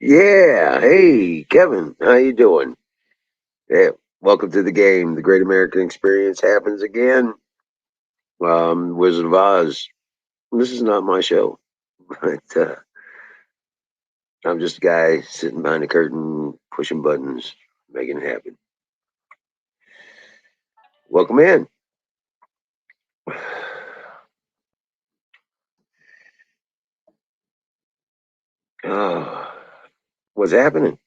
Yeah, hey Kevin, how you doing? Yeah, welcome to the game. The Great American Experience happens again. Wizard of Oz. This is not my show, but I'm just a guy sitting behind a curtain, pushing buttons, making it happen. Welcome in. Oh, what's happening?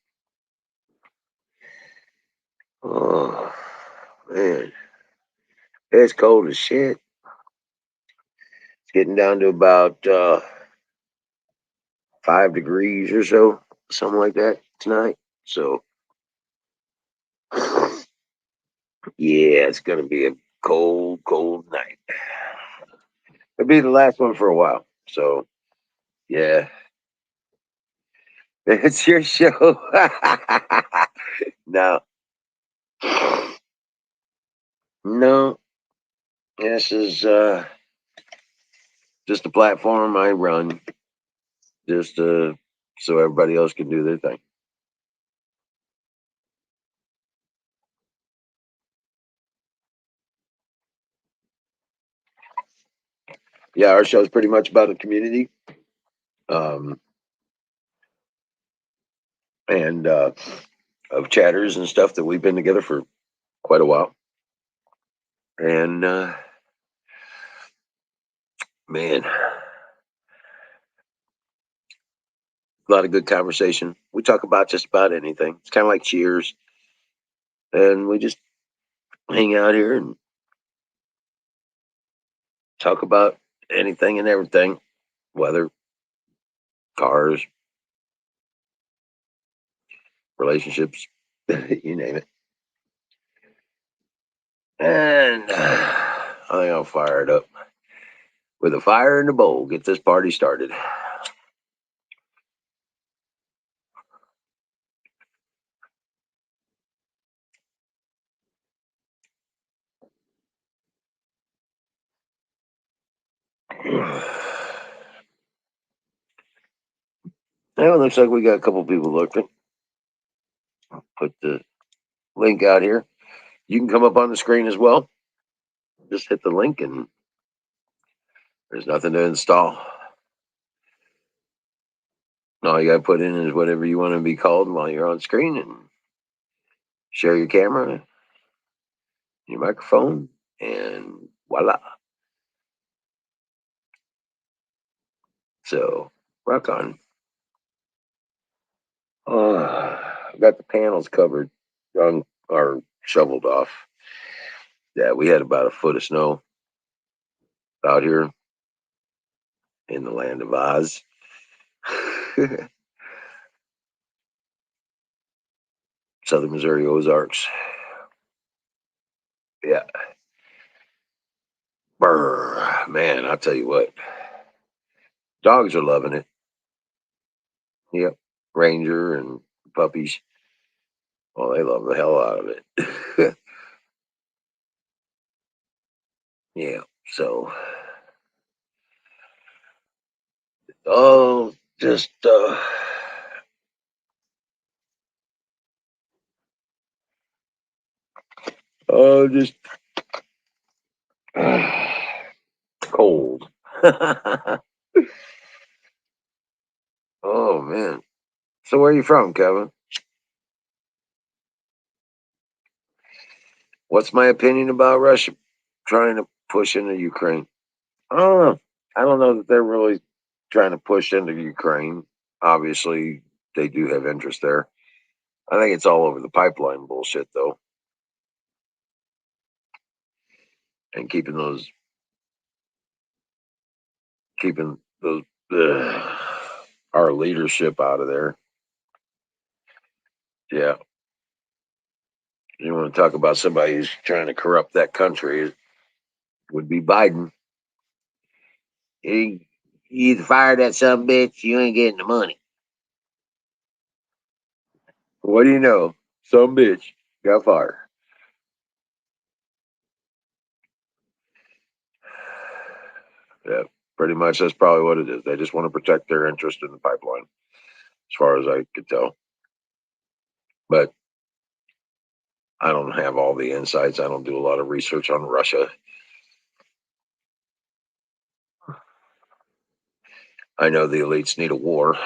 Oh man, it's cold as shit. It's getting down to about 5 degrees or so, something like that tonight. So yeah, it's gonna be a cold, cold night. It'll be the last one for a while. So yeah, it's your show. No, no, this is just a platform I run, just so everybody else can do their thing. Yeah, our show is pretty much about a community, um, and of chatters and stuff that we've been together for quite a while. And man, a lot of good conversation. We talk about just about anything. It's kind of like Cheers, and we just hang out here and talk about anything and everything, weather, cars, relationships, you name it. And I think I'll fire it up with a fire in the bowl. Get this party started. Now it looks like we got a couple people looking. I'll put the link out here. You can come up on the screen as well. Just hit the link and there's nothing to install. All you got to put in is whatever you want to be called while you're on screen and share your camera, your microphone, and voila. So, rock on. Got the panels covered on or shoveled off. Yeah, we had about a foot of snow out here in the land of Oz. Southern Missouri Ozarks. Yeah. Brr, man, I'll tell you what. Dogs are loving it. Yep. Ranger and puppies. Well, they love the hell out of it. Yeah. So, oh, just, just cold. Oh, man. So, where are you from, Kevin? What's my opinion about Russia trying to push into Ukraine? I don't know. I don't know that they're really trying to push into Ukraine. Obviously, they do have interest there. I think it's all over the pipeline bullshit, though, and keeping those our leadership out of there. Yeah, you want to talk about somebody who's trying to corrupt that country? It would be Biden. He, you either fire that some bitch, you ain't getting the money. What do you know? Some bitch got fired. Yeah, pretty much that's probably what it is. They just want to protect their interest in the pipeline. as far as I could tell. But I don't have all the insights. I don't do a lot of research on Russia. I know the elites need a war.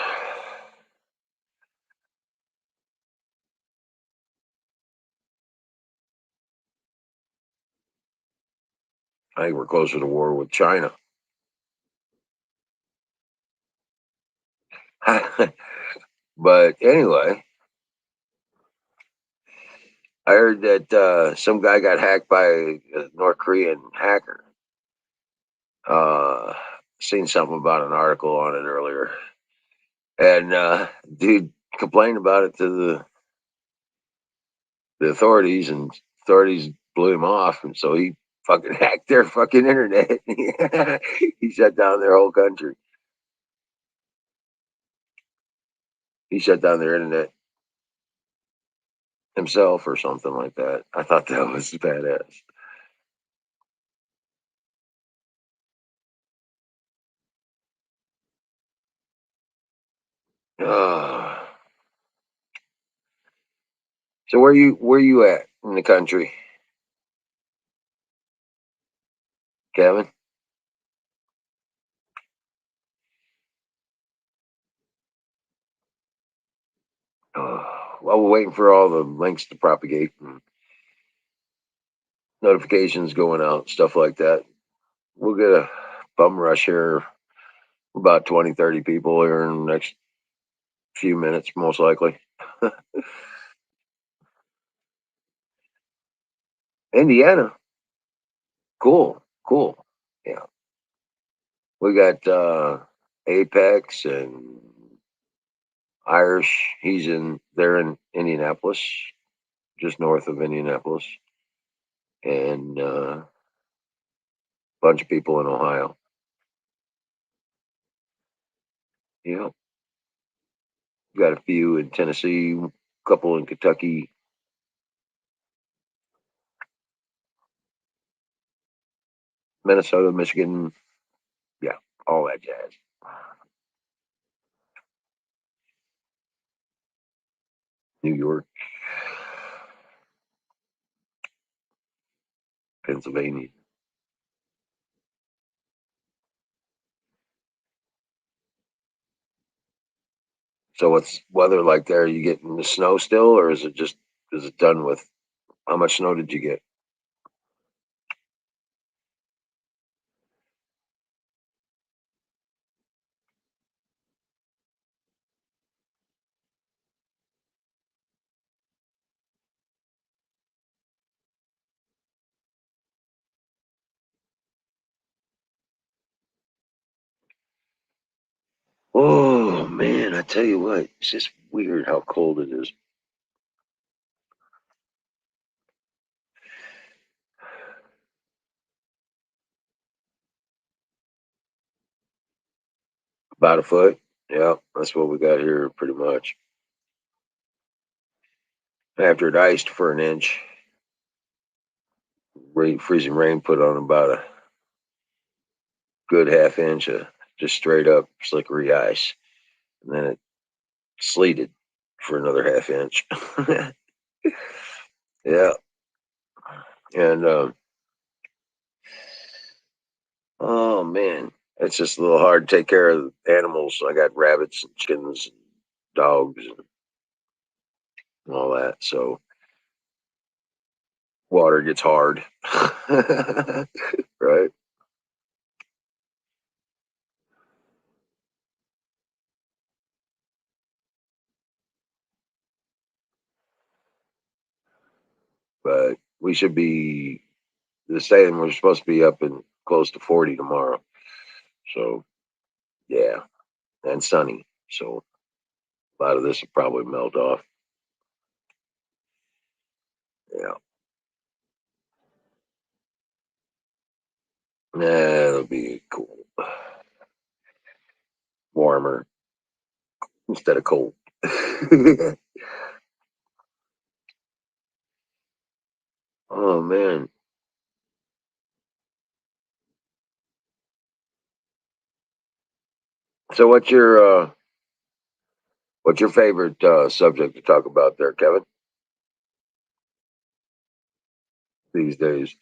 I think we're closer to war with China. But anyway, I heard that some guy got hacked by a North Korean hacker. Uh, Seen something about an article on it earlier, and dude complained about it to the authorities, and authorities blew him off, and so he fucking hacked their fucking internet. He shut down their whole country. He shut down their internet himself or something like that. I thought that was badass. Uh, so where you at in the country, Kevin? Well, we're waiting for all the links to propagate and notifications going out, stuff like that. We'll get a bum rush here, about 20, 30 people here in the next few minutes, most likely. Indiana, cool, cool. Yeah, we got Apex and Irish. They're in Indianapolis, just north of Indianapolis, and a bunch of people in Ohio. Yeah, got a few in Tennessee, a couple in Kentucky, Minnesota, Michigan. Yeah, all that jazz. New York, Pennsylvania. So what's weather like there? Are you getting the snow still, or is it done with? How much snow did you get? Oh man, I tell you what, it's just weird how cold it is. About a foot. Yeah, that's what we got here pretty much. After it iced for an inch, freezing rain put on about a good half inch of just straight up slickery ice, and then it sleeted for another half inch. Yeah, and oh man, it's just a little hard to take care of animals. I got rabbits and chickens and dogs and all that, so water gets hard. Right? But we should be the same. We're supposed to be up in close to 40 tomorrow. So yeah, and sunny. So a lot of this will probably melt off. Yeah, nah, it'll be cool, warmer instead of cold. Oh man. So what's your What's your favorite subject to talk about there, Kevin, these days?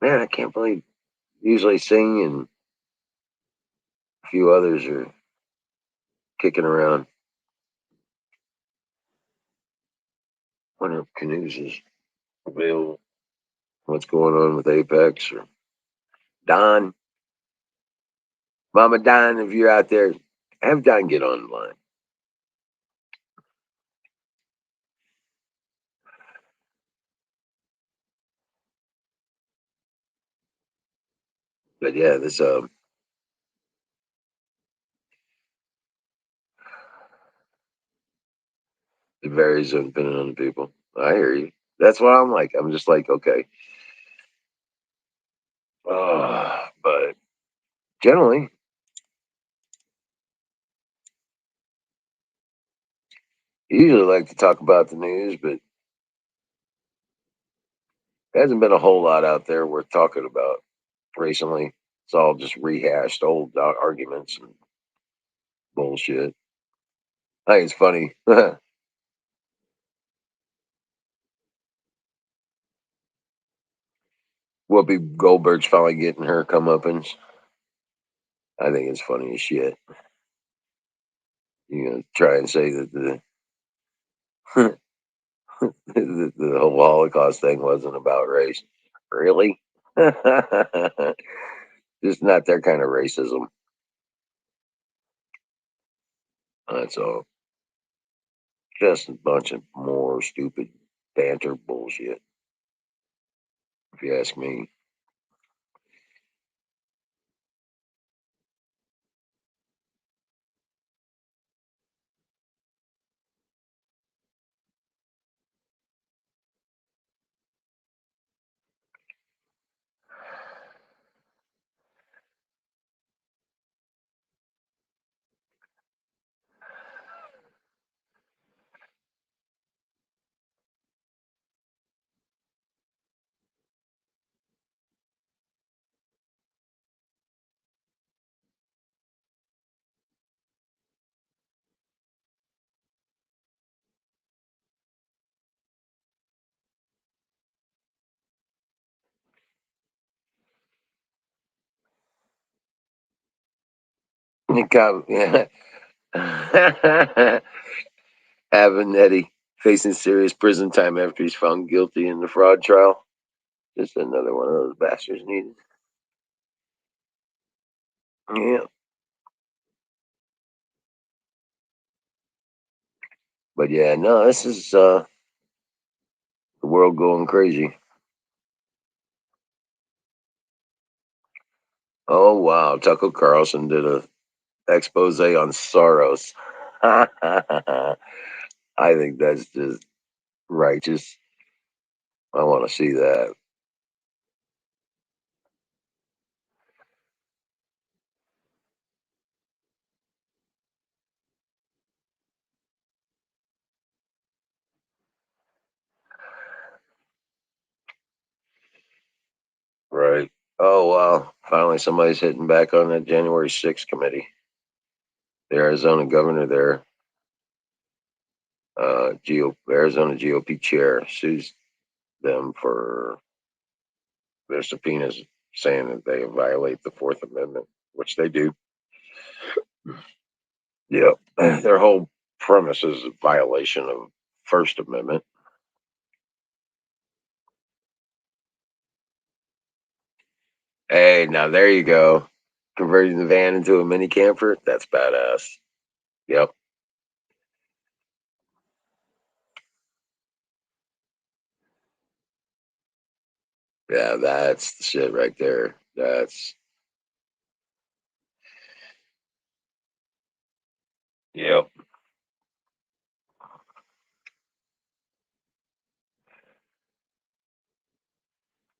Man, I can't believe usually Sing and a few others are kicking around. Wonder if Canoes is available. What's going on with Apex or Don? Mama Don, if you're out there, have Don get on the line. But yeah, this it varies depending on the people. I hear you. That's what I'm like. I'm just like, okay. But generally, I usually like to talk about the news, but there hasn't been a whole lot out there worth talking about recently. It's all just rehashed old arguments and bullshit. I think it's funny. Whoopi Goldberg's finally getting her comeuppance. I think it's funny as shit. You know, try and say that the whole Holocaust thing wasn't about race. Really? Just not their kind of racism. That's all. Just a bunch of more stupid banter bullshit, if you ask me. Yeah. Avenatti facing serious prison time after he's found guilty in the fraud trial. Just another one of those bastards needed. Yeah. But yeah, no, this is the world going crazy. Oh wow, Tucker Carlson did a expose on Soros. I think that's just righteous. I want to see that. Right. Oh wow. Finally somebody's hitting back on that January 6th committee. The Arizona governor there, Arizona GOP chair sues them for their subpoenas saying that they violate the Fourth Amendment, which they do. Yep. Their whole premise is a violation of First Amendment. Hey, now there you go. Converting the van into a mini camper. That's badass. Yep. Yeah, that's the shit right there. That's yep.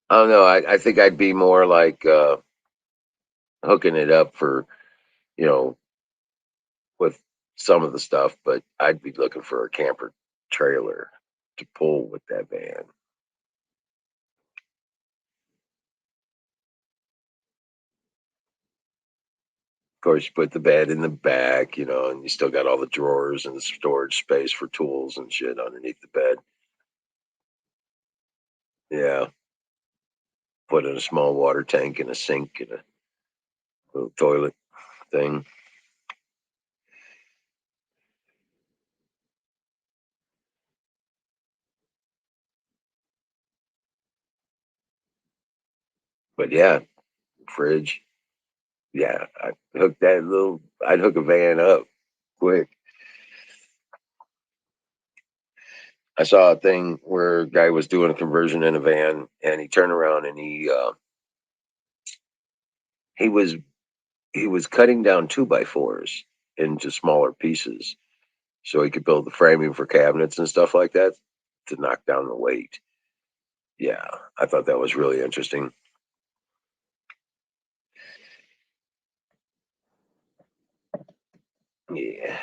I don't know. I think I'd be more like hooking it up for, you know, with some of the stuff, but I'd be looking for a camper trailer to pull with that van. course, you put the bed in the back, and you still got all the drawers and the storage space for tools and shit underneath the bed. Yeah. Put in a small water tank and a sink and a little toilet thing. But yeah, fridge. Yeah, I'd hook a van up quick. I saw a thing where a guy was doing a conversion in a van, and he turned around and he was he was cutting down 2x4s into smaller pieces so he could build the framing for cabinets and stuff like that to knock down the weight. Yeah, I thought that was really interesting. Yeah,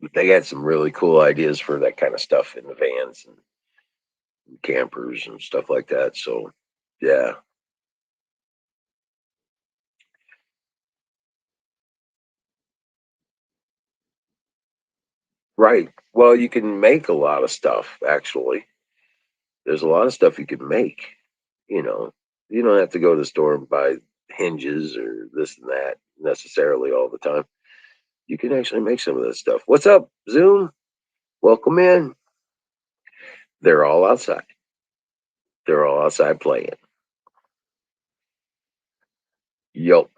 but they had some really cool ideas for that kind of stuff in the vans and campers and stuff like that. So, yeah, right. Well, you can make a lot of stuff actually. There's a lot of stuff you can make. You know, you don't have to go to the store and buy hinges or this and that necessarily all the time. You can actually make some of this stuff. What's up, Zoom? Welcome in. They're all outside. They're all outside playing. Yup.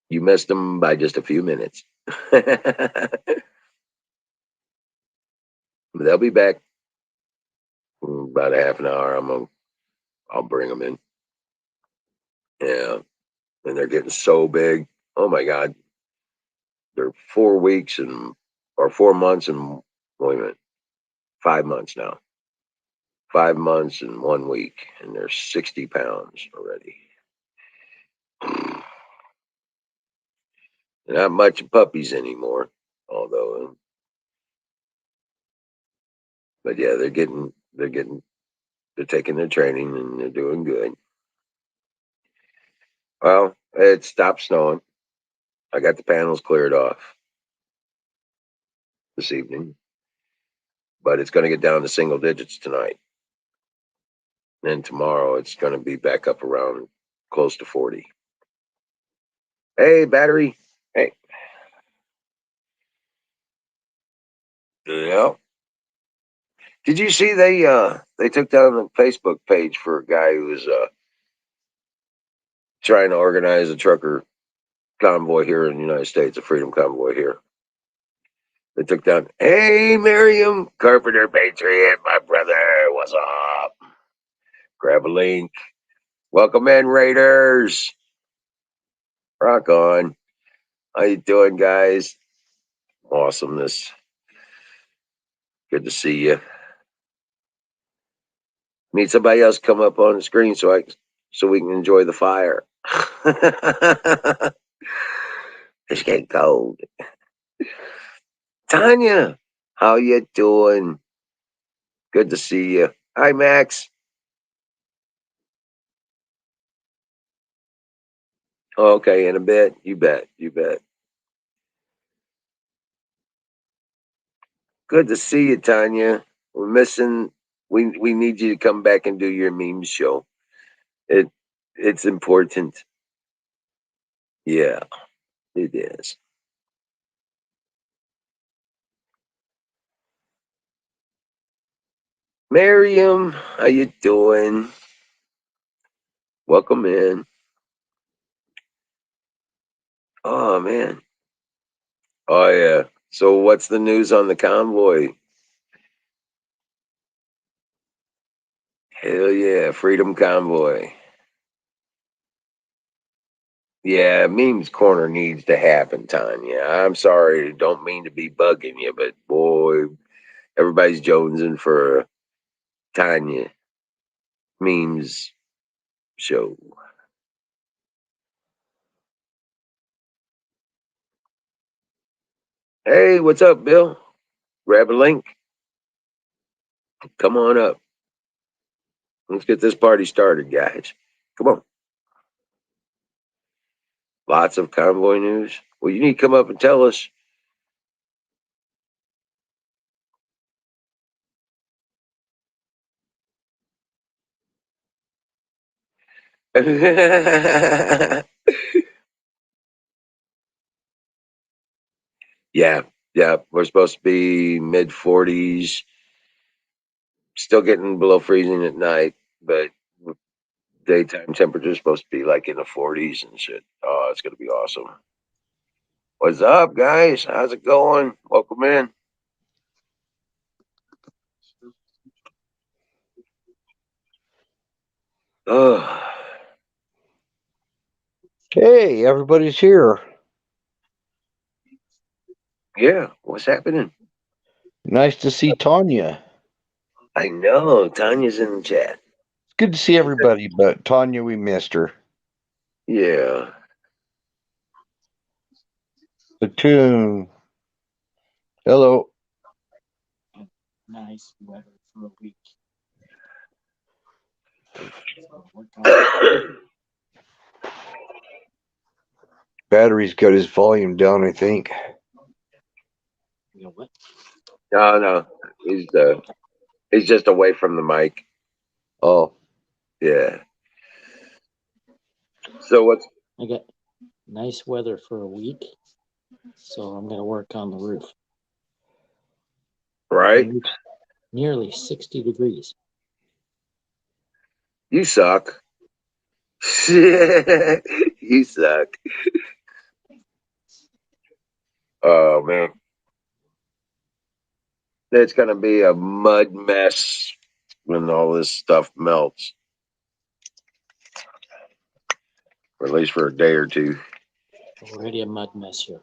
You missed them by just a few minutes. They'll be back in about a half an hour. I'll bring them in. Yeah, and they're getting so big. Oh my God, they're 4 weeks and or 4 months and wait a minute, 5 months now. 5 months and 1 week, and they're 60 pounds already. Not much puppies anymore, although, but yeah, they're taking their training and they're doing good. Well, it stopped snowing. I got the panels cleared off this evening, but it's going to get down to single digits tonight. And tomorrow it's going to be back up around close to 40. Hey, battery. Hey. Yeah. Did you see they took down the Facebook page for a guy who was trying to organize a trucker convoy here in the United States, a freedom convoy here. They took down, hey, Miriam, Carpenter Patriot, my brother, what's up? Grab a link. Welcome in, Raiders. Rock on. How you doing, guys? Awesomeness. Good to see you. Need somebody else come up on the screen so we can enjoy the fire. It's getting cold. Tanya, how you doing? Good to see you. Hi, Max. Okay, in a bit. You bet. You bet. Good to see you, Tanya. We're missing. We need you to come back and do your meme show. It it's important. Yeah, it is. Miriam, how you doing? Welcome in. Oh man. Oh yeah. So what's the news on the convoy? Hell yeah, Freedom Convoy. Yeah, memes corner needs to happen, Tanya. I'm sorry, don't mean to be bugging you, but boy, everybody's jonesing for a Tanya memes show. Hey, what's up, Bill? Grab a link. Come on up. Let's get this party started, guys. Come on. Lots of convoy news. Well, you need to come up and tell us. Yeah, yeah. We're supposed to be mid 40s, still getting below freezing at night, but daytime temperature is supposed to be like in the 40s and shit. Oh, it's gonna be awesome. What's up, guys? How's it going? Welcome in. Oh, Hey, everybody's here. yeah. What's happening? Nice to see Tanya. I know Tanya's in the chat. It's good to see everybody, but Tanya, we missed her. Yeah. The tune. Hello. Nice weather for a week. Battery's got his volume down, I think. You know what? No. He's just away from the mic. Oh, Yeah. So what's I got nice weather for a week, so I'm going to work on the roof. right? Nearly 60 degrees. You suck. You suck. Oh man. It's gonna be a mud mess when all this stuff melts. Or at least for a day or two. Already a mud mess here.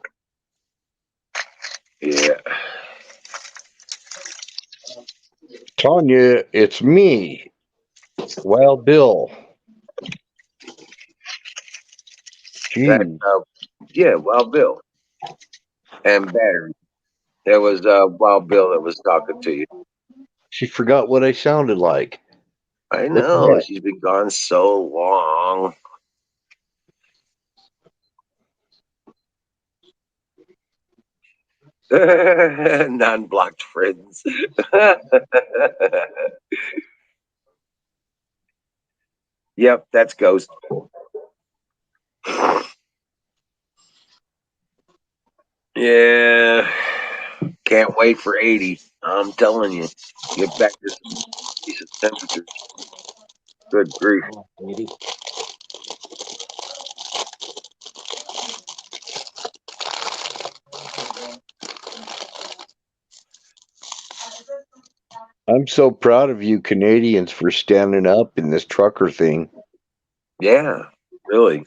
Yeah. Tanya, it's me, Wild Bill. That Gee, yeah, Wild Bill. And Battery. It was Wild Bill that was talking to you. she forgot what I sounded like. I What the know. heck? She's been gone so long. Non-blocked friends. Yep, that's Ghost. Yeah. Can't wait for 80. I'm telling you. Get back to some decent temperatures. Good grief. Oh, baby. I'm so proud of you Canadians for standing up in this trucker thing. Yeah, really.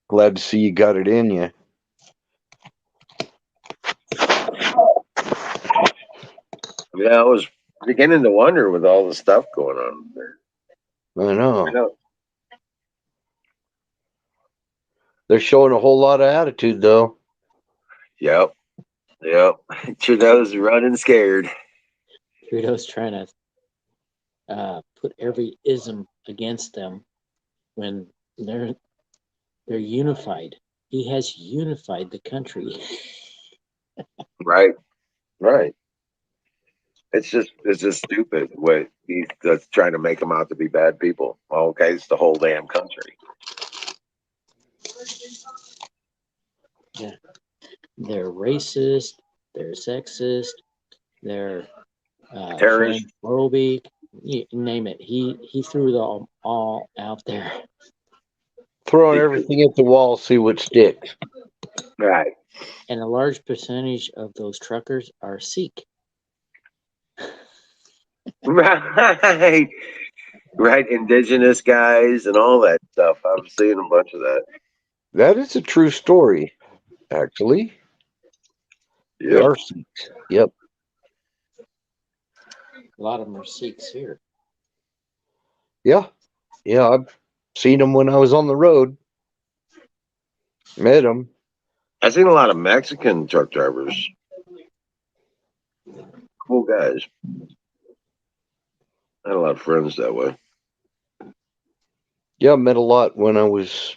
Glad to see you got it in you. Yeah, I was beginning to wonder with all the stuff going on there. I I know. know. They're showing a whole lot of attitude, though. Yep. Yep. Trudeau's running scared. Trudeau's trying to put every ism against them when they're unified. He has unified the country. Right. Right. It's just stupid what he's that's trying to make them out to be bad people. Well, okay, it's the whole damn country. Yeah. They're racist, they're sexist, they're Terrorists. transphobic, you name it. He threw them all out there. Throwing everything at the wall, see what sticks. Right. And a large percentage of those truckers are Sikh. Right. Right. Indigenous guys and all that stuff. I've seen a bunch of that. That is a true story, actually. They Yep. are Sikhs. Yep. A lot of them are Sikhs here. Yeah. Yeah. I've seen them when I was on the road. Met them. I've seen a lot of Mexican truck drivers. Cool guys. I had a lot of friends that way. Yeah, I met a lot when I was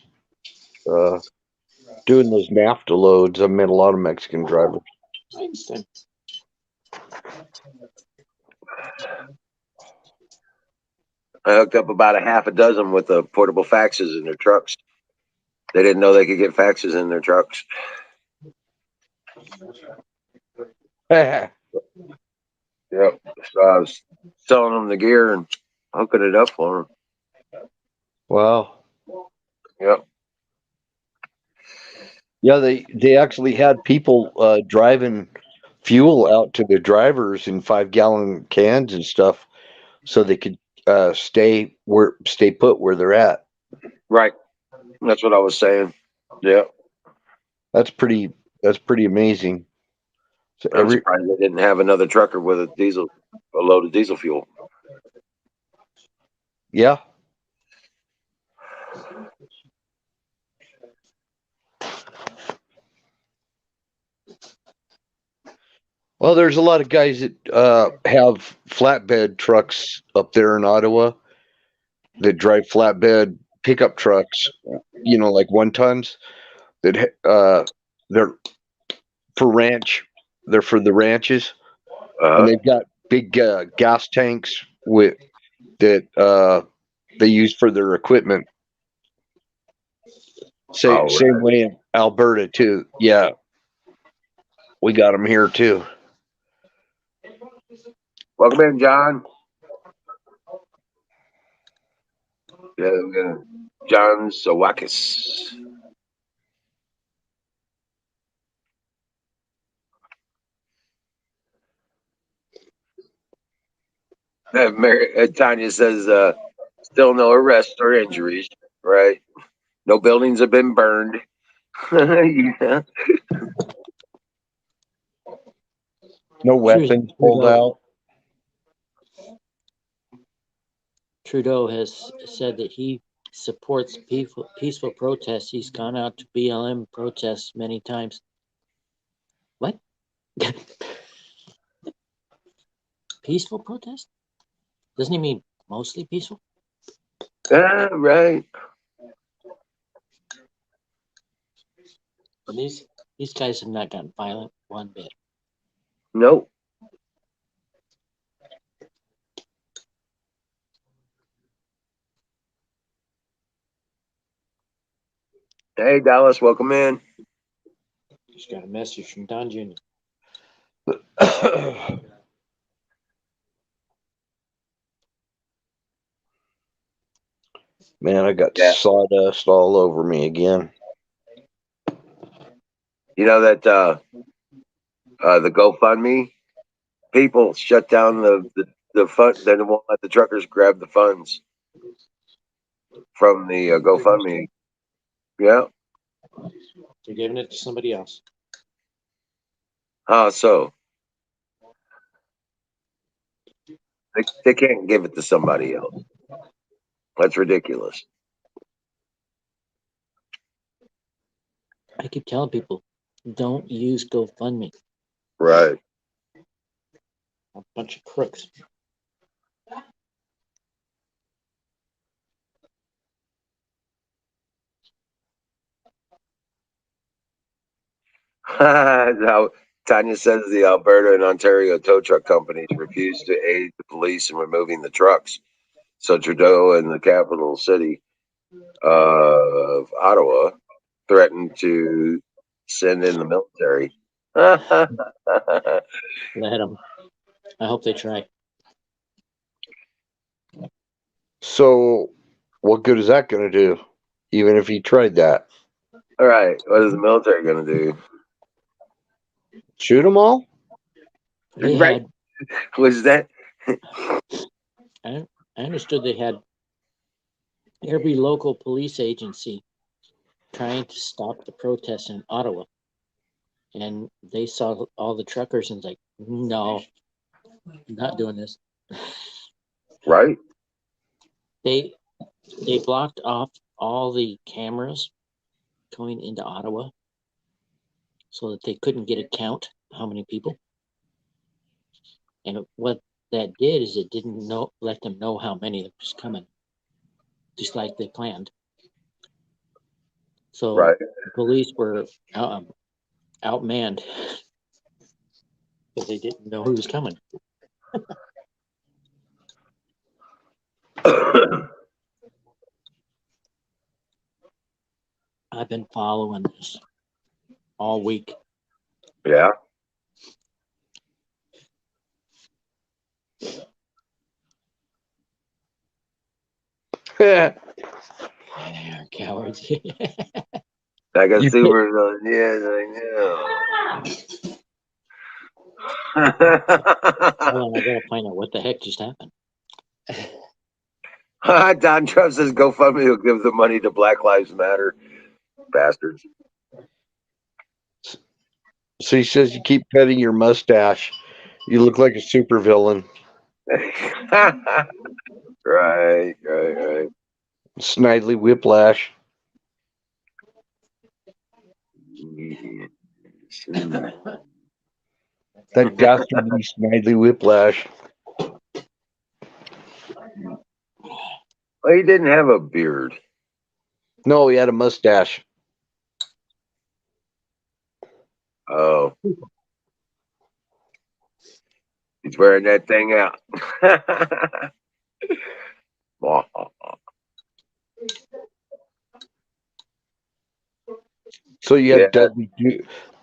doing those NAFTA loads. I met a lot of Mexican drivers. Einstein. I hooked up about a half a dozen with the portable faxes in their trucks. They didn't know they could get faxes in their trucks. Yep. So I was selling them the gear and hooking it up for them. Wow. Yep. Yeah, they actually had people driving fuel out to the drivers in 5-gallon cans and stuff, so they could stay put where they're at. Right. That's what I was saying. Yep. That's pretty amazing. So I'm surprised they didn't have another trucker with a load of diesel fuel. Yeah. Well, there's a lot of guys that have flatbed trucks up there in Ottawa that drive flatbed pickup trucks, like 1 tons that they're for ranch. They're for the ranches, and they've got big gas tanks that they use for their equipment. Same way in Alberta too. Yeah, we got them here too. Welcome in, John. Yeah, John Sawakis. Tanya says, still no arrests or injuries, right? No buildings have been burned. Yeah. No weapons pulled out. Trudeau has said that he supports peaceful protests. He's gone out to BLM protests many times. What? Peaceful protest? Doesn't he mean mostly peaceful? Right. But these guys have not gotten violent one bit. Nope. Hey, Dallas, welcome in. Just got a message from Don Jr. Man, I got sawdust all over me again. You know that the GoFundMe people shut down the fund. They won't let the truckers grab the funds from the GoFundMe. Yeah. They're giving it to somebody else. So they can't give it to somebody else. That's ridiculous. I keep telling people, don't use GoFundMe. Right. A bunch of crooks. Now, Tanya says the Alberta and Ontario tow truck companies refused to aid the police in removing the trucks. So Trudeau and the capital city of Ottawa threatened to send in the military. Let them. I hope they try. So, what good is that going to do? Even if he tried that, All right, what is the military going to do? shoot them all? They Right. had. Was that? I understood they had every local police agency trying to stop the protests in Ottawa, and they saw all the truckers and like, no, not doing this. Right. They blocked off all the cameras going into Ottawa so that they couldn't get a count how many people. And what that did is it didn't let them know how many was coming, just like they planned. So Right. the police were outmanned because they didn't know who was coming. I've been following this all week. Yeah. Cowards. Like a You super villain. Yes, I Hold on, I gotta find out what the heck just happened. know. Don Trump says GoFundMe will give the money to Black Lives Matter. Bastards. So he says you keep petting your mustache. You look like a supervillain. Right. Snidely Whiplash. That dastardly Snidely Whiplash. Well, he didn't have a beard. No, he had a mustache. Oh. He's wearing that thing out. So you Yeah. had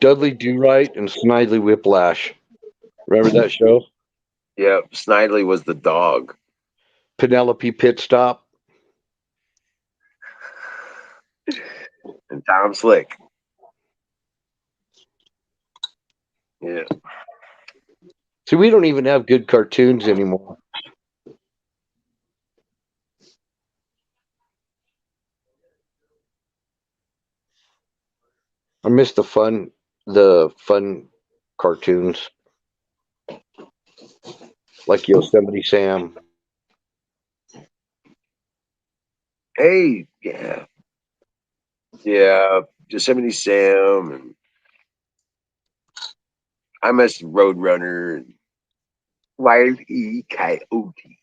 Dudley Do Right and Snidely Whiplash. Remember that show? Yep. Snidely was the dog. Penelope Pit Stop. And Tom Slick. Yeah. See, we don't even have good cartoons anymore. I miss the fun cartoons like Yosemite Sam. Hey, yeah. Yeah. Yosemite Sam and I miss Roadrunner and Wild E. Coyote.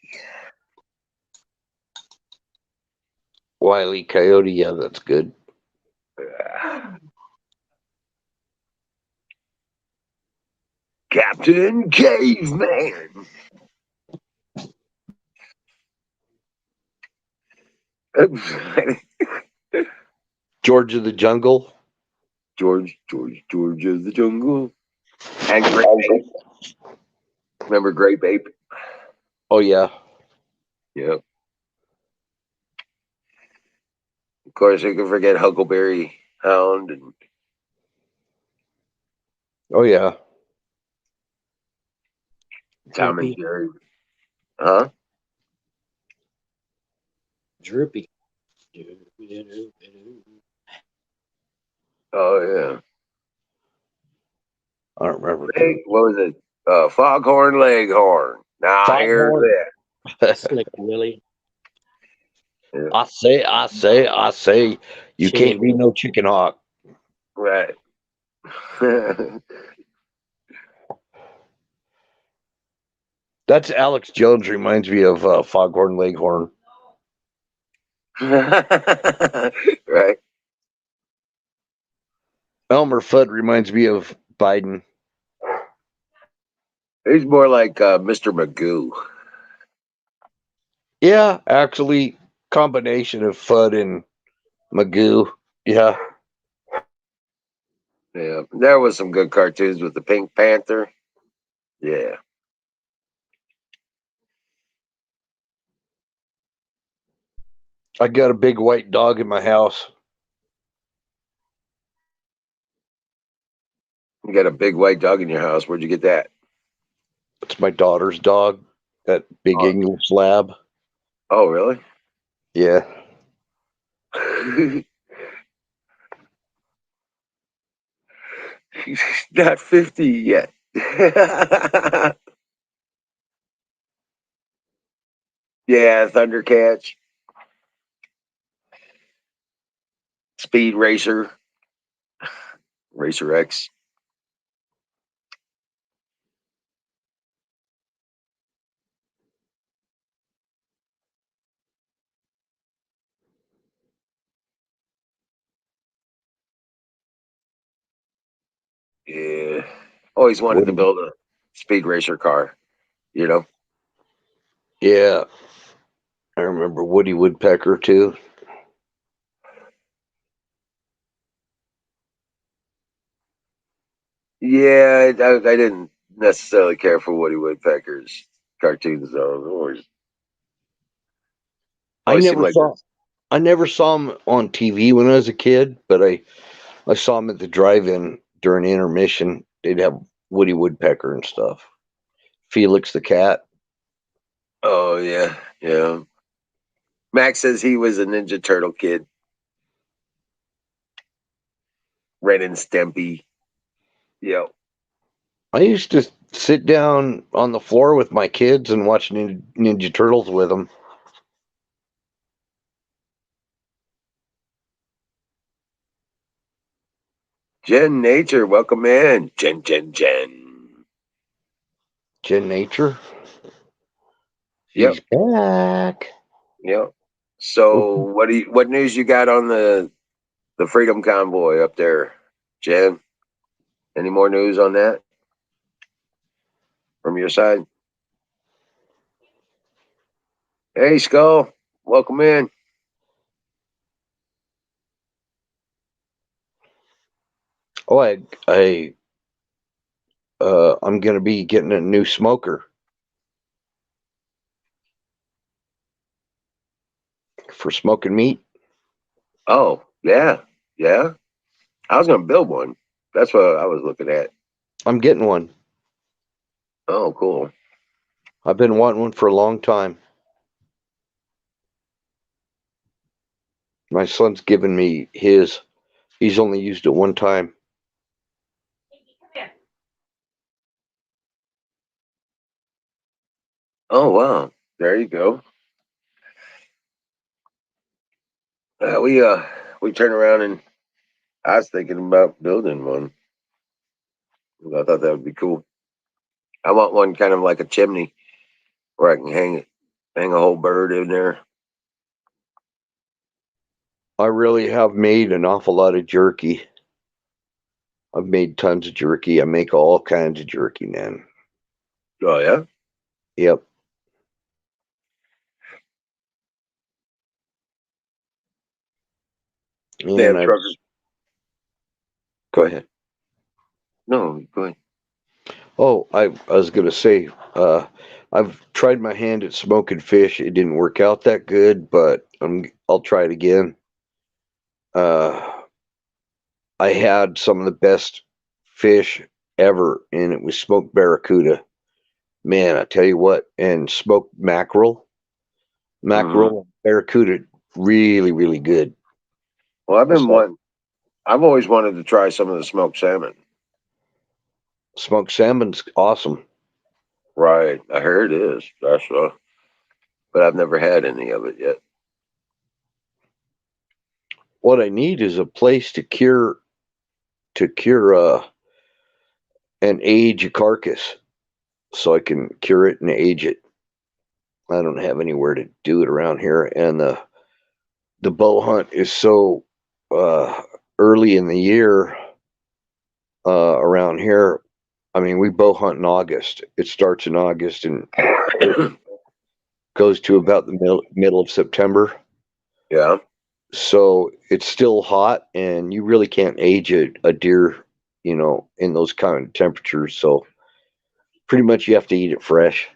Wile E. Coyote, yeah, that's good. Captain Caveman. George of the Jungle. George of the Jungle. And Great Ape. Remember Great Ape? Oh yeah. Yep. Of course, you can forget Huckleberry Hound and Oh yeah. Tom and Droopy. Jerry. Huh? Droopy. Oh, yeah. I don't remember. What was it? Foghorn Leghorn. Now here's Foghorn. that. Slick Willie. Yeah. I say. You Chili can't be Willie. no chicken hawk. Right. That's Alex Jones reminds me of Foghorn Leghorn. Right. Elmer Fudd reminds me of Biden. He's more like Mr. Magoo. Yeah, actually, combination of Fudd and Magoo. Yeah. Yeah. There was some good cartoons with the Pink Panther. Yeah. I got a big white dog in my house. You got a big white dog in your house. Where'd you get that? It's my daughter's dog, that big Oh, English lab. oh really? Yeah. He's not 50 yet. Yeah, Thundercats, Speed Racer, Racer X. Yeah. Always wanted to Woody. build a speed racer car, you know? Yeah, I remember Woody Woodpecker too. Yeah, I didn't necessarily care for Woody Woodpecker's cartoons, though. I Always seemed never like saw this. I never saw him on TV when I was a kid, but I saw him at the drive-in during intermission. They'd have Woody Woodpecker and stuff. Felix the cat. Oh, yeah, yeah. Max says he was a Ninja Turtle kid. Ren and Stimpy. Yep. I used to sit down on the floor with my kids and watch Ninja Turtles with them. Jen Nature, welcome in. Jen. Jen Nature. Yep, She's back. yep. So what news you got on the Freedom Convoy up there, Jen? Any more news on that from your side? Hey, Skull, welcome in. Oh, I'm gonna be getting a new smoker for smoking meat. Oh, yeah, yeah. I was gonna build one. That's what I was looking at. I'm getting one. Oh, cool. I've been wanting one for a long time. My son's given me his. He's only used it one time. Oh, wow. There you go. We turned around and I was thinking about building one. I thought that would be cool. I want one kind of like a chimney where I can hang a whole bird in there. I really have made an awful lot of jerky. I've made tons of jerky. I make all kinds of jerky, man. Oh yeah. Yep. They And have I truckers. go ahead. No, go ahead. Oh, I was gonna say, I've tried my hand at smoking fish. It didn't work out that good, but I'll try it again. Uh, I had some of the best fish ever, and it was smoked barracuda. Man, I tell you what, and smoked Hmm. mackerel, and barracuda, really, really good. Well, So I've always wanted to try some of the smoked salmon. smoked salmon's awesome. Right. I heard it is. That's but I've never had any of it yet. What I need is a place to cure and age a carcass, so I can cure it and age it. I don't have anywhere to do it around here, and the bow hunt is so uh, early in the year around here. I mean, we bow hunt in August. It starts in August and it goes to about the middle of September. Yeah. So it's still hot, and you really can't age a deer, in those kind of temperatures. So pretty much you have to eat it fresh.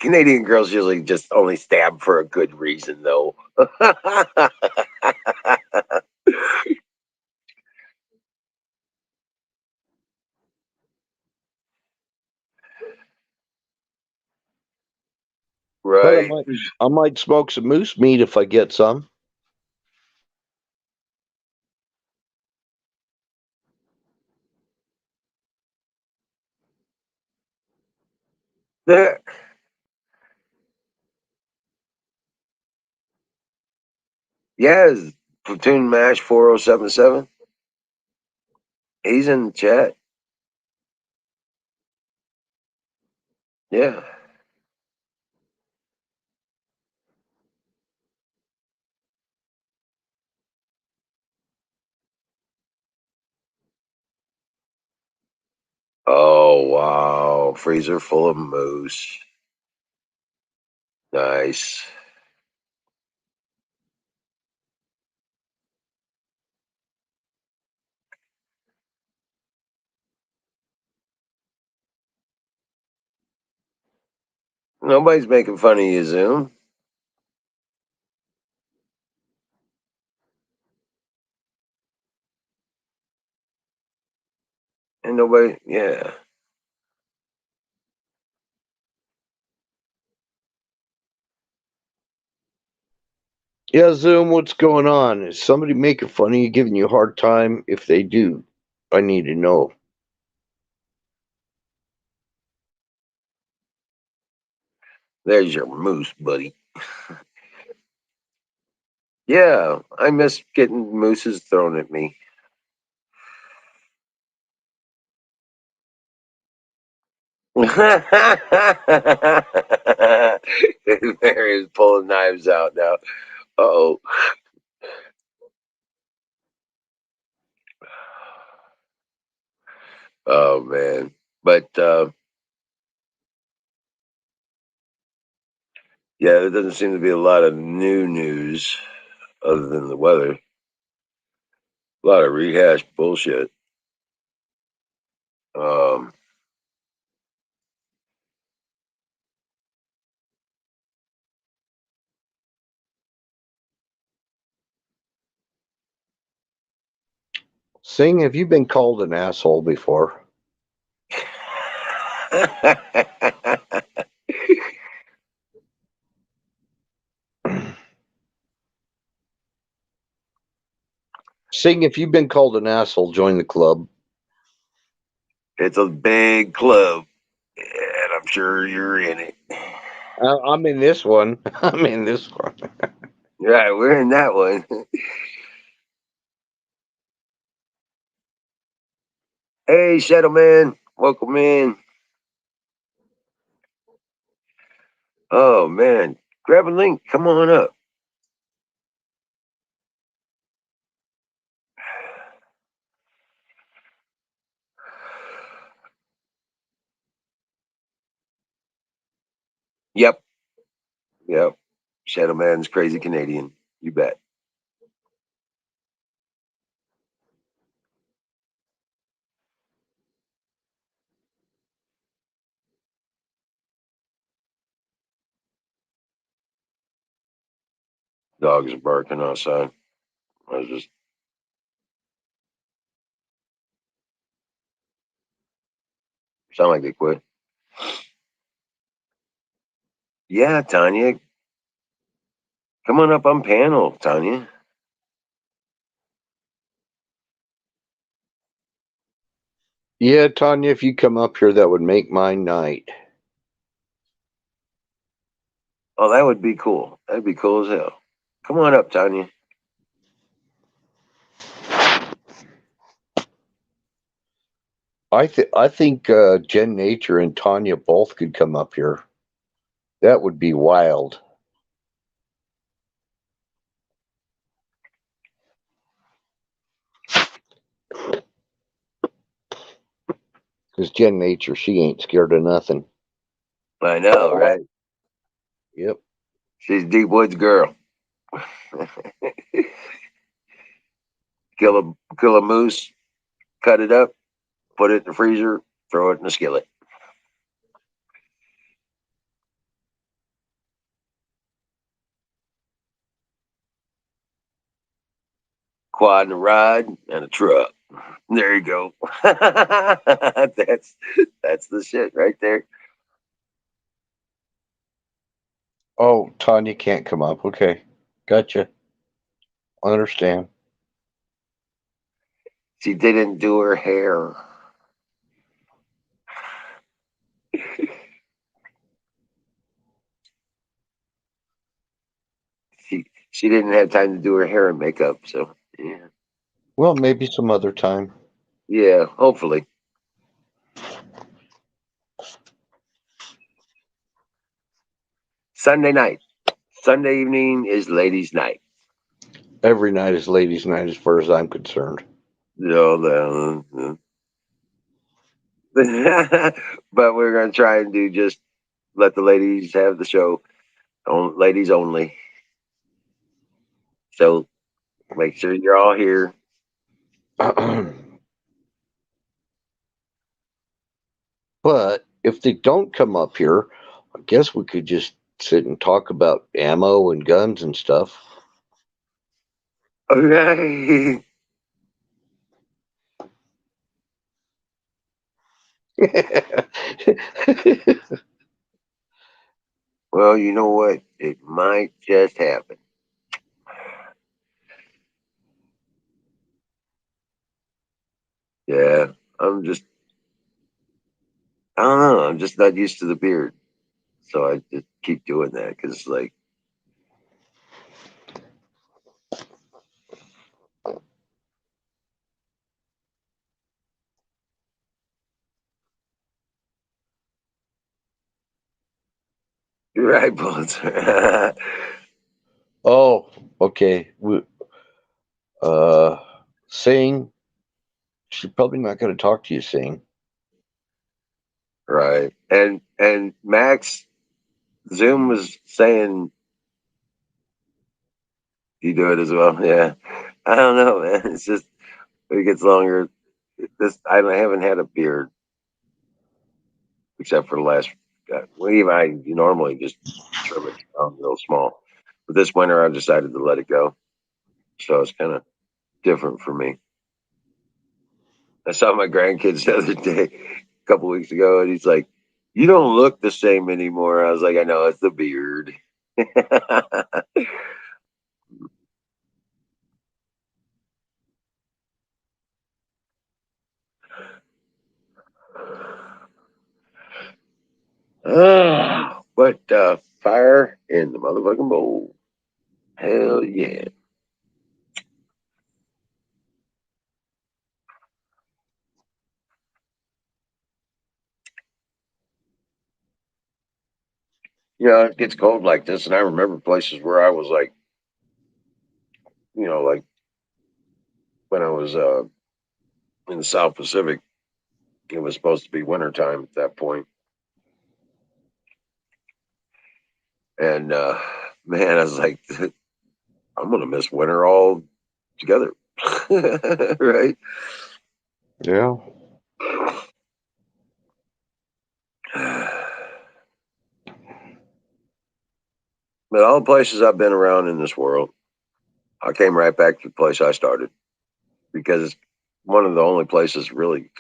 Canadian girls usually just only stab for a good reason, though. But Right. I might smoke some moose meat if I get some. Yes. Platoon Mash 4077. He's in the chat. Yeah. wow. Freezer full of moose. Nice. Nobody's making fun of you, Zoom. And nobody, yeah. Yeah, Zoom, what's going on? Is somebody making fun of you, giving you a hard time? If they do, I need to know. There's your moose, buddy. Yeah, I miss getting mooses thrown at me. Mary's pulling knives out now. Oh. Oh man. But yeah, there doesn't seem to be a lot of new news other than the weather. A lot of rehashed bullshit. Um Sing, have you been called an asshole before? Sing, if you've been called an asshole, join the club. It's a big club, and I'm sure you're in it. I'm in this one. I'm in this one. Right, we're in that one. Hey, Shadow Man, welcome in. Oh man, grab a link. Come on up. Yep, yep. Shadow Man's crazy Canadian. You bet. Dogs are barking outside. I was just sound like they quit. Yeah, Tanya, come on up on panel, Tanya. Yeah, Tanya, if you come up here, that would make my night. Oh, that would be cool. That'd be cool as hell. Come on up, Tanya. I think Jen Nature and Tanya both could come up here. That would be wild. Because Jen Nature, she ain't scared of nothing. I know, right? Yep. She's a deep woods girl. kill a moose, cut it up, put it in the freezer, throw it in the skillet. Quad and a ride and a truck. There you go. that's the shit right there. Oh, Tanya can't come up. Okay. Gotcha. Understand. She didn't do her hair. She didn't have time to do her hair and makeup, so yeah. Well, maybe some other time. Yeah, hopefully. Sunday night. Sunday evening is ladies' night. Every night is ladies' night as far as I'm concerned. You know, but we're gonna try and do just let the ladies have the show. Ladies only. So make sure you're all here. But if they don't come up here, I guess we could just sit and talk about ammo and guns and stuff. Okay. Well, you know what? It might just happen. Yeah, I'm just, I don't know. I'm just not used to the beard. So I just keep doing that because, like, you're right, bullets. Oh, okay. Uh, Sing, she's probably not going to talk to you, Sing. Right. And Max Zoom was saying you do it as well. Yeah. I don't know, man. It's just it gets longer. This I haven't had a beard except for the last. I normally just trim it down real small, but this winter I decided to let it go. So it's kind of different for me. I saw my grandkids the other day, a couple weeks ago, and he's like, "You don't look the same anymore." I was like, "I know it's the beard." But fire in the motherfucking bowl. Hell yeah. It gets cold like this, and I remember places where I was like, like when I was in the South Pacific, it was supposed to be wintertime at that point. And man, I was like, I'm going to miss winter all together. Right? Yeah. But all the places I've been around in this world, I came right back to the place I started because it's one of the only places really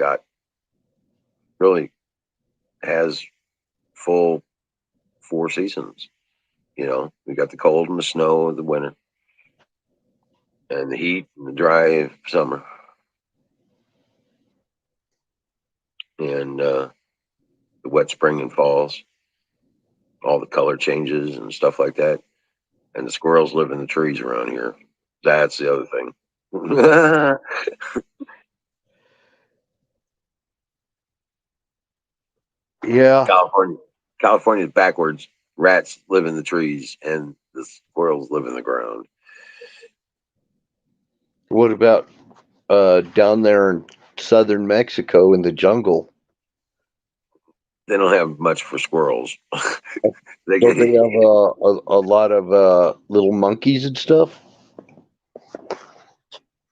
has full 4 seasons. We got the cold and the snow of the winter, and the heat and the dry of summer, and the wet spring and falls, all the color changes and stuff like that. And the squirrels live in the trees around here. That's the other thing. Yeah. California, California's backwards. Rats live in the trees, and the squirrels live in the ground. What about down there in southern Mexico in the jungle? They don't have much for squirrels. they Don't they get, have a lot of little monkeys and stuff?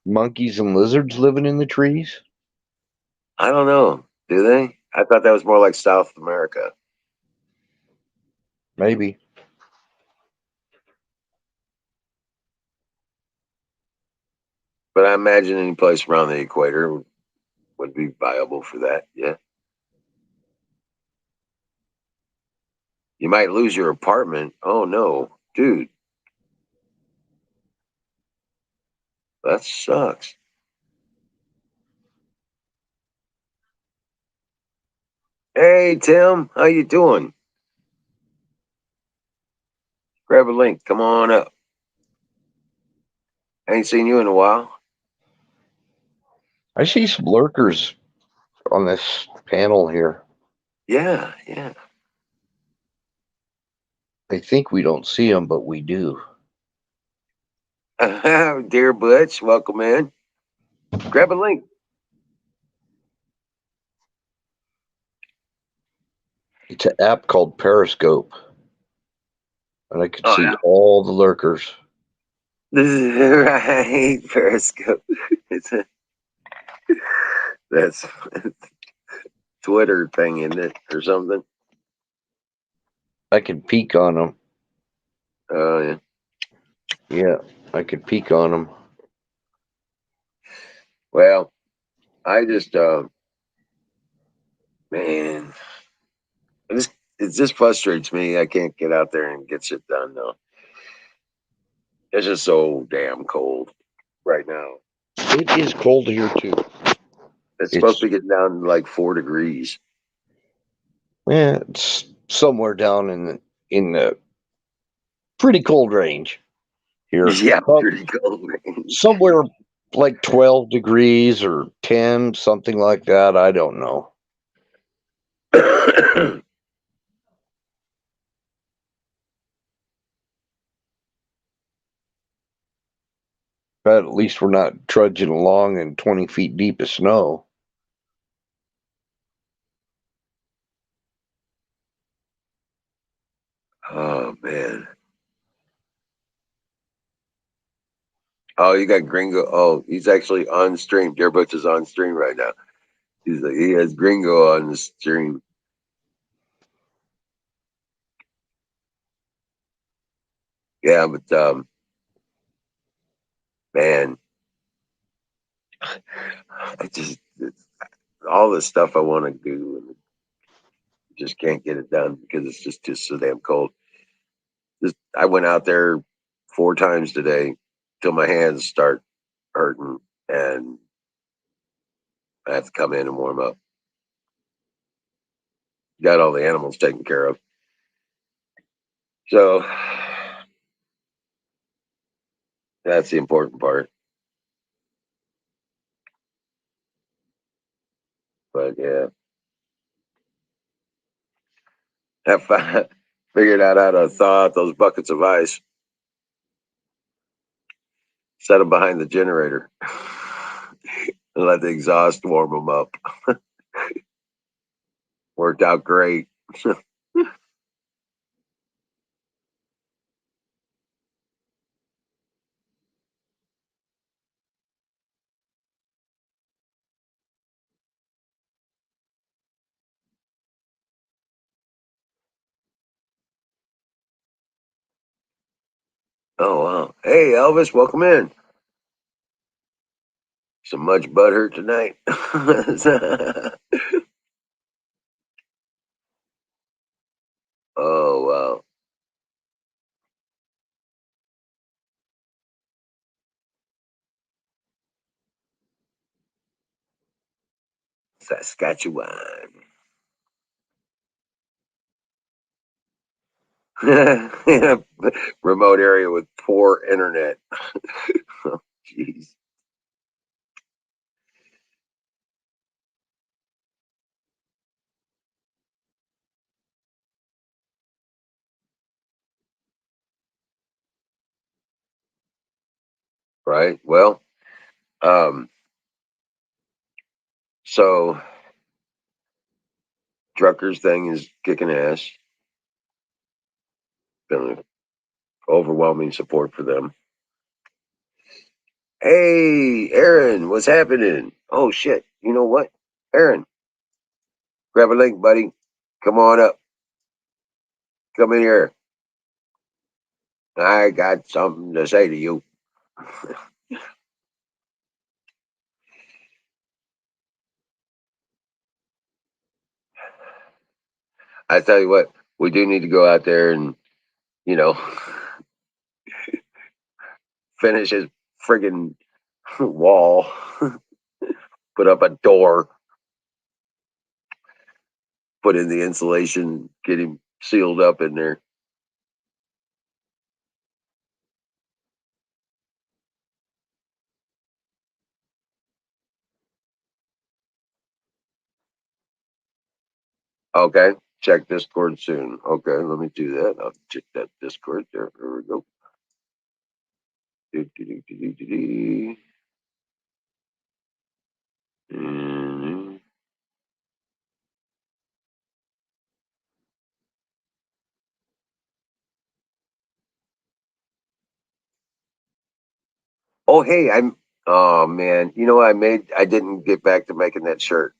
Monkeys and lizards living in the trees? I don't know. Do they? I thought that was more like South America. Maybe. But I imagine any place around the equator would be viable for that. Yeah. You might lose your apartment. Oh no, dude, that sucks. Hey Tim, how you doing? Grab a link. Come on up. I ain't seen you in a while. I see some lurkers on this panel here. Yeah, yeah. They think we don't see them, but we do. Dear Butch, welcome in. Grab a link. It's an app called Periscope, and I could Oh, see yeah. all the lurkers. This is right, Periscope. It's that's Twitter thing, isn't it, or something? I could peek on them. Oh yeah. Yeah, I could peek on them. Well, I just man, it just frustrates me. I can't get out there and get shit done though. It's just so damn cold right now. It is cold here too. It's supposed It's to be getting down to like 4 degrees. it's somewhere down in the pretty cold range here. Yeah, pretty cold, man. Somewhere like 12 degrees or 10, something like that. I don't know. But at least we're not trudging along in 20 feet deep of snow. Oh man. Oh, you got Gringo. Oh, he's actually on stream. Dear Butch is on stream right now. He's like, he has Gringo on the stream. Yeah, but man, I just all the stuff I want to do and just can't get it done because it's just so damn cold. I went out there 4 times today till my hands start hurting, and I have to come in and warm up. Got all the animals taken care of, so that's the important part. But yeah, have fun. Figured out how to thaw out those buckets of ice. Set them behind the generator and let the exhaust warm them up. Worked out great. Oh wow! Hey Elvis, welcome in. So much butthurt tonight. Oh wow! Saskatchewan. Remote area with poor internet. Jeez. Right. Well, um, so Drucker's thing is kicking ass. Been overwhelming support for them. Hey, Aaron, what's happening? Oh shit! You know what, Aaron? Grab a link, buddy. Come on up. Come in here. I got something to say to you. I tell you what, we do need to go out there and, you know, finish his friggin' wall, put up a door, put in the insulation, get him sealed up in there. Okay, check Discord soon. Okay, let me do that. I'll check that Discord there. There we go. Do. Mm, Oh, hey, I'm. Oh man, you know what I made? I didn't get back to making that shirt.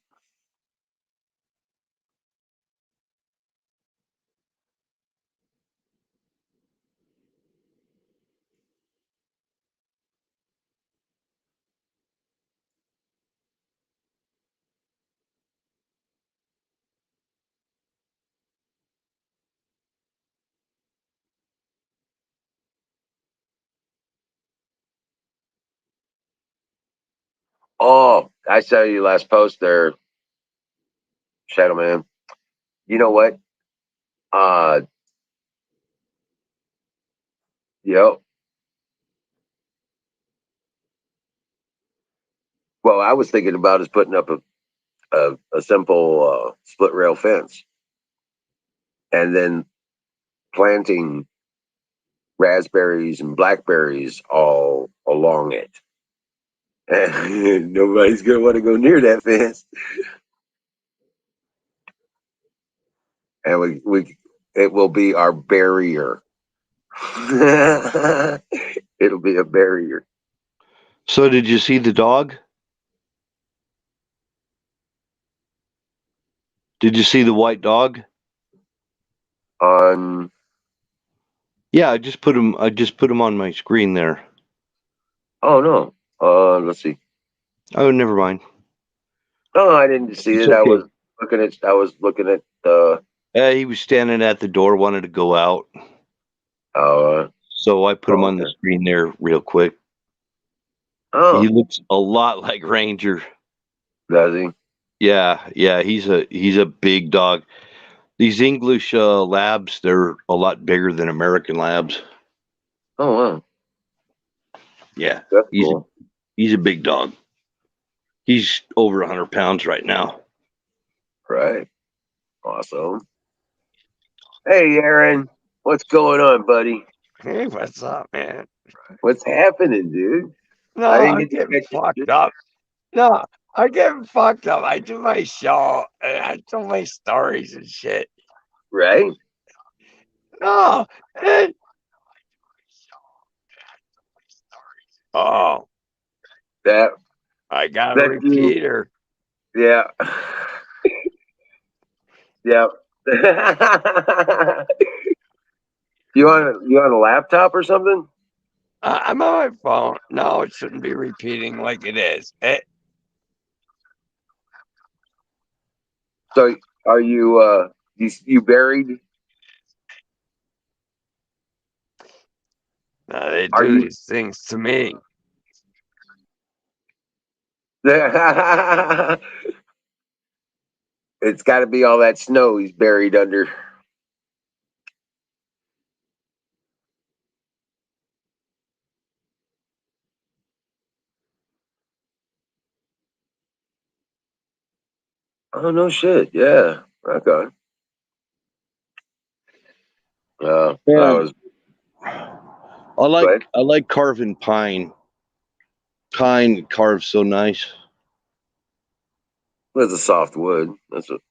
Oh, I saw your last post there, Shadow Man. You know what? Uh, yep. Well, I was thinking about is putting up a simple split rail fence and then planting raspberries and blackberries all along it. And nobody's gonna want to go near that fence. And we it will be our barrier. It'll be a barrier. So did you see the dog? Did you see the white dog? On Yeah, I just put him. I just put him on my screen there. oh no. Let's see. Oh, never mind. No, I didn't see It's it. okay. I was looking at He was standing at the door, wanted to go out, uh so I put him oh, on the okay. screen there real quick. He Oh, looks a lot like Ranger. does he? Yeah, he's a big dog. These English labs, they're a lot bigger than American labs. Oh wow. Yeah, That's he's a, cool. he's a big dog. He's over 100 pounds right now. Right. Awesome. Hey Aaron, what's going on, buddy? Hey, what's up, man? What's happening, dude? No, I didn't I'm get to getting catch fucked it. up. No, I'm getting fucked up. I do my show and I do my stories and shit. Right? No, and oh, That I got a that you repeater. yeah. Yeah. You on a laptop or something? I'm on my phone. No, it shouldn't be repeating like it is. So are you you buried? No, they Are do you these things to me. It's got to be all that snow he's buried under. Oh no shit. Yeah. Okay. I Man, was good. I like carving pine. Pine carves so nice. It's a soft wood. That's what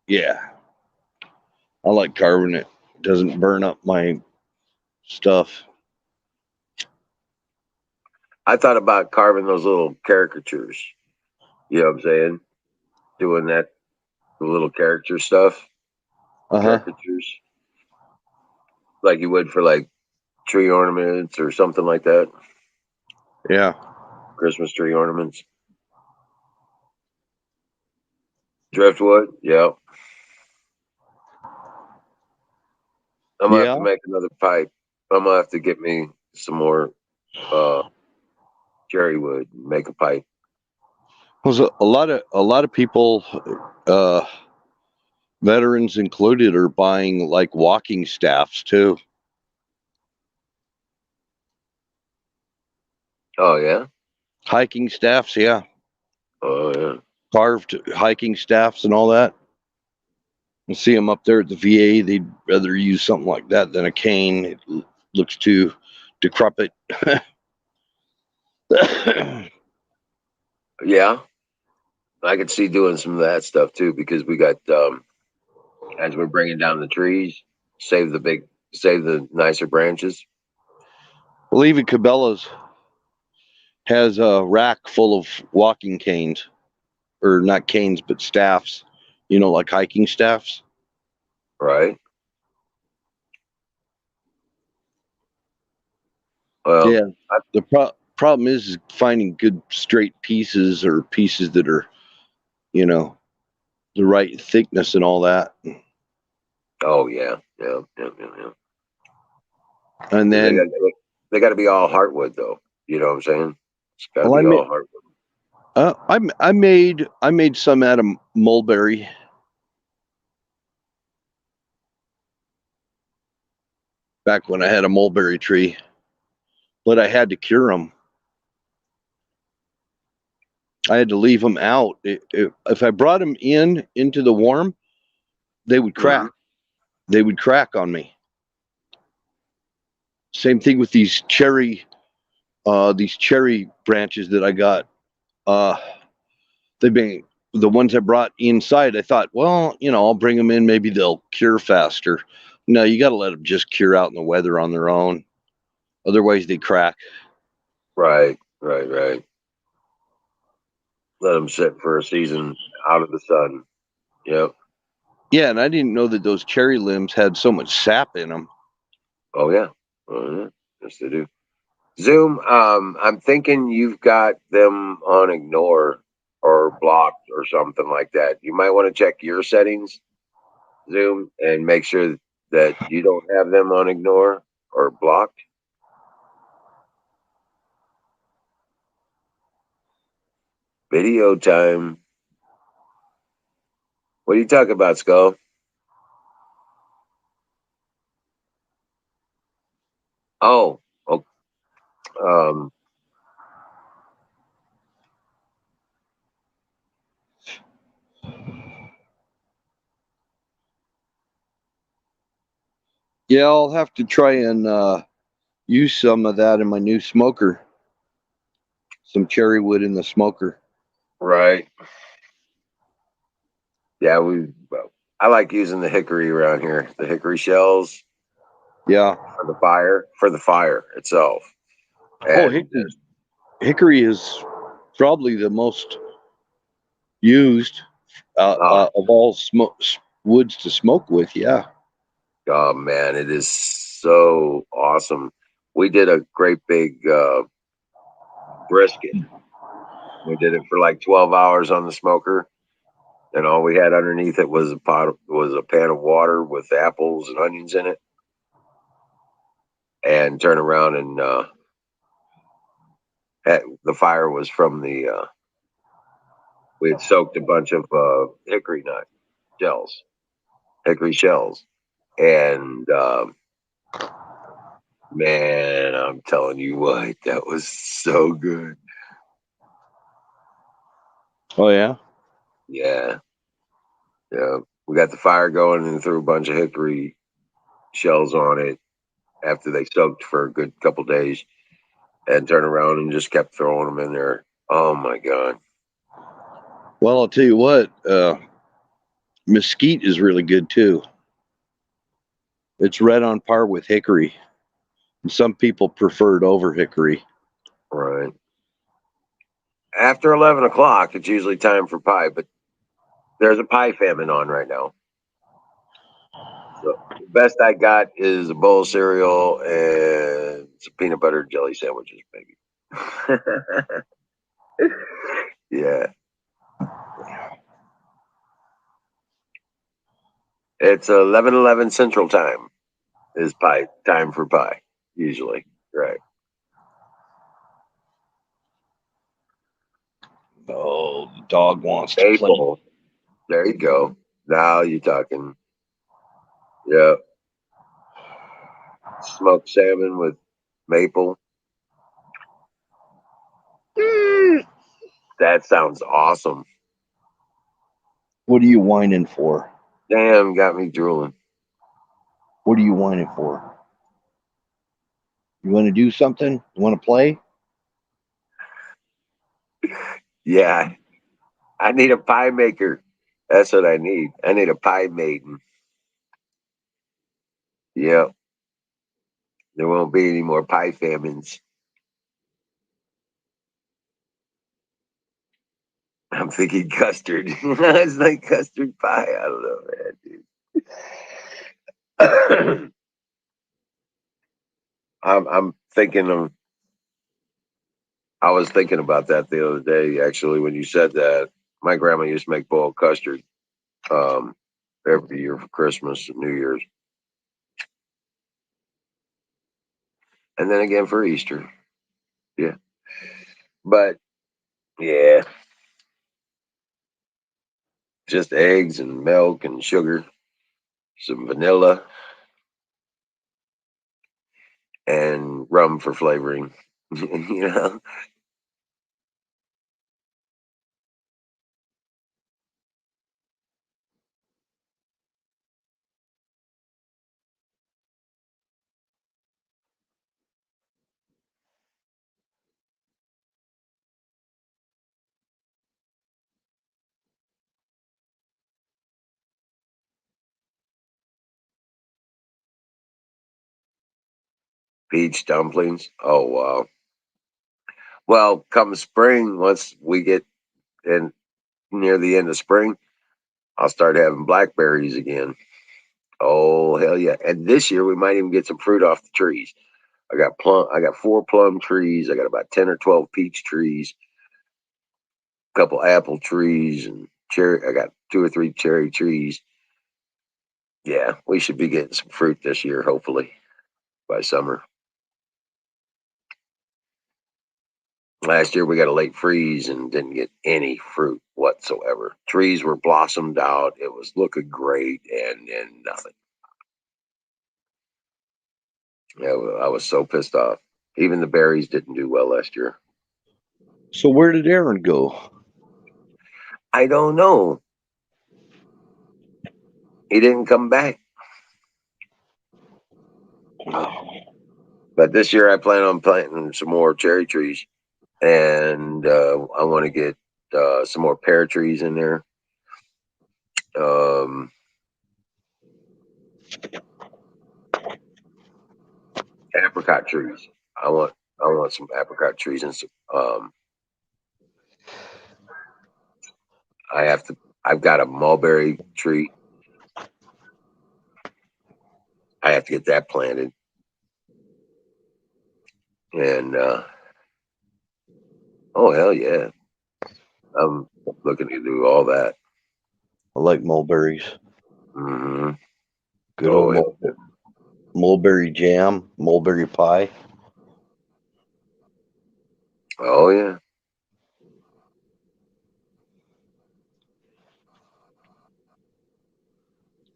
Yeah, I like carving it. Doesn't burn up my stuff. I thought about carving those little caricatures. You know what I'm saying? Doing that the little character stuff, Uh huh. caricatures, like you would for like tree ornaments or something like that. Yeah. Christmas tree ornaments. Driftwood. Yeah. I'm gonna have to Yeah. make another pipe. I'm gonna have to get me some more uh cherry wood and make a pipe. Was a lot of people, uh, veterans included, are buying like walking staffs too. Oh yeah. Hiking staffs, yeah. Oh yeah. Carved hiking staffs and all that. You see them up there at the VA. They'd rather use something like that than a cane. It looks too decrepit. Yeah. I could see doing some of that stuff too because we got as we're bringing down the trees, save the nicer branches. Well, even Cabela's has a rack full of walking canes, or not canes, but staffs. You know, like hiking staffs. Right. Well, Yeah. The problem is finding good straight pieces, or pieces that are, you know, the right thickness and all that. oh yeah, yeah, yeah, yeah, yeah. And They then, they got to be all heartwood though. You know what I'm saying? It's got to well, be all heartwood. I made some out of mulberry. Back when I had a mulberry tree, but I had to cure them. I had to leave them out. If I brought them into the warm, they would crack. Mhm. They would crack on me. Same thing with these cherry branches that I got. Uh, they've been the ones I brought inside. I thought, well, I'll bring them in. Maybe they'll cure faster. No, you got to let them just cure out in the weather on their own. Otherwise, they crack. Right, right, right. Let them sit for a season out of the sun. Yep. Yeah, and I didn't know that those cherry limbs had so much sap in them. Oh yeah. Oh yeah. Yes, they do. Zoom. I'm thinking you've got them on ignore or blocked or something like that. You might want to check your settings, Zoom, and make sure that you don't have them on ignore or blocked. Video time. What are you talking about, Skull? Oh, oh um, Yeah, I'll have to try and use some of that in my new smoker. Some cherry wood in the smoker. right. Yeah, well, I like using the hickory around here. The hickory shells Yeah. for the fire itself. Oh, And hickory is probably the most used oh, of all woods to smoke with. Yeah. oh man, it is so awesome. We did a great big brisket. We did it for like 12 hours on the smoker, and all we had underneath it was a pan of water with apples and onions in it, and turn around and the fire was from the we had soaked a bunch of hickory nut shells, hickory shells, and man, I'm telling you what, that was so good. Oh yeah. Yeah, yeah. We got the fire going and threw a bunch of hickory shells on it after they soaked for a good couple days, and turned around and just kept throwing them in there. Oh my god. Well, I'll tell you what. Mesquite is really good too. It's right on par with hickory. And some people prefer it over hickory. Right. After 11 o'clock, it's usually time for pie, but there's a pie famine on right now. So the best I got is a bowl of cereal and some peanut butter and jelly sandwiches, maybe. Yeah. It's 11:11 Central Time is pie time for pie, usually. Right. Oh, the dog wants to play. Maple. There you go. Now you're talking. Yeah. Smoked salmon with maple. Mm, that sounds awesome. What are you whining for? Damn, got me drooling. What are you whining for? You want to do something? You want to play? Yeah. I need a pie maker. That's what I need. I need a pie maiden. Yep. There won't be any more pie famines. I'm thinking custard. It's like custard pie. I don't know, man, dude. I'm thinking of. I was thinking about that the other day, actually, when you said that. My grandma used to make boiled custard um, every year for Christmas and New Year's, and then again for Easter. Yeah, but yeah, just eggs and milk and sugar, some vanilla, and rum for flavoring. You know, peach dumplings. Oh wow. Well, come spring, once we get in near the end of spring, I'll start having blackberries again. Oh hell yeah! And this year we might even get some fruit off the trees. I got plum. I got 4 plum trees. I got about 10 or 12 peach trees, a couple apple trees, and cherry. I got 2 or 3 cherry trees. Yeah, we should be getting some fruit this year, hopefully by summer. Last year we got a late freeze and didn't get any fruit whatsoever. Trees were blossomed out. It was looking great, and nothing. Yeah, I was so pissed off. Even the berries didn't do well last year. So where did Aaron go? I don't know. He didn't come back. But this year I plan on planting some more cherry trees, and I want to get some more pear trees in there. Um, Apricot trees. I want some apricot trees and some. I have to. I've got a mulberry tree. I have to get that planted, and oh hell yeah, I'm looking to do all that. I like mulberries. Hmm. Good Oh old yeah. mulberry jam, mulberry pie. Oh yeah.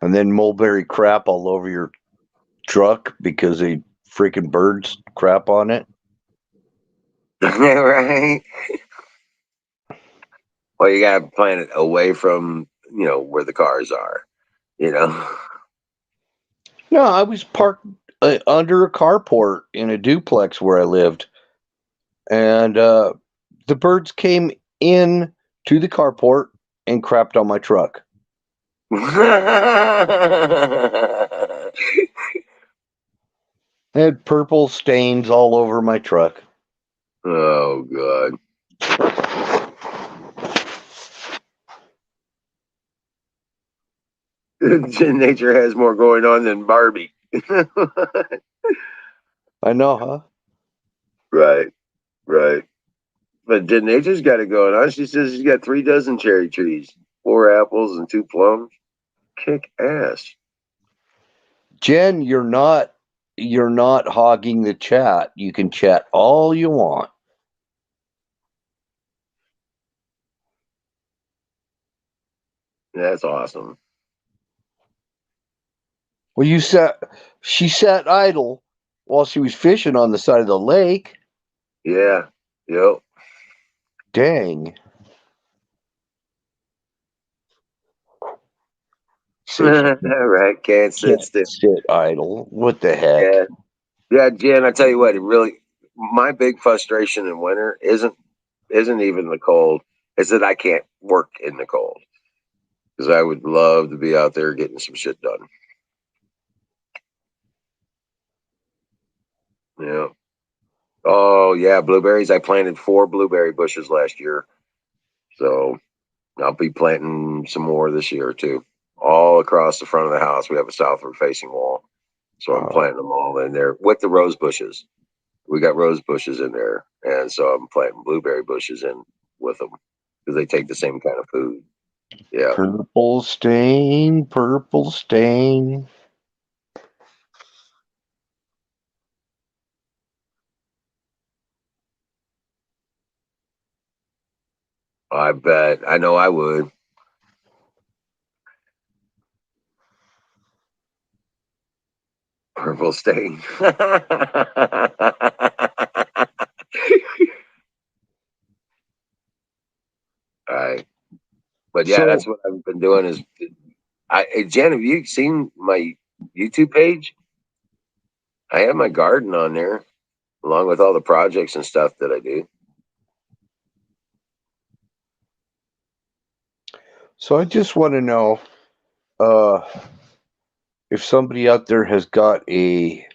And then mulberry crap all over your truck because they freaking birds crap on it. Right. Well, you gotta plant it away from where the cars are. You know. No, I was parked under a carport in a duplex where I lived, and the birds came in to the carport and crapped on my truck. They had purple stains all over my truck. Oh god. Nature has more going on than Barbie. I know, huh? Right, right. But Nature's got it going on. She says she's got 3 dozen cherry trees, 4 apples, and 2 plums. Kick ass. Jen, you're not hogging the chat. You can chat all you want. That's awesome. Well, she sat idle while she was fishing on the side of the lake. Yeah. Yep. Dang. Right. Can't sit Can't still. sit idle. What the heck? Yeah. Yeah, Jen, I tell you what, it really my big frustration in winter isn't even the cold. It's that I can't work in the cold. Because I would love to be out there getting some shit done. Yeah. Oh yeah, blueberries. I planted 4 blueberry bushes last year, so I'll be planting some more this year too. All across the front of the house, we have a southward facing wall, so I'm planting them all in there with the rose bushes. We got rose bushes in there, and so I'm planting blueberry bushes in with them because they take the same kind of food. Yeah. Purple stain, purple stain. I bet. I know I would. Purple stain. All right. But yeah, So, that's what I've been doing is hey, Jen, have you seen my YouTube page? I have my garden on there along with all the projects and stuff that I do. I just want to know uh, if somebody out there has got a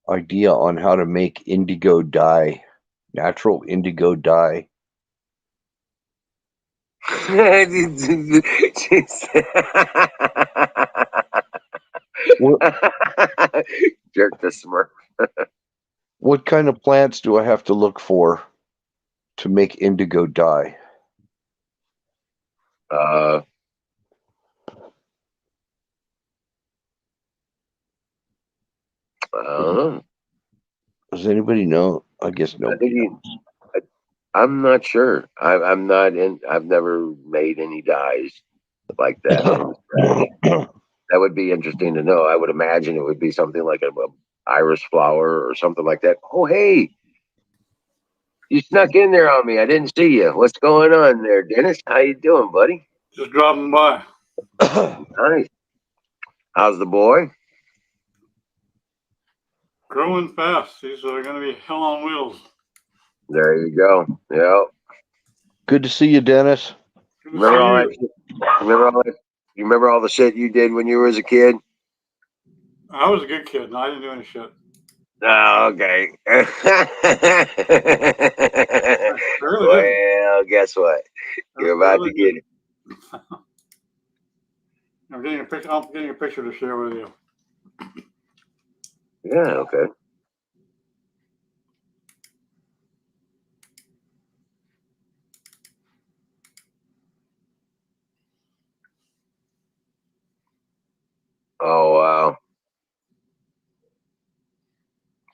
idea on how to make indigo dye, natural indigo dye. What Jerk the smurf. what kind of plants do I have to look for to make indigo dye? I don't know. Does anybody know? I guess I nobody think I'm not sure. I'm not in. I've never made any dyes like that from scratch. knows. That would be interesting to know. I would imagine it would be something like a iris flower or something like that. Oh, hey, you snuck in there on me. I didn't see you. What's going on there, Dennis? How you doing, buddy? Just dropping by. Nice. How's the boy? Growing fast. He's going to be hell on wheels. There you go. Yeah. Good to see you, Dennis. Good to Remember all see that? you. Shit? Remember all that? You remember all the shit you did when you were as a kid? I was a good kid, and I didn't do any shit. Oh, okay. I really didn't. Well, guess what? You're I about really to get it. didn't. I'm getting a picture. I'm getting a picture to share with you. Yeah, okay. Oh, wow.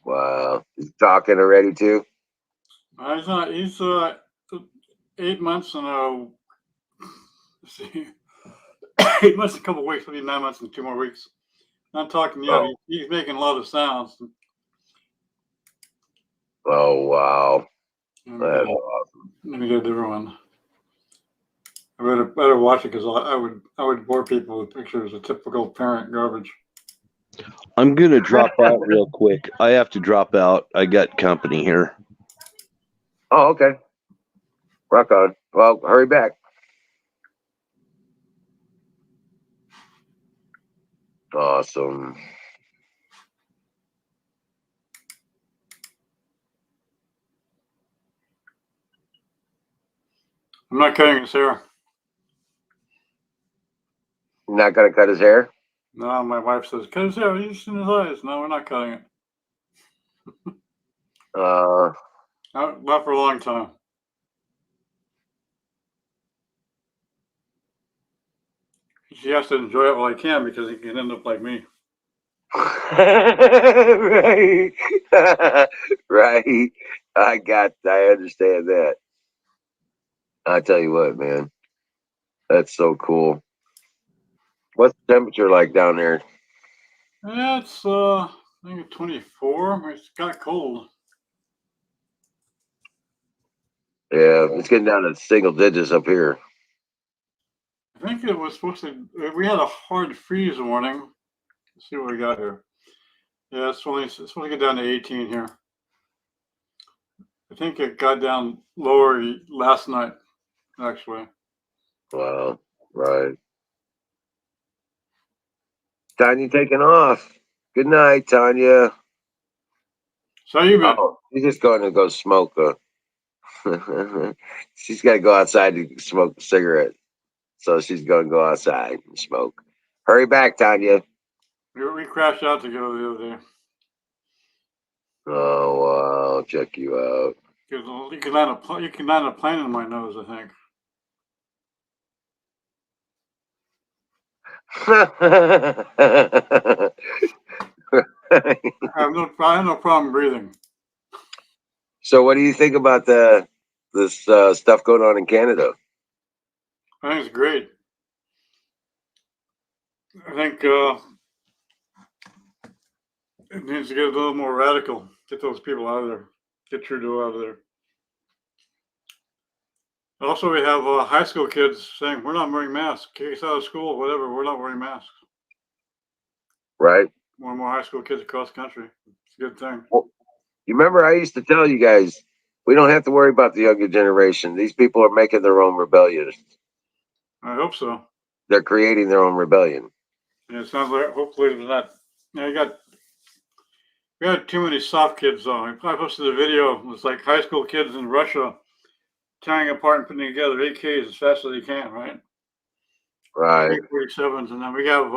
Wow. He's talking already, too? He's not. He's 8 months and let's see, 8 months, a couple of weeks, maybe 9 months and 2 more weeks. Not talking yet. Oh, He's making a lot of sounds. oh wow. Let That's awesome. me get a different one. I better watch it because I would bore people with pictures of typical parent garbage. I'm gonna drop out real quick. I have to drop out. I got company here. Oh, okay. Rock on. Well, hurry back. Awesome. I'm not cutting his hair. You're not going to cut his hair? No, my wife says, cut his hair. He's in his eyes. No, we're not cutting it. Not for a long time. He has to enjoy it while he can because he can end up like me. Right. Right. I understand that. I tell you what, man. That's so cool. What's the temperature like down there? Yeah, it's I think it's 24. It's got cold. Yeah, it's getting down to single digits up here. I think it was supposed to. We had a hard freeze warning. Let's see what we got here. Yeah, it's supposed to get down to 18 here. I think it got down lower last night, actually. Wow. Right. Tanya taking off. Good night, Tanya. So you been? Oh, she's just going to go smoke. She's got to go outside to smoke a cigarette. So she's going to go outside and smoke. Hurry back, Tanya. We crashed out together the other day. Oh, wow. I'll check you out. You can land a plane in my nose, I think. I have no problem breathing. So, what do you think about this stuff going on in Canada? I think it's great. I think it needs to get a little more radical. Get those people out of there. Get Trudeau out of there. Also, we have high school kids saying, we're not wearing masks. Kick us out of school, whatever. We're not wearing masks. Right? More and more high school kids across the country. It's a good thing. Well, you remember I used to tell you guys, we don't have to worry about the younger generation. These people are making their own rebellion. I hope so. They're creating their own rebellion. Yeah, it sounds like hopefully it's not. We got too many soft kids though. I posted a video. It was like high school kids in Russia tearing apart and putting together AKs as fast as they can, right? Right. AK-47s, and then we have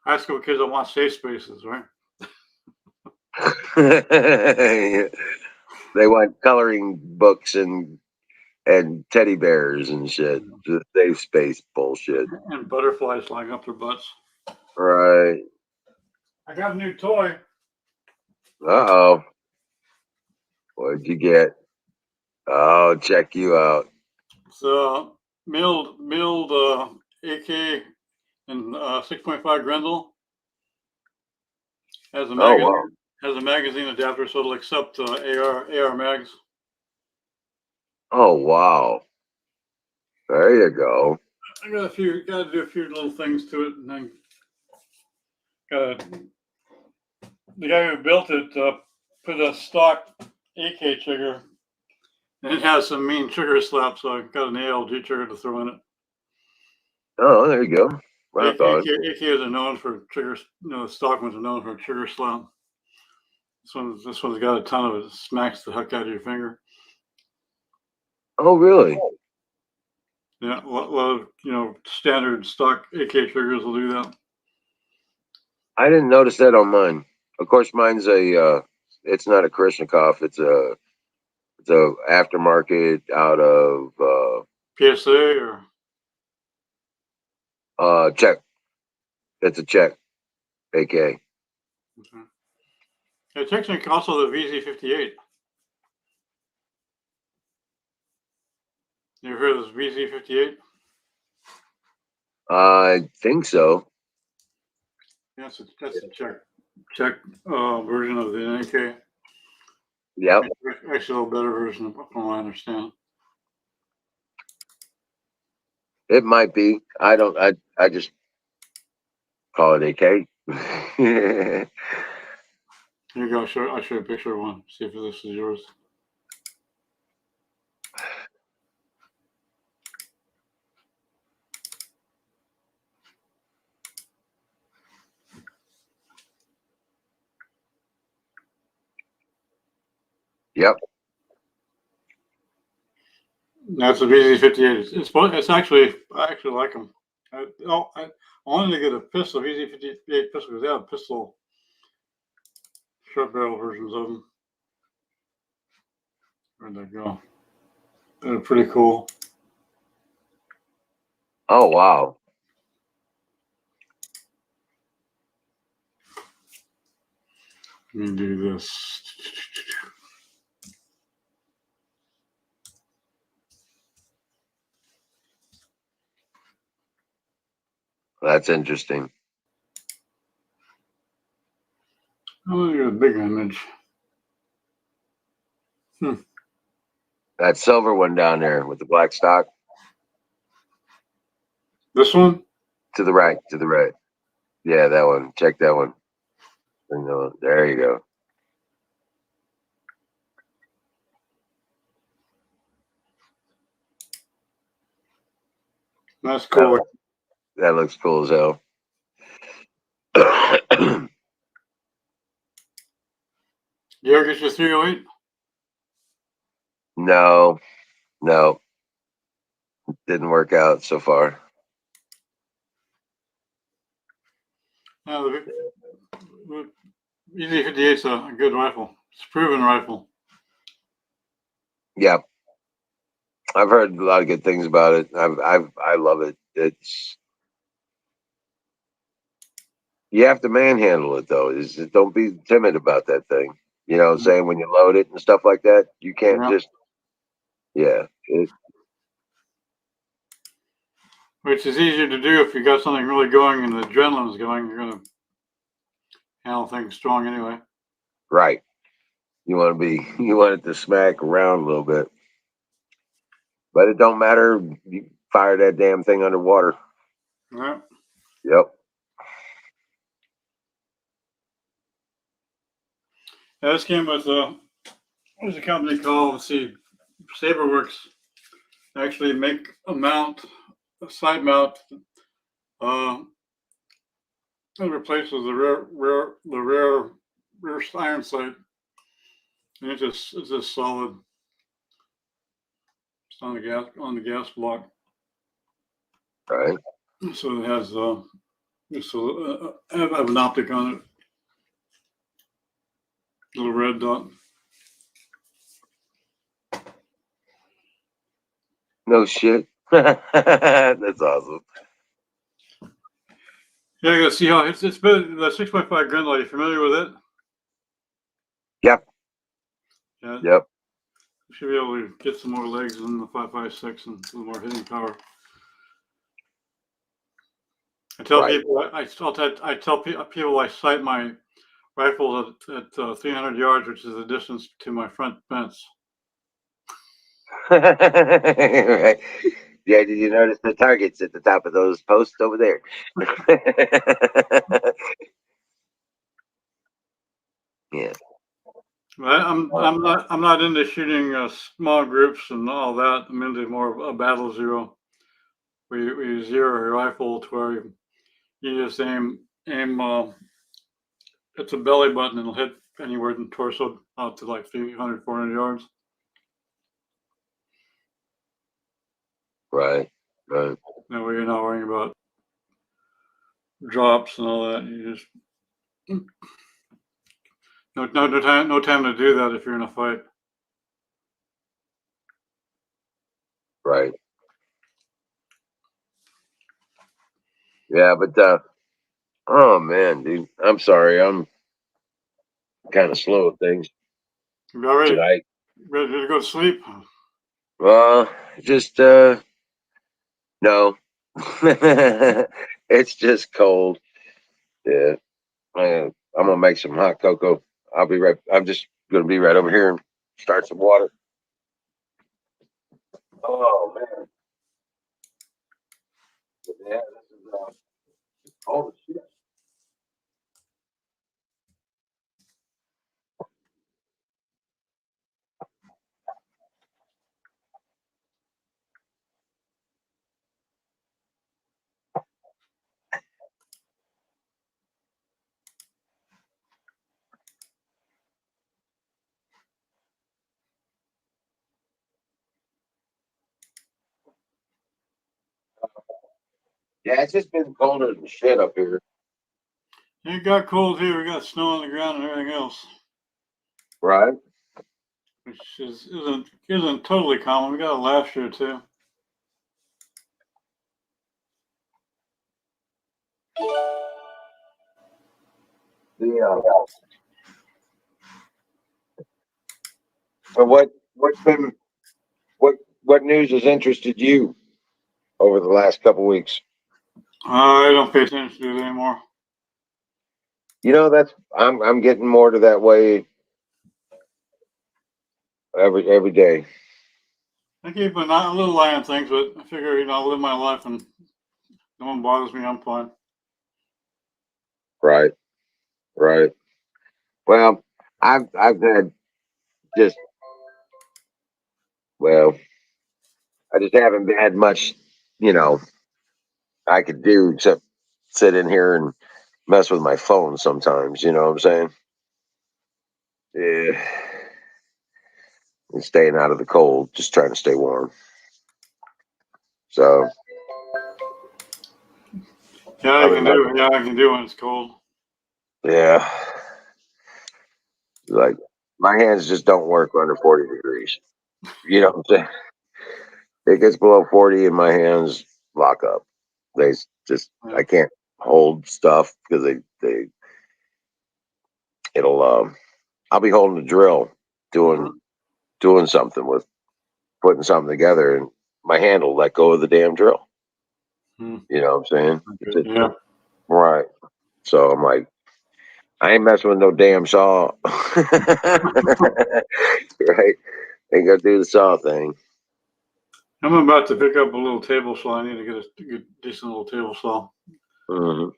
high school kids that want safe spaces, right? They want coloring books and teddy bears and shit. The safe space bullshit. And butterflies flying up their butts. Right. I got a new toy. Uh-oh. What'd you get? Oh, check you out. It's milled AK and 6.5 Grendel. Has a magazine. Wow. Has a magazine adapter, so it'll accept AR mags. Oh, wow. There you go. I got to do a few little things to it, and then the guy who built it put a stock AK trigger, and it has some mean trigger slaps, so I got an ALG trigger to throw in it. Oh, there you go. Right on. AKs are known for triggers. Stock ones are known for a trigger slap. This one's got a ton of it. It smacks the heck out of your finger. Oh, really? Yeah, a lot of standard stock AK triggers will do that. I didn't notice that on mine. Of course, mine's it's not a Krishnikov. It's a aftermarket out of PSA or Czech. It's a Czech AK. okay. It's actually also the VZ58. You ever heard of this VZ58? I think so. Yes, that's a Czech version of the AK. Yep. Actually, a little better version, from what I understand. It might be. I don't. I just call it AK. Here you go. I'll show you a picture of one. See if this is yours. Yep. That's a VZ58. It's actually, I actually like them. I wanted to get a pistol, VZ58 pistol, because they have pistol short barrel versions of them. Where'd they go? They're pretty cool. Oh, wow. Let me do this. That's interesting. I'm going to get a big image. That silver one down there with the black stock. This one? To the right. To the right. Yeah, that one. Check that one. There you go. That's cool. That looks cool as hell. You ever get your 308? No, no, didn't work out so far. No, the EZ58's a good rifle. It's a proven rifle. Yeah, I've heard a lot of good things about it. I love it. It's you have to manhandle it though. Don't be timid about that thing. You know what I'm saying? When you load it and stuff like that, you can't Yeah. just Which is easier to do if you got something really going and the adrenaline's going. You're going to handle things strong anyway. right. You want it to smack around a little bit. But it don't matter. You fire that damn thing underwater. Yeah. Yep. Yeah, this came with what was a company called? Let's see, Saberworks. Actually, make a side mount. It replaces the rear iron sight, and it's just solid. It's on the gas block. Right. So it has I have an optic on it. Little red dot. No shit. That's awesome. Yeah, I gotta see how it's been the 6.5 gun light. You familiar with it? Yep. Yeah. Yep. You should be able to get some more legs in the 5.56 and a little more hitting power. I tell people I sight my rifle at 300 yards, which is the distance to my front fence. Right. Yeah, did you notice the targets at the top of those posts over there? Yeah. I'm not into shooting small groups and all that. I'm into more of a battle zero. We zero your rifle to where you just aim. It's a belly button and it'll hit anywhere in the torso out to like 300, 400 yards. Right. Right. That way you're not worrying about drops and all that. You just no time to do that if you're in a fight. Right. Yeah, but oh man, dude, I'm sorry. I'm kind of slow at things You already tonight. ready to go to sleep? Well, just no. It's just cold. Yeah. I'm gonna make some hot cocoa. I'll be right. I'm just gonna be right over here and start some water. Oh man. Yeah, this is oh shit. Yeah, it's just been colder than shit up here. It got cold here. We got snow on the ground and everything else, Right. which isn't totally common. We got it last year too. The but what's been what news has interested you over the last couple weeks? I don't pay attention to it anymore. You know, that's I'm getting more to that way every day. I keep a little eye on things, but I figure I'll live my life and no one bothers me. I'm fine. Right. Right. Well, I've had just well, I just haven't had much, you know, I could do except sit in here and mess with my phone sometimes. You know what I'm saying? Yeah. And staying out of the cold, just trying to stay warm. So Yeah, other than that, Yeah, I can do when it's cold. yeah, like my hands just don't work under 40 degrees. You know what I'm saying? It gets below 40 and my hands lock up. They just Yeah. I can't hold stuff because they it'll I'll be holding a drill doing something with putting something together and my hand will let go of the damn drill. Hmm. You know what I'm saying? It's just, Yeah. right. So I'm like, I ain't messing with no damn saw. Right? Ain't gonna do the saw thing. I'm about to pick up a little table saw. I need to get a good, decent little table saw. Hmm.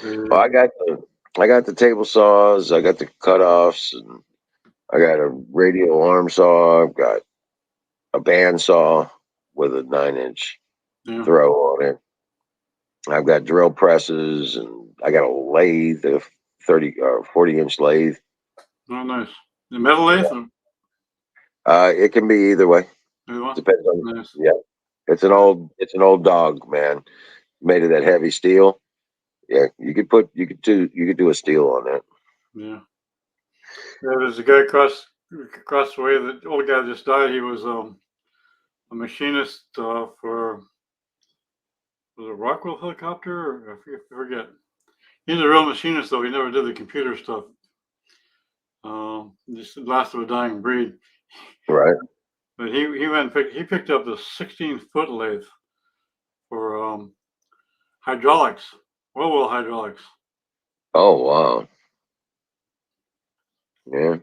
Well, I got the table saws, I got the cutoffs, and I got a radial arm saw. I've got a band saw with a 9-inch Yeah. throw on it. I've got drill presses, and I got a lathe, a 30 or 40-inch lathe. Oh, nice. The metal lathe? It can be either way. Depends on. Nice. Yeah, it's an old dog, man. Made of that heavy steel. Yeah, you could do a steel on that. Yeah. Yeah, there's a guy across the way. The old guy just died. He was a machinist for was it Rockwell helicopter? Or I forget. He's a real machinist though. He never did the computer stuff. Just the last of a dying breed. Right. But he picked up the 16-foot lathe for hydraulics, well hydraulics. Oh wow. Yeah.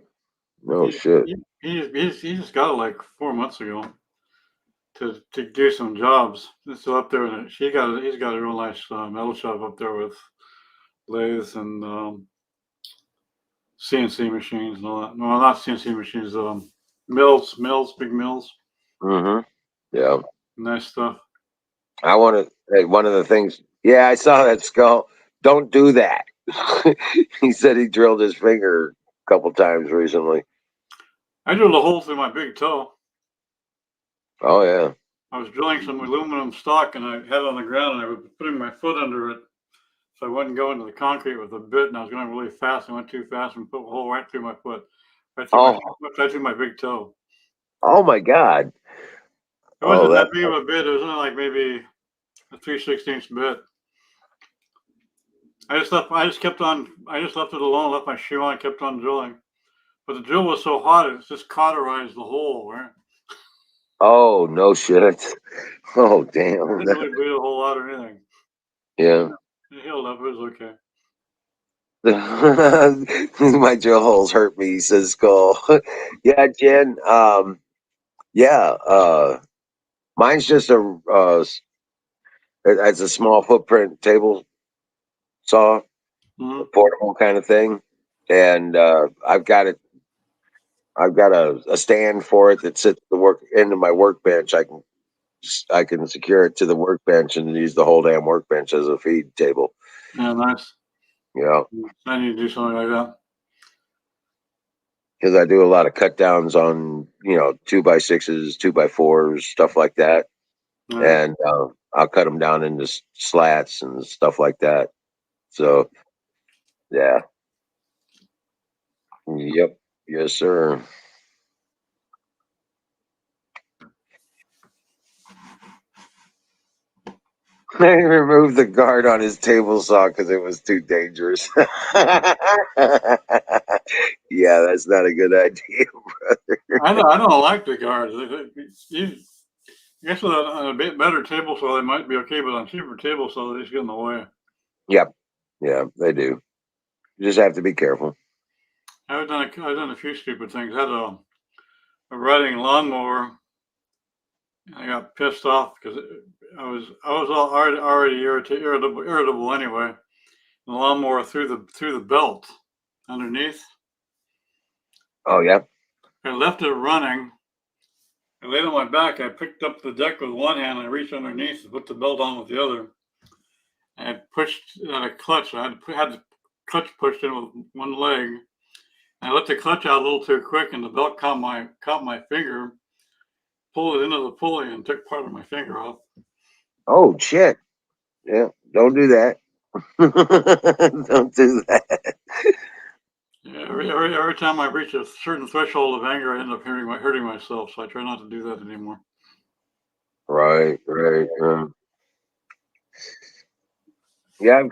No shit. He just got it like 4 months ago to do some jobs. It's still up there, and he's got a real nice metal shop up there with lathes and CNC machines and all that. No, not CNC machines. Big mills. Mm-hmm. Yeah. Nice stuff. I want to. Hey, one of the things. Yeah, I saw that skull. Don't do that. He said he drilled his finger a couple times recently. I drilled a hole through my big toe. Oh yeah. I was drilling some aluminum stock, and I had it on the ground, and I was putting my foot under it, so I wouldn't go into the concrete with a bit. And I was going really fast. I went too fast and put a hole right through my foot, right through my big toe. Oh my God. It wasn't Oh, that big of a bit. It was only like maybe a 3/16 bit. I just left it alone. Left my shoe on. Kept on drilling, but the drill was so hot it just cauterized the hole. Right? Oh no shit. Oh It damn. didn't really bleed a whole lot or anything. Yeah. It healed up. It was okay. My drill holes hurt me, says Skull. Yeah, Jen. Yeah. Mine's just it's a small footprint table saw, a portable kind of thing, and I've got a stand for it that sits the work into my workbench. I can secure it to the workbench and use the whole damn workbench as a feed table. Yeah, nice. You know, I need to do something like that. because I do a lot of cut downs on 2x6s, 2x4s, stuff like that, Yeah. and I'll cut them down into slats and stuff like that. So yeah, yep, yes sir. They removed the guard on his table saw because it was too dangerous. Yeah, that's not a good idea. I don't like the guards. I guess on a bit better table saw they might be okay, but on cheaper table saw they just get in the way. Yep. Yeah, they do. You just have to be careful. I've done a few stupid things. I had a riding lawnmower. I got pissed off because I was already irritable anyway. The lawnmower through the belt underneath. Oh yeah. I left it running. I laid on my back. I picked up the deck with one hand. I reached underneath and put the belt on with the other. I pushed on a clutch. I had to clutch pushed in with one leg. And I let the clutch out a little too quick, and the belt caught my finger, pulled it into the pulley, and took part of my finger off. Oh shit! Yeah, don't do that. Don't do that. Yeah, every time I reach a certain threshold of anger, I end up hurting myself. So I try not to do that anymore. Right. Yeah,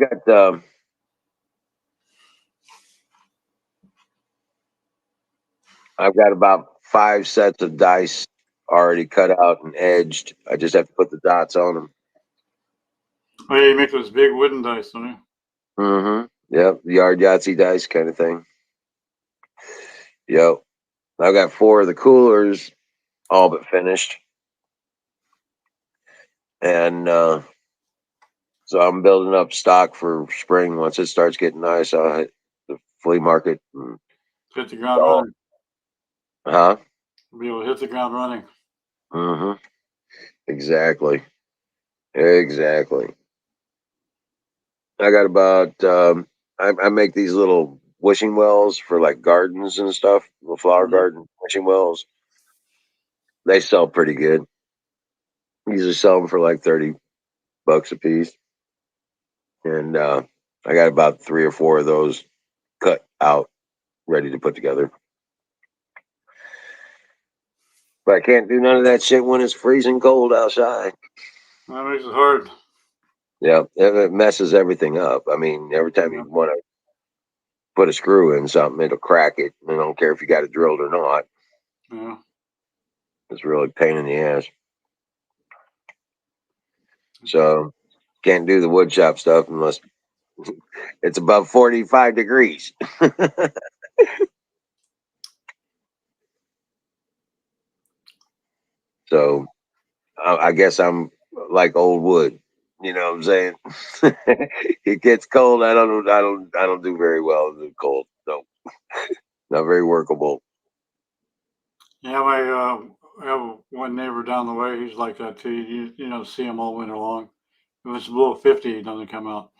I've got about 5 sets of dice already cut out and edged. I just have to put the dots on them. Oh yeah, you make those big wooden dice, don't you? Mm-hmm. Yep, yard Yahtzee dice kind of thing. Yep. I've got 4 of the coolers all but finished. And so I'm building up stock for spring. Once it starts getting nice, I'll hit the flea market. And, Hit the ground running. huh? Be able to hit the ground running. Mm-hmm. Exactly. I got about I make these little wishing wells for like gardens and stuff, little flower garden wishing wells. They sell pretty good. Usually sell them for like $30 a piece. And I got about 3 or 4 of those cut out, ready to put together. But I can't do none of that shit when it's freezing cold outside. That makes it hard. Yeah, it messes everything up. I mean, every time you want to put a screw in something, it'll crack it. I don't care if you got it drilled or not. Yeah. It's really a pain in the ass. So can't do the wood shop stuff unless it's above 45 degrees. So I guess I'm like old wood. You know what I'm saying? It gets cold. I don't do very well in the cold. No, not very workable. Yeah, I have one neighbor down the way. He's like that too. You know, see him all winter long. If it's below 50, he doesn't come out.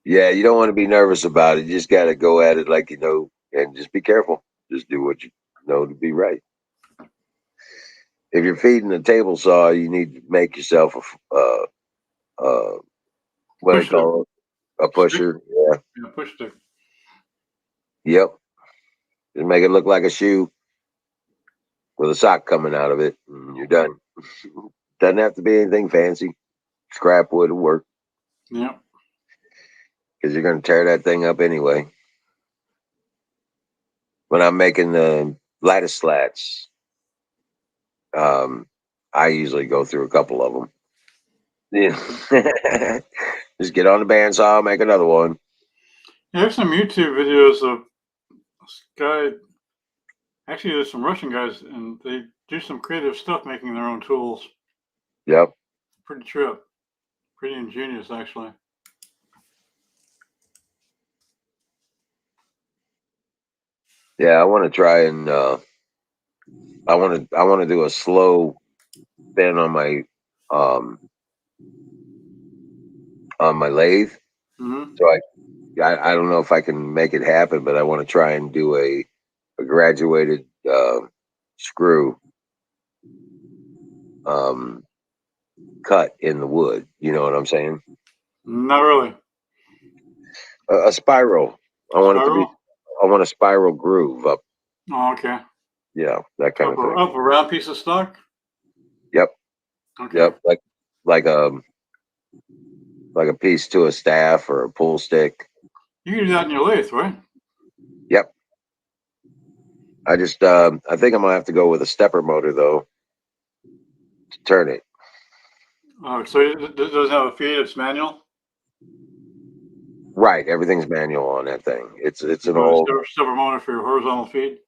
Yeah, you don't want to be nervous about it. You just got to go at it like you know, and just be careful. Just do what you know to be right. If you're feeding a table saw, you need to make yourself what do they call it? A pusher. Yeah. Yeah, push stick. Yep. Just make it look like a shoe with a sock coming out of it, and you're done. Doesn't have to be anything fancy. Scrap wood will work Yep. because you're going to tear that thing up anyway. When I'm making the lattice slats, I usually go through a couple of them. Yeah. Just get on the bandsaw, make another one. Yeah, there's some YouTube videos of this guy. Actually, there's some Russian guys, and they do some creative stuff making their own tools. Yep. Pretty trip. Pretty ingenious, actually. Yeah, I want to try and I want to do a slow bend um on my lathe. Mm-hmm. So I don't know if I can make it happen, but I want to try and do a graduated screw cut in the wood. You know what I'm saying? Not really. A spiral. I want it to be. Spiral? I want a spiral groove up. Oh, okay. Yeah, that kind of thing. Up a round piece of stock? Yep. Okay. Yep. Like a piece to a staff or a pull stick. You can do that in your lathe, right? Yep. I just I think I'm gonna have to go with a stepper motor though to turn it. Oh, so it doesn't have a feed, it's manual? Right, everything's manual on that thing. It's an Or a old stepper motor for your horizontal feed?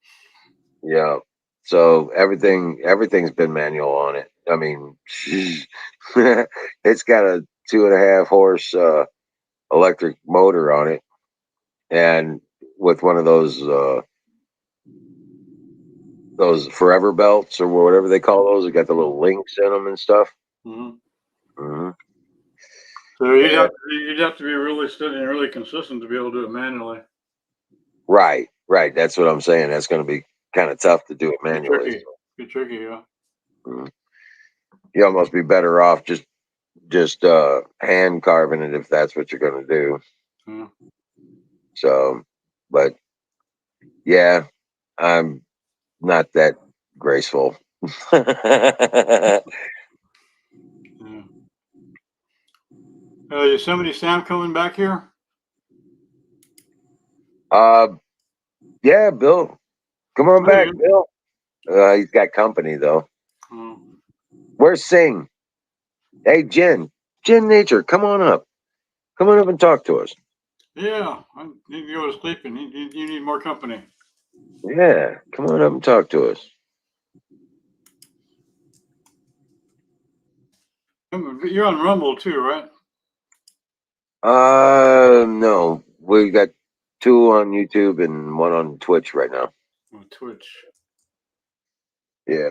yeah. So everything's been manual on it. I mean, it's got a 2.5 horse electric motor on it, and with one of those forever belts or whatever they call those. It got the little links in them and stuff. Mm-hmm. Hmm. So you'd have to be really steady and really consistent to be able to do it manually. Right. That's what I'm saying. That's going to be kind of tough to do it manually. Be tricky, yeah. You almost be better off just hand carving it if that's what you're going to do. Yeah. So, but yeah, I'm not that graceful. Yeah. Yosemite Sam coming back here? Yeah, Bill, come on back, Hey. Bill. He's got company though. Oh. Where's Sing? Hey, Jen Nature, come on up and talk to us. Yeah, I need to go to sleep, and you need more company. Yeah, come on up and talk to us. You're on Rumble too, right? No, we got 2 on YouTube and 1 on Twitch right now. Oh, Twitch. Yeah.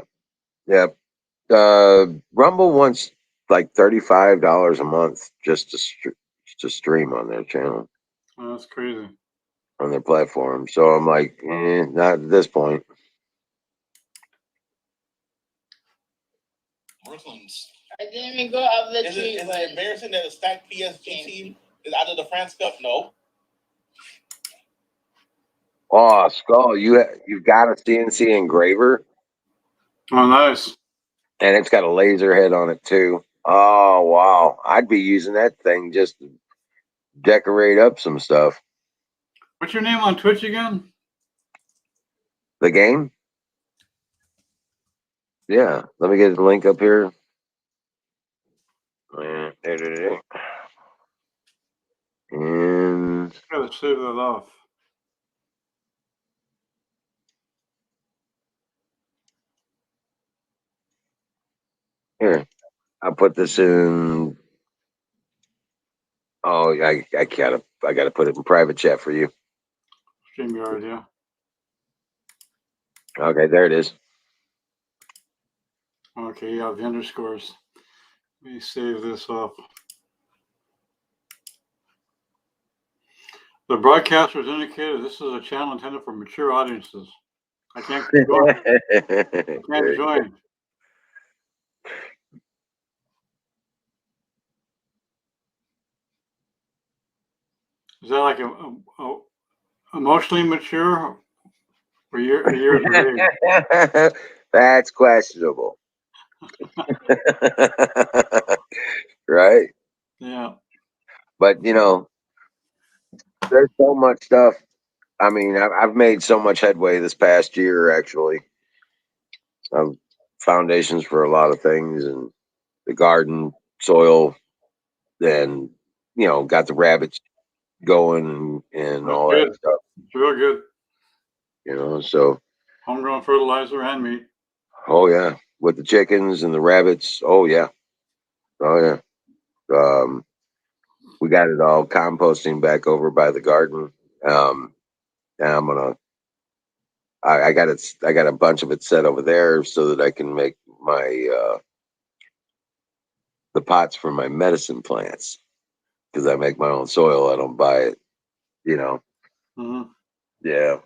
Rumble wants like $35 a month just to stream on their channel, Oh, that's crazy. on their platform. So I'm like, not at this point. Brooklyn's. I didn't even go out of the tree. Is it embarrassing that a stacked PSG team is out of the France Cup? No. Oh, Skull, you've got a CNC engraver, Oh, nice. and it's got a laser head on it too. Oh wow, I'd be using that thing just to decorate up some stuff. What's your name on Twitch again? The game? Yeah, let me get the link up here. And Gotta save that off. here, I'll put this in. Oh, I gotta put it in private chat for you. StreamYard, yeah. Okay, there it is. Okay, yeah, the underscores. Let me save this up. The broadcasters indicated this is a channel intended for mature audiences. I can't join. I can't join. Is that like a emotionally mature or years of age? That's questionable. Right? Yeah. But there's so much stuff. I mean, I've made so much headway this past year, actually. Foundations for a lot of things, and the garden soil, and got the rabbits going and all Good. that stuff. It's real good. So Homegrown fertilizer and meat. oh yeah, with the chickens and the rabbits. Oh yeah. We got it all composting back over by the garden. And I got it. I got a bunch of it set over there so that I can make my the pots for my medicine plants, because I make my own soil. I don't buy it. Mm-hmm. Yeah.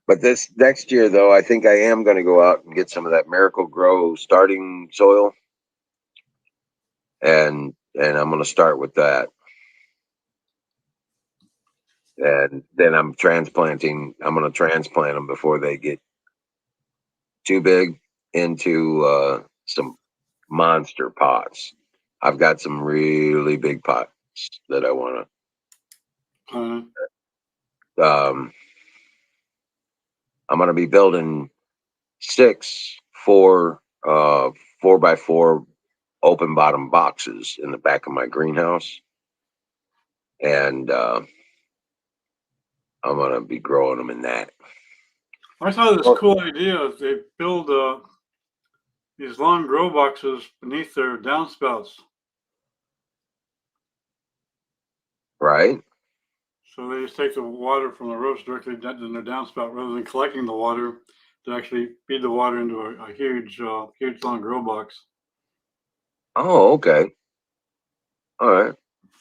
But this next year, though, I think I am going to go out and get some of that Miracle Grow starting soil, and I'm going to start with that. And then I'm going to transplant them before they get too big into some monster pots. I've got some really big pots that I want to. I'm going to be building 6 4x4 open bottom boxes in the back of my greenhouse, and I'm going to be growing them in that. I saw this cool idea. They build these long grow boxes beneath their downspouts. Right. So they just take the water from the rows directly in their downspout rather than collecting the water to actually feed the water into a huge long grow box. Oh, okay. All right.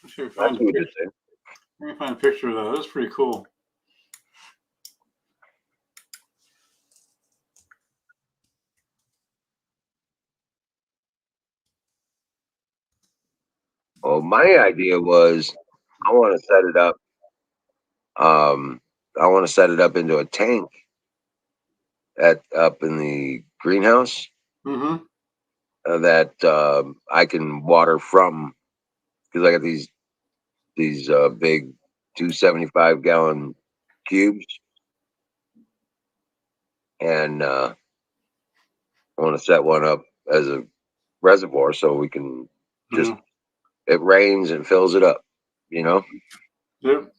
Let's see if I see what you're saying. let me find a picture of that. That's pretty cool. Well, my idea was I want to set it up. I want to set it up into a tank up in the greenhouse Mm-hmm. that I can water from, because I got these big 275-gallon cubes, and I want to set one up as a reservoir so we can just it rains and fills it up, you know. Yep.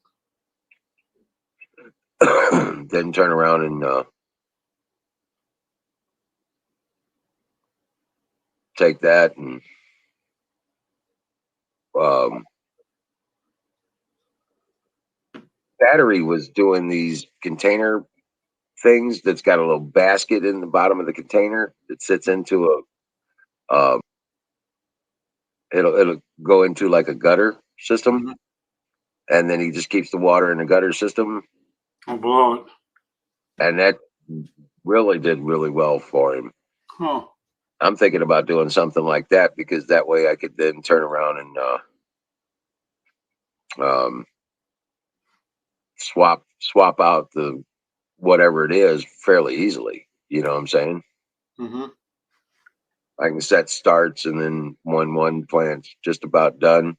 Then turn around and take that and um, Battery was doing these container things that's got a little basket in the bottom of the container that sits into a it'll go into like a gutter system, Mm-hmm. and then he just keeps the water in the gutter system, I'll blow it. and that really did really well for him. Huh. I'm thinking about doing something like that, because that way I could then turn around and um, swap out the whatever it is fairly easily. You know what I'm saying? Mm-hmm. I can set starts, and then when one plant's just about done,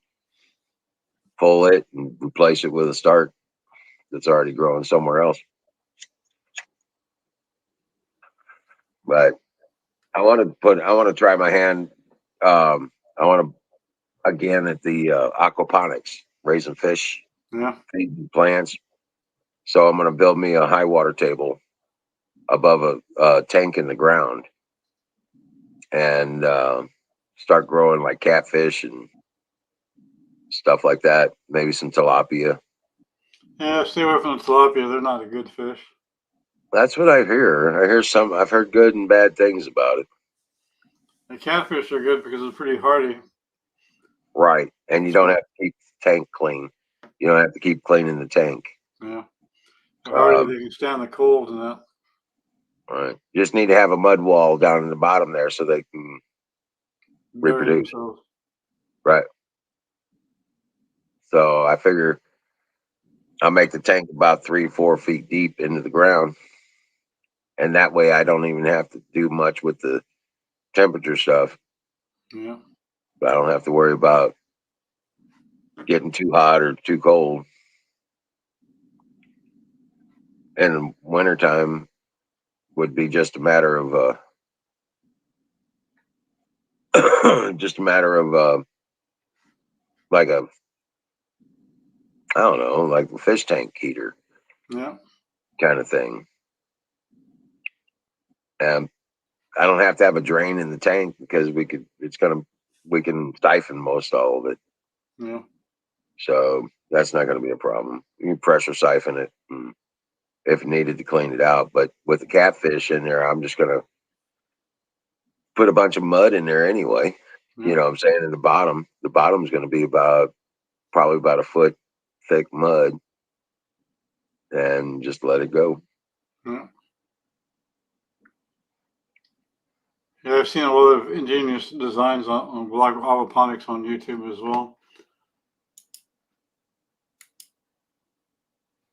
pull it and replace it with a start that's already growing somewhere else. But I want to try my hand. I want to again at the aquaponics, raising fish, Yeah. feeding plants. So I'm going to build me a high water table above a tank in the ground, and start growing like catfish and stuff like that. Maybe some tilapia. Yeah, stay away from the tilapia. They're not a good fish. That's what I hear. I've heard good and bad things about it. The catfish are good because it's pretty hardy. Right. And you don't have to keep the tank clean. You don't have to keep cleaning the tank. Yeah. They're hardy. Um, They can stand the cold and that. right. You just need to have a mud wall down in the bottom there so they can Bury reproduce. themselves. Right. So I figure I'll make the tank about 3-4 feet deep into the ground. And that way I don't even have to do much with the temperature stuff. Yeah. I don't have to worry about getting too hot or too cold. And wintertime would be just a matter of just a matter of like a I don't know, like a fish tank heater Yeah. kind of thing. And I don't have to have a drain in the tank, because we can siphon most all of it. Yeah. So that's not going to be a problem. You can pressure siphon it if needed to clean it out. But with the catfish in there, I'm just going to put a bunch of mud in there anyway. Yeah. You know what I'm saying? In the bottom's going to be probably about a foot thick mud, and just let it go. Yeah. Yeah, I've seen a lot of ingenious designs on aquaponics on YouTube as well.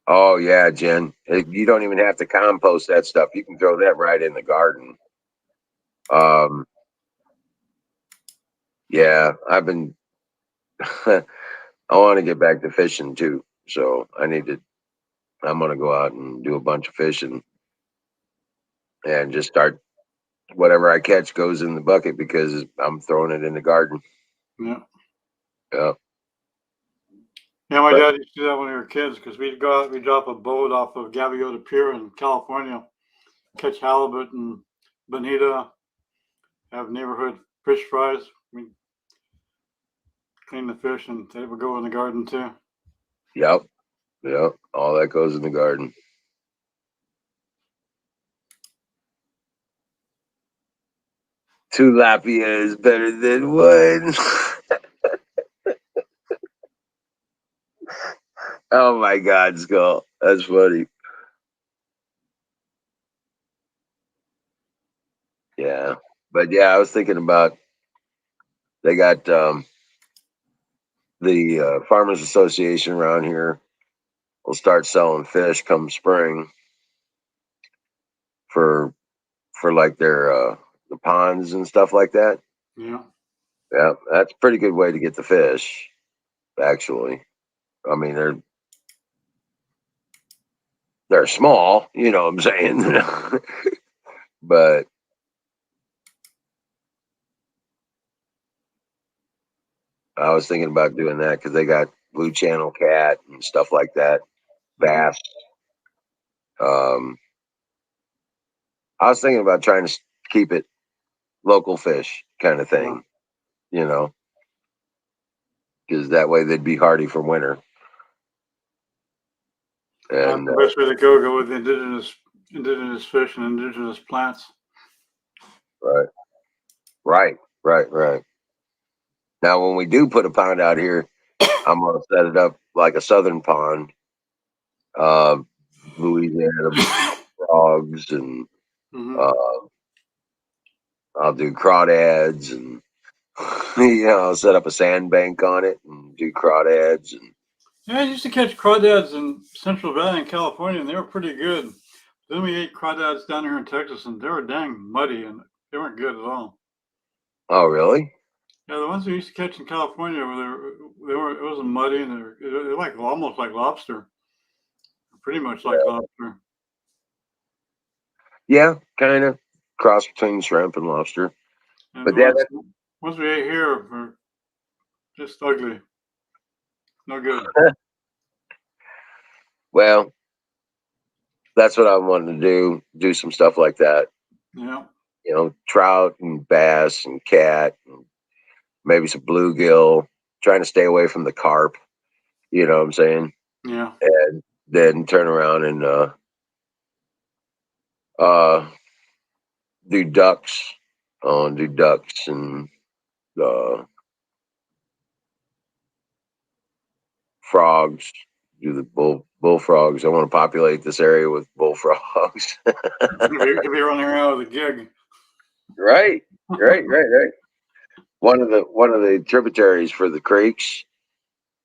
Oh yeah, Jen. You don't even have to compost that stuff. You can throw that right in the garden. Yeah, I've been. I want to get back to fishing too, so I'm gonna go out and do a bunch of fishing, and just start whatever I catch goes in the bucket, because I'm throwing it in the garden. Yeah. Yeah. Yeah, my But dad used to do that when we were kids, because we'd go out, we'd drop a boat off of Gaviota Pier in California, catch halibut and bonita, have neighborhood fish fries. We'd clean the fish, and they would go in the garden too. yep, all that goes in the garden. Tilapia is better than one. Oh my God, Skull. That's funny. Yeah. But yeah, I was thinking about they got the Farmers Association around here will start selling fish come spring for like their the ponds and stuff like that. Yeah. Yeah, that's a pretty good way to get the fish, actually. I mean, they're small, you know what I'm saying? But I was thinking about doing that because they got blue channel cat and stuff like that, bass. Um, I was thinking about trying to keep it local fish kind of thing, you know, because that way they'd be hardy for winter. That's And the best way to go with indigenous fish and indigenous plants. right. Now, when we do put a pond out here, I'm gonna set it up like a southern pond, Louisiana frogs, and Mm-hmm. I'll do crawdads, and I'll set up a sandbank on it and do crawdads. And Yeah, I used to catch crawdads in Central Valley in California, and they were pretty good. Then we ate crawdads down here in Texas, and they were dang muddy, and they weren't good at all. oh, really? Yeah, the ones we used to catch in California, it wasn't muddy, and they're like almost like lobster, pretty much like lobster. Yeah, kind of cross between shrimp and lobster. And But the yeah, ones we ate here were just ugly, no good. well, that's what I wanted to do some stuff like that. Yeah, You know, trout and bass and cat, and maybe some bluegill. Trying to stay away from the carp. You know what I'm saying? yeah. And then turn around and uh, do ducks. Do ducks and uh, frogs. Do the bullfrogs. I want to populate this area with bullfrogs. Could be running around with a gig. Right. One of the tributaries for the creeks,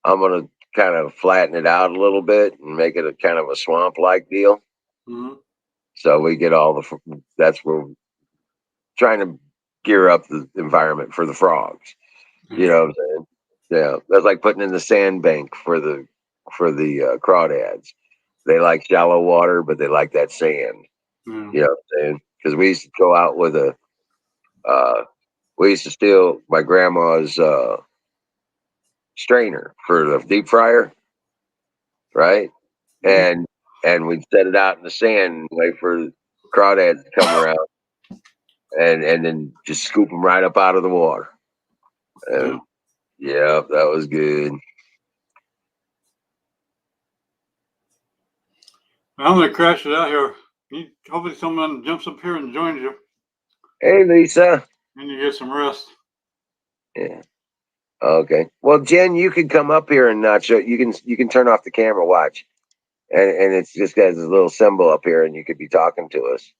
I'm gonna kind of flatten it out a little bit and make it a kind of a swamp like deal. Mm-hmm. So we get all the. That's where we're trying to gear up the environment for the frogs. You know what I'm saying? Yeah, that's like putting in the sandbank for the crawdads. They like shallow water, but they like that sand. Yeah. You know what I'm saying? Because we used to go out with we used to steal my grandma's strainer for the deep fryer, right? Mm-hmm. And we'd set it out in the sand and wait for crawdads to come around, and then just scoop them right up out of the water. And yeah, that was good. I'm gonna crash it out here. Hopefully someone jumps up here and joins you, Hey, Lisa. and you get some rest. Yeah. Okay. Well, Jen, you can come up here and not show. You can turn off the camera. Watch, and it's just has a little symbol up here, and you could be talking to us.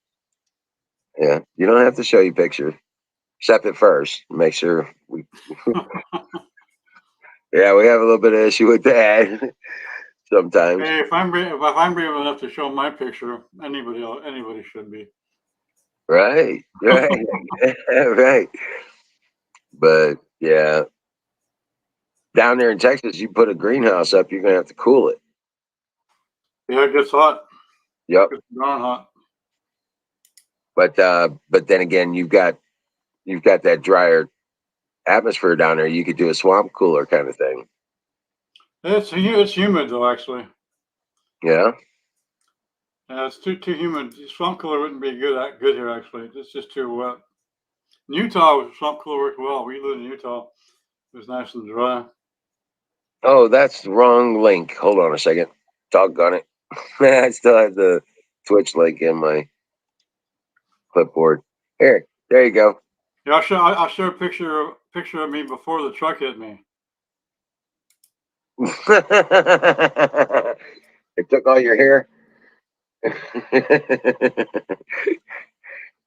Yeah. You don't have to show you pictures. Accept it first. Make sure we. Yeah, we have a little bit of issue with that sometimes. Hey, if I'm brave enough to show my picture, anybody should be. Right. Right. But yeah, down there in Texas, you put a greenhouse up, you're gonna have to cool it. Yeah, it gets hot. Yep. It's darn hot. But then again, you've got that drier atmosphere down there. You could do a swamp cooler kind of thing. It's humid though, actually. Yeah. Yeah, it's too humid. Swamp cooler wouldn't be good here actually. It's just too wet. In Utah, swamp cooler worked well. We lived in Utah. It was nice and dry. Oh, that's the wrong link. Hold on a second. Doggone it. I still have the Twitch link in my clipboard. Here, there you go. Yeah, I'll show a picture of me before the truck hit me. They took all your hair.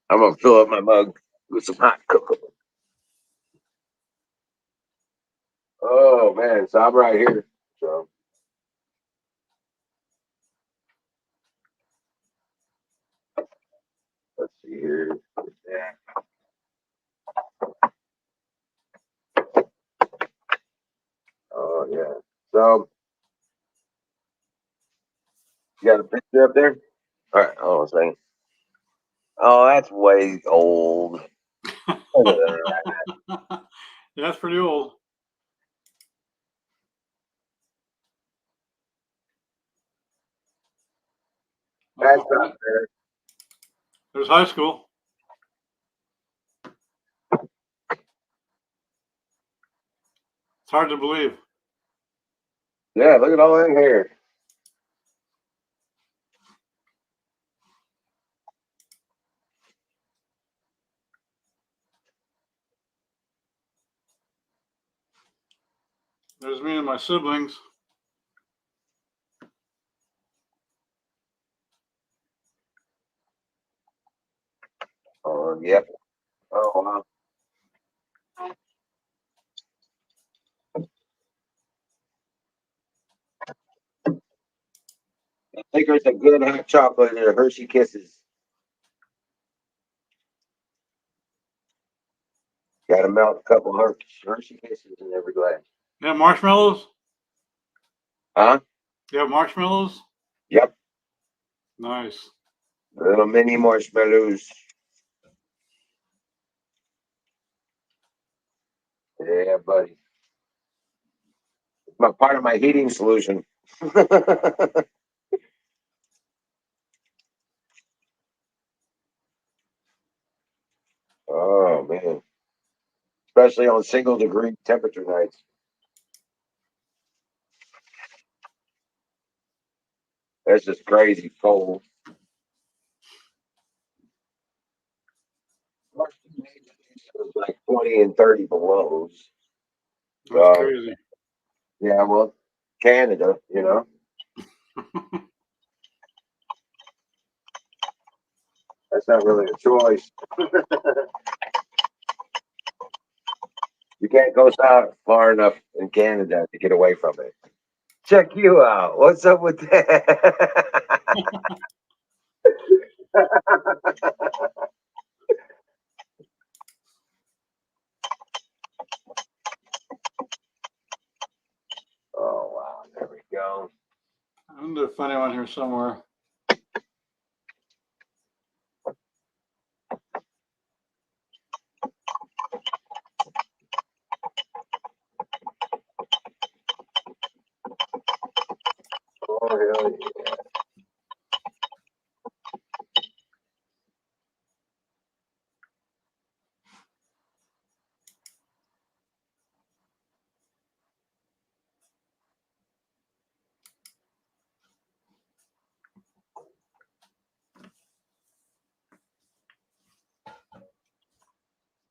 I'm gonna fill up my mug with some hot cocoa. Oh man, so I'm right here. So let's see here. Yeah. Oh yeah. So you got a picture up there? All right. Oh, saying. Oh, that's way old. Look at that. Yeah, that's pretty old. That's not fair. There's high school. It's hard to believe. Yeah, look at all that hair. There's me and my siblings. Oh, yep. Oh, wow. I think there's a good hot chocolate and a Hershey Kisses. Got to melt a couple Hershey Kisses in every glass. You have marshmallows? Huh? You have marshmallows? Yep. Nice. Little mini marshmallows. Yeah, buddy. It's my part of my heating solution. Oh man. Especially on single degree temperature nights. That's just crazy cold. It was like 20 and 30 belows. That's So crazy. yeah, well, Canada, you know. That's not really a choice. You can't go south far enough in Canada to get away from it. Check you out. What's up with that? Oh wow, there we go. I'm gonna find one here somewhere. Oh hell yeah.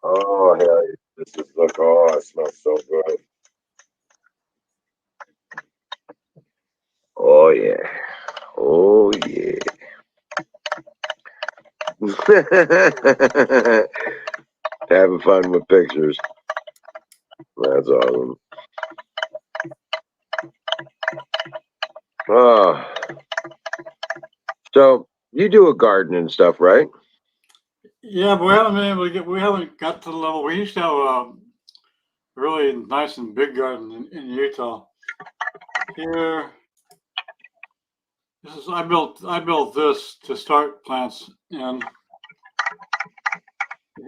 Oh hell yeah. This is look. Oh, it smells so good. Oh yeah. Oh yeah. Having fun with pictures. That's awesome. Oh, so you do a garden and stuff, right? Yeah, but we haven't been able to get. We haven't got to the level. We used to have a really nice and big garden in Utah. Here, this is. I built this to start plants, and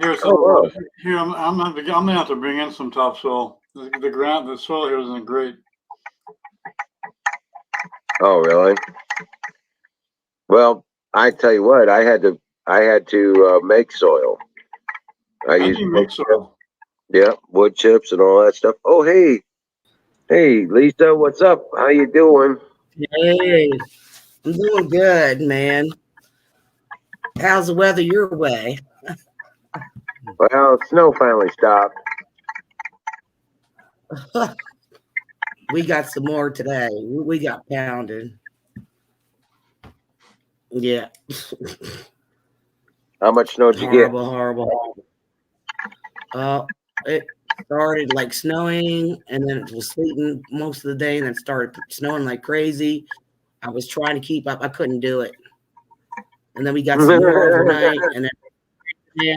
here's some. Oh, wow. Here, I'm gonna have to bring in some topsoil. The soil here isn't great. Oh, really? Well, I tell you what, I had to make soil. I How do used you wood make soil? yeah, wood chips and all that stuff. Oh, hey, Lisa, what's up? How you doing? Hey, I'm doing good, man. How's the weather your way? Well, snow finally stopped. We got some more today. We got pounded. Yeah. How much snow did you get? Horrible. It started like snowing, and then it was sleeting most of the day, and then it started snowing like crazy. I was trying to keep up. I couldn't do it. And then we got some more overnight, and then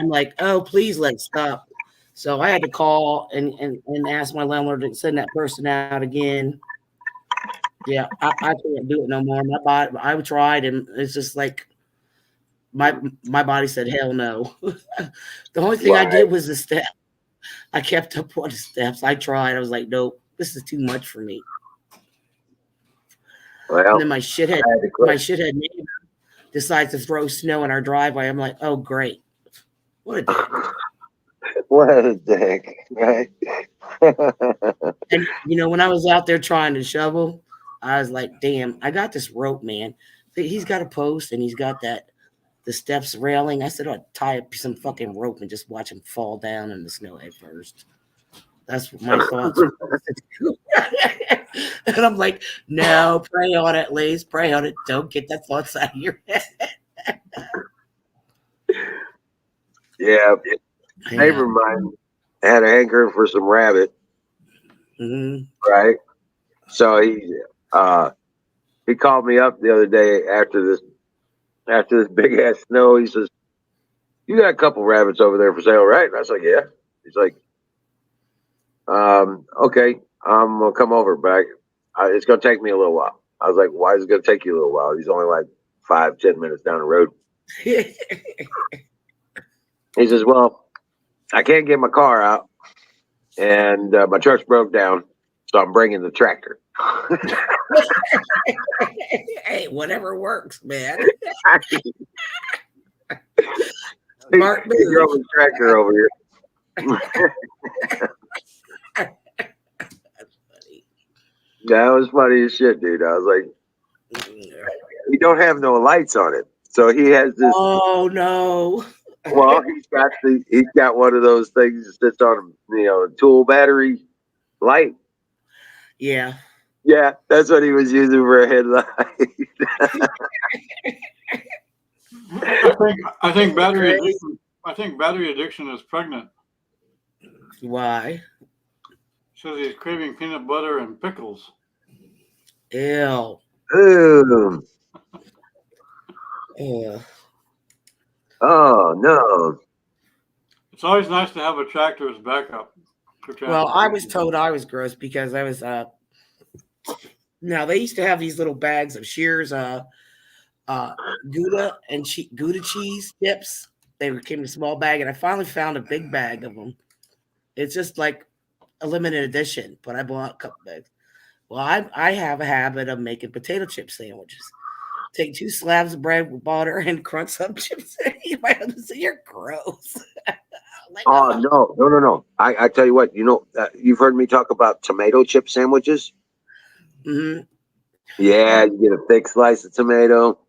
I'm like, oh, please let's stop. So I had to call and ask my landlord to send that person out again. Yeah, I can't do it no more. My body, I tried, and it's just like my body said, hell no. The only thing I did was the step. I kept up on the steps. I tried. I was like, nope, this is too much for me. Well, And then my shithead neighbor decides to throw snow in our driveway. I'm like, oh great, what a dick. what a dick, right? And when I was out there trying to shovel, I was like, damn, I got this rope, man. He's got a post and he's got the steps railing. I said, I'd tie up some fucking rope and just watch him fall down in the snow head first. That's what my thoughts were. And I'm like, no, pray on it, Liz. Pray on it. Don't get that thoughts out of your head. Yeah. Neighbor of mine had a hankering for some rabbit. Mm-hmm. Right. So he called me up the other day after this big ass snow. He says, "You got a couple rabbits over there for sale, right?" And I was like, "Yeah." He's like, "Okay, I'm gonna come over, but it's gonna take me a little while." I was like, "Why is it gonna take you a little while?" He's only like 5-10 minutes down the road. He says, "Well, I can't get my car out, and my truck's broke down, so I'm bringing the tractor." Hey, whatever works, man. He drove his tractor over here. That was funny as shit, dude. I was like, he don't have no lights on it, so he has this. Oh no! Well, he's got one of those things that sits on a tool battery light. Yeah. Yeah, that's what he was using for a headlight. I think battery addiction. I think battery addiction is pregnant. Why? Says he's craving peanut butter and pickles. Ew. Ew. Yeah. Oh no. It's always nice to have a tractor as backup. Well, I was told I was gross because I was now they used to have these little bags of Shears Gouda and Gouda cheese dips. They came in a small bag, and I finally found a big bag of them. It's just like a limited edition, but I bought a couple bags. Well, I have a habit of making potato chip sandwiches. Take 2 slabs of bread with butter and crunch some chips. My husband said, "You're gross." Like, oh no! I tell you what, you've heard me talk about tomato chip sandwiches. Mm-hmm. Yeah, you get a thick slice of tomato.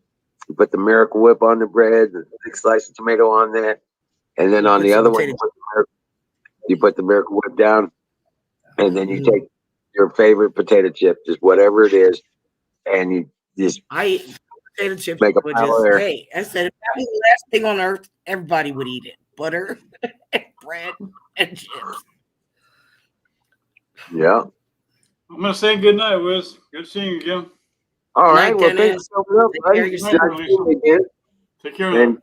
You put the Miracle Whip on the bread, a thick slice of tomato on that, and then on the other one, you put the Miracle Whip down, and then you take your favorite potato chip, just whatever it is, and you just I eat potato chips. make a pile there. Hey, I said if that was the last thing on earth, everybody would eat it. Butter, bread, and chips. Yeah. I'm gonna say good night, Wiz. Good seeing you again. All right. Well, thanks for coming up, buddy. Take care of him.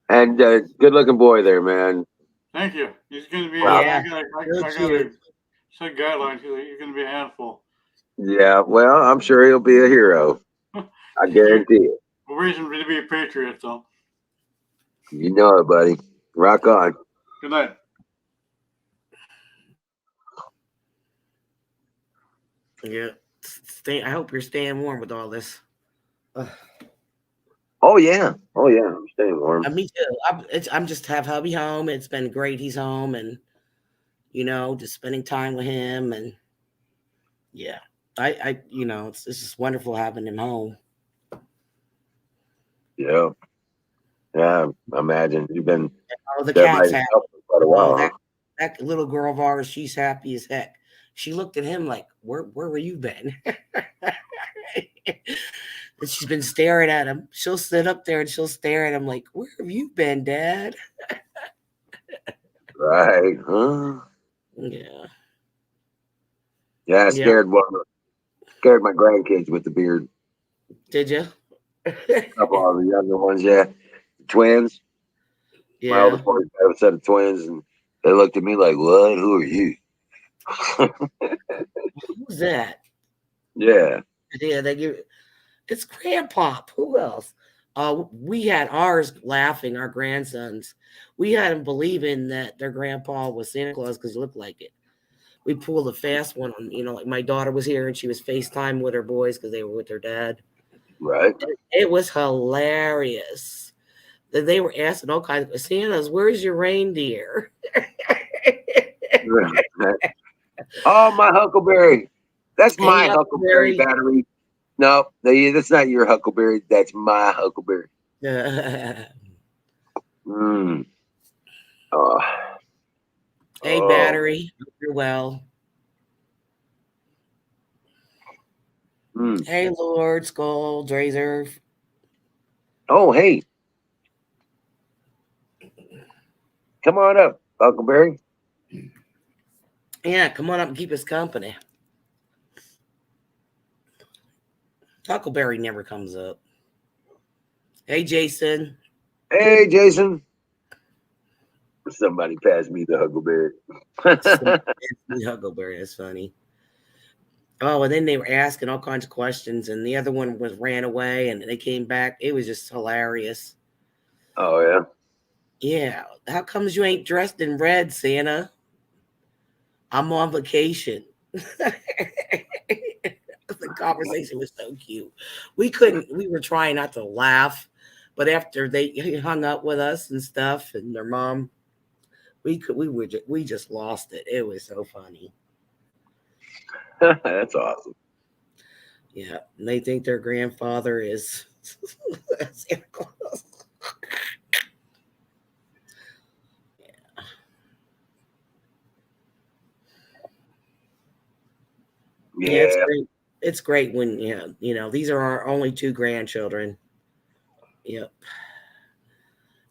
And good looking boy there, man. Thank you. He's gonna be. Yeah. I gotta set guidelines. He's gonna be a handful. Yeah. Well, I'm sure he'll be a hero. I guarantee it. We'll raise him to be a patriot, though. You know it, buddy. Rock on. Good night. Yeah. I hope you're staying warm with all this. Oh yeah. I'm staying warm. Me too. I'm just have hubby home. It's been great. He's home, and just spending time with him, and yeah, it's just wonderful having him home. Yeah. Yeah. Imagine you've been. The cat's happy. For quite a while. That little girl of ours, she's happy as heck. She looked at him like, where were you been? And she's been staring at him. She'll sit up there and she'll stare at him like, "Where have you been, Dad?" Right. Huh? Yeah. Yeah, I Yeah. scared my grandkids with the beard. Did you? A couple of the younger ones, yeah. Twins. My older Yeah. boys have a set of twins, and they looked at me like, "What? Who are you?" Who's that? Yeah. Yeah, they give it's Grandpa. Who else? We had ours laughing, our grandsons. We had them believing that their grandpa was Santa Claus because he looked like it. We pulled a fast one on, like my daughter was here and she was FaceTime with her boys because they were with their dad. Right. It was hilarious. They were asking all kinds of Santa's, where's your reindeer? Oh, my Huckleberry. That's Hey, my Huckleberry Huckleberry. battery. No, that's not your Huckleberry. That's my Huckleberry. Mm. Oh. Hey, Oh. battery. Hope you're well. Mm. Hey, Lord, Skull, Drazer. Oh, hey. Come on up, Huckleberry. Yeah, come on up and keep us company. Huckleberry never comes up. Hey, Jason. Hey, Jason. Somebody pass me the Huckleberry. Huckleberry, that's funny. Oh, and then they were asking all kinds of questions, and the other one ran away, and they came back. It was just hilarious. Oh, yeah. Yeah, how comes you ain't dressed in red, Santa? I'm on vacation. The conversation was so cute. We were trying not to laugh, but after they hung up with us and stuff, and their mom, we just lost it. It was so funny. That's awesome. Yeah, and they think their grandfather is Santa Claus. Yeah, it's Yeah. great. It's great when these are our only two grandchildren. Yep.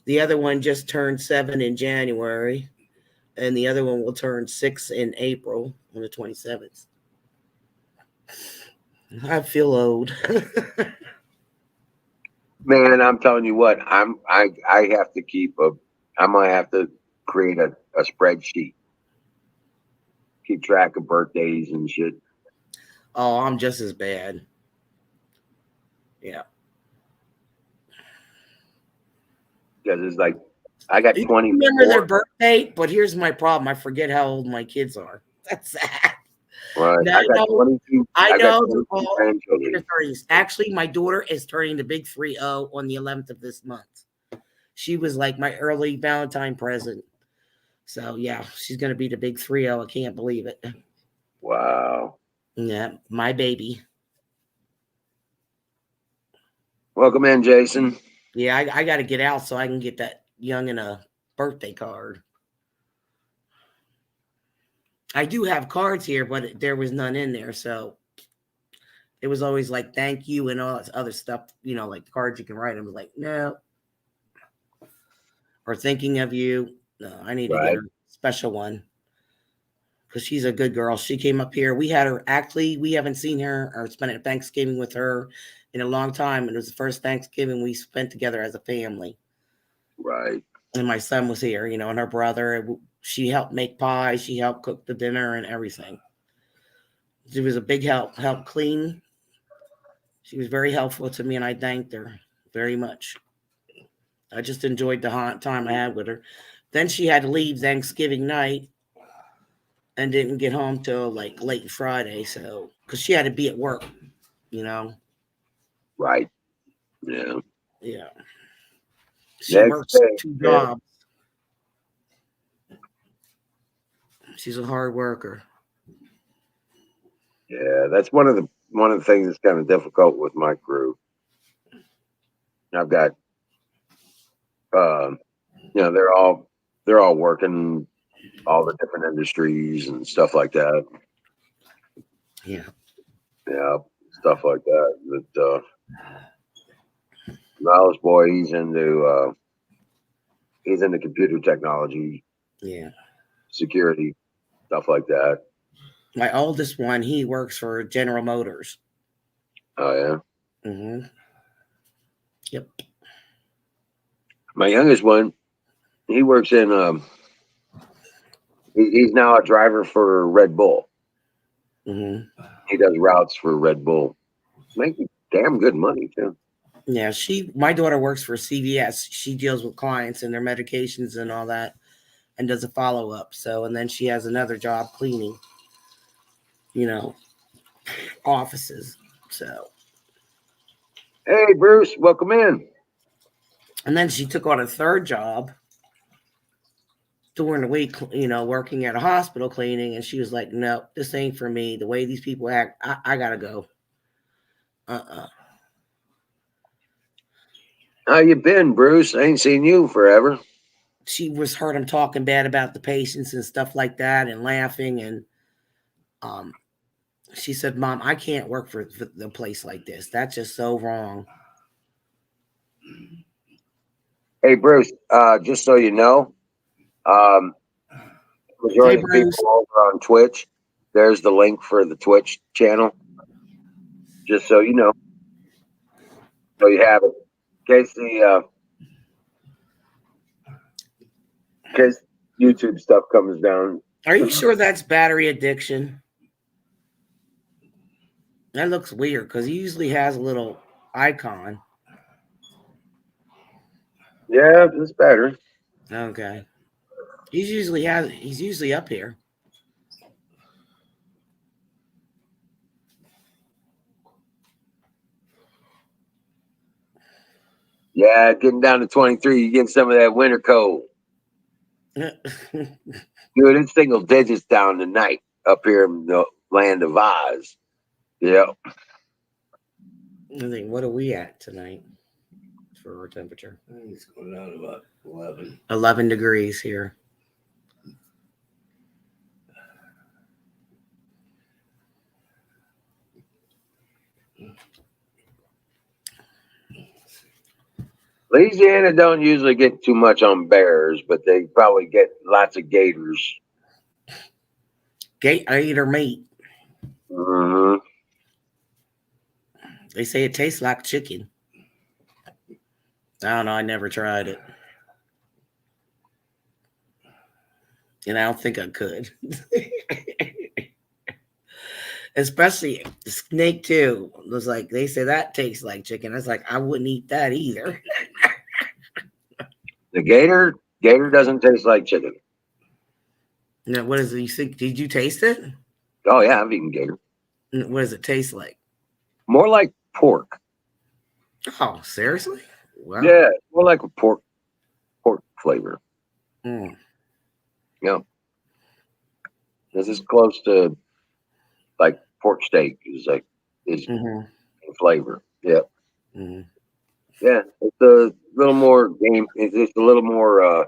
The other one just turned 7 in January, and the other one will turn 6 in April on the 27th. I feel old. Man, I'm telling you what, I have to I'm gonna have to create a spreadsheet. Keep track of birthdays and shit. Oh, I'm just as bad. Yeah. Because it's like I got You 20. remember their birthday, but here's my problem. I forget how old my kids are. That's sad. Right. No, I got 22. I I got know 22 they're all grandchildren. in their 30s. Actually, my daughter is turning the big 30 on the 11th of this month. She was like my early Valentine present. So yeah, she's gonna be the big 30. I can't believe it. Wow. Yeah, my baby. Welcome in, Jason. Yeah, I got to get out so I can get that youngin' a birthday card. I do have cards here, but there was none in there, so it was always like thank you and all this other stuff, like the cards you can write. I was like, no, or thinking of you. No, I need to get her a special one because she's a good girl. She came up here. We had her we haven't seen her or spent a Thanksgiving with her in a long time, and it was the first Thanksgiving we spent together as a family. Right. And my son was here, and her brother. She helped make pie. She helped cook the dinner and everything. She was a big help clean. She was very helpful to me, and I thanked her very much. I just enjoyed the time I had with her. Then she had to leave Thanksgiving night and didn't get home till like late Friday. So, because she had to be at work, Right. Yeah. Yeah. She works 2 jobs. She's a hard worker. Yeah, that's one of the things that's kind of difficult with my crew. I've got, they're all working all the different industries and stuff like that. Yeah. Yeah, stuff like that. That Miles boy, he's into computer technology, Yeah. security, stuff like that. My oldest one, he works for General Motors. Oh yeah. Mm-hmm. Yep. My youngest one, he works in he's now a driver for Red Bull. Mm-hmm. He does routes for Red Bull. Making damn good money too. Yeah, my daughter works for CVS. She deals with clients and their medications and all that, and does a follow-up. So, and then she has another job cleaning, offices. So, Hey Bruce, welcome in. and then she took on a third job during the week, working at a hospital cleaning, and she was like, no, this ain't for me. The way these people act, I gotta go. How you been, Bruce? I ain't seen you forever. She was heard him talking bad about the patients and stuff like that and laughing, and she said, Mom, I can't work for the place like this. That's just so wrong. Hey Bruce, just so you know, majority of people over on Twitch, there's the link for the Twitch channel. Just so you know. So you have it. In case YouTube stuff comes down. Are you sure that's battery addiction? That looks weird because he usually has a little icon. Yeah, it's better. Okay. He's usually up here. Yeah, getting down to 23, you get some of that winter cold. Dude, it's single digits down tonight up here in the land of Oz. Yeah. I think, what are we at tonight for our temperature? I think it's going down to about 11. 11 degrees here. Louisiana don't usually get too much on bears, but they probably get lots of gators. Gator meat. Mm-hmm. They say it tastes like chicken. I don't know. I never tried it. And I don't think I could. Especially the snake too. It was like, they say that tastes like chicken. I was like, I wouldn't eat that either. The gator doesn't taste like chicken. Now, what is it? You think? Did you taste it? Oh yeah, I've eaten gator. What does it taste like? More like pork. Oh, seriously? Wow. Yeah, more like a pork flavor. Mm. Yeah. This is close to like pork steak is flavor. Yeah. Mm-hmm. Yeah. It's a little more game. It's just a little more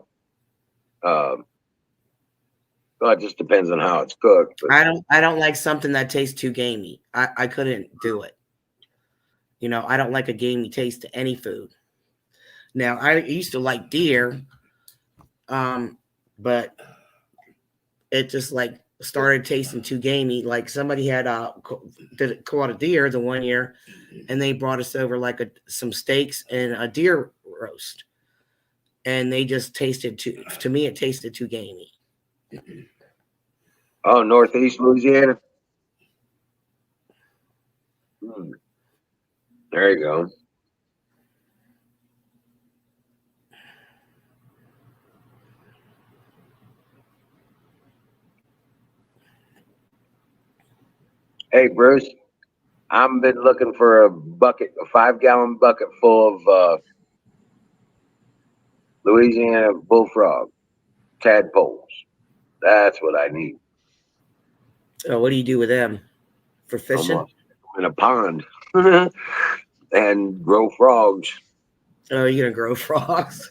well, it just depends on how it's cooked. But I don't like something that tastes too gamey. I couldn't do it. I don't like a gamey taste to any food. Now, I used to like deer, but it just like started tasting too gamey. Like somebody had caught a deer the one year, and they brought us over like some steaks and a deer roast, and they just tasted too. To me, it tasted too gamey. Oh, Northeast Louisiana. There you go. Hey, Bruce, I've been looking for a 5-gallon bucket full of Louisiana bullfrog tadpoles. That's what I need. So, what do you do with them for fishing? Almost in a pond and grow frogs. Oh, you're gonna grow frogs.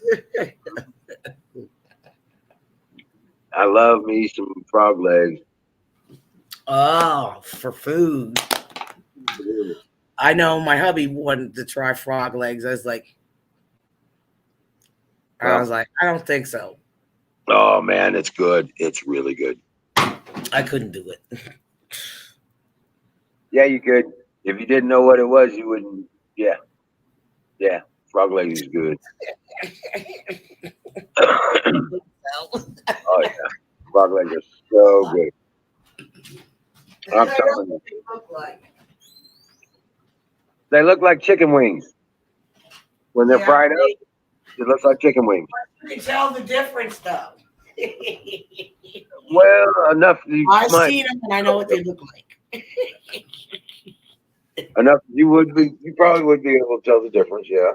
I love me some frog legs. Oh, for food. I know my hubby wanted to try frog legs. I was like, I was like, I don't think so. Oh man, it's good. It's really good. I couldn't do it. Yeah, you could. If you didn't know what it was, you wouldn't. Yeah. Yeah. Frog legs is good. Oh yeah. Frog legs are so good. I'm telling you. They look like chicken wings. When they're fried up, it looks like chicken wings. You can tell the difference, though. Well, enough. I've seen them and I know what they look like. Enough. You probably would be able to tell the difference. Yeah.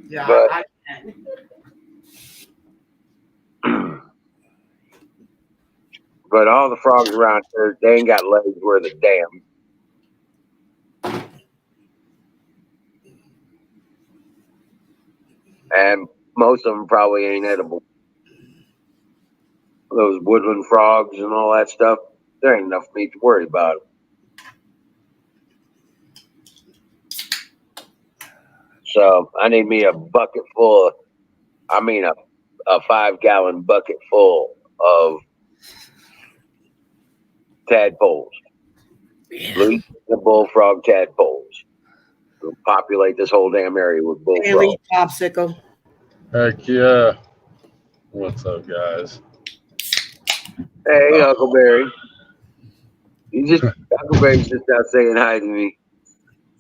Yeah, But I can. but all the frogs around here, they ain't got legs worth a damn. And most of them probably ain't edible. Those woodland frogs and all that stuff, there ain't enough meat to worry about. So I need me a bucket full of, a 5-gallon bucket full of tadpoles. Blue the bullfrog tadpoles. We'll populate this whole damn area with bullfrogs. Popsicle. Heck yeah. What's up, guys? Hey, Huckleberry. Huckleberry's just not saying hi to me.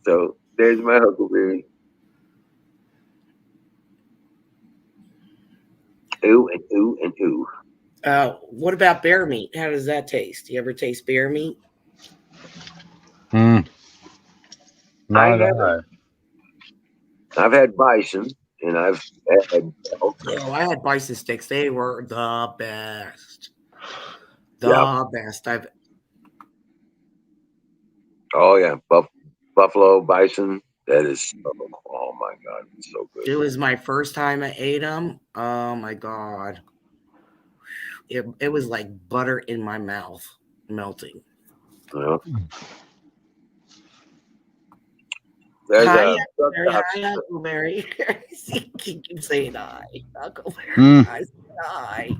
So there's my Huckleberry. Ooh and ooh and ooh. What about bear meat? How does that taste? You ever taste bear meat? Not I've had bison and I've had elk. Oh, I had bison sticks. They were the best. The best. Oh yeah, buffalo, bison. That is, oh my god, it's so good. It was my first time I ate them. Oh my god, it was like butter in my mouth, melting. Yeah. There's hi, Huckleberry. Keep saying hi, Huckleberry. I said hi.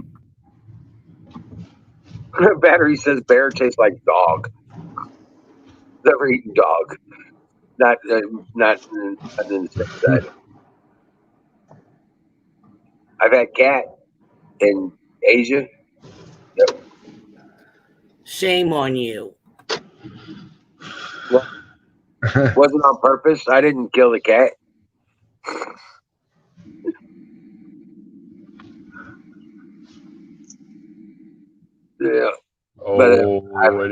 Battery says bear tastes like dog. Never eaten dog. Not in the same side. I've had cat in Asia. Yep. Shame on you. Well, wasn't on purpose. I didn't kill the cat. Yeah. But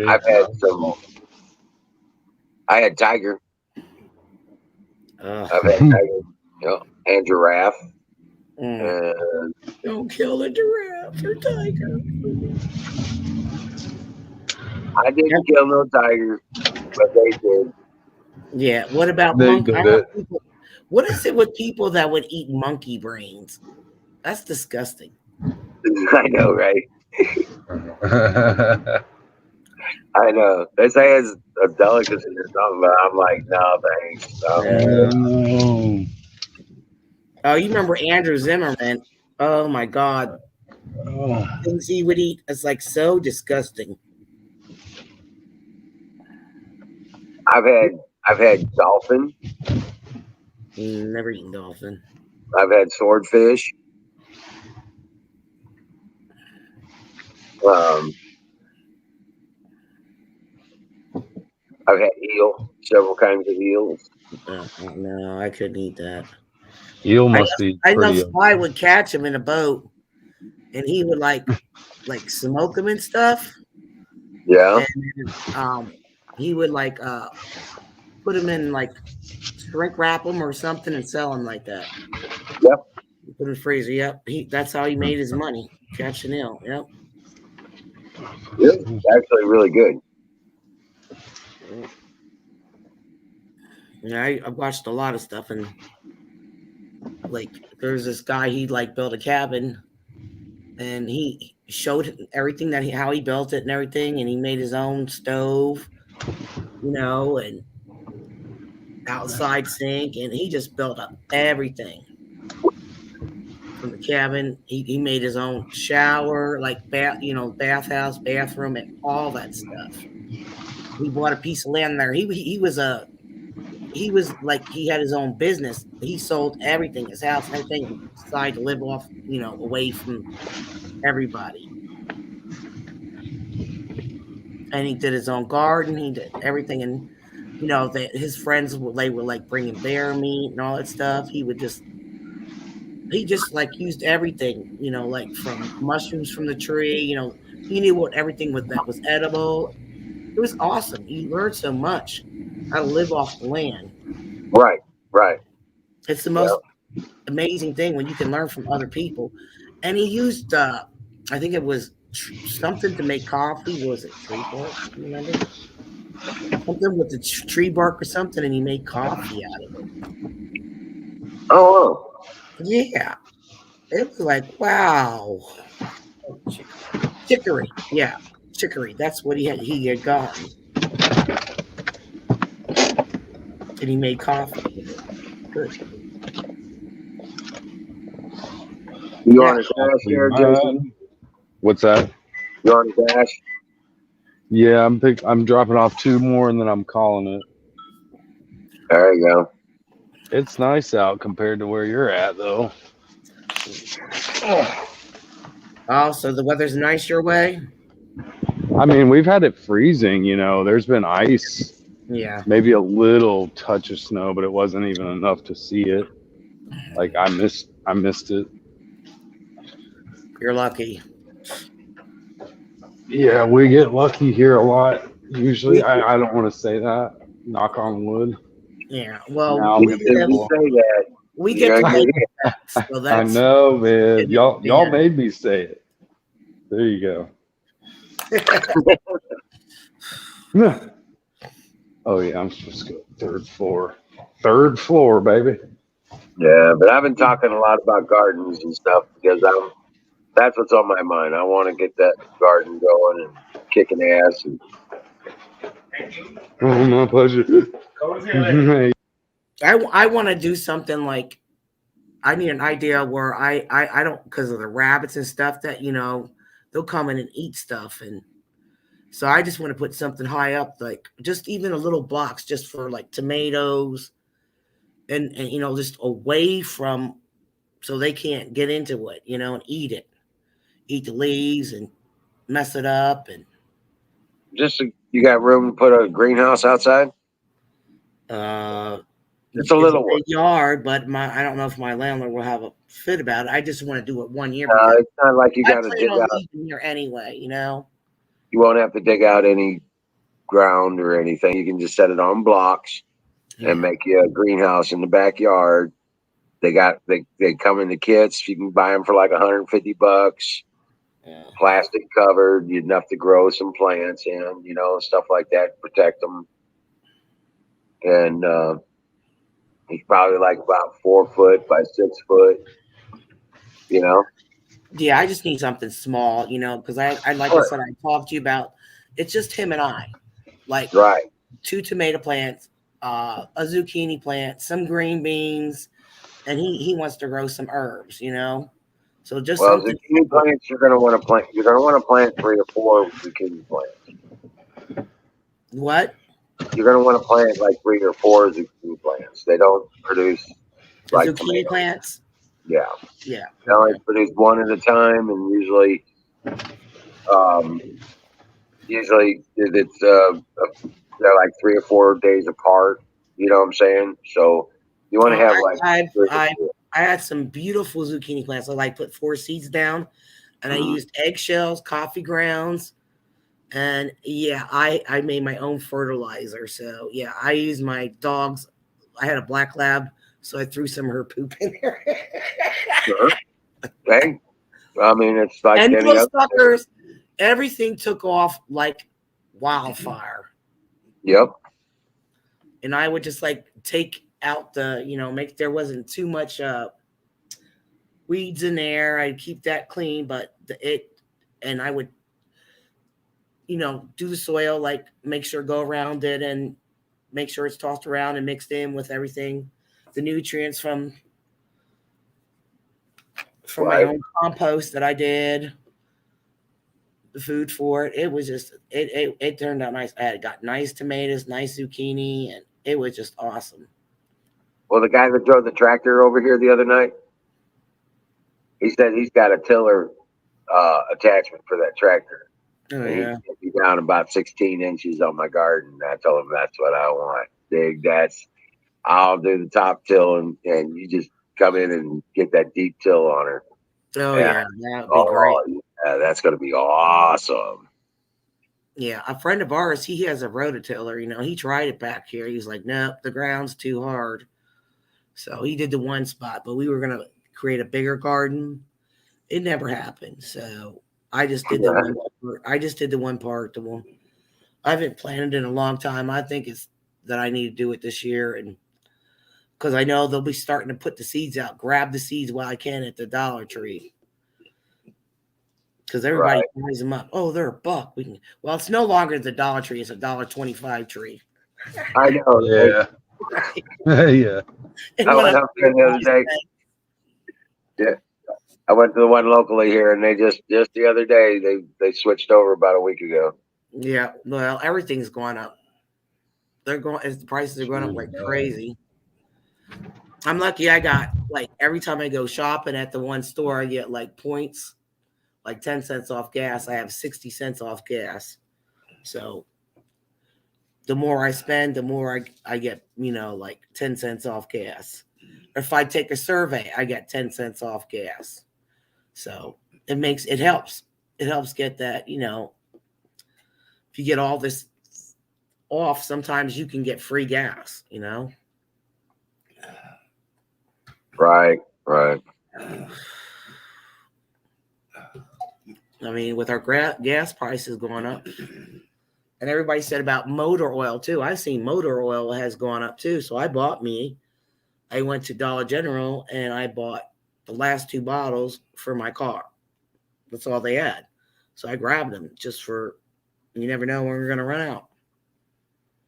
I've had some. I had tiger. I've had tiger, and giraffe. And don't kill the giraffe or tiger. I didn't kill no tiger, but they did. Yeah. What about monkey? What is it with people that would eat monkey brains? That's disgusting. I know, right? I know. They say it's a delicacy or something, but I'm like, no, thanks. Oh, you remember Andrew Zimmerman? Oh my God. Things he would eat. It's like so disgusting. I've had dolphin. Never eaten dolphin. I've had swordfish. I've had eel, several kinds of eels. No, I couldn't eat that. Eel must be. I know Sly would catch him in a boat, and he would like smoke him and stuff. Yeah. And he would put him in shrink wrap them or something and sell them like that. Yep. Put in the freezer. Yep. That's how he made his money. Catching eel. Yep. It's actually really good. Yeah, I watched a lot of stuff, and there's this guy, he built a cabin, and he showed everything how he built it and everything, and he made his own stove, and outside sink, and he just built up everything. from the cabin. He made his own shower, like bathhouse, bathroom, and all that stuff. He bought a piece of land there. He was like, he had his own business. He sold everything, his house and everything, and decided to live off, away from everybody. And he did his own garden. He did everything, and his friends they were like bringing bear meat and all that stuff. He just like used everything, like from mushrooms from the tree. He knew what everything that was edible. It was awesome. You learned so much how to live off the land. Right. It's the most amazing thing when you can learn from other people. And he used, I think it was something to make coffee. Was it tree bark? Do you remember? Something with the tree bark or something, and he made coffee out of it. Oh, Yeah. It was like, wow. Chicory. Yeah. Chicory. That's what he had gotten. And he made coffee with it. Good. you on a dash there, Jason? What's that? You on a dash? Yeah, I'm dropping off 2 more and then I'm calling it. There you go. It's nice out compared to where you're at, though. Oh, so the weather's nice your way? I mean, we've had it freezing, there's been ice, Yeah. maybe a little touch of snow, but it wasn't even enough to see it. Like I missed it. You're lucky. Yeah, we get lucky here a lot. Usually, I don't want to say that. Knock on wood. Yeah. Well, Now You say that. we get to live with that. So I that's, know, man. Y'all Yeah. made me say it. There you go. Oh yeah, I'm supposed to go 3rd floor. 3rd floor, baby. Yeah, but I've been talking a lot about gardens and stuff because that's what's on my mind. I want to get that garden going and kicking ass. And Oh, my pleasure. I want to do something like, I need an idea where I don't, because of the rabbits and stuff that, they'll come in and eat stuff. And so I just want to put something high up, like just even a little box just for like tomatoes and just away from, so they can't get into it, and eat the leaves and mess it up. And you got room to put a greenhouse outside? It's a little one. big yard, but I don't know if my landlord will have a fit about it. I just want to do it 1 year because It's not like you I got to plan dig on out. leaving here anyway, You won't have to dig out any ground or anything. You can just set it on blocks and make you a greenhouse in the backyard. They come in the kits. You can buy them for like $150. Yeah. Plastic covered, enough to grow some plants in, stuff like that, protect them. And he's probably like about 4 foot by 6 foot. Yeah, I just need something small, because I like I said, I talked to you about, it's just him and I, like Right. 2 tomato plants, a zucchini plant, some green beans, and he wants to grow some herbs, So just something. Zucchini plants, you're going to want to plant. You're going to want to plant 3 or 4 zucchini plants. What? You're going to want to plant like 3 or 4 zucchini plants. They don't produce like zucchini tomatoes. plants. Yeah. Yeah. They only produce 1 at a time, and usually it's they're like 3 or 4 days apart. You know what I'm saying? So you want to have I had some beautiful zucchini plants. I put 4 seeds down, and I used eggshells, coffee grounds, and I made my own fertilizer. So yeah, I used my dog's. I had a black lab, so I threw some of her poop in there. Sure. Hey, I mean, it's like and any those other suckers, everything took off like wildfire. Yep. And I would just take out the, make there wasn't too much weeds in there. I'd keep that clean, but and I would, do the soil, make sure go around it and make sure it's tossed around and mixed in with everything, the nutrients from for my own compost that I did. The food for it. It was just it turned out nice. I got nice tomatoes, nice zucchini, and it was just awesome. Well, the guy that drove the tractor over here the other night, he said he's got a tiller attachment for that tractor. Oh And yeah. he's down about 16 inches on my garden. I told him that's what I want. Dig, I'll do the top till and you just come in and get that deep till on her. Oh Yeah. that would be great. Yeah, that's gonna be awesome. Yeah, a friend of ours, he has a rototiller. You know, he tried it back here. He's like, nope, the ground's too hard. So he did the one spot, but we were gonna create a bigger garden. It never happened. So I just did the one part. I just did the one part. I haven't planted in a long time. I think it's that I need to do it this year, and because I know they'll be starting to put the seeds out. Grab the seeds while I can at the Dollar Tree. Because everybody buys them up. Oh, they're $1. Well, it's no longer the Dollar Tree. It's $1.25 tree. I know. Yeah. Yeah. I went up there the other day. Yeah. I went to the one locally here, and they just the other day they switched over about a week ago. Yeah, well, everything's going up. They're going as the prices are going up like crazy. I'm lucky. I got like every time I go shopping at the one store, I get like points, like 10 cents off gas. I have 60 cents off gas. So the more I spend, the more I get, like 10 cents off gas. Or if I take a survey, I get 10 cents off gas. So it helps. It helps get that, if you get all this off, sometimes you can get free gas, Right. I mean, with our gas prices going up, and everybody said about motor oil too. I've seen motor oil has gone up too. So I went to Dollar General and I bought the last 2 bottles for my car. That's all they had. So I grabbed them just for, you never know when we're going to run out.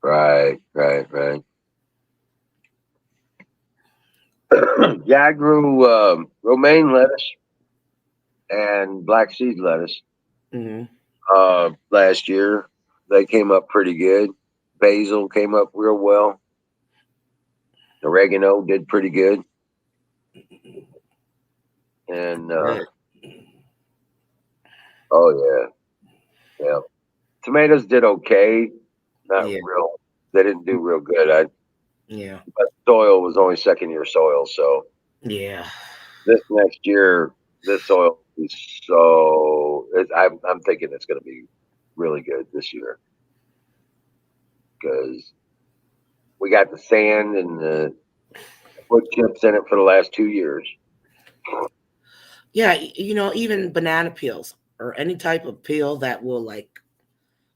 Right. Yeah, I grew romaine lettuce and black seed lettuce last year. They came up pretty good. Basil came up real well. Oregano did pretty good. And yeah. Tomatoes did okay. Not real. They didn't do real good. But soil was only second-year soil, so yeah. This next year, this soil is so. I'm thinking it's going to be really good this year because we got the sand and the wood chips in it for the last 2 years. Yeah, even banana peels or any type of peel that will like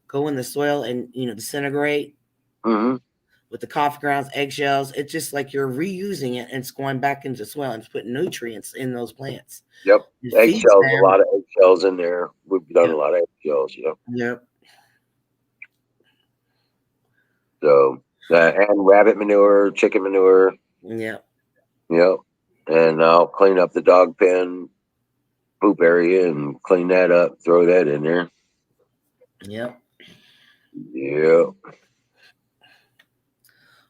go in the soil and disintegrate with the coffee grounds, eggshells. It's just like you're reusing it and it's going back into the soil and it's putting nutrients in those plants. Yep, eggshells. A lot of eggshells in there. We've done a lot of eggshells. Yep. So and rabbit manure, chicken manure. Yep. And I'll clean up the dog pen poop area and clean that up. Throw that in there. Yep.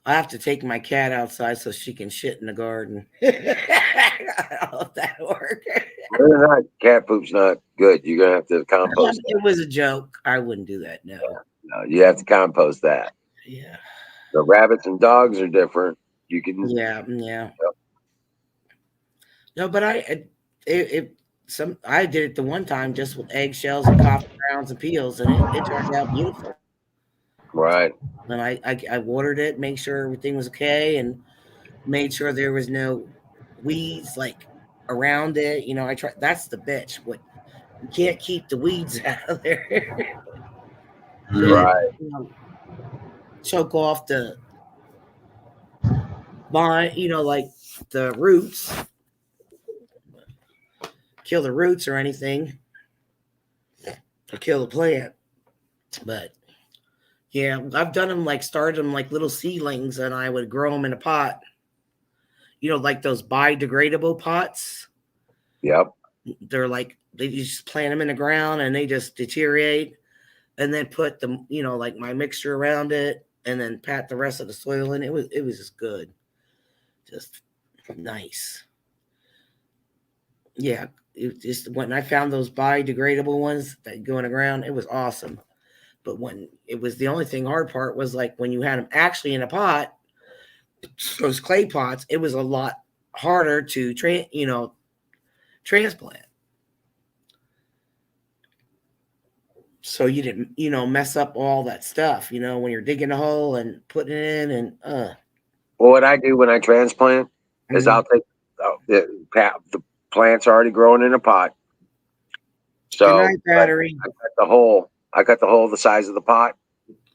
I have to take my cat outside so she can shit in the garden. I don't know if that'll work. Cat poop's not good. You're gonna have to compost. It was a joke. I wouldn't do that. No, you have to compost that. Yeah. The rabbits and dogs are different. You can. Yeah. No, but I did it the one time just with eggshells and coffee grounds and peels, and it turned out beautiful. Right. And I watered it, made sure everything was okay, and made sure there was no weeds like around it. I try. That's the bitch. What you can't keep the weeds out of there. Right. Choke off the vine. Like the roots. Kill the roots or anything, or kill the plant. But yeah, I've done them started them like little seedlings, and I would grow them in a pot. Like those biodegradable pots. Yep. They're like, they just plant them in the ground and they just deteriorate, and then put the, like my mixture around it, and then pat the rest of the soil in. It was just good. Just nice. Yeah. It just, when I found those biodegradable ones that go in the ground, it was awesome. But when it was, the only thing hard part was like when you had them actually in a pot, those clay pots, it was a lot harder to transplant. So you didn't, mess up all that stuff, when you're digging a hole and putting it in and Well, what I do when I transplant is I'll take the plant's already growing in a pot. So Good night, battery. I cut the hole the size of the pot,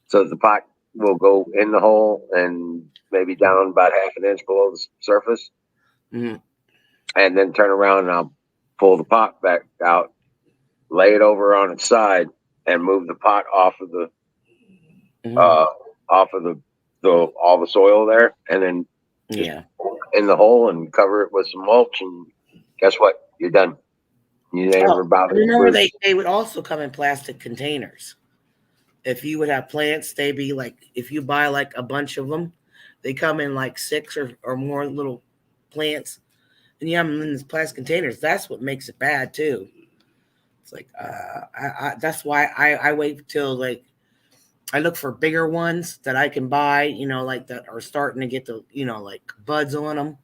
so the pot will go in the hole and maybe down about half an inch below the surface, Mm-hmm. and then turn around and I'll pull the pot back out, lay it over on its side, and move the pot off of the all the soil there, and then in the hole and cover it with some mulch, and guess what? You're done. You never bother. Remember, they would also come in plastic containers. If you would have plants, they'd be like, if you buy like a bunch of them, they come in like 6 or more little plants, and you have them in these plastic containers. That's what makes it bad too. It's like, that's why I wait till like, I look for bigger ones that I can buy, like that are starting to get the, like buds on them.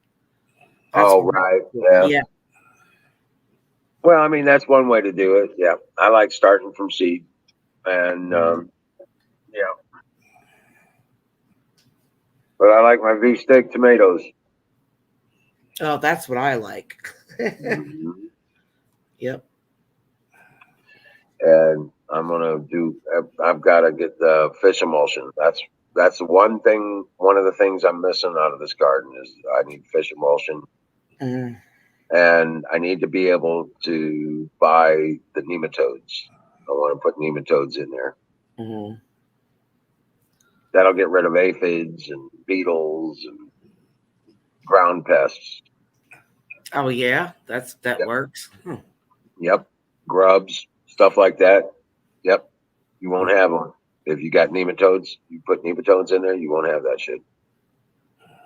Right. Yeah. Well, I mean, that's one way to do it. Yeah. I like starting from seed, and, but I like my beef steak tomatoes. Oh, that's what I like. Mm-hmm. Yep. And I've got to get the fish emulsion. That's the one of the things I'm missing out of this garden is I need fish emulsion. Mm-hmm. And I need to be able to buy the nematodes. I want to put nematodes in there. Mm-hmm. That'll get rid of aphids and beetles and ground pests. Oh yeah, that works. Yep, grubs, stuff like that. Yep, you won't have them if you got nematodes. You put nematodes in there, you won't have that shit.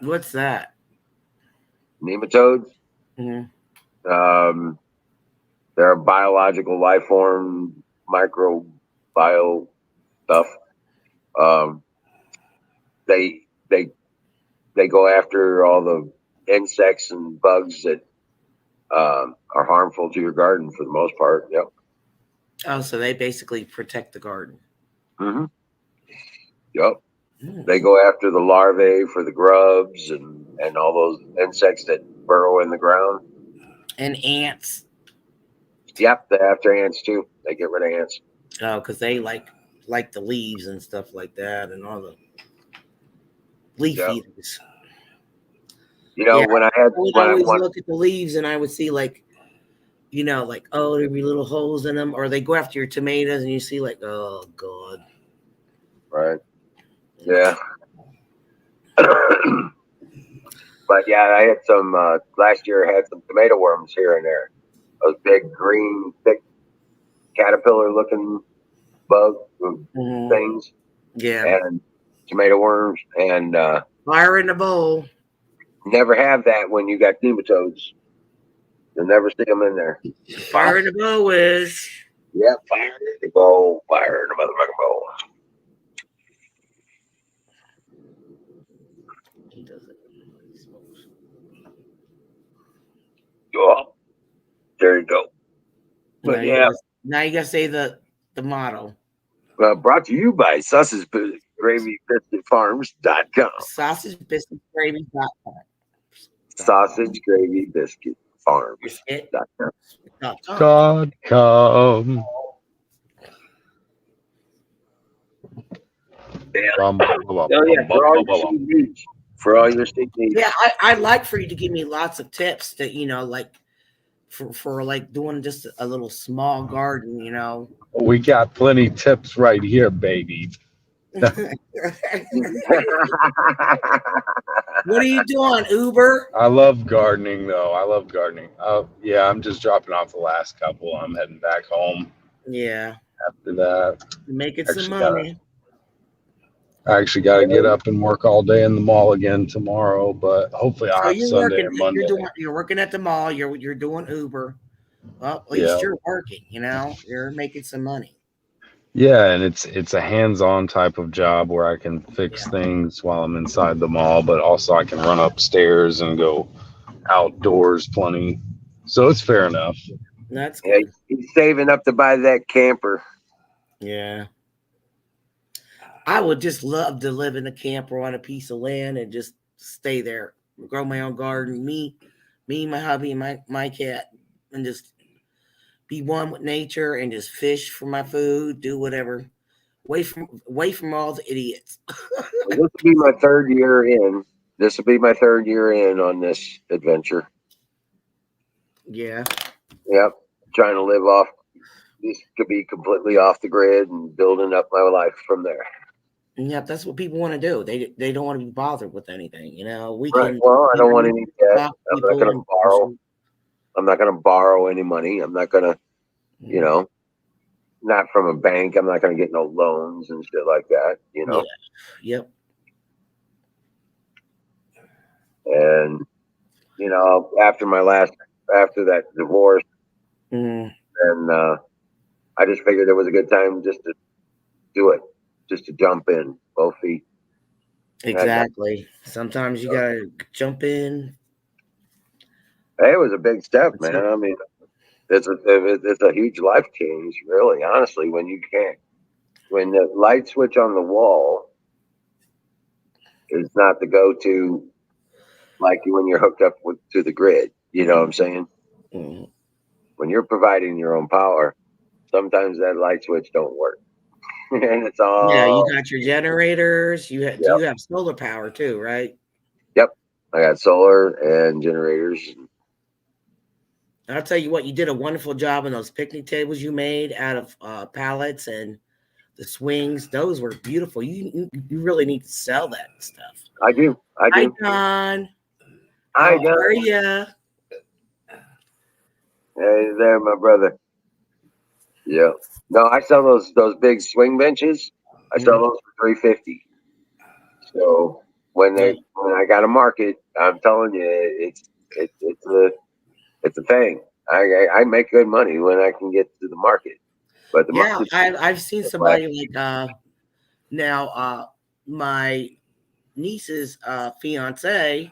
What's that? Nematodes. Mm-hmm. They're a biological life form, microbial stuff. They go after all the insects and bugs that are harmful to your garden for the most part. Yep. Oh, so they basically protect the garden. Mm-hmm. Yep. Mm. They go after the larvae for the grubs and all those insects that burrow in the ground. And ants. Yep, they're after ants too. They get rid of ants. Oh, because they like the leaves and stuff like that, and all the leaf eaters. When I always look at the leaves, and I would see like, like, oh, there'd be little holes in them, or they go after your tomatoes, and you see like, oh god. Right. Yeah. But yeah, I had some last year. I had some tomato worms here and there. Those big green, thick, caterpillar-looking bug things. Yeah. And tomato worms and fire in the bowl. Never have that when you got nematodes. You'll never see them in there. Fire in the bowl is. Yeah, fire in the bowl. Fire in the motherfucking bowl. He does it. Oh, there you go. But now you gotta say the motto. Brought to you by SausageGravyBiscuitFarms.com. SausageBiscuitGravy.com. SausageGravyBiscuitFarms.com. For all your seed needs. Yeah, I'd like for you to give me lots of tips that, like for like doing just a little small garden, We got plenty tips right here, baby. What are you doing, Uber? I love gardening, though. I love gardening. Yeah, I'm just dropping off the last couple. I'm heading back home Yeah, after that. making some Actually, gotta money. I actually got to get up and work all day in the mall again tomorrow, but hopefully I'll So have you're Sunday working. or Monday. You're working at the mall. You're doing Uber. Well, at least Yeah. you're working. You're making some money. Yeah, and it's a hands-on type of job where I can fix Yeah. things while I'm inside the mall, but also I can run upstairs and go outdoors plenty. So it's fair enough. That's Yeah, good. he's saving up to buy that camper. Yeah. I would just love to live in a camper on a piece of land and just stay there, grow my own garden. Me, my hubby, and my cat, and just be one with nature and just fish for my food, do whatever. Away from all the idiots. This will be my third year in. This will be my third year in on this adventure. Yeah. Yep, trying to live off. This could be completely off the grid and building up my life from there. Yeah, that's what people want to do. They don't want to be bothered with anything. We Right. can Well, I don't want any debt. talk I'm not people going to borrow. I'm not going to borrow any money. I'm not going to, not from a bank. I'm not going to get no loans and shit like that. Yeah. Yep. And after that divorce, Mm. and I just figured it was a good time just to do it, just to jump in both feet. Exactly. Sometimes you gotta jump in. Hey, it was a big step, That's man. it. I mean, it's a huge life change, really. Honestly, when the light switch on the wall is not the go-to, like when you're hooked up to the grid. You know what I'm saying? Mm. When you're providing your own power, sometimes that light switch don't work, and it's Yeah, you all. got your generators. Do Yep, you have solar power too, right? yep. I got solar and generators. I'll tell you what, you did a wonderful job on those picnic tables you made out of pallets and the swings. Those were beautiful. You really need to sell that stuff. I do. Hi, Don. Hi, How John. are ya? Hey there, my brother. Yeah. No, I sell those big swing benches. I sell those for $350. So when I got a market, I'm telling you, it's a thing. I make good money when I can get to the market, but the Yeah, market. I've seen somebody like now my niece's fiance.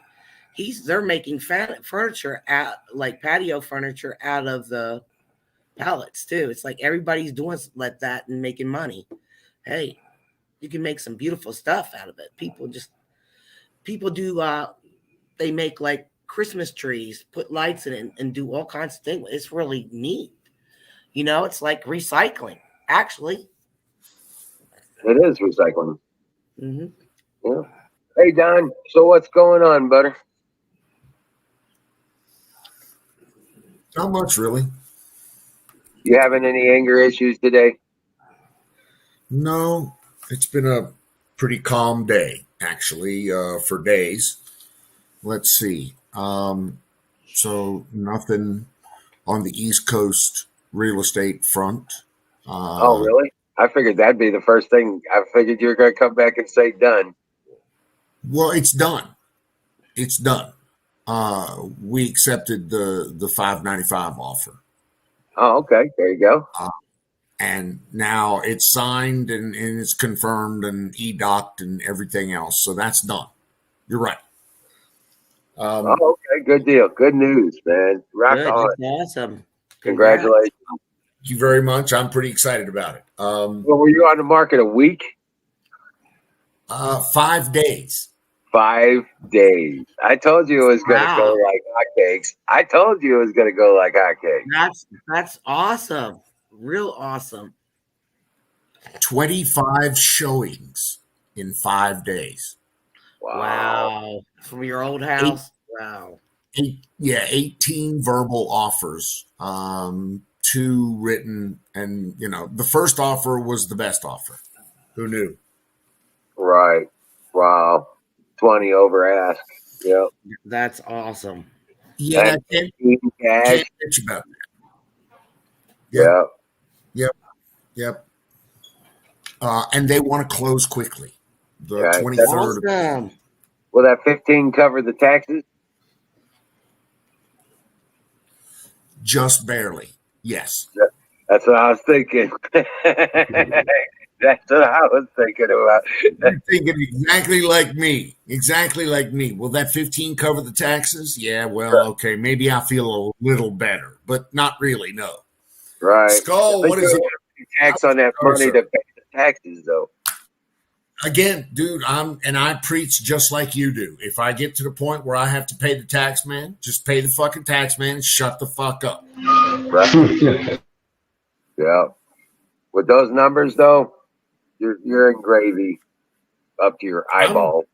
They're making furniture out like patio furniture out of the pallets too. It's like everybody's doing like that and making money. Hey, you can make some beautiful stuff out of it. People do they make like Christmas trees, put lights in it, and do all kinds of things. It's really neat. It's like recycling, actually. It is recycling. Mm-hmm. Yeah. Hey Don, so what's going on, butter? Not much, really. You having any anger issues today? No, it's been a pretty calm day, actually, for days. Let's see. So nothing on the East Coast real estate front. Oh, really? I figured that'd be the first thing. I figured you were going to come back and say done. Well, it's done. It's done. We accepted the 595 offer. Oh, okay. There you go. And now it's signed and it's confirmed and e-docked and everything else. So that's done. You're right. Oh, okay. Good deal. Good news, man. Rock Good. on. That's awesome. Congratulations. Thank you very much. I'm pretty excited about it. Well, were you on the market a week? 5 days. 5 days. I told you it was going to go like hotcakes. I told you it was going to go like hotcakes. That's awesome. Real awesome. 25 showings in 5 days. Wow. From your old house? Wow. 18 verbal offers, 2 written, and the first offer was the best offer. Who knew? Right. Wow. 20 over ask. Yeah. That's awesome. Yeah, And can't, cash. bitch about that. Yeah. Yep. Yep. And they want to close quickly. The Right. 23rd. Awesome. Will that 15 cover the taxes? Just barely. Yes. That's what I was thinking. That's what I was thinking about. You're thinking exactly like me. Exactly like me. Will that 15 cover the taxes? Yeah, well, okay. Maybe I feel a little better, but not really, no. Right. Skull, what is it? Tax on that Sorry, money sir. to pay the taxes, though. Again, dude, I preach just like you do. If I get to the point where I have to pay the tax man, just pay the fucking tax man and shut the fuck up. Right. Yeah. With those numbers, though, you're in gravy up to your eyeball.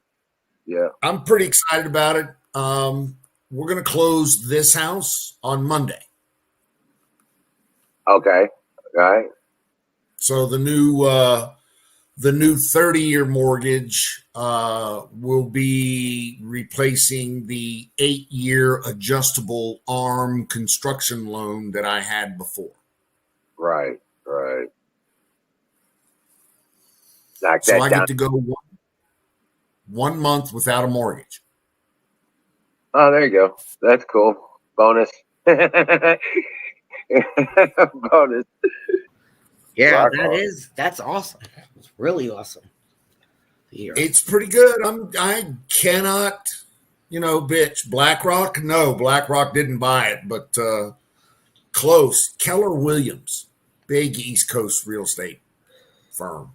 Yeah. I'm pretty excited about it. We're gonna close this house on Monday. Okay. Right. So the new 30-year mortgage will be replacing the 8-year adjustable arm construction loan that I had before. Right. Right. Knock So that I down. get to go one month without a mortgage. Oh, there you go. That's cool. Bonus. Bonus. Yeah, Rock on. that's awesome. It's really awesome. Here. It's pretty good. I cannot, bitch. BlackRock? No, BlackRock didn't buy it, but close. Keller Williams, big East Coast real estate firm.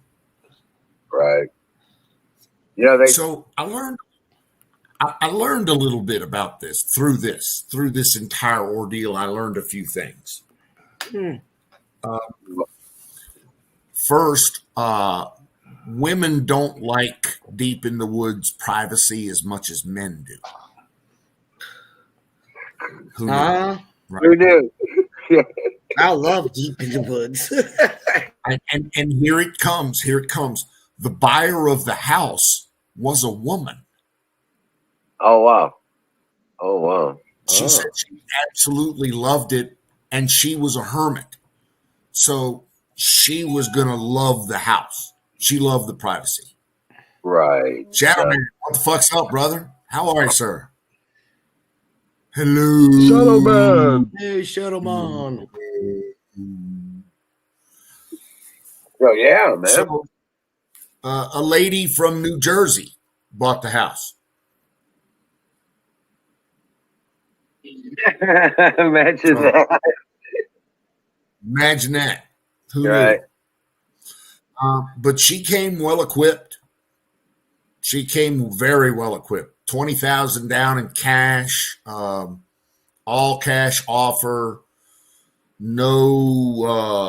Right. They. So I learned a little bit about this through this entire ordeal. I learned a few things. First, women don't like deep in the woods privacy as much as men do. Who knew? Right? Who knew? I love deep in the woods. and here it comes. Here it comes. The buyer of the house was a woman. Oh wow. Oh wow. She said she absolutely loved it, and she was a hermit. So she was going to love the house. She loved the privacy. Right. Shadow Man, what the fuck's up, brother? How are you, sir? Hello. Shadow Man. Hey, Shadow Man. Oh yeah, man. So, a lady from New Jersey bought the house. Imagine that. Imagine that. Who Right. knew? But she came well equipped. She came very well equipped. 20,000 down in cash, all cash offer. No,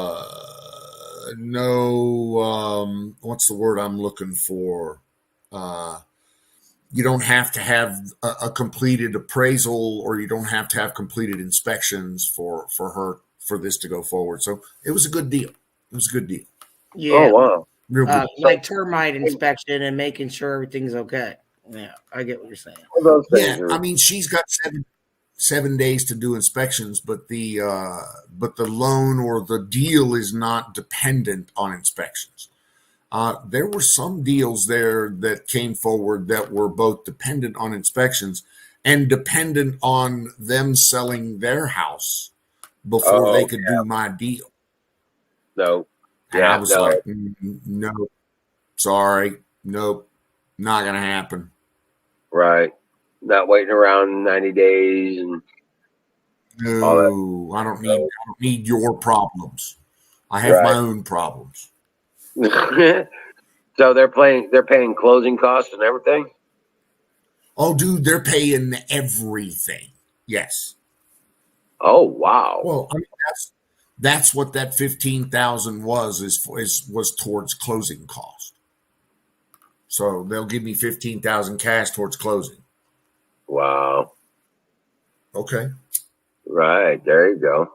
what's the word I'm looking for? You don't have to have a completed appraisal, or you don't have to have completed inspections for this to go forward. So it was a good deal. It was a good deal. Yeah. Oh wow. Real good. Like termite inspection and making sure everything's okay. Yeah, I get what you're saying. All those things Yeah, are- I mean, she's got 7 days to do inspections, but the loan or the deal is not dependent on inspections. There were some deals there that came forward that were both dependent on inspections and dependent on them selling their house before they could do my deal. No. And Yeah, I was no. like, no, sorry, nope, not gonna happen. Right. Not waiting around 90 days and No, I don't need your problems. I have my own problems. so they're paying closing costs and everything? Oh, dude, they're paying everything. Yes. Oh wow. Well, I mean, that's what that 15,000 was towards closing cost. So they'll give me 15,000 cash towards closing. Wow. Okay. Right. There you go.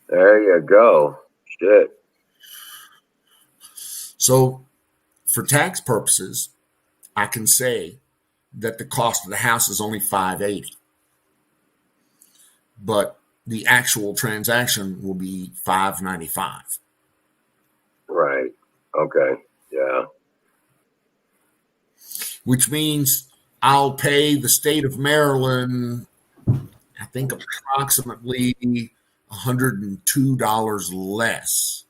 There you go. Shit. So for tax purposes, I can say that the cost of the house is only $580, but the actual transaction will be $595. Right. Okay. Yeah. Which means I'll pay the state of Maryland, I think, approximately $102 less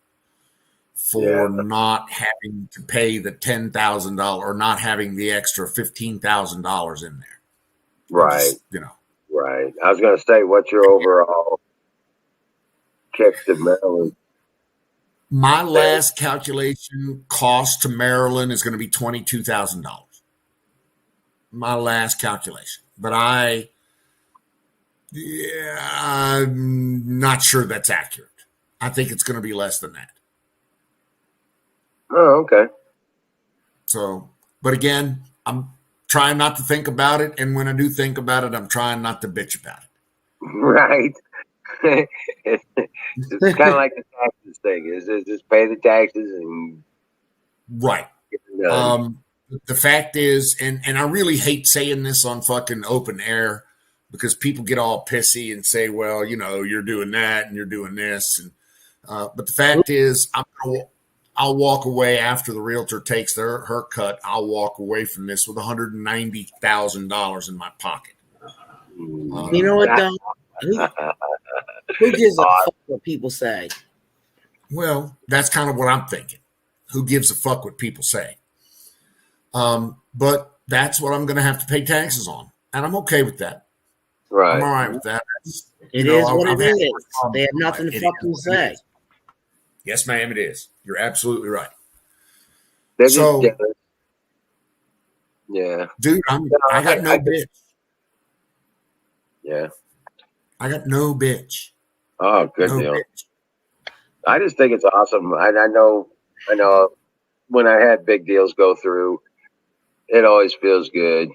for not having to pay the $10,000 or not having the extra $15,000 in there. Right. Just, you know. Right. I was going to say, what's your overall kick to Maryland? My last calculation cost to Maryland is going to be $22,000. My last calculation, but I'm not sure that's accurate. I think it's going to be less than that. Oh, okay. So, but again, I'm trying not to think about it, and when I do think about it, I'm trying not to bitch about it. Right. It's kind of like the taxes thing. Is just pay the taxes and right. The fact is, and I really hate saying this on fucking open air because people get all pissy and say, well, you know, you're doing that and you're doing this. And but the fact is, I'll walk away after the realtor takes her cut. I'll walk away from this with $190,000 in my pocket. You know what, though? Who gives a fuck what people say? Well, that's kind of what I'm thinking. Who gives a fuck what people say? But that's what I'm going to have to pay taxes on, and I'm okay with that. Right. I'm all right with that. It is what it is. They have nothing to fucking say. Yes, ma'am, it is. You're absolutely right. So, yeah, dude, I got no bitch. Yeah, I got no bitch. Oh, good deal. Bitch. I just think it's awesome. I know. When I had big deals go through, it always feels good.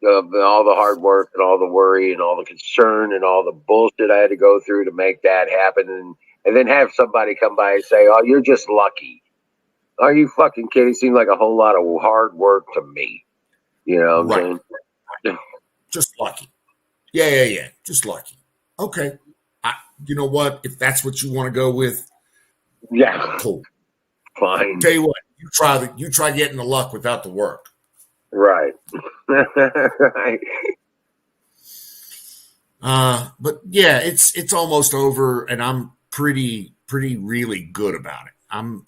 All the hard work and all the worry and all the concern and all the bullshit I had to go through to make that happen, and then have somebody come by and say, "Oh, you're just lucky." Are you fucking kidding? It seemed like a whole lot of hard work to me. You know what I'm saying? Just lucky. Yeah. Just lucky. Okay. You know what? If that's what you want to go with, yeah, cool. Fine. I'll tell you what, you try getting the luck without the work. Right. Right. But yeah, it's almost over, and I'm pretty really good about it. I'm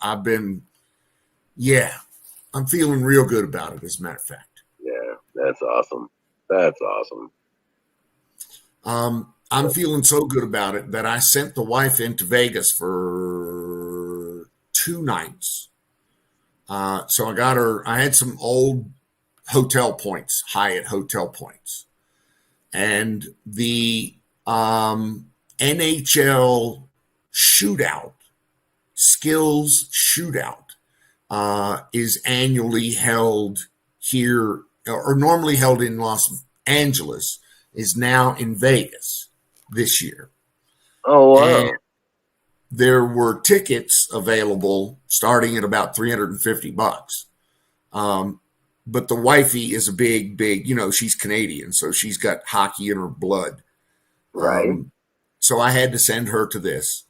feeling real good about it, as a matter of fact. Yeah, that's awesome. That's awesome. I'm feeling so good about it that I sent the wife into Vegas for 2 nights. So I got her, I had some old hotel points, Hyatt hotel points. And the NHL skills shootout, is annually held here, or normally held in Los Angeles, is now in Vegas this year. Oh, wow. And there were tickets available starting at about $350. But the wifey is a big, she's Canadian, so she's got hockey in her blood. Right. So I had to send her to this.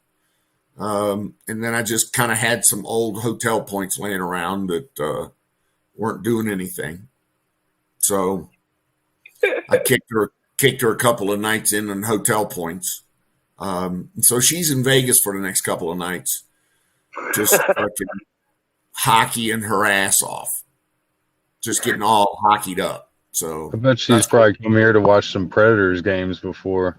And then I just kind of had some old hotel points laying around that weren't doing anything. So I kicked her a couple of nights in on hotel points. So she's in Vegas for the next couple of nights, just fucking hockeying her ass off, just getting all hockeyed up. So I bet she's probably come here to watch some Predators games before.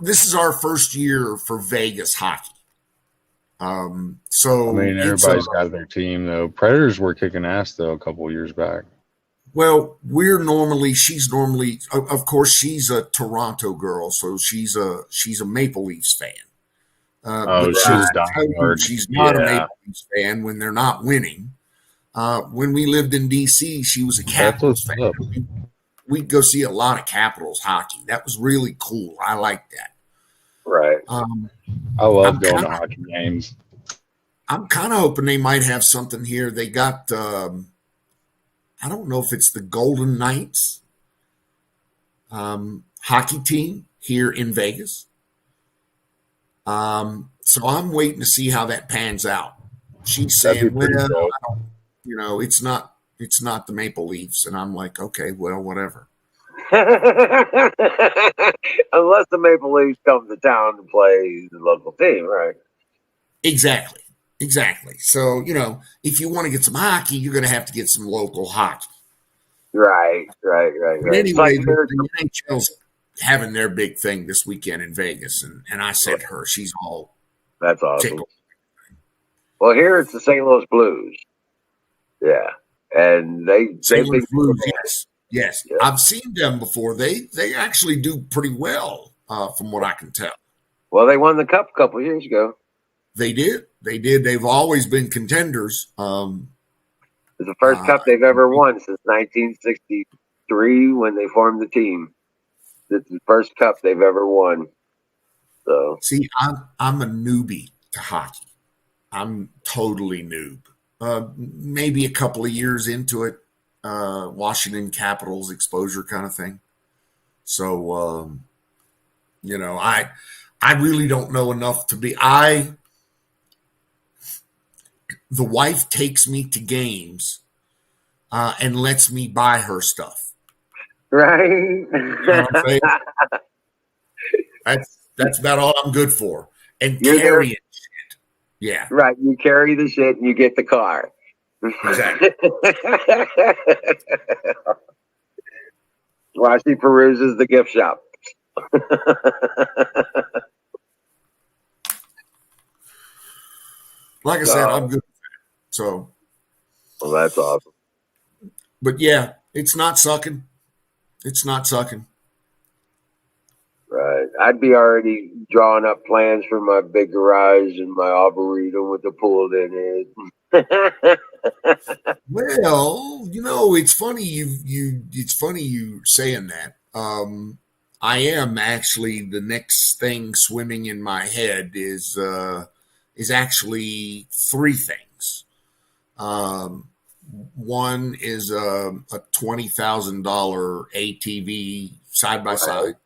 This is our first year for Vegas hockey. So I mean, everybody's got their team though. Predators were kicking ass though a couple of years back. Well, she's normally, of course, she's a Toronto girl, so she's a Maple Leafs fan. But she's not a Maple Leafs fan when they're not winning. When we lived in DC, she was a Capitals fan. We'd go see a lot of Capitals hockey. That was really cool. I liked that. Right. I love going to hockey games. I'm kind of hoping they might have something here. They got, I don't know if it's the Golden Knights hockey team here in Vegas. So I'm waiting to see how that pans out. She's That'd be saying, well, pretty cool. I don't, it's not the Maple Leafs. And I'm like, okay, well, whatever. Unless the Maple Leafs come to town to play the local team, right? Exactly. So, if you want to get some hockey, you're going to have to get some local hockey. Right. But It's like anyway, the NHL's having their big thing this weekend in Vegas. And I sent her, she's all that's awesome. tickled. Well, here it's the St. Louis Blues. Yeah. And they've been Blues, yes. Yeah. I've seen them before. They actually do pretty well, from what I can tell. Well, they won the cup a couple of years ago. They did. They've always been contenders. It's the first cup they've ever won since 1963 when they formed the team. It's the first cup they've ever won. So see, I'm a newbie to hockey. I'm totally noob. Maybe a couple of years into it, Washington Capitals exposure kind of thing. So, I really don't know enough to be. The wife takes me to games and lets me buy her stuff. Right. You know what I'm saying? That's about all I'm good for. And carrying shit. Yeah. Right. You carry the shit and you get the car. Exactly. While she peruses the gift shop. Like I said, I'm good. So, well, that's awesome. But yeah, it's not sucking. Right. I'd be already drawing up plans for my big garage and my arboretum with the pool in it. Well, it's funny you saying that. I am actually, the next thing swimming in my head is actually three things. One is a $20,000 ATV side by side.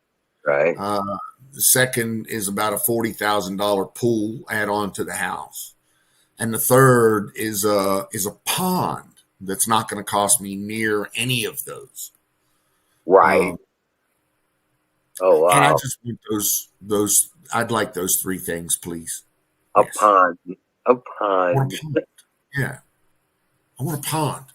Right. The second is about a $40,000 pool add on to the house, and the third is a pond that's not going to cost me near any of those. Right. Oh wow! And I just want those. I'd like those three things, please. A pond. A pond. Yeah. I want a pond.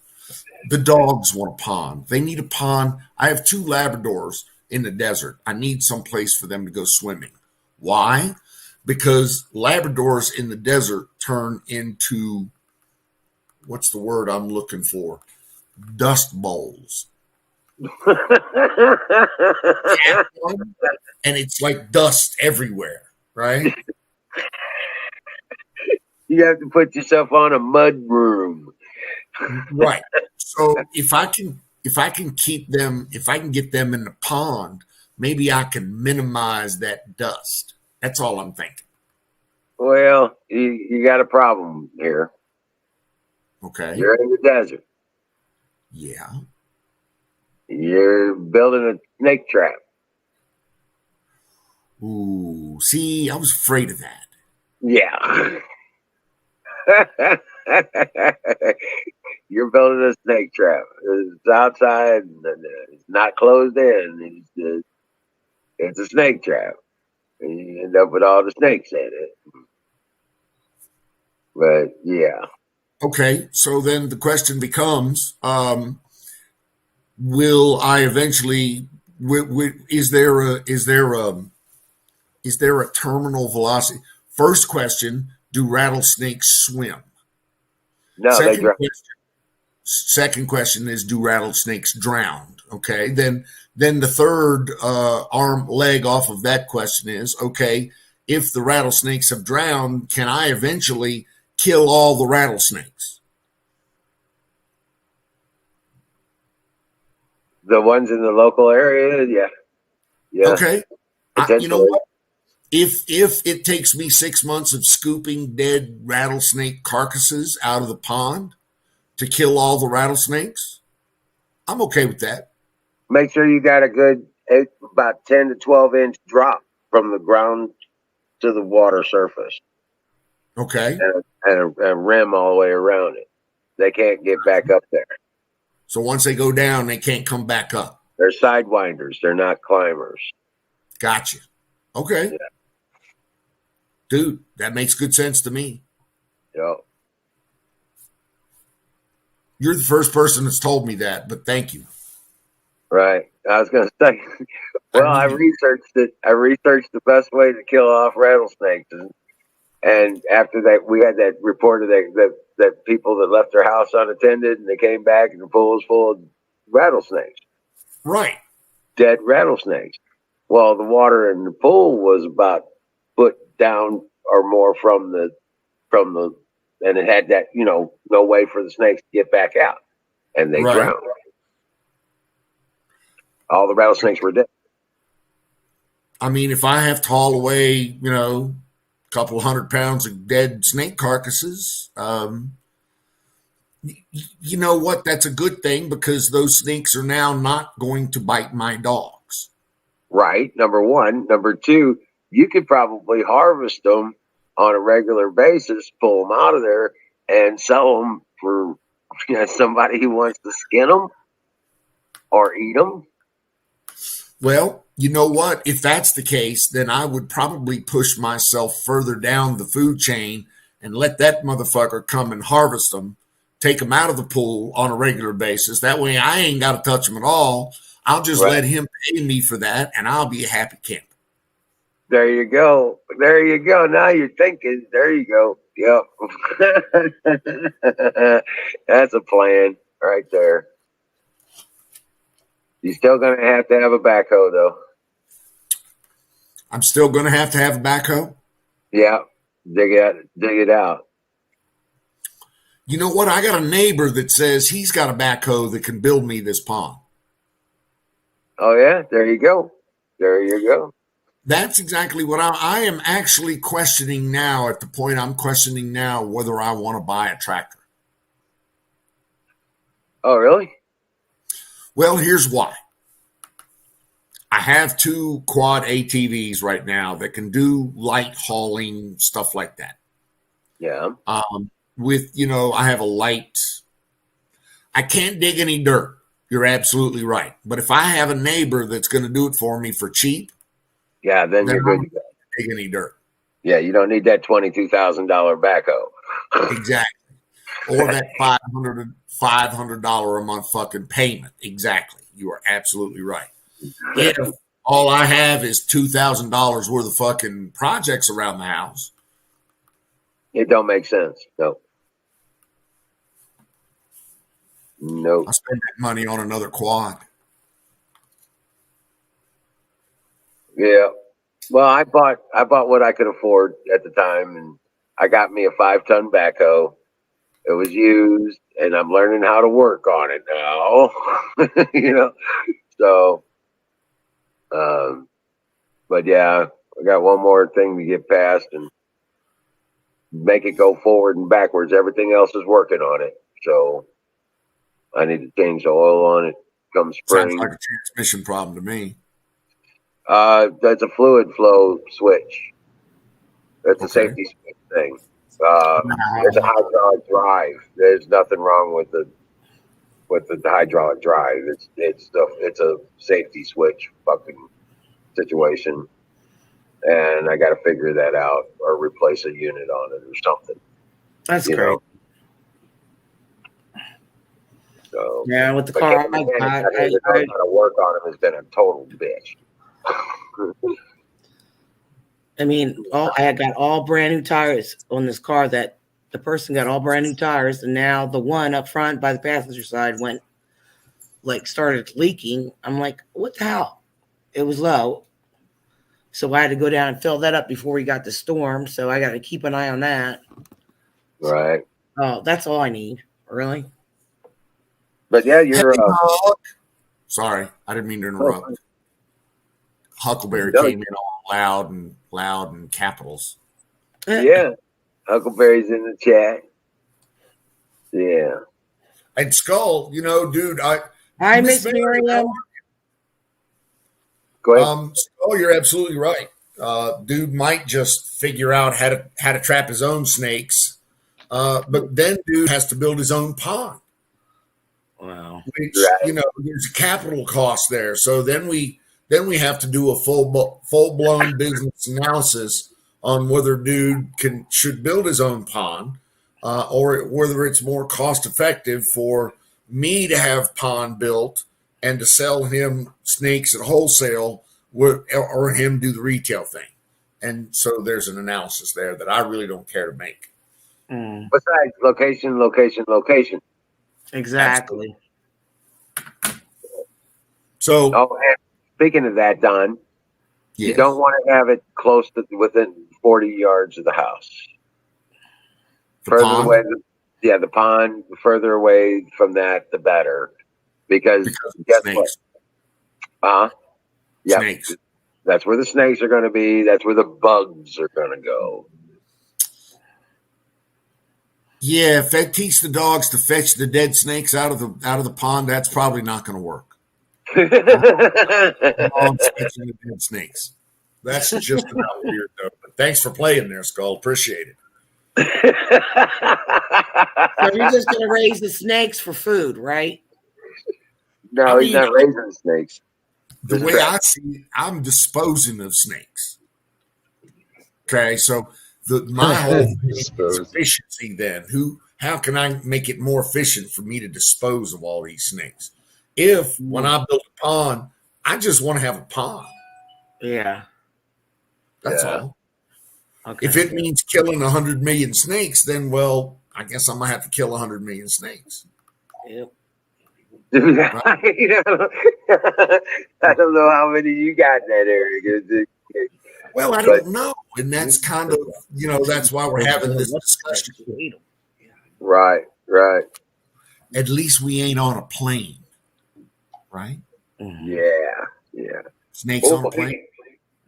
The dogs want a pond. They need a pond. I have 2 Labradors in the desert. I need some place for them to go swimming. Why? Because Labradors in the desert turn into, what's the word I'm looking for? Dust bowls. And it's like dust everywhere, right? You have to put yourself on a mud broom. Right. So if I can keep them, if I can get them in the pond, maybe I can minimize that dust. That's all I'm thinking. Well, you got a problem here. Okay. You're in the desert. Yeah. You're building a snake trap. Ooh, see, I was afraid of that. Yeah. You're building a snake trap. It's outside and it's not closed in. It's a snake trap. And you end up with all the snakes in it. But yeah. Okay, so then the question becomes, will I eventually, is there a terminal velocity? First question, do rattlesnakes swim? No, they drown. Second question is, do rattlesnakes drown? Okay, then the third leg off of that question is, okay, if the rattlesnakes have drowned, can I eventually kill all the rattlesnakes? The ones in the local area, yeah. Okay. You know what? if it takes me 6 months of scooping dead rattlesnake carcasses out of the pond to kill all the rattlesnakes, I'm okay with that. Make sure you got a good about 10 to 12 inch drop from the ground to the water surface, Okay. and a rim all the way around it. They can't get back up there. So once they go down, they can't come back up. They're sidewinders. They're not climbers. Gotcha. Okay. Yeah. Dude, that makes good sense to me. Yep. You're the first person that's told me that, but thank you. Right. I was going to say, well, I researched it. I researched the best way to kill off rattlesnakes. And after that, we had that report of that people that left their house unattended and they came back and the pool was full of rattlesnakes. Right. Dead rattlesnakes. Well, the water in the pool was about foot down or more from the, and it had that, no way for the snakes to get back out. And they drowned. All the rattlesnakes were dead. I mean, if I have to haul away, a couple 100 pounds of dead snake carcasses, you know what? That's a good thing because those snakes are now not going to bite my dogs. Right. Number one. Number two, you could probably harvest them on a regular basis, pull them out of there and sell them for somebody who wants to skin them or eat them. Well, you know what? If that's the case, then I would probably push myself further down the food chain and let that motherfucker come and harvest them, take them out of the pool on a regular basis. That way I ain't got to touch them at all. I'll just let him pay me for that, and I'll be a happy camper. There you go. There you go. Now you're thinking. There you go. Yep. That's a plan right there. You're still going to have a backhoe, though. I'm still going to have a backhoe? Yeah. Dig it out. You know what? I got a neighbor that says he's got a backhoe that can build me this pond. Oh, yeah? There you go. There you go. That's exactly what I am actually questioning now, at the point I'm questioning now whether I want to buy a tractor. Oh, really? Well, here's why. I have 2 quad ATVs right now that can do light hauling, stuff like that. Yeah. I have a light. I can't dig any dirt. You're absolutely right. But if I have a neighbor that's going to do it for me for cheap, then you're good to go. Dig any dirt. Yeah, you don't need that $22,000 backhoe. Exactly. Or that $500 a month fucking payment. Exactly. You are absolutely right. If all I have is $2,000 worth of fucking projects around the house, it don't make sense. No. I spend that money on another quad. Yeah. Well, I bought what I could afford at the time, and I got me a 5-ton backhoe. It was used, and I'm learning how to work on it now. So, but yeah, I got one more thing to get past and make it go forward and backwards. Everything else is working on it, so I need to change the oil on it come spring. Sounds like a transmission problem to me. That's a fluid flow switch. That's a safety switch thing. It's a hydraulic drive. There's nothing wrong with the hydraulic drive. It's a safety switch fucking situation, and I got to figure that out or replace a unit on it or something. That's great. So yeah, with the car, I to work on him has been a total bitch. I mean, I got all brand new tires on this car. That the person got all brand new tires, and now the one up front by the passenger side started leaking. I'm like, what the hell? It was low, so I had to go down and fill that up before we got the storm. So I got to keep an eye on that. Right. Oh, that's all I need, really. But yeah, you're. Sorry, I didn't mean to interrupt. Huckleberry came in all loud and capitals. Yeah. Huckleberry's in the chat. Yeah. And Skull, dude, Hi, Miss Miriam. Go ahead. Skull, you're absolutely right. Dude might just figure out how to trap his own snakes, but then dude has to build his own pond. Wow. Which Right. there's a capital cost there. So then we have to do a full blown business analysis on whether dude should build his own pond, or whether it's more cost effective for me to have pond built and to sell him snakes at wholesale, or him do the retail thing. And so there's an analysis there that I really don't care to make. Besides, location. Exactly. So, and speaking of that, Don, yes. you don't want to have it close to within 40 yards of the house. The Further pond? away, the pond. Further away from that, the better, because of guess snakes. what? Yeah, Snakes. that's where the snakes are going to be. That's where the bugs are going to go. Yeah, if they teach the dogs to fetch the dead snakes out of the pond, that's probably not going to work. Dogs fetching the dead snakes. That's just about weird, though. But thanks for playing there, Skull. Appreciate it. So you're just going to raise the snakes for food, right? No, he's not raising snakes. The way I see it, I'm disposing of snakes. Okay, so my whole thing is efficiency. Then, how can I make it more efficient for me to dispose of all these snakes? If when I build a pond, I just want to have a pond. Yeah, that's all. Okay. If it means killing 100 million snakes, then I guess I'm gonna have to kill 100 million snakes. Yep. Right? I don't know how many you got in that area. Well, I don't know, and that's kind of that's why we're having this discussion. Right. At least we ain't on a plane, right? Yeah. Snakes on a plane,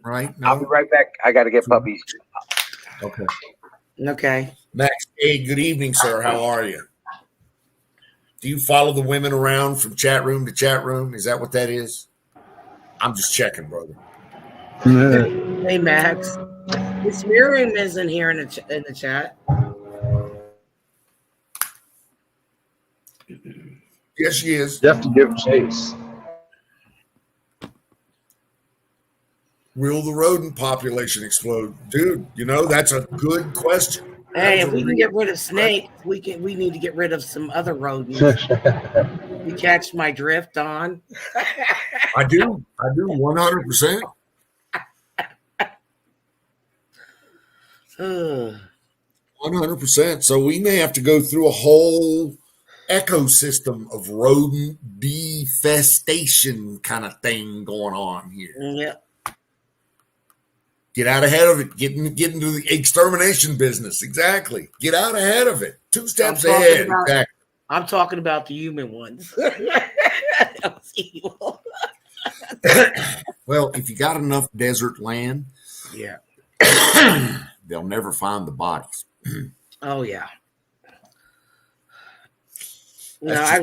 right? No? I'll be right back. I got to get puppies. Okay. Max, hey, good evening, sir. How are you? Do you follow the women around from chat room to chat room? Is that what that is? I'm just checking, brother. Hey, Max. Miss Miriam isn't here in the chat. Yes, she is. You have to give chase. Will the rodent population explode? Dude, that's a good question. Hey, if we can get rid of snakes, we need to get rid of some other rodents. You catch my drift, Don? I do 100%. 100%. So we may have to go through a whole ecosystem of rodent defestation kind of thing going on here. Yeah. Get out ahead of it. Get into the extermination business. Exactly. Get out ahead of it. 2 steps ahead. Exactly. I'm talking about the human ones. That was evil. Well, if you got enough desert land, yeah, they'll never find the bodies. Oh yeah. No, I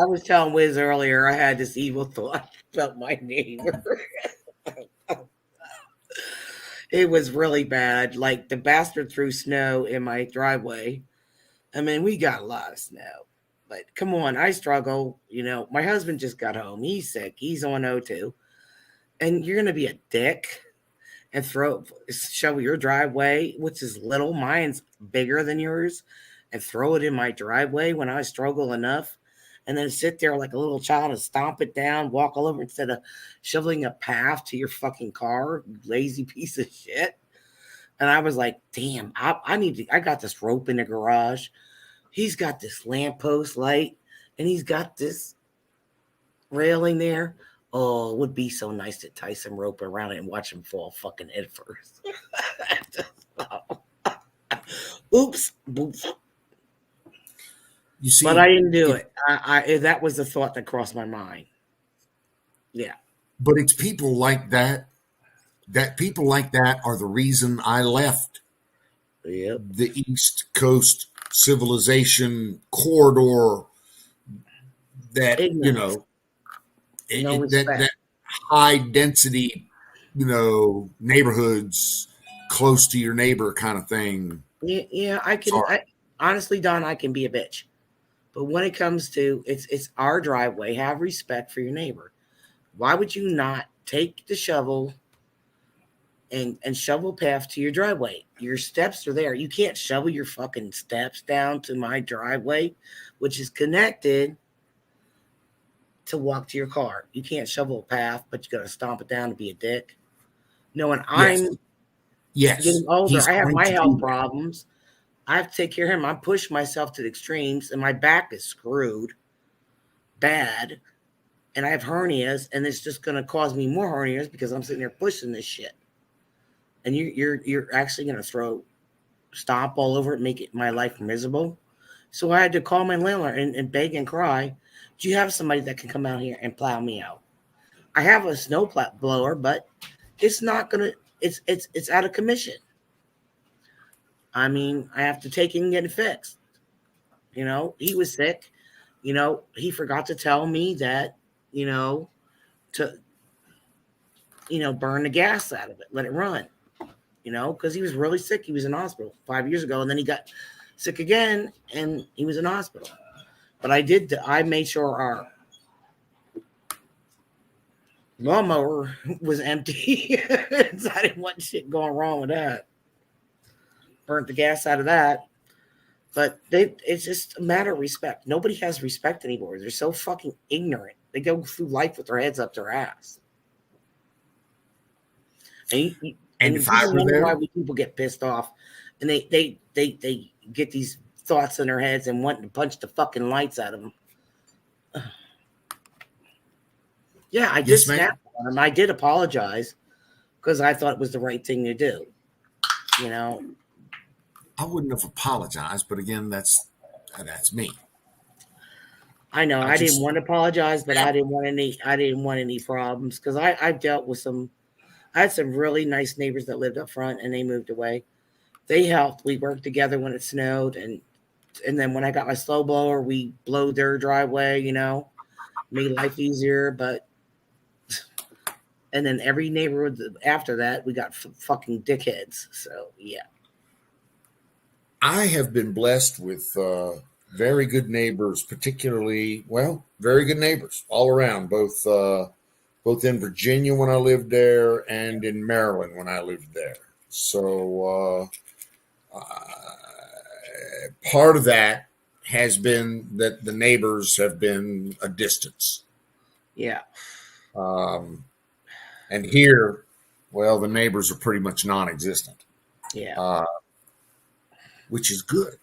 was telling Wiz earlier. I had this evil thought about my neighbor. It was really bad. Like the bastard threw snow in my driveway. I mean, we got a lot of snow, but come on, I struggle. My husband just got home. He's sick. He's on O2. And you're going to be a dick and show your driveway, which is little. Mine's bigger than yours, and throw it in my driveway when I struggle enough. And then sit there like a little child and stomp it down, walk all over instead of shoveling a path to your fucking car, you lazy piece of shit. And I was like, damn, I got this rope in the garage. He's got this lamppost light and he's got this railing there. Oh, it would be so nice to tie some rope around it and watch him fall fucking head first. Oops. You see, but I didn't do it. That was the thought that crossed my mind. Yeah. But it's people like that that people like that are the reason I left Yep. the East Coast civilization corridor. That Ignorance. No that respect. high density, neighborhoods close to your neighbor kind of thing. Yeah, I can. Sorry. Honestly, Don, I can be a bitch, but when it comes to it's our driveway. Have respect for your neighbor. Why would you not take the shovel and shovel path to your driveway? Your steps are there. You can't shovel your fucking steps down to my driveway, which is connected to walk to your car. You can't shovel a path, but you got to stomp it down to be a dick. No, when I'm getting older, He's I have going my to do health that. problems. I have to take care of him. I'm pushing myself to the extremes, and my back is screwed bad, and I have hernias, and it's just going to cause me more hernias because I'm sitting there pushing this shit. And you're actually going to stomp all over it, make it my life miserable. So I had to call my landlord and beg and cry. Do you have somebody that can come out here and plow me out? I have a snow blower, but it's not gonna. It's out of commission. I mean, I have to take it and get it fixed. He was sick. He forgot to tell me that. To burn the gas out of it, let it run. Because he was really sick. He was in hospital 5 years ago, and then he got sick again, and he was in hospital. But I made sure our lawnmower was empty. So I didn't want shit going wrong with that. Burnt the gas out of that. But it's just a matter of respect. Nobody has respect anymore. They're so fucking ignorant. They go through life with their heads up their ass. And if I were wonder why there, people get pissed off, and they get these thoughts in their heads and want to punch the fucking lights out of them. Yeah, I did snap on him. I did apologize because I thought it was the right thing to do. I wouldn't have apologized, but again, that's me. I know I didn't want to apologize, but I didn't want any problems because I've dealt with I had some really nice neighbors that lived up front and they moved away. They helped. We worked together when it snowed, and then when I got my slow blower, we blowed their driveway. Made life easier. And then every neighborhood after that, we got fucking dickheads. So yeah. I have been blessed with very good neighbors, particularly, very good neighbors all around, both in Virginia when I lived there and in Maryland when I lived there. So part of that has been that the neighbors have been a distance. Yeah. And here, the neighbors are pretty much non-existent. Yeah. Which is good.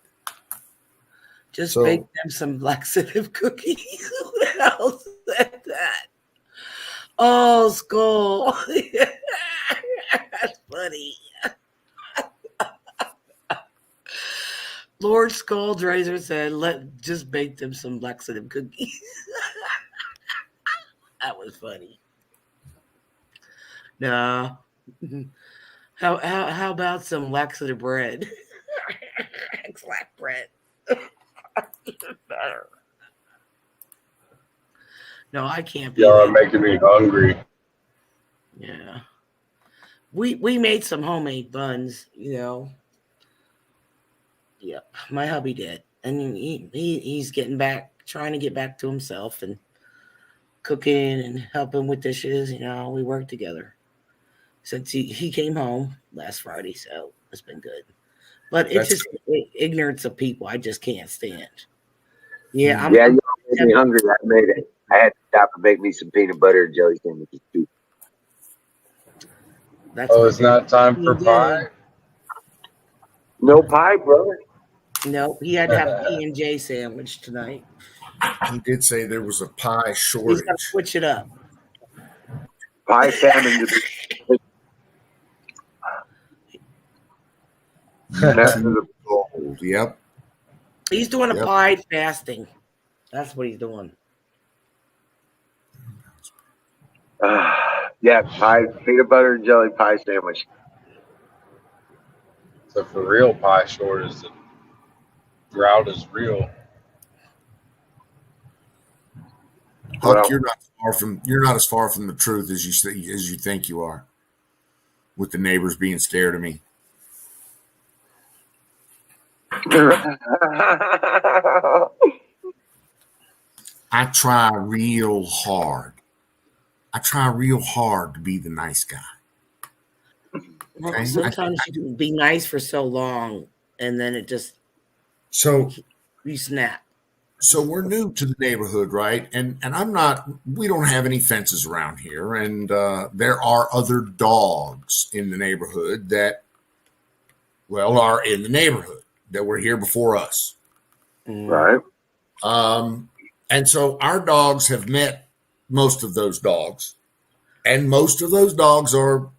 Just bake them some laxative cookies. Who the hell said that? Oh, Skull. That's funny. Lord Skulldrazer said, just bake them some laxative cookies. That was funny. No. How about some laxative bread? Slack bread. Better. No, I can't be. Y'all are making me hungry. Yeah. We made some homemade buns, Yeah, my hubby did. And he's trying to get back to himself and cooking and helping with dishes. We work together since he came home last Friday, so it's been good. But it's just ignorance of people I just can't stand. Yeah, you made me hungry. I had to stop and make me some peanut butter and jelly sandwiches too. It's not time for pie? No pie, brother. No, he had to have a P&J sandwich tonight. He did say there was a pie shortage. He's got to switch it up. Pie famine. Yep. He's doing a pie fasting. That's what he's doing. Yeah, pie, peanut butter and jelly pie sandwich. So for real pie shortage, the drought is real. Huck, Well, you're not as far from the truth as you think you are. With the neighbors being scared of me. I try real hard. I try real hard to be the nice guy. Well, Okay? sometimes you can be nice for so long, and then it just So you snap. so we're new to the neighborhood, right? And I'm not. We don't have any fences around here, and there are other dogs in the neighborhood that, well, are in the neighborhood that were here before us. right. And so our dogs have met most of those dogs, and most of those dogs are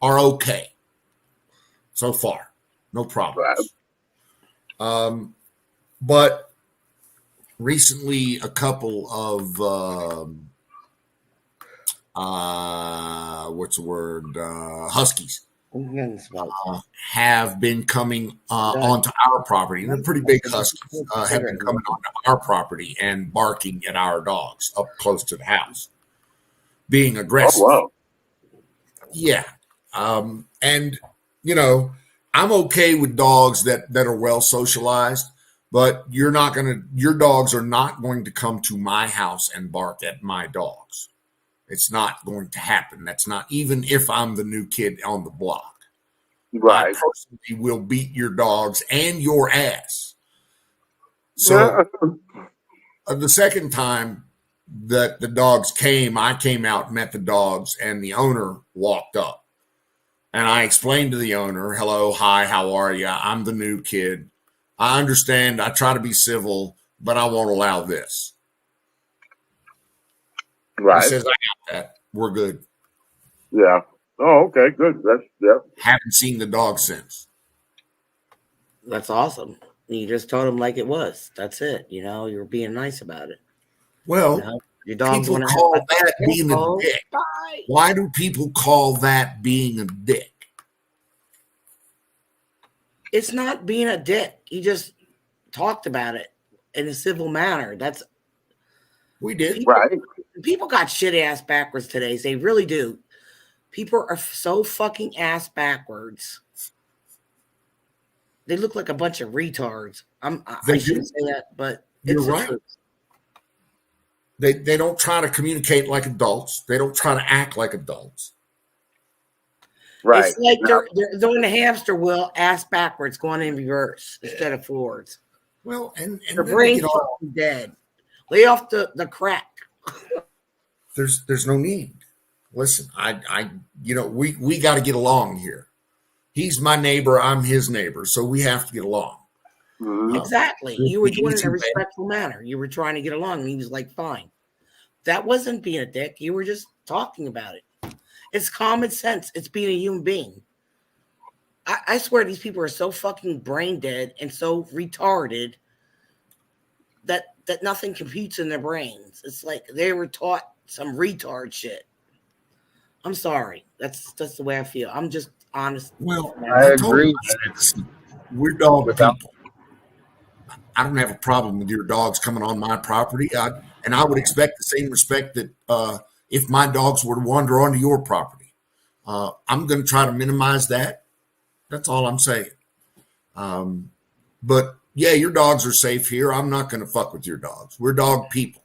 okay so far, no problems. But recently, a couple of what's the word? Huskies have been coming onto our property, and they're pretty big huskies. Have been coming onto our property and barking at our dogs up close to the house, being aggressive. Oh, wow. Yeah, and you know, I'm okay with dogs that are well socialized, but your dogs are not going to come to my house and bark at my dogs. It's not going to happen. That's not, even if I'm the new kid on the block. Right. I personally will beat your dogs and your ass. So the second time that the dogs came, I came out, met the dogs, and the owner walked up. And I explained to the owner, hello, hi, how are you? I'm the new kid. I understand. I try to be civil, but I won't allow this. Right. He says, I got that. We're good. Yeah. Oh, okay, good. Haven't seen the dog since. That's awesome. You just told him like it was. That's it. You know, you were being nice about it. Well, you know, your dogs people want call to that being a dick. Bye. Why do people call that being a dick? It's not being a dick. You just talked about it in a civil manner. That's we did. People got shit ass backwards today. They really do. People are so fucking ass backwards. They look like a bunch of retards. I shouldn't say that, but you're it's right. The truth. They don't try to communicate like adults. They don't try to act like adults. Right. It's like they're doing the hamster wheel ass backwards, going in reverse instead of forwards. Well, and their brain's fucking dead. Lay off the crack. There's no need. Listen, we got to get along here. He's my neighbor. I'm his neighbor. So we have to get along. Exactly. You were doing it in a respectful manner. You were trying to get along. And he was like, fine. That wasn't being a dick. You were just talking about it. It's common sense. It's being a human being. I swear these people are so fucking brain dead and so retarded that nothing computes in their brains. It's like they were taught some retard shit. I'm sorry. That's the way I feel. I'm just honest. Well, I agree. We're dog people. I don't have a problem with your dogs coming on my property. And I would expect the same respect that if my dogs were to wander onto your property. I'm going to try to minimize that. That's all I'm saying. But yeah, your dogs are safe here. I'm not going to fuck with your dogs. We're dog people.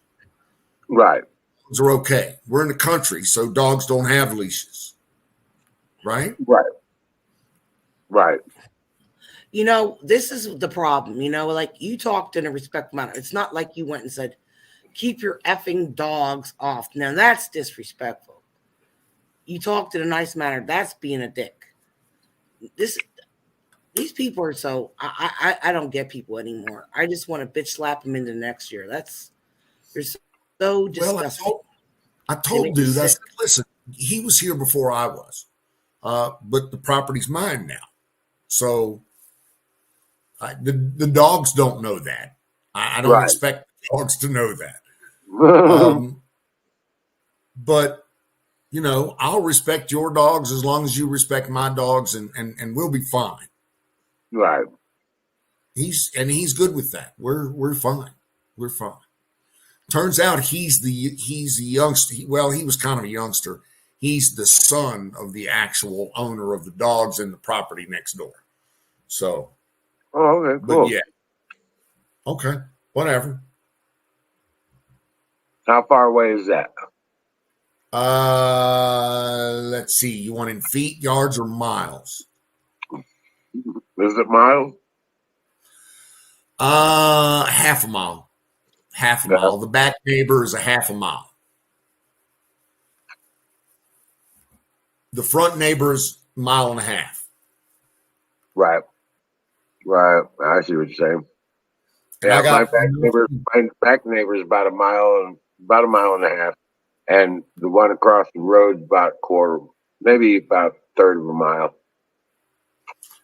Right. Dogs are okay. We're in the country, so dogs don't have leashes. Right? Right. You know, this is the problem. You know, like you talked in a respectful manner. It's not like you went and said, keep your effing dogs off. Now that's disrespectful. You talked in a nice manner. That's being a dick. These people are so I don't get people anymore. I just want to bitch slap them into next year. They're so disgusting. Well, I told dude, I said, listen, he was here before I was. But the property's mine now. So the dogs don't know that. I don't expect dogs to know that. But I'll respect your dogs as long as you respect my dogs, and we'll be fine. Right. He's good with that. We're fine. We're fine. Turns out he's a youngster. Well, he was kind of a youngster. He's the son of the actual owner of the dogs in the property next door. So, Oh, okay, cool. but yeah, okay, whatever. How far away is that? Let's see. You want in feet, yards, or miles? Is it miles? Half a mile. Half a Yeah. mile. The back neighbor is a half a mile. The front neighbor's mile and a half. Right. Right. I see what you're saying. And Yeah, my back neighbor is about a mile and a half, and the one across the road about maybe about a third of a mile.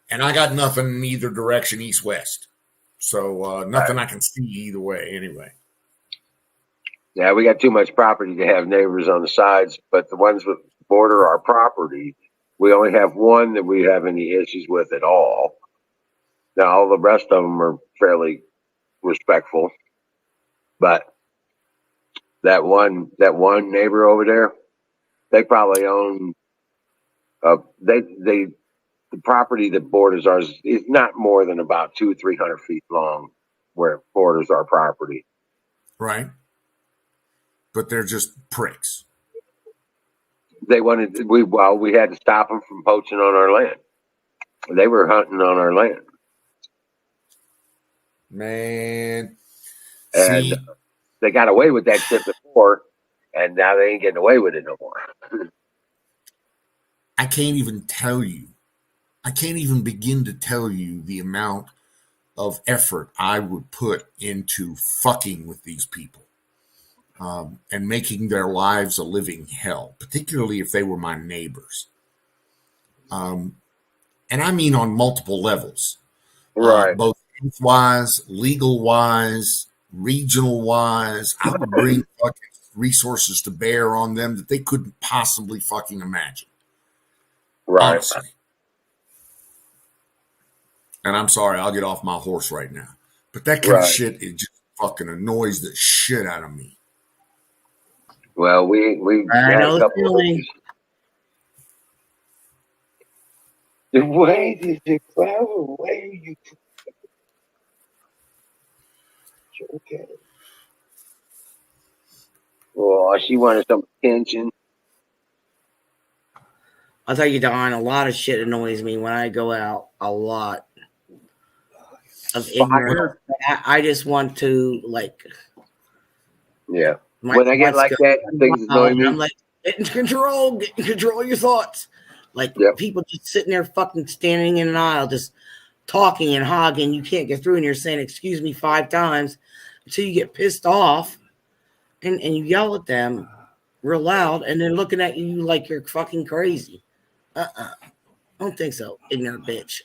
And I got nothing in either direction, east west. So nothing I can see either way. Anyway. Yeah, we got too much property to have neighbors on the sides, but the ones that border our property, we only have one that we have any issues with at all. Now, all the rest of them are fairly respectful, but that one neighbor over there, they probably own the property that borders ours is not more than about 200-300 feet long, where it borders our property. Right. But they're just pricks. We had to stop them from poaching on our land. They were hunting on our land. Man. And See, they got away with that shit before, and now they ain't getting away with it no more. I can't even tell you. I can't even begin to tell you the amount of effort I would put into fucking with these people. And making their lives a living hell, particularly if they were my neighbors. And I mean on multiple levels. Right. Both wise, legal wise, regional wise. I would bring fucking resources to bear on them that they couldn't possibly fucking imagine. Right. Honestly. And I'm sorry, I'll get off my horse right now. But that kind of shit, it just fucking annoys the shit out of me. Well, we had a couple of these. The way did you travel? Where you? Okay. Oh, she wanted some attention. I'll tell you, Don, a lot of shit annoys me when I go out. A lot of ignorance. I just want to Yeah. When I get like that, things annoy me. I'm like, get in control your thoughts. Like people just sitting there fucking standing in an aisle, just talking and hogging. You can't get through, and you're saying, excuse me 5 times until you get pissed off and you yell at them real loud, and then looking at you like you're fucking crazy. I don't think so, ignorant bitch.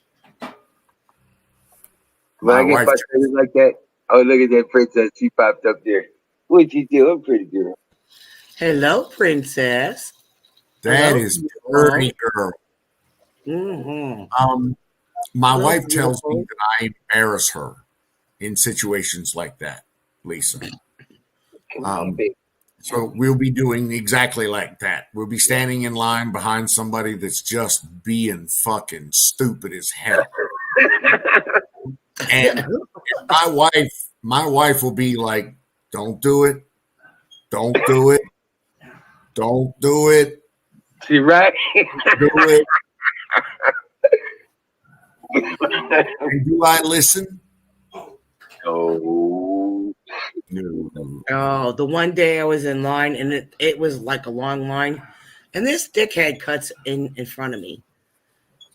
When I get frustrated like that, oh, look at that princess. She popped up there. What'd you do? I'm pretty good. Hello, princess. That is pretty girl. Mm-hmm. My wife tells me that I embarrass her in situations like that, Lisa. So we'll be doing exactly like that. We'll be standing in line behind somebody that's just being fucking stupid as hell. And my wife will be like, don't do it. Don't do it. Don't do it. She right. Do it. And do I listen? Oh. No. Oh, the one day I was in line, and it was like a long line, and this dickhead cuts in front of me,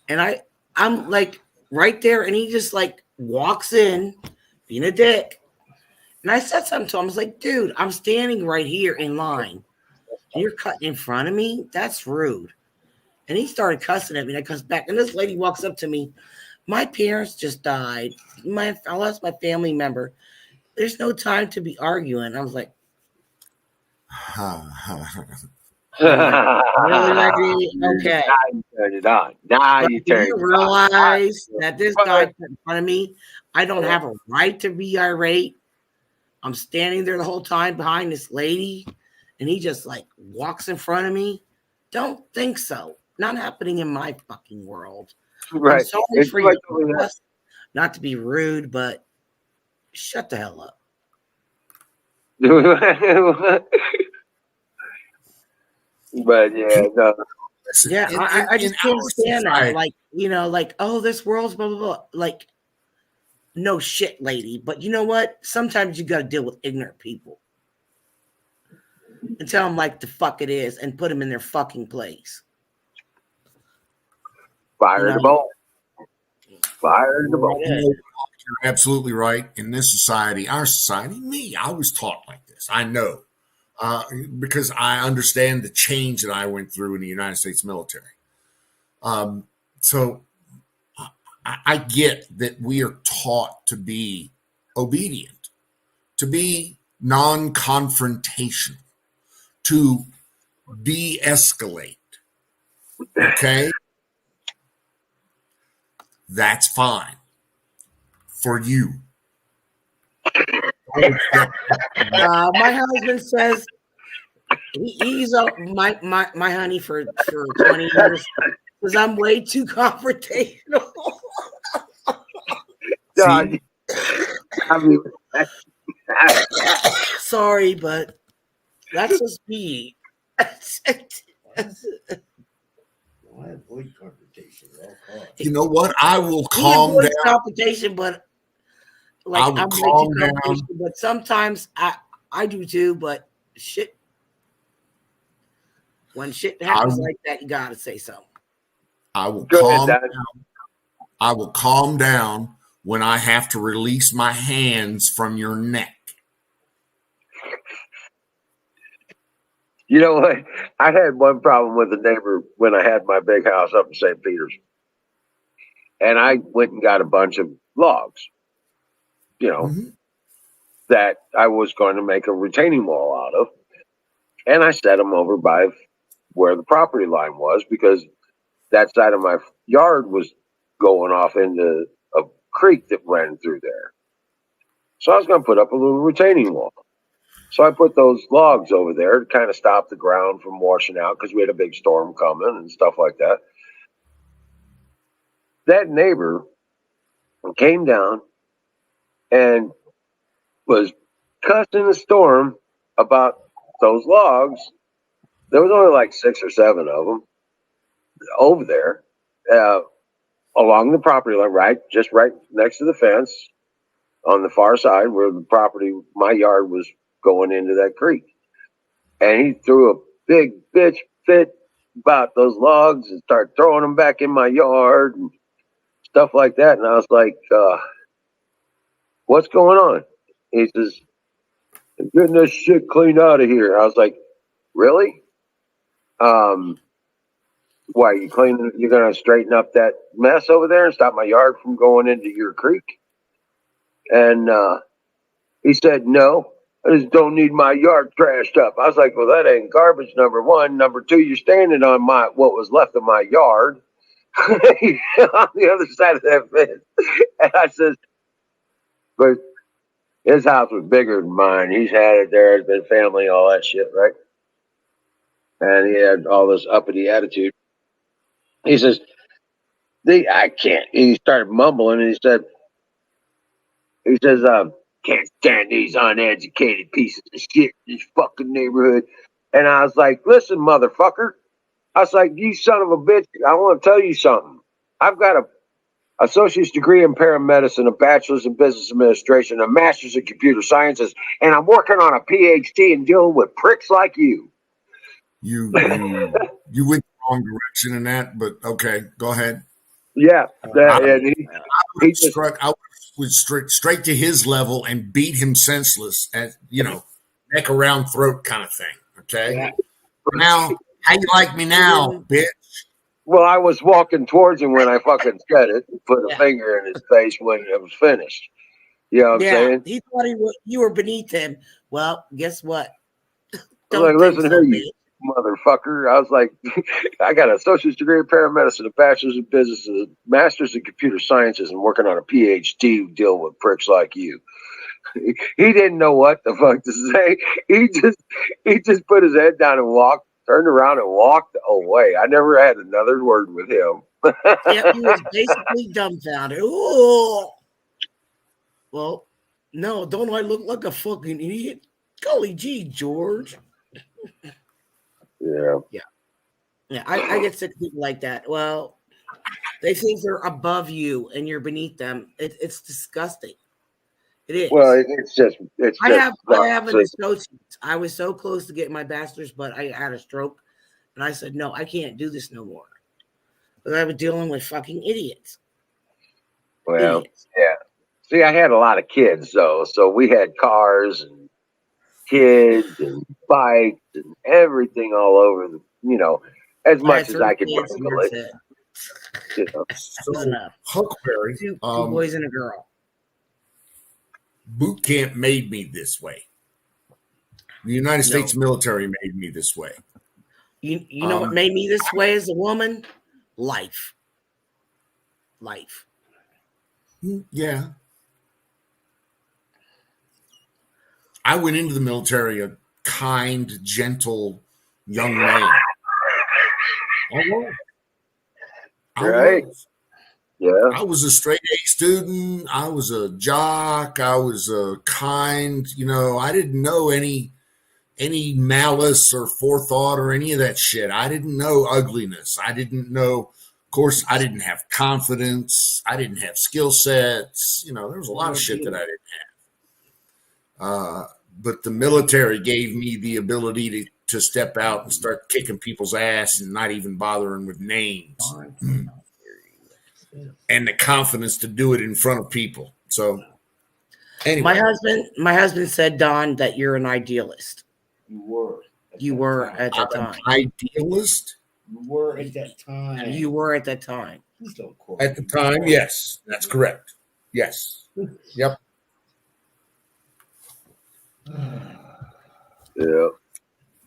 and I'm like right there, and he just like walks in, being a dick, and I said something to him. I was like, dude, I'm standing right here in line, and you're cutting in front of me? That's rude. And he started cussing at me, and I cussed back, and this lady walks up to me. My parents just died. I lost my family member. There's no time to be arguing. I was like, I'm like, really, lady? Okay. Now you turn it on. Now But you do turn you it on. realize that this guy But- put in front of me, I don't have a right to be irate. I'm standing there the whole time behind this lady, and he just like walks in front of me. Don't think so. Not happening in my fucking world. I'm Right. sorry It's for like your that. request. Not to be rude, but shut the hell up. But yeah, no. Listen, Yeah, I just can't our stand that. society- Like, you know, like, oh, this world's blah, blah, blah. Like, no shit, lady. But you know what? Sometimes you got to deal with ignorant people and tell them like the fuck it is and put them in their fucking place. Fire the ball. Fire the ball. Right You ahead. know, you're absolutely right. In this society, our society, I was taught like this. I know. Because I understand the change that I went through in the United States military. So I get that we are taught to be obedient, to be non-confrontational, to de-escalate. Okay? That's fine for you. My husband says he's my honey for 20 years because I'm way too confrontational. God, I mean, Sorry, but that's just me. I avoid confrontation at all costs. You know what? I will He calm avoids down. confrontation, but like I will I'm way too calm down. confrontational. But sometimes I do too. But shit, when shit happens like that, you gotta say something. I will Go calm ahead, Dad. down. I will calm down when I have to release my hands from your neck. You know what? I had one problem with a neighbor when I had my big house up in St. Peter's. And I went and got a bunch of logs, you know, Mhm. that I was going to make a retaining wall out of. And I set them over by where the property line was because that side of my yard was going off into a creek that ran through there. So I was going to put up a little retaining wall. So I put those logs over there to kind of stop the ground from washing out because we had a big storm coming and stuff like that. That neighbor came down and was cussing a storm about those logs. There was only like 6 or 7 of them over there along the property line, right next to the fence on the far side where the property, my yard was going into that creek. And he threw a big bitch fit about those logs and started throwing them back in my yard and stuff like that. And I was like, what's going on? He says, getting this shit cleaned out of here. I was like, really? Why you cleaning? You're gonna straighten up that mess over there and stop my yard from going into your creek? And he said, no, I just don't need my yard trashed up. I was like, well, that ain't garbage. Number one. Number two, you're standing on what was left of my yard on the other side of that fence. And I says, but his house was bigger than mine. He's had it there. It's been family, all that shit, right? And he had all this uppity attitude. He says, I can't. He started mumbling and he says, can't stand these uneducated pieces of shit in this fucking neighborhood. And I was like, listen, motherfucker. I was like, you son of a bitch, I want to tell you something. I've got a associate's degree in paramedicine, a bachelor's in business administration, a master's in computer sciences, and I'm working on a PhD in dealing with pricks like you. You went the wrong direction in that, but okay, go ahead. Yeah, I would straight to his level and beat him senseless at neck around throat kind of thing. Okay. Yeah. Now, how you like me now, bitch? Well, I was walking towards him when I fucking said it, and put a finger in his face when it was finished. You know what I'm saying? He thought you were beneath him. Well, guess what? I'm like, listen here, you motherfucker. I was like, I got an associate's degree in paramedicine, a bachelor's in business, a master's in computer sciences, and working on a PhD dealing with pricks like you. He didn't know what the fuck to say. He just put his head down and walked, turned around and walked away. I never had another word with him. Yeah, he was basically dumbfounded. Ooh. Well, no, don't I look like a fucking idiot? Golly gee, George. Yeah. Yeah, I get sick of people like that. Well, they think they're above you and you're beneath them. It's disgusting. It is. Well, I have an associate. I was so close to getting my bachelor's, but I had a stroke, and I said, no, I can't do this no more. Because I was dealing with fucking idiots. Well, yeah. See, I had a lot of kids though, so we had cars and kids and bikes and everything all over the, as much as I could handle it. So, Huckberry, two boys and a girl. Boot camp made me this way. The United States military made me this way. You know what made me this way as a woman? Life. Yeah. I went into the military a kind, gentle young man. Right. Yeah. I was a straight A student. I was a jock. I was a kind, I didn't know any malice or forethought or any of that shit. I didn't know ugliness. I didn't know, of course, I didn't have confidence. I didn't have skill sets. There was a lot of shit that I didn't have. But the military gave me the ability to step out and start kicking people's ass and not even bothering with names. And the confidence to do it in front of people. So anyway. My husband said, Don, that you're an idealist. You were at that time. An idealist? You were at that time. You were at that time. At the time, yes. That's correct. Yes. Yep. Yeah.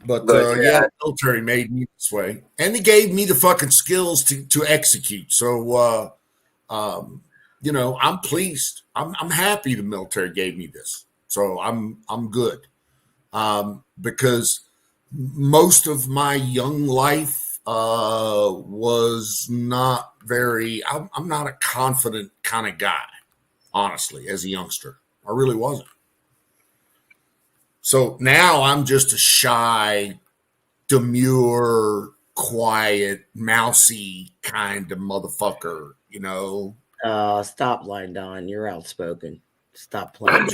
But the military made me this way. And they gave me the fucking skills to execute. So I'm pleased. I'm happy the military gave me this. So I'm good. Because most of my young life was not very I'm not a confident kind of guy, honestly, as a youngster. I really wasn't. So now I'm just a shy, demure, quiet, mousy kind of motherfucker, Stop lying, Don. You're outspoken. Stop playing.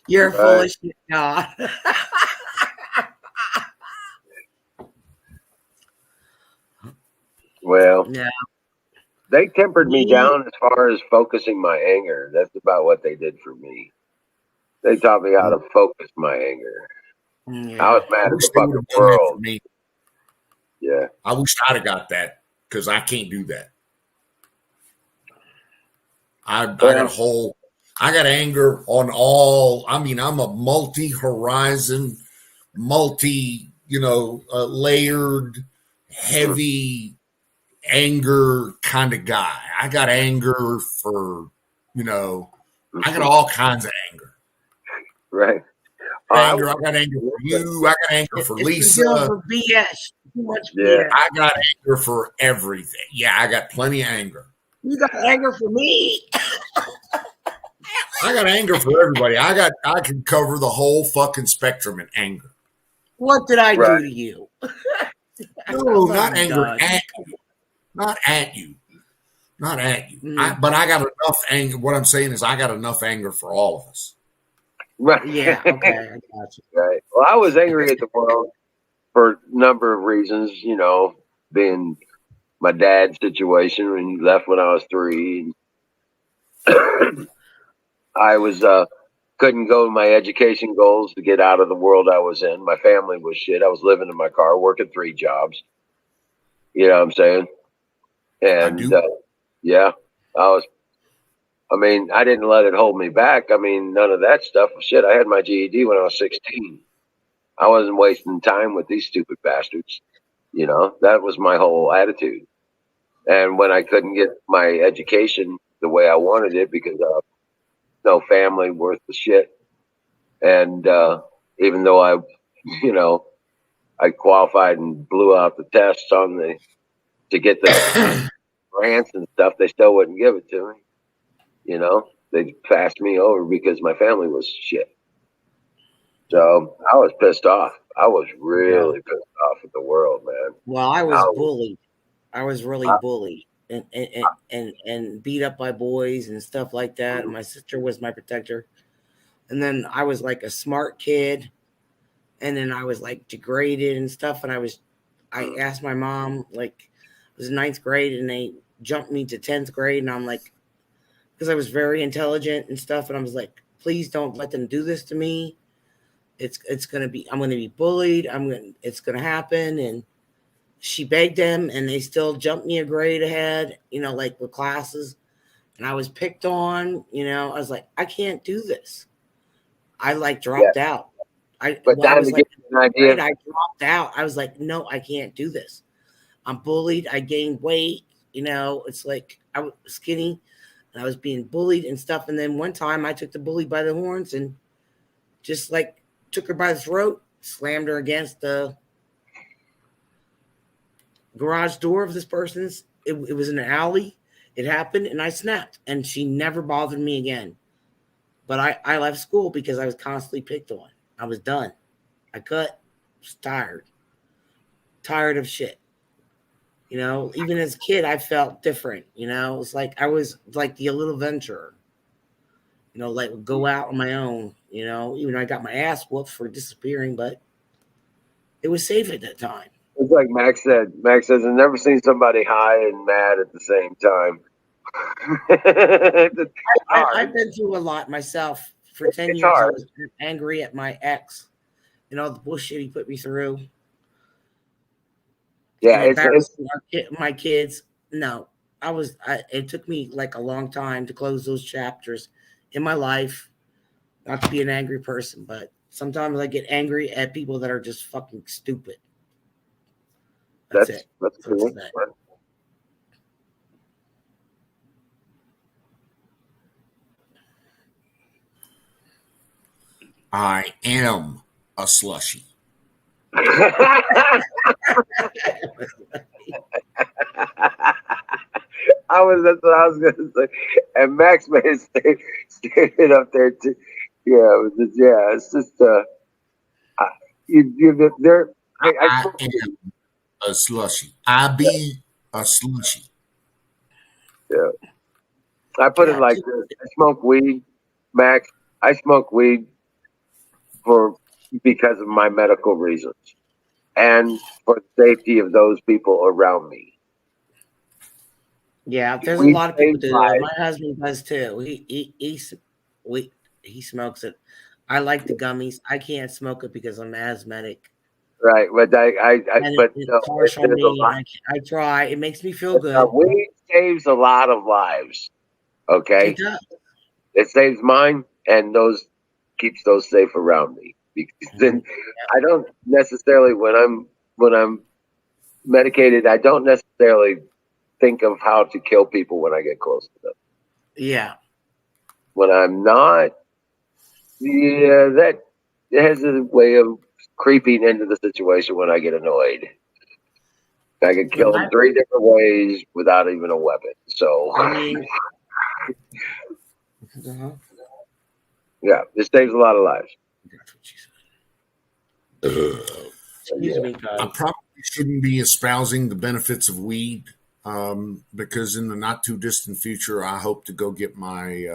You're full of shit, Don. Well, yeah. They tempered me down as far as focusing my anger. That's about what they did for me. They taught me how to focus my anger. Yeah. I was mad at the fucking world. Yeah. I wish I'd have got that because I can't do that. I got anger on all. I mean, I'm a multi-horizon, layered, heavy anger kind of guy. I got anger for, I got all kinds of anger. Right. I got anger for you. I got anger for Lisa. For BS. Too much BS. I got anger for everything. Yeah, I got plenty of anger. You got anger for me. I got anger for everybody. I can cover the whole fucking spectrum in anger. What did I do to you? No, not anger at you. Not at you. Not at you. But I got enough anger. What I'm saying is I got enough anger for all of us. Right. Yeah. Okay. I got you. Right. Well, I was angry at the world for a number of reasons, being my dad's situation when he left when I was 3. I was couldn't go to my education goals to get out of the world I was in. My family was shit. I was living in my car, working 3 jobs. You know what I'm saying? And I was I mean, I didn't let it hold me back. I mean, none of that stuff. Shit, I had my GED when I was 16. I wasn't wasting time with these stupid bastards. You know, that was my whole attitude. And when I couldn't get my education the way I wanted it because of no family worth the shit, and even though you know, I qualified and blew out the tests to get the grants and stuff, they still wouldn't give it to me. You know, they passed me over because my family was shit. So I was pissed off. I was really pissed off at the world, man. Well, I was bullied. I was really bullied and beat up by boys and stuff like that. And my sister was my protector. And then I was like a smart kid. And then I was like degraded and stuff. And I asked my mom, like, it was ninth grade and they jumped me to 10th grade. And I'm like, because I was very intelligent and stuff. And I was like, please don't let them do this to me. I'm going to be bullied. It's going to happen. And she begged them and they still jumped me a grade ahead, you know, like with classes. And I was picked on, you know, I was like, I can't do this. I like dropped out. I dropped out. I was like, no, I can't do this. I'm bullied. I gained weight. You know, it's like I was skinny and I was being bullied and stuff. And then one time I took the bully by the horns and just like took her by the throat, slammed her against the garage door of this person's. It was in an alley. It happened and I snapped and she never bothered me again. But I left school because I was constantly picked on. I was done. I was tired of shit. You know, even as a kid, I felt different. You know, it's like I was like the little venturer. You know, like go out on my own. You know, even though I got my ass whooped for disappearing, but it was safe at that time. It's like Max said. Max says, I've never seen somebody high and mad at the same time. I've been through a lot myself. For 10 years, I was angry at my ex. You know, the bullshit he put me through. Yeah, it's my kids. No, it took me like a long time to close those chapters in my life. Not to be an angry person, but sometimes I get angry at people that are just fucking stupid. That's it. That's cool. I am a slushy. That's what I was gonna say. And Max may have stayed up there too. Yeah, it's just I am a slushy. I be a slushy. Yeah. I put it like this. I smoke weed, Max. I smoke weed because of my medical reasons and for the safety of those people around me. Yeah, there's a lot of people do that. My husband does too. He smokes it. I like the gummies. I can't smoke it because I'm asthmatic. Right, but it's harsh on me. I try. It makes me feel good. Weed saves a lot of lives. Okay, it does. It saves mine, and keeps those safe around me. Because then I don't necessarily when I'm medicated, I don't necessarily think of how to kill people when I get close to them. Yeah. When I'm not, that has a way of creeping into the situation when I get annoyed. I can kill them 3 different ways without even a weapon. So, yeah, this saves a lot of lives. I probably shouldn't be espousing the benefits of weed because in the not too distant future, I hope to go get my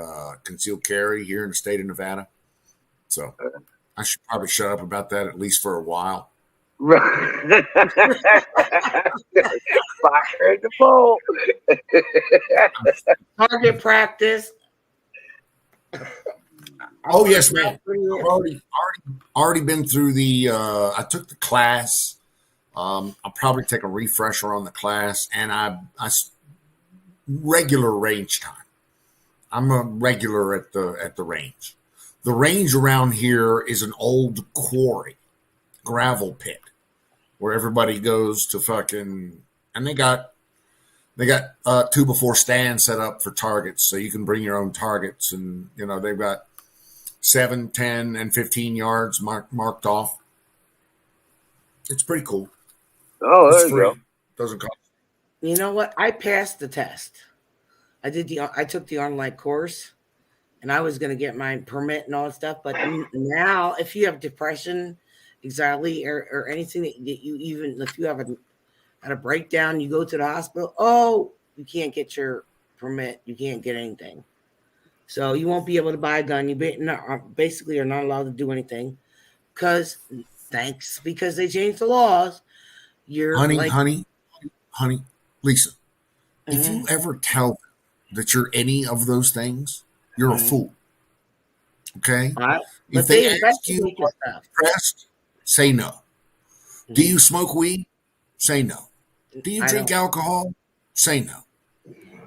concealed carry here in the state of Nevada. So I should probably shut up about that at least for a while. Fire in the bowl. Target practice. Oh yes, man. I've already been through I took the class. I'll probably take a refresher on the class, and I regular range time. I'm a regular at the range. The range around here is an old quarry, gravel pit, where everybody goes to fucking, and they got 2x4 stands set up for targets, so you can bring your own targets, and they've got 7, 10, and 15 yards marked off. It's pretty cool. Oh, It's there you free. go. Doesn't cost. You know what? I passed the test. I took the online course, and I was going to get my permit and all that stuff. But now, if you have depression, anxiety, or anything that you, even if you have had a breakdown, you go to the hospital. Oh, you can't get your permit. You can't get anything. So you won't be able to buy a gun. You basically are not allowed to do anything because they changed the laws. You're honey, Lisa. If you ever tell them that you're any of those things, you're a fool. Okay? If they ask you what you're depressed, say no. Do you smoke weed? Say no. Do you drink alcohol? Say no.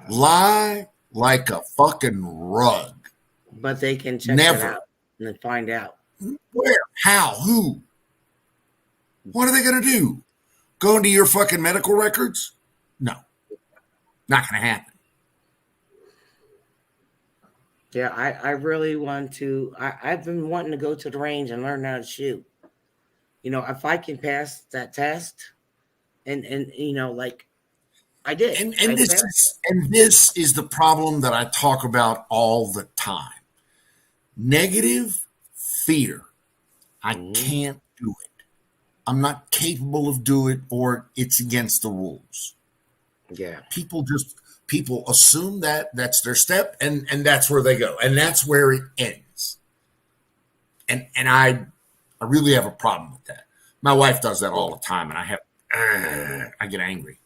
Lie like a fucking rug. But they can check it out and then find out. Where? How? Who? What are they going to do? Go into your fucking medical records? No. Not going to happen. Yeah, I really want to. I've been wanting to go to the range and learn how to shoot. If I can pass that test, and like I did. And this is the problem that I talk about all the time. Negative fear. I can't do it. I'm not capable of doing it, or it's against the rules. Yeah. People assume that that's their step, and that's where they go, and that's where it ends. And I really have a problem with that. My wife does that all the time, and I get angry.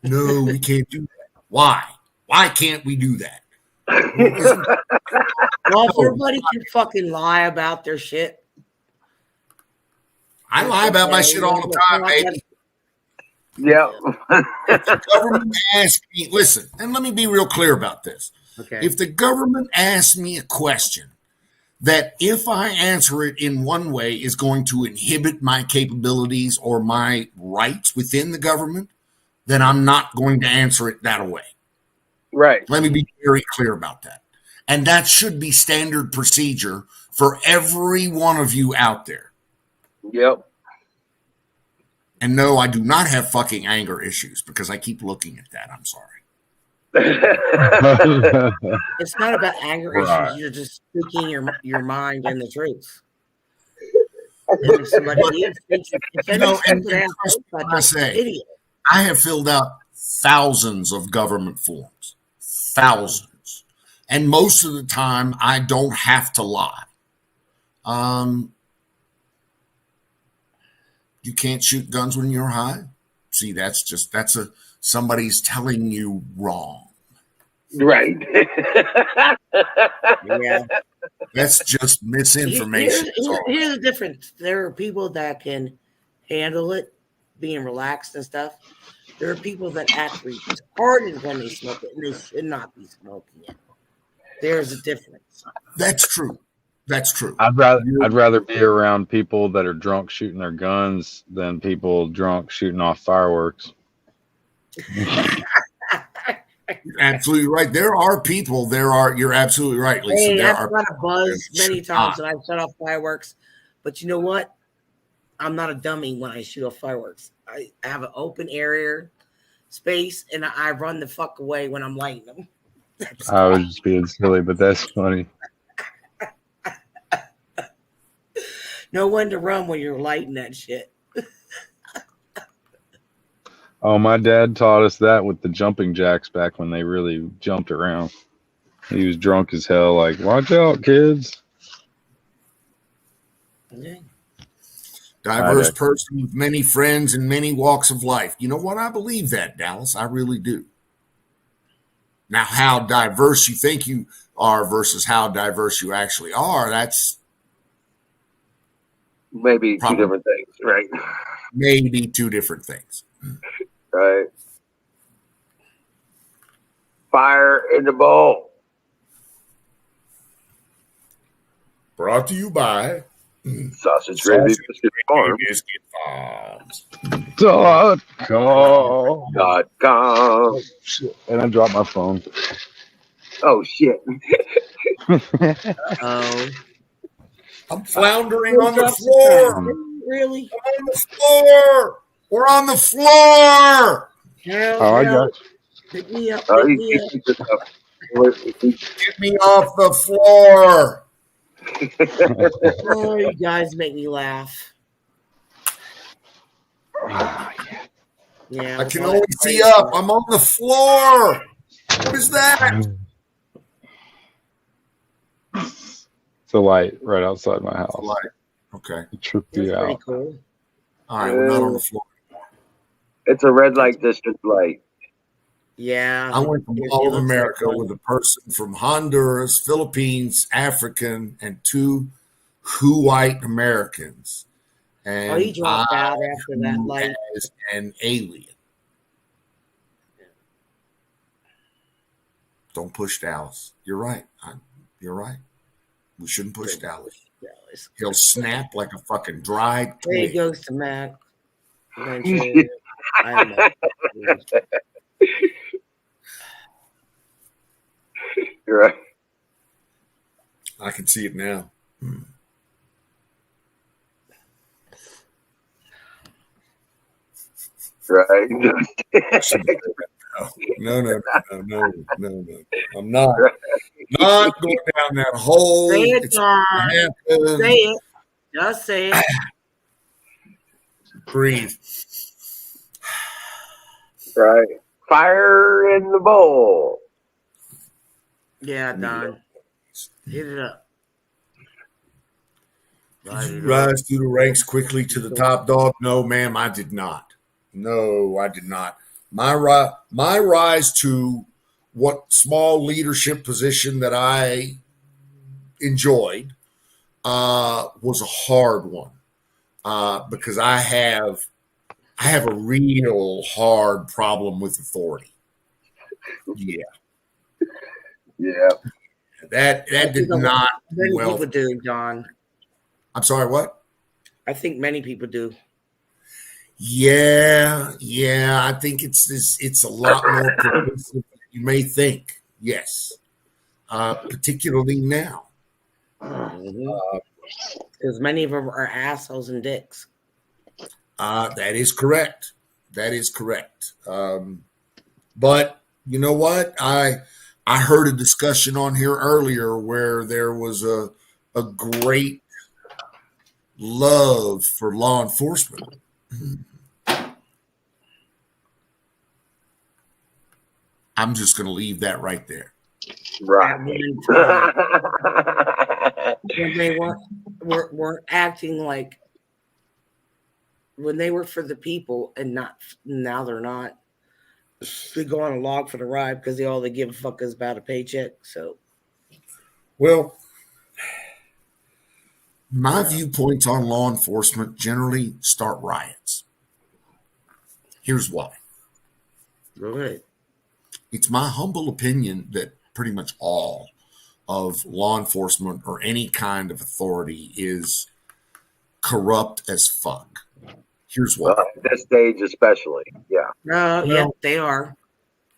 No, we can't do that. Why? Why can't we do that? Well, if everybody can fucking lie about their shit. I lie about my shit all the time, baby. Yeah. If the government asks me, listen, and let me be real clear about this. Okay. If the government asks me a question that if I answer it in one way is going to inhibit my capabilities or my rights within the government, then I'm not going to answer it that way. Right. Let me be very clear about that. And that should be standard procedure for every one of you out there. Yep. And no, I do not have fucking anger issues because I keep looking at that. I'm sorry. It's not about anger issues. You're just speaking your mind and the truth. And if somebody I have filled out thousands of government forms. Thousands. And most of the time, I don't have to lie. You can't shoot guns when you're high. See, somebody's telling you wrong. Right. Yeah. That's just misinformation. Here's the difference. There are people that can handle it, being relaxed and stuff. There are people that act retarded when they smoke it, and they should not be smoking it. There's a difference. That's true. That's true. I'd rather be around people that are drunk shooting their guns than people drunk shooting off fireworks. You're absolutely right. You're absolutely right, Lisa. Hey, I've got a buzz many times and I've shut off fireworks. But you know what? I'm not a dummy when I shoot off fireworks. I have an open area space and I run the fuck away when I'm lighting them. I was just being silly, but that's funny. Know when to run when you're lighting that shit. Oh, my dad taught us that with the jumping jacks back when they really jumped around. He was drunk as hell, like, watch out, kids. Okay. Diverse person with many friends and many walks of life. You know what? I believe that, Dallas. I really do. Now, how diverse you think you are versus how diverse you actually are, that's maybe two different things, right? Maybe two different things. Right. Fire in the bowl. Brought to you by Sausage Gravy Biscuit Farm. Biscuit Farms. .com. .com. Shit. And I dropped my phone. Oh shit! Oh, I'm floundering on the drops the floor. phone. Really? I'm on the floor. We're on the floor. Hell, Oh, I hell. got Pick me up. Oh, Pick me up. Get me off the floor. Oh, you guys make me laugh. Yeah. I can only see up. I'm on the floor. What is that? It's a light right outside my house. Light. Okay. It tripped That's you pretty out. cool. All right, we're not on the floor. It's a red light district light. Yeah. I went from It all of looks America like one. with a person from Honduras, Philippines, African, and 2 white Americans. And Oh, he dropped I out after that flew light. as an alien. Don't push Dallas. You're right. You're right. We shouldn't push Dallas. He'll snap like a fucking dried There he twig. goes to Mac. Eventually. I know. You're right. I can see it now. Right. No. I'm not going down that hole. Say it, It's John. gonna happen. Say it. Just say it. Breathe. Right. Fire in the bowl. Yeah, Don. Hit it up. Did you rise through the ranks quickly to the top, dog? No, ma'am, I did not. No, I did not. My rise to what small leadership position that I enjoyed was a hard one because I have a real hard problem with authority. Yeah, Yeah. that did not Many well. people do, John. I'm sorry, what? I think many people do. Yeah. I think it's a lot more pervasive than you may think. Yes, particularly now. Because many of them are assholes and dicks. That is correct. But you know what? I heard a discussion on here earlier where there was a great love for law enforcement. I'm just going to leave that right there. Right. When they weren't acting like when they were for the people and not now they're not. They go on a log for the ride because all they give a fuck is about a paycheck. So, well, my viewpoints on law enforcement generally start riots. Here's why. Go ahead. It's my humble opinion that pretty much all of law enforcement or any kind of authority is corrupt as fuck. Here's why. Well, at this stage, especially. Yeah. Yeah, they are.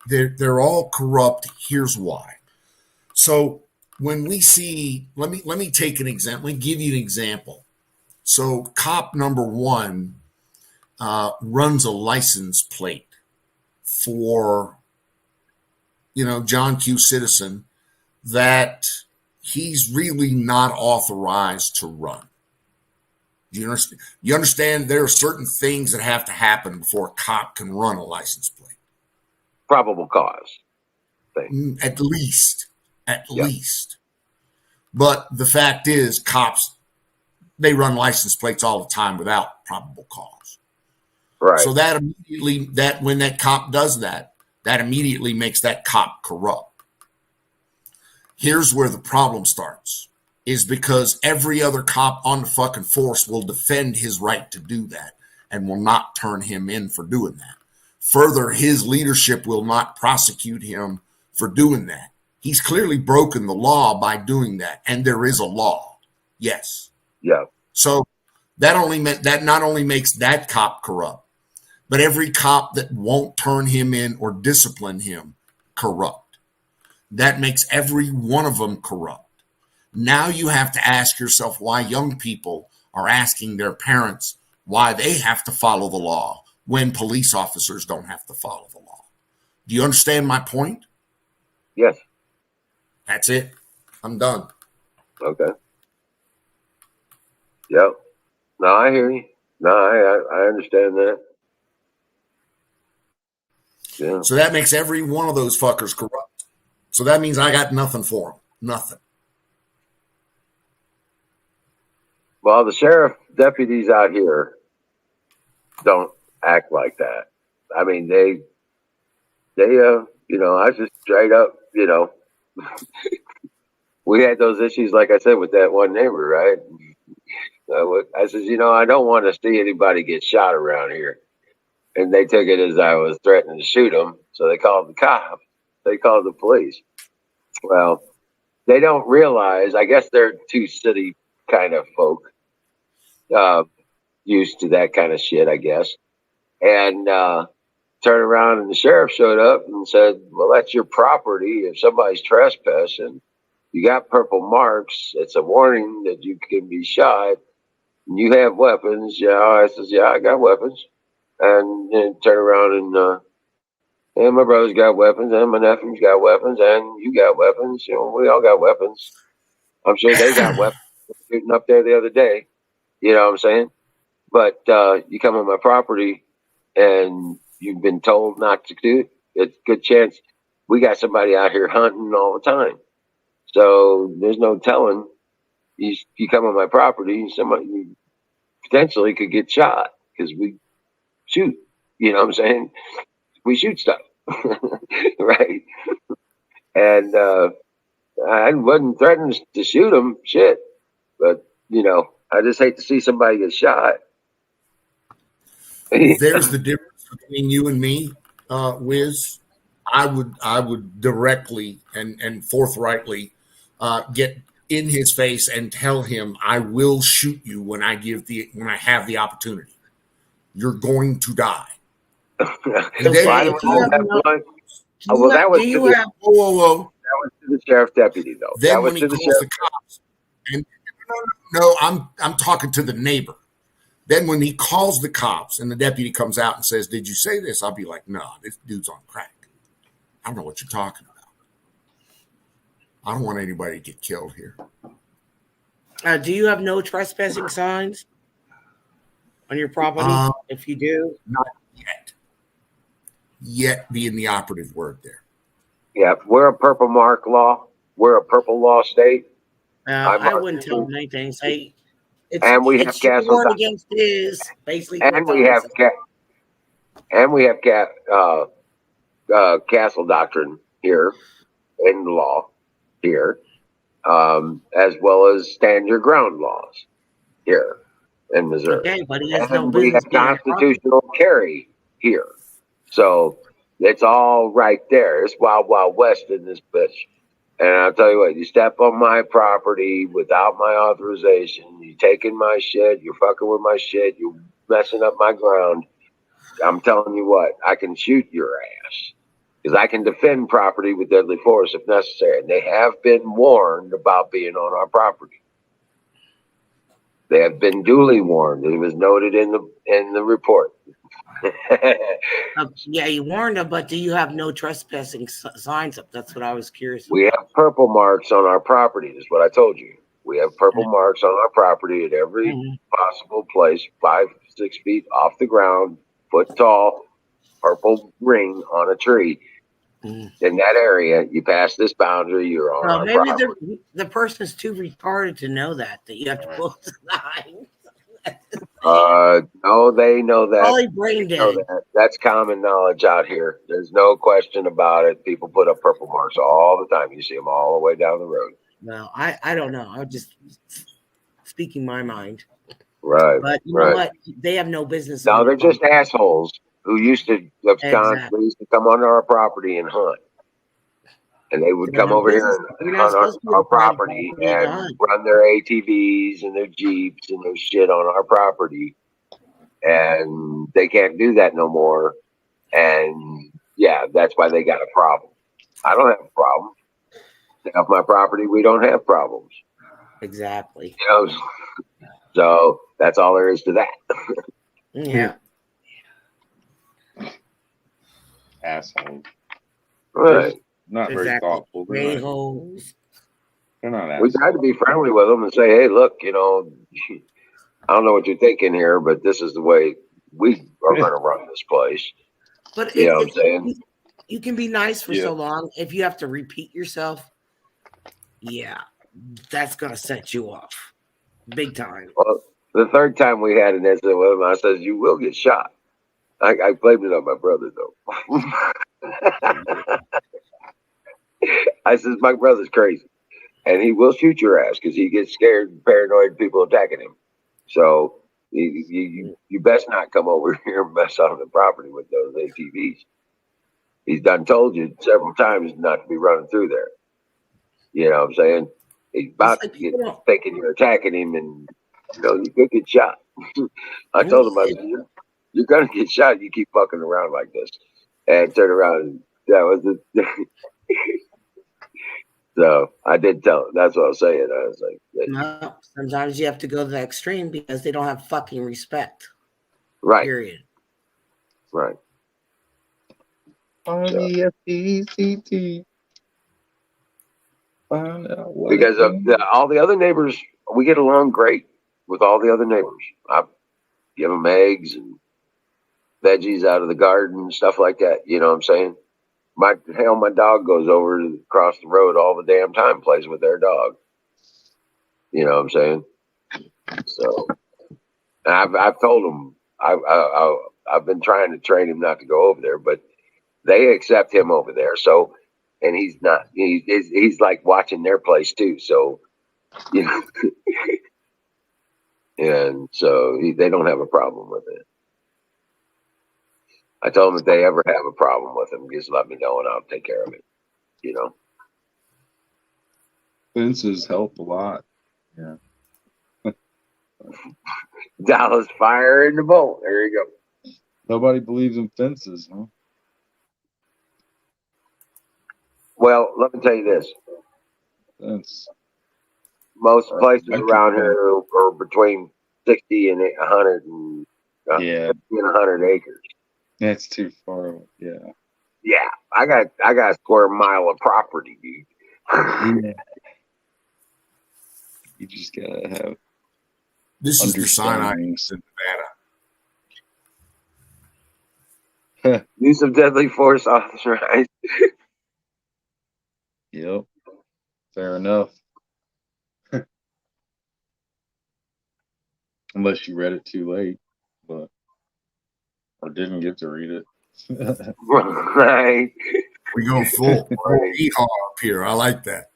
They're all corrupt. Here's why. So when we see, let me take an example. Let me give you an example. So cop number 1 runs a license plate for, John Q. Citizen that he's really not authorized to run. You understand there are certain things that have to happen before a cop can run a license plate. Probable cause thing. At least. But the fact is, cops, they run license plates all the time without probable cause. Right. So that immediately, when that cop does that immediately makes that cop corrupt. Here's where the problem starts, is because every other cop on the fucking force will defend his right to do that and will not turn him in for doing that. Further, his leadership will not prosecute him for doing that. He's clearly broken the law by doing that, and there is a law. Yes. Yeah. So that not only makes that cop corrupt, but every cop that won't turn him in or discipline him corrupt. That makes every one of them corrupt. Now you have to ask yourself why young people are asking their parents why they have to follow the law when police officers don't have to follow the law. Do you understand my point? Yes. That's it. I'm done. Okay. Yep. No, I hear you. No, I understand that. Yeah. So that makes every one of those fuckers corrupt. So that means I got nothing for them. Nothing. Well, the sheriff deputies out here don't act like that. I mean, they I just straight up, we had those issues, like I said, with that one neighbor, right? I says, I don't want to see anybody get shot around here. And they took it as I was threatening to shoot them. So they called the cops. They called the police. Well, they don't realize, I guess they're too city kind of folk, used to that kind of shit, I guess. And turned around and the sheriff showed up and said, well, that's your property. If somebody's trespassing, you got purple marks. It's a warning that you can be shot. And you have weapons. Yeah, I says, yeah, I got weapons. And then turn around and my brother's got weapons, and my nephew's got weapons, and you got weapons. We all got weapons. I'm sure they got weapons shooting up there the other day. You know what I'm saying? But you come on my property and you've been told not to do it. It's a good chance we got somebody out here hunting all the time. So there's no telling. You come on my property, somebody you potentially could get shot because we shoot. You know what I'm saying? We shoot stuff, right? And I wasn't threatening to shoot them, shit. But I just hate to see somebody get shot. There's the difference between you and me, Wiz. I would directly and forthrightly get in his face and tell him I will shoot you when I have the opportunity. You're going to die. And then, that was to the sheriff deputy, though. Then that was when he to the calls sheriff. the cops, and no, I'm talking to the neighbor. Then when he calls the cops and the deputy comes out and says, "Did you say this?" I'll be like, "No, this dude's on crack. I don't know what you're talking about. I don't want anybody to get killed here." Do you have no trespassing signs on your property? If you do, not yet. Yet being the operative word there. Yeah, we're a purple mark law. We're a purple law state. I wouldn't tell them anything. Say, and we have castle against this, basically. And we have castle doctrine here in the law here, as well as stand your ground laws here in Missouri. Okay, but he has and no we business have constitutional carry here. So it's all right there. It's wild, wild west in this bitch. And I'll tell you what, you step on my property without my authorization, you taking my shit, you're fucking with my shit, you're messing up my ground. I'm telling you what, I can shoot your ass. Because I can defend property with deadly force if necessary. And they have been warned about being on our property. They have been duly warned. It was noted in the report. Yeah, you warned them, but do you have no trespassing signs up? That's what I was curious about. We have purple marks on our property, is what I told you. We have purple marks on our property at every possible place, 5-6 feet off the ground, foot tall, purple ring on a tree. In that area, you pass this boundary, you're on our property. Maybe the person's too retarded to know that you have to pull the sign. No, they know that. Probably brain dead. That's common knowledge out here. There's no question about it. People put up purple marks all the time. You see them all the way down the road. No, I don't know. I'm just speaking my mind. Right. But you know what? They have no business. No, they're just assholes who used to come onto our property and hunt. and they would They're come not over here business. You're and not on supposed to be our on private property property, and God. run their ATVs and their Jeeps and their shit on our property. And they can't do that no more. And yeah, that's why they got a problem. I don't have a problem. Off my property, we don't have problems. Exactly. You know, so that's all there is to that. Yeah. Asshole. Right. Not very Exactly. thoughtful. They're not, A-holes. they're not We assholes. try to be friendly with them and say, hey, look, you know, I don't know what you're thinking here, but this is the way we are going to run this place. But You know what I'm saying? you can be nice for Yeah. so long. If you have to repeat yourself, yeah, that's gonna set you off big time. Well, the third time we had an incident with him, I says, you will get shot. I blamed it on my brother, though. I says, my brother's crazy. And he will shoot your ass because he gets scared and paranoid people attacking him. So you best not come over here and mess on the property with those ATVs. He's done told you several times not to be running through there. You know what I'm saying? He's about to get thinking you're attacking him, and you know you could get shot. I told him, I said, you're gonna get shot. You keep fucking around like this, and turn around. And that was the. So I did tell him. That's what I was saying. I was like, No, sometimes you have to go to the extreme because they don't have fucking respect. right, Period. right. R-E-S-P-E-C-T. Find out what Because of all the other neighbors, we get along great with all the other neighbors. I give them eggs and veggies out of the garden, stuff like that. You know what I'm saying? My dog goes over to across the road all the damn time, plays with their dog. You know what I'm saying? So I've told them I've been trying to train him not to go over there, but they accept him over there. So, and he's not. He's like watching their place too. So, you know, and so they don't have a problem with it. I told them if they ever have a problem with him, just let me know and I'll take care of it. You know. Fences help a lot. Yeah. Dallas fire in the boat. There you go. Nobody believes in fences, huh? Well, let me tell you this. Fence. Most places around here are between 60 and 100 and 50 and 100 acres. That's too far. Yeah. Yeah, I got a square mile of property, dude. Yeah. You just gotta have. This is the sign I use in Nevada. Use of deadly force authorized. Yep. Fair enough. Unless you read it too late, or didn't get to read it. Right. We go full yeehaw up here. I like that.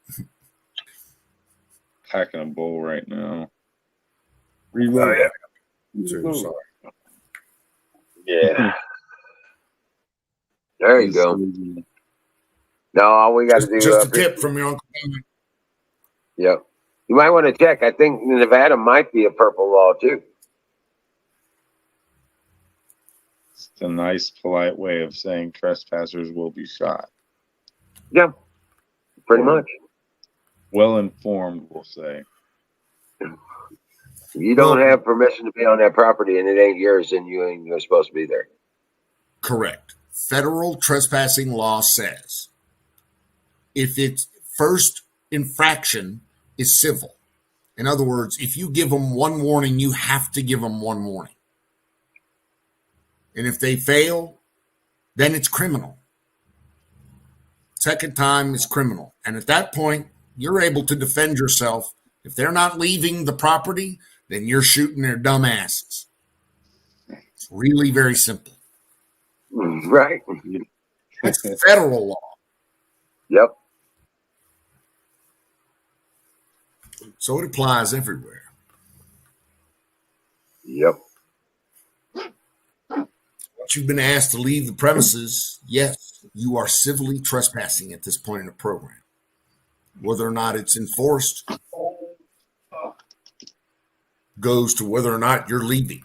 Packing a bowl right now. Oh, yeah. Sorry. Yeah. There you go. No, all we got to do. Just a tip from your uncle. Yep. You might want to check. I think Nevada might be a purple law too. It's a nice, polite way of saying trespassers will be shot. Yeah. Pretty much. Well informed, we'll say. You don't have permission to be on that property and it ain't yours, and you're supposed to be there. Correct. Federal trespassing law says if its first infraction is civil. In other words, if you give them one warning, you have to give them one warning. And if they fail, then it's criminal. Second time is criminal. And at that point, you're able to defend yourself. If they're not leaving the property, then you're shooting their dumb asses. It's really very simple. Right. That's federal law. Yep. So it applies everywhere. Yep. Once you've been asked to leave the premises, yes, you are civilly trespassing at this point in the program. Whether or not it's enforced goes to whether or not you're leaving.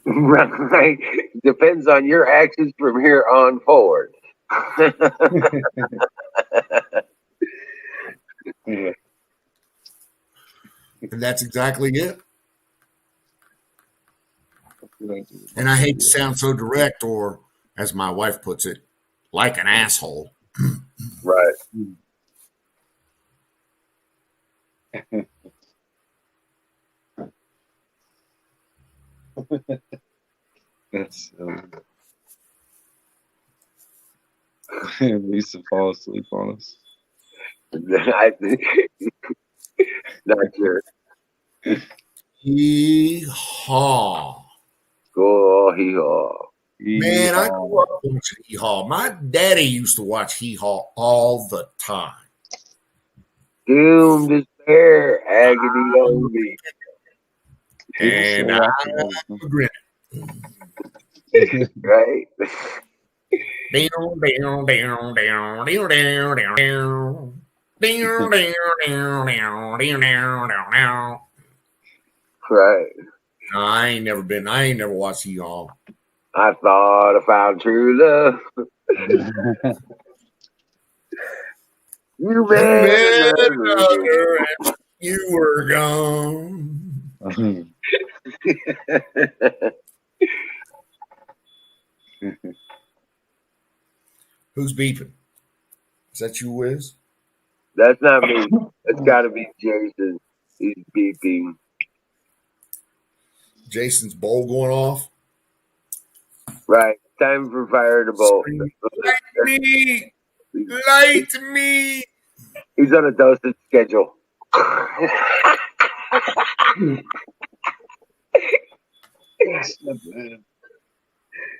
Right. Depends on your actions from here on forward. And that's exactly it. And I hate to sound so direct, or as my wife puts it, like an asshole. Right. That's Lisa fall asleep on us. Not sure. Hee-haw. Go hee-haw. Man, I grew up watching hee-haw. My daddy used to watch hee-haw all the time. Doom, despair, agony on me. And I regret it. Right? Right. No, I ain't never watched hee-haw. I thought I found true love. You met another and you were gone. Who's beeping? Is that you, Wiz? That's not me. It's got to be Jason. He's beeping. Jason's bowl going off. Right. Time for fire to bolt. Light me! Light me! He's on a dosage schedule.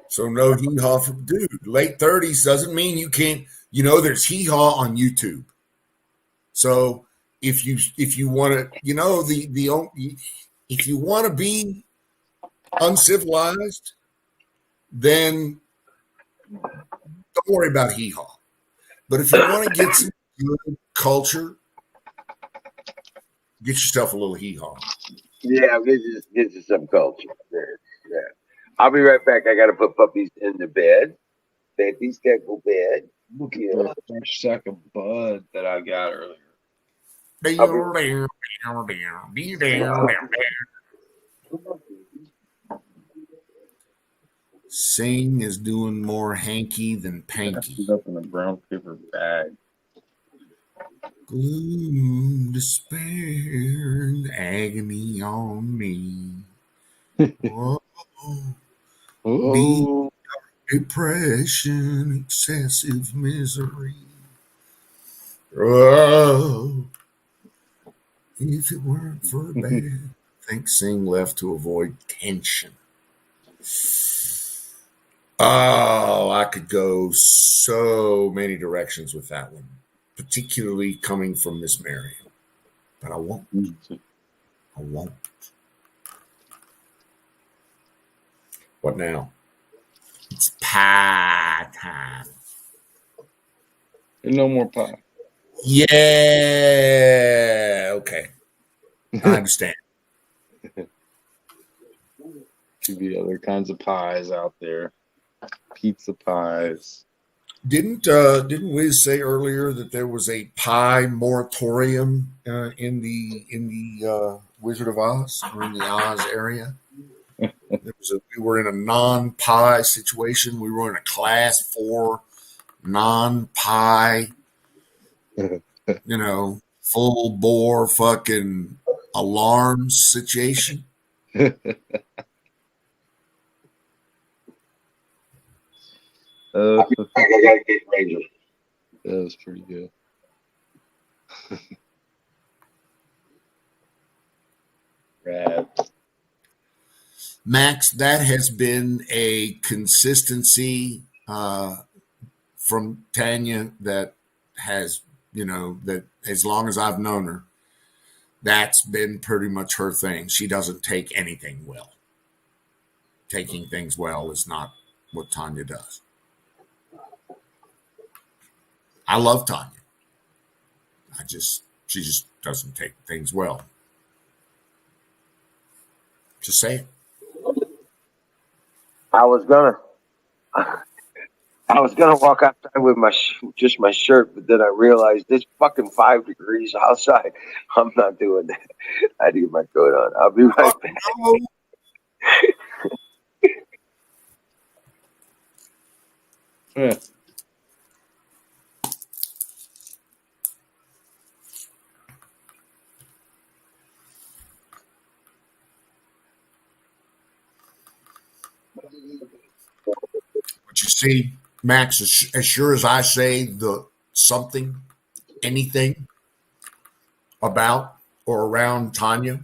So no hee-haw from dude. Late 30s doesn't mean you can't. You know, there's hee-haw on YouTube. So if you want to, you know, if you want to be uncivilized, then don't worry about hee-haw. But if you want to get some good culture, get yourself a little hee-haw. Yeah, get you some culture. Yeah. I'll be right back. I got to put puppies in the bed. Puppies can't go bed. Look at the fresh sack of bud that I got earlier. Sing is doing more hanky than panky. Up in a brown paper bag. Gloom, despair, and agony on me. Whoa. Oh. Depression, excessive misery. Oh, if it weren't for a bad, I think Sing left to avoid tension. Oh, I could go so many directions with that one, particularly coming from Miss Marion. But I won't. I won't. What now? It's pie time. And no more pie. Yeah. Okay. I understand. Should be other kinds of pies out there. Pizza pies. Didn't Wiz say earlier that there was a pie moratorium in the Wizard of Oz or in the Oz area? We were in a non-pie situation. We were in a class 4 non-pie, full bore fucking alarms situation. I gotta get Ranger. That was pretty good. Rad. Max, that has been a consistency from Tanya that has, that as long as I've known her, that's been pretty much her thing. She doesn't take anything well. Taking things well is not what Tanya does. I love Tanya. She just doesn't take things well. Just say it. I was gonna walk outside with just my shirt, but then I realized it's fucking 5 degrees outside. I'm not doing that. I had to get my coat on. I'll be right back. Oh, Yeah. but you see, Max, as sure as I say something, anything about or around Tanya,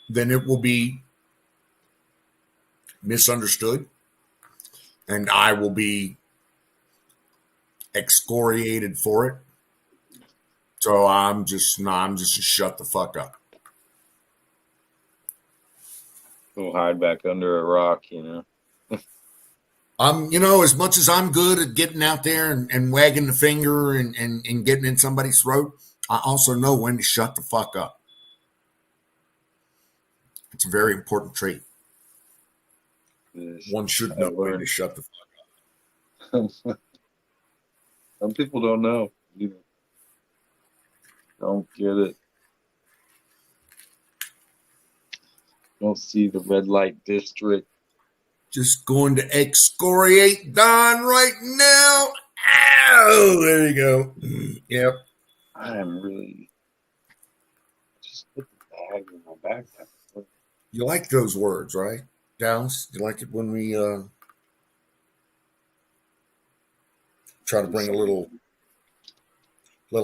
then it will be misunderstood, and I will be excoriated for it. So I'm just shut the fuck up. Go hide back under a rock, you know. As much as I'm good at getting out there and wagging the finger and getting in somebody's throat, I also know when to shut the fuck up. It's a very important trait. One should know when to shut the fuck up. Some people don't know. Don't get it. Don't see the red light district. Just going to excoriate Don right now. Ow! There you go. Yep. I am really just put the bag in my backpack. You like those words, right, Dallas? You like it when we try to bring a little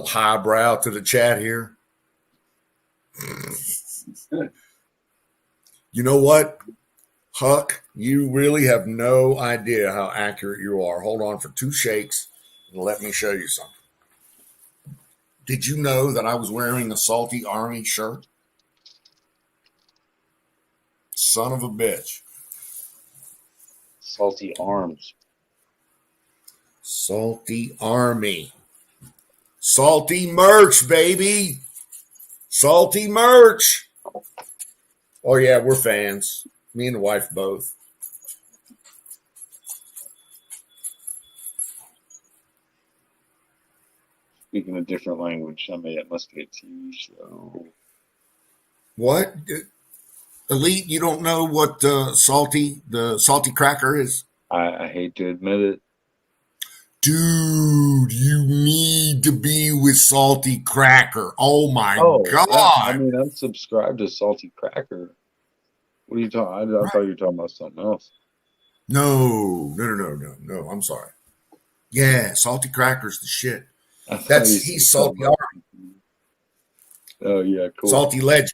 highbrow to the chat here? You know what, Huck? You really have no idea how accurate you are. Hold on for 2 shakes and let me show you something. Did you know that I was wearing a Salty Army shirt? Son of a bitch. Salty Arms. Salty Army. Salty merch, baby. Salty merch. Oh, yeah, we're fans. Me and the wife both. Speaking a different language, it must be a TV show. What? Elite, you don't know what the salty cracker is? I hate to admit it. Dude, you need to be with Salty Cracker. Oh my God. Yeah. I mean, I'm subscribed to Salty Cracker. What are you talking? I thought you were talking about something else. No. I'm sorry. Yeah, Salty Cracker's the shit. He's Salty Army. Oh yeah, cool. Salty Legend.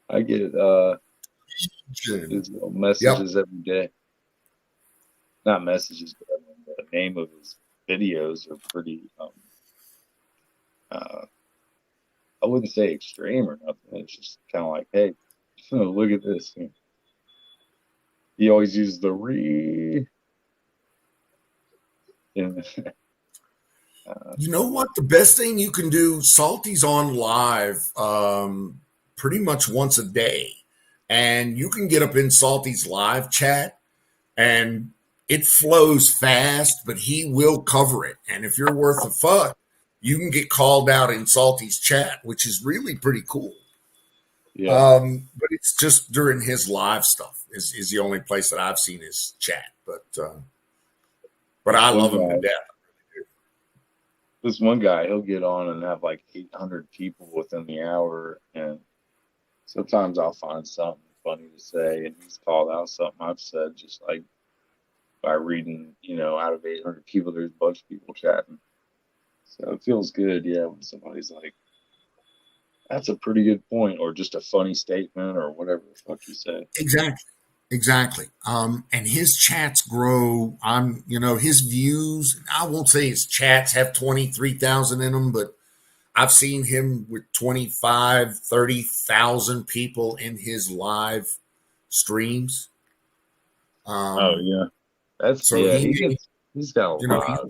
I get his little messages every day. Not messages, but the name of his videos are pretty I wouldn't say extreme or nothing. It's just kind of like, hey, look at this. He always uses the re. You know what? The best thing you can do, Salty's on live pretty much once a day. And you can get up in Salty's live chat and it flows fast, but he will cover it. And if you're worth a fuck, you can get called out in Salty's chat, which is really pretty cool. Yeah. But it's just during his live stuff is the only place that I've seen his chat. But I love him to death. This one guy, he'll get on and have like 800 people within the hour, and sometimes I'll find something funny to say, and he's called out something I've said just like by reading, out of 800 people, there's a bunch of people chatting. So it feels good, when somebody's like, that's a pretty good point, or just a funny statement, or whatever the fuck you say. Exactly. And his chats grow. His views, I won't say his chats have 23,000 in them, but I've seen him with 25, 30,000 people in his live streams. Oh yeah. That's so yeah. He's got a You know, lot.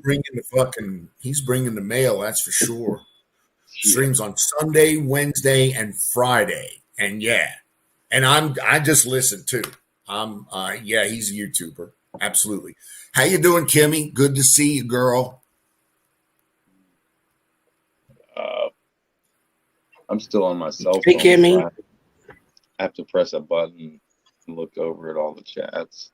he's bringing the mail. That's for sure. Streams on Sunday, Wednesday, and Friday. And yeah, and I just listen too. Yeah, he's a YouTuber. Absolutely. How you doing, Kimmy? Good to see you, girl. I'm still on my cell phone. Hey, Kimmy. So I have to press a button and look over at all the chats.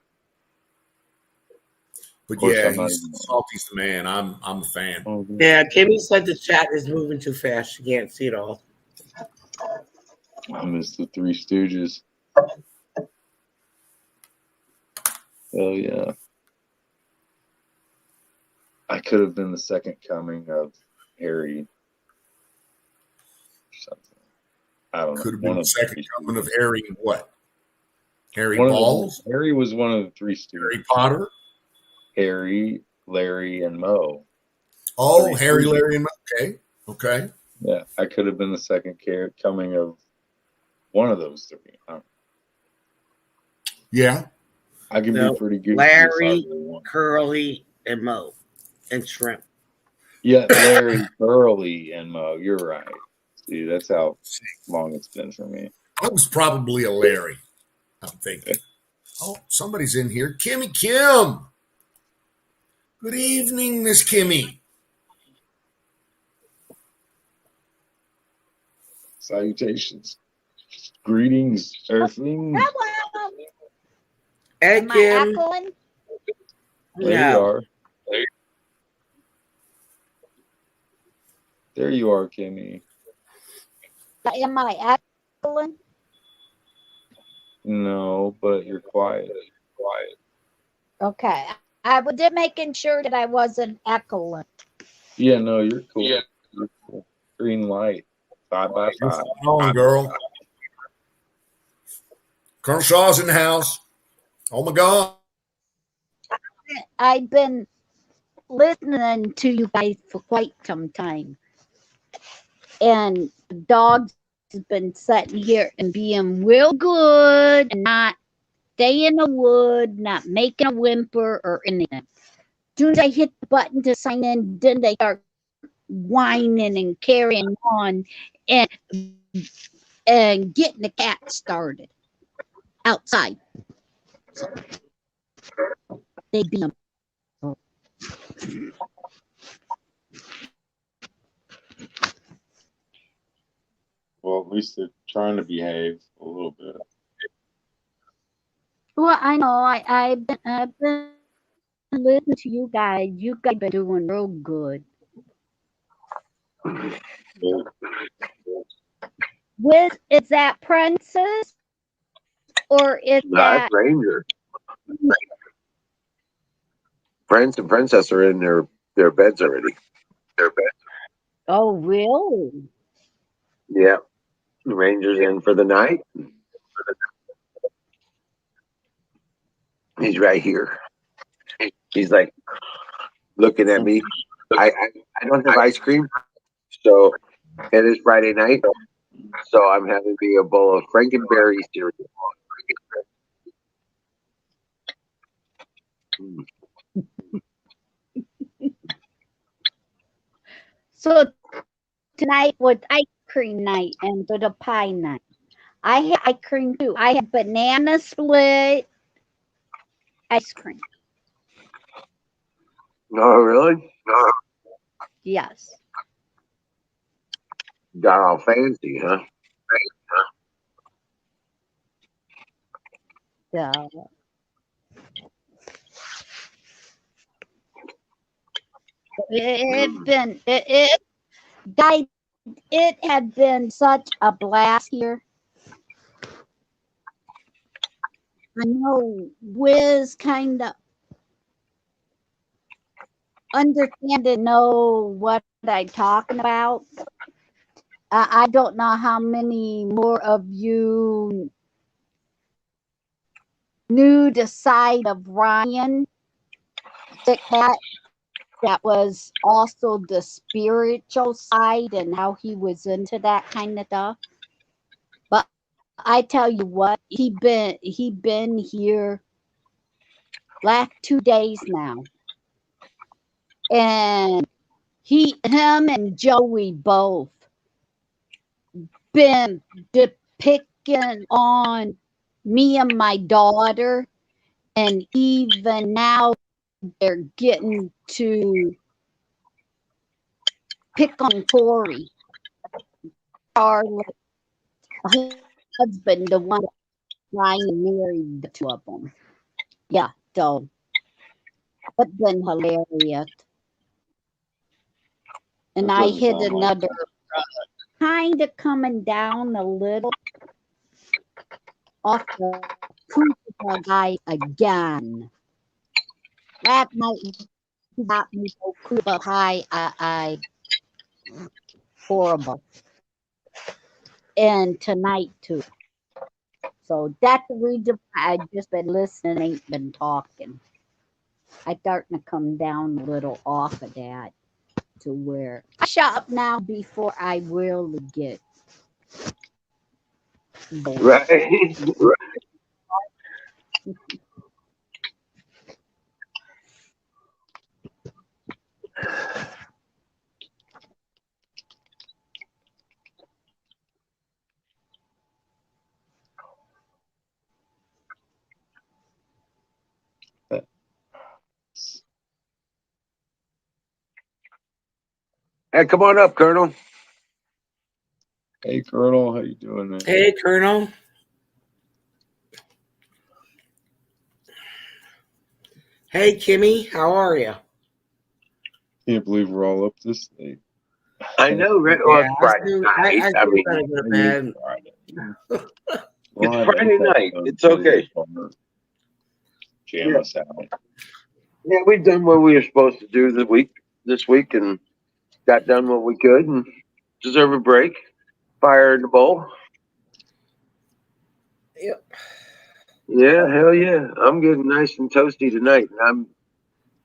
But course, yeah, I'm not he's even- Salty's the man. I'm a fan. Yeah, Kimmy said the chat is moving too fast. She can't see it all. I miss the Three Stooges. Oh yeah. I could have been the second coming of Harry. Or something. I don't Could know. have been the second coming of Harry. What? Harry Balls? Harry was one of the Three Stooges. Harry Potter? Harry, Larry, and Moe. Oh, Harry, Larry, and Moe. Okay. Okay. Yeah, I could have been the second coming of one of those three. Yeah. I can be pretty good. Larry, Curly, and Moe, and Shrimp. Yeah, Larry, Curly, and Moe. You're right. See, that's how long it's been for me. I was probably a Larry, I'm thinking. Oh, somebody's in here. Kimmy Kim. Good evening, Miss Kimmy. Salutations. Greetings, Earthlings. Hey, Am I Kim. echoing? There you are. There you are, Kimmy. Am I echoing? No, but you're quiet. Okay. I was just making sure that I wasn't echoing. Yeah, no, you're cool. Yeah. You're cool. Green light. 5 by 5. On, girl. Colonel Shaw's in the house. Oh my God. I've been listening to you guys for quite some time. And the dogs have been sitting here and being real good and not staying in the wood, not making a whimper or anything. As soon as I hit the button to sign in, then they start whining and carrying on and getting the cat started outside. So they be Well, at least they're trying to behave a little bit. well, I know. I've been listening to you guys. You guys been doing real good. Is that Princess or is that Ranger? Prince and Princess are in their beds already. Oh, really? Yeah. The Ranger's in for the night. He's right here. He's like looking at me. I don't have ice cream, so it is Friday night. So I'm having me a bowl of Frankenberry cereal. So tonight was ice cream night and the pie night. I had ice cream too. I had banana split ice cream. Oh, really? No. Yes. Got all fancy, huh? Yeah. Guys, it had been such a blast here. I know Wiz kind of understand and know what I'm talking about. I don't know how many more of you knew the side of Ryan that was also the spiritual side and how he was into that kind of stuff. But I tell you what, he been here last 2 days now. and him and Joey both been depicting on me and my daughter, and even now they're getting to pick on Corey, Charlotte's husband, the one trying to marry the two of them. Yeah, so that's been hilarious. And That I doesn't hit sound like another kind of coming down a little off the Cooper guy again. That night got me so Cooper high, I horrible. And tonight too. So that's the reason why I just been listening, ain't been talking. I starting to come down a little off of that to where I shut up now before I really get bored. Right. Hey, come on up, Colonel. Hey, Colonel, how you doing, man? Hey, Colonel. Hey, Kimmy, how are you? Can't believe we're all up this late. I know, right? Yeah, On Friday night. I I do mean, gotta go to bed. it's Friday night. It's okay. Jam Yeah. us out. Yeah, we've done what we were supposed to do this week, and got done what we could, and deserve a break. Fire in the bowl. Yep. Yeah, hell yeah. I'm getting nice and toasty tonight. And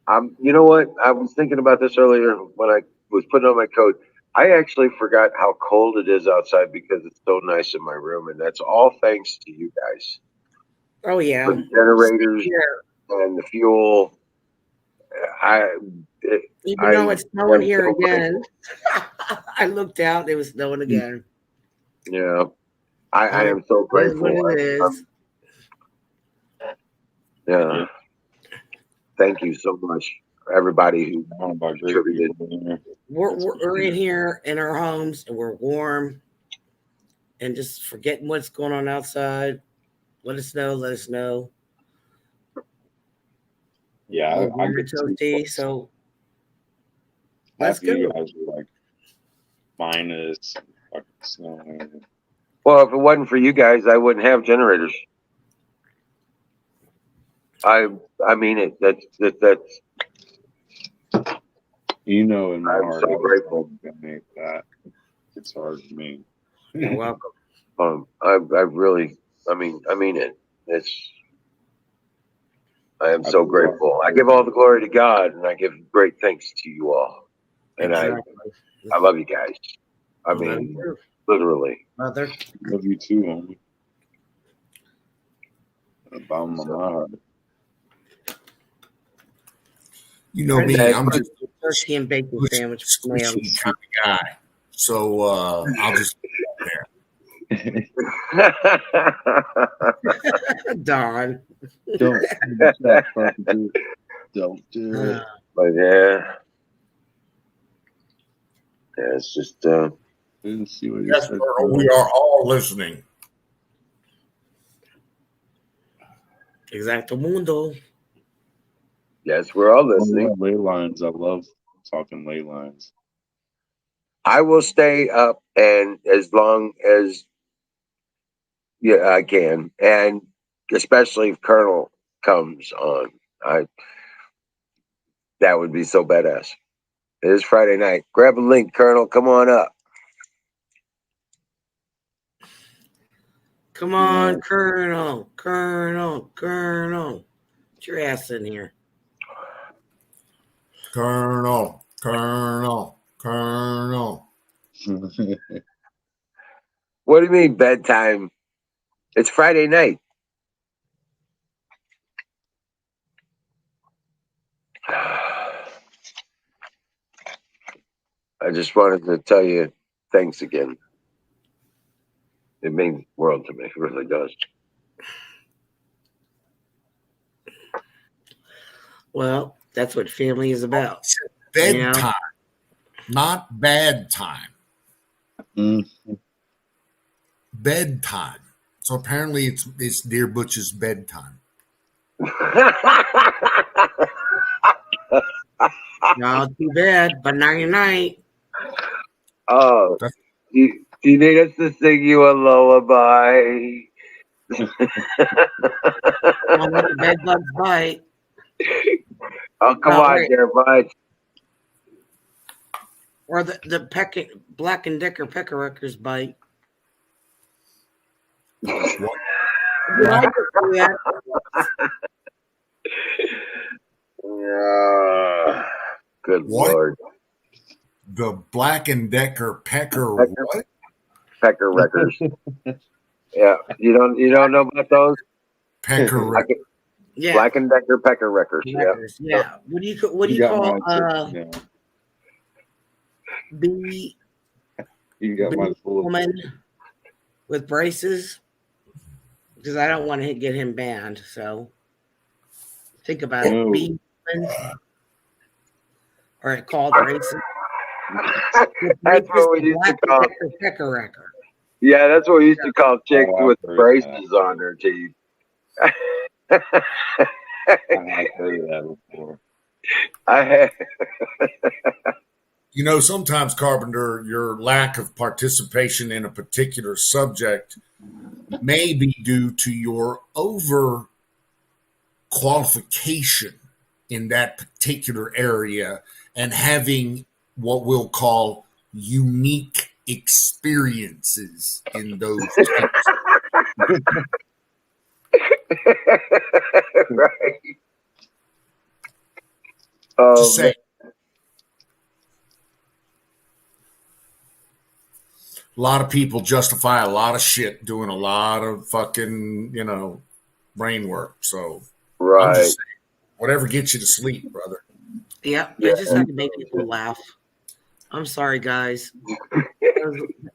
I'm. You know what? I was thinking about this earlier when I was putting on my coat. I actually forgot how cold it is outside because it's so nice in my room, and that's all thanks to you guys. Oh yeah. For the generators and the fuel. Even though it's snowing here so again, I looked out. It was snowing again. Yeah, I am so grateful. What it is. Yeah. Thank you so much, everybody who contributed. We're in here in our homes and we're warm and just forgetting what's going on outside. Let us know. Let us know. Yeah, I get toasty. So let's go. You guys were like minus fucking snow. Well, if it wasn't for you guys, I wouldn't have generators. I mean it. That's. You know, in my I'm heart, so grateful. That it's hard for me. You're welcome. I really. I mean it. I am so grateful. I give all the glory to God, and I give great thanks to you all. And I love you guys. I mean, literally. Mother. Love you too, homie. Bottom of my heart. You know me, I'm just turkey and bacon sandwich squishy kind of guy. So I'll just there. Don. Don't do it. But yeah, it's just. Didn't see what you Yes, said. Colonel, we are all listening. Exacto mundo. Yes, we're all listening. Ley lines. I love talking ley lines. I will stay up and as long as I can, and especially if Colonel comes on, that would be so badass. It is Friday night. Grab a link, Colonel. Come on up. Come on, Colonel. Get your ass in here. Colonel. What do you mean bedtime? It's Friday night. I just wanted to tell you thanks again. It means the world to me. It really does. Well, that's what family is about. Bedtime, not bad time. Bedtime. So apparently it's Dear Butch's bedtime. No, too bad, but night night. Oh, do you need us to sing you a lullaby? Don't let the bed bugs bite. Oh, come on, there, bud. Or the Black and Decker peckerickers bite. Good What? Lord. The Black and Decker Pecker what? Pecker Wreckers. Yeah, you don't know about those? Pecker Wreckers. Yeah. Black and Decker Pecker Wreckers. Yeah. What do you call bee? You got my woman with braces? Because I don't want to get him banned. So think about it. Bee woman, or called braces. That's what we used to call Pecker Wrecker. Yeah, that's what we used to call chicks with braces on their teeth. I have heard that before. I have. You know, sometimes, Carpenter, your lack of participation in a particular subject may be due to your over qualification in that particular area and having what we'll call unique experiences in those things. Right. Just say. A lot of people justify a lot of shit doing a lot of fucking, brain work. So I'm just saying, whatever gets you to sleep, brother. Yeah, I just had to make people laugh. I'm sorry, guys.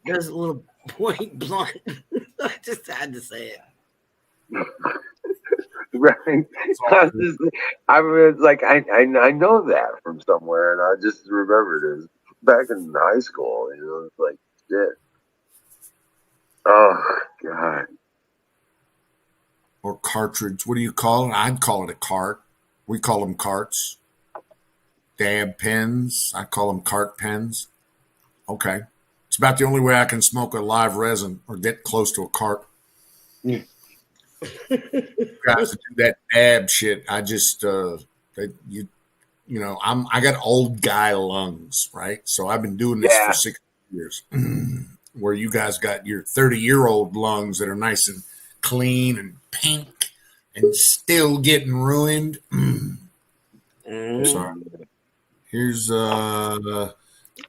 There's a little point blank. I just had to say it. Right. I was like, I know that from somewhere, and I just remembered it back in high school. It's like shit. Oh God. Or cartridge. What do you call it? I'd call it a cart. We call them carts. Dab pens. I call them cart pens. Okay. It's about the only way I can smoke a live resin or get close to a cart. Yeah. Guys that do that dab shit, I just I got old guy lungs, right? So I've been doing this for 6 years. Where you guys got your 30-year-old lungs that are nice and clean and pink and still getting ruined. Sorry. Here's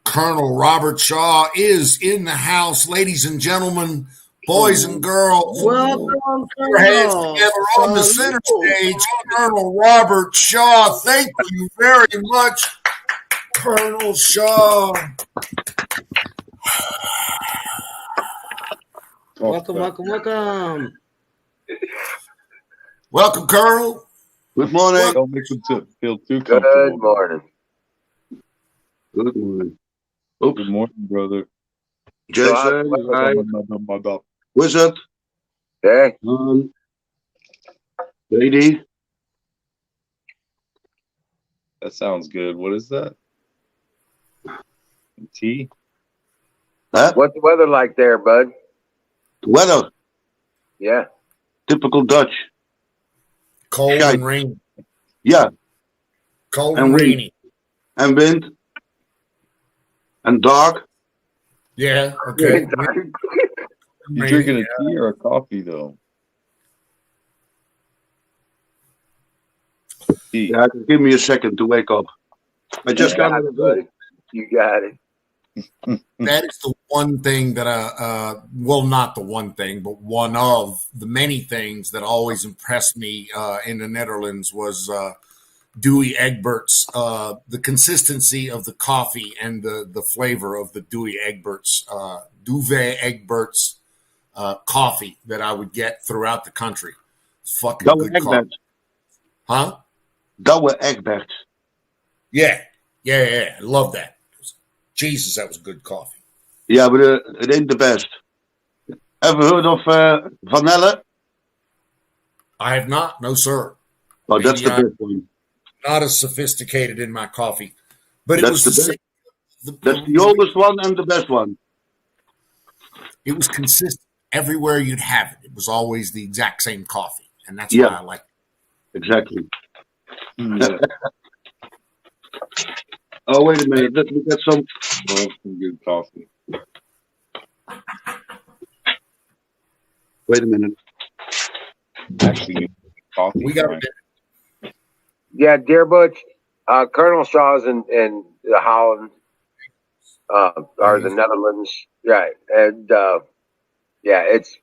Colonel Robert Shaw is in the house, ladies and gentlemen, boys and girls. Welcome, Put your hands together on the center stage, Colonel Robert Shaw. Thank you very much, Colonel Shaw. Welcome. Welcome, Colonel. Good morning. Don't make them feel too Good comfortable. morning. Good morning. Good morning, brother. Jason, hi. Wizard. Hey. Lady. That sounds good. What is that? Tea? Huh? What's the weather like there, bud? Weather. Yeah. Typical Dutch. Cold and rainy. Yeah. Cold and rainy. And wind. And dark. Yeah. Okay. You drinking a tea or a coffee, though? Tea. Yeah, give me a second to wake up. I just got out of bed. You got it. That is the one thing that not the one thing, but one of the many things that always impressed me in the Netherlands was Dewey Egbert's, the consistency of the coffee and the flavor of the Dewey Egbert's, Duvet Egbert's coffee that I would get throughout the country. It's fucking Douwe good coffee. Egbert. Huh? Douwe Egbert. Yeah. I love that. Jesus, that was good coffee. Yeah, but it ain't the best. Ever heard of vanilla? I have not. No, sir. Oh, that's Maybe the I'm best one. not as sophisticated in my coffee. But it That's was the the best. same. That's the oldest one and the best one. It was consistent everywhere you'd have it. It was always the exact same coffee, and that's Yeah. why I like it. Exactly. Oh, wait a minute. Let me get some good coffee. Wait a minute. Actually, coffee. We got right? Yeah, Dear Butch, Colonel Shaw's in the Holland, or the Netherlands. Right. And, yeah, it's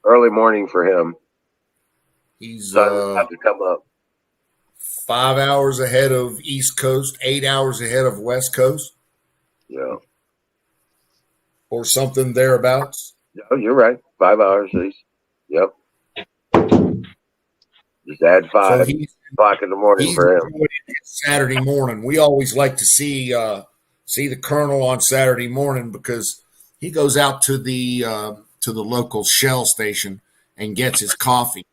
early morning for him. He's Sun about to come up. 5 hours ahead of East Coast, 8 hours ahead of West Coast, Yeah. or something thereabouts. Oh, you're right. 5 hours at least. Yep. Just add 5 So he's o'clock in the morning for him. enjoying it Saturday morning. We always like to see the Colonel on Saturday morning because he goes out to the local Shell station and gets his coffee.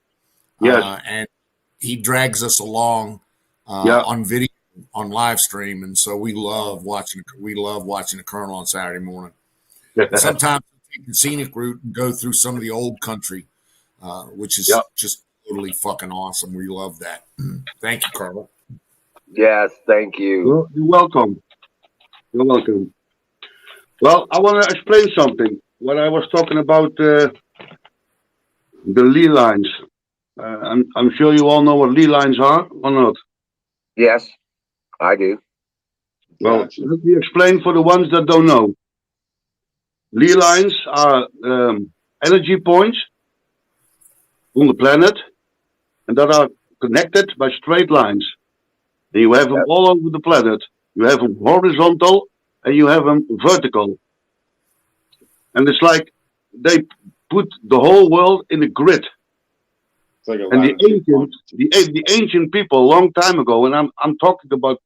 Yes. And he drags us along on video, on live stream, and so we love watching the Colonel on Saturday morning. Sometimes we take the scenic route and go through some of the old country, which is just totally fucking awesome. We love that. Thank you, Colonel. Yes, thank you. You're welcome. You're welcome. Well, I want to explain something. When I was talking about the lee lines, I'm sure you all know what lee lines are, or not? Yes, I do. Well, let me explain for the ones that don't know. Lee lines are energy points on the planet, and that are connected by straight lines. And you have them all over the planet. You have them horizontal and you have them vertical. And it's like they put the whole world in a grid. Like and the ancient people a long time ago, and I'm talking about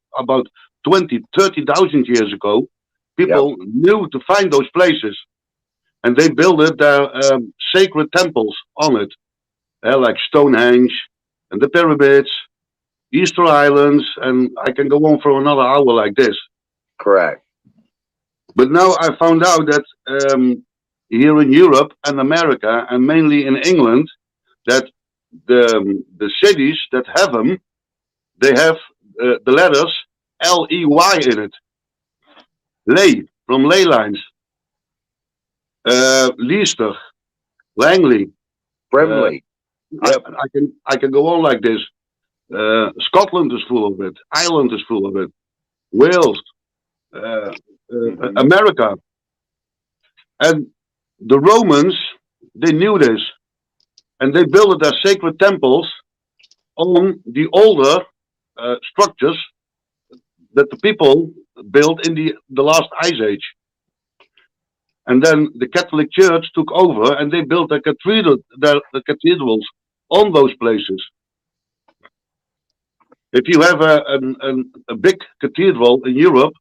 20, 30,000 years ago, people knew to find those places. And they built their sacred temples on it. Like Stonehenge and the pyramids, Easter Islands, and I can go on for another hour like this. Correct. But now I found out that here in Europe and America, and mainly in England, that the cities that have them, they have the letters L-E-Y in it. Ley, from ley lines. Leicester, Langley, Brimley. I can go on like this. Scotland is full of it. Ireland is full of it. Wales, America, and the Romans, they knew this, and they built their sacred temples on the older structures that the people built in the last ice age. And then the Catholic Church took over, and they built the cathedrals on those places. If you have a big cathedral in Europe,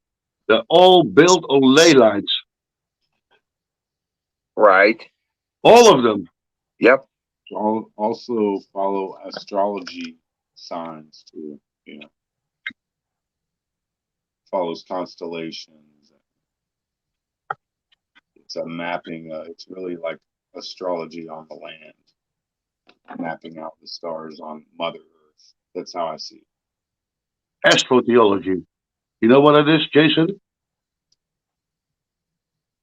they're all built on ley lines. Right. All of them. Yep. Also follow astrology signs too. You know, follows constellations. It's a mapping. It's really like astrology on the land, mapping out the stars on Mother Earth. That's how I see it. Astrotheology. You know what it is, Jason?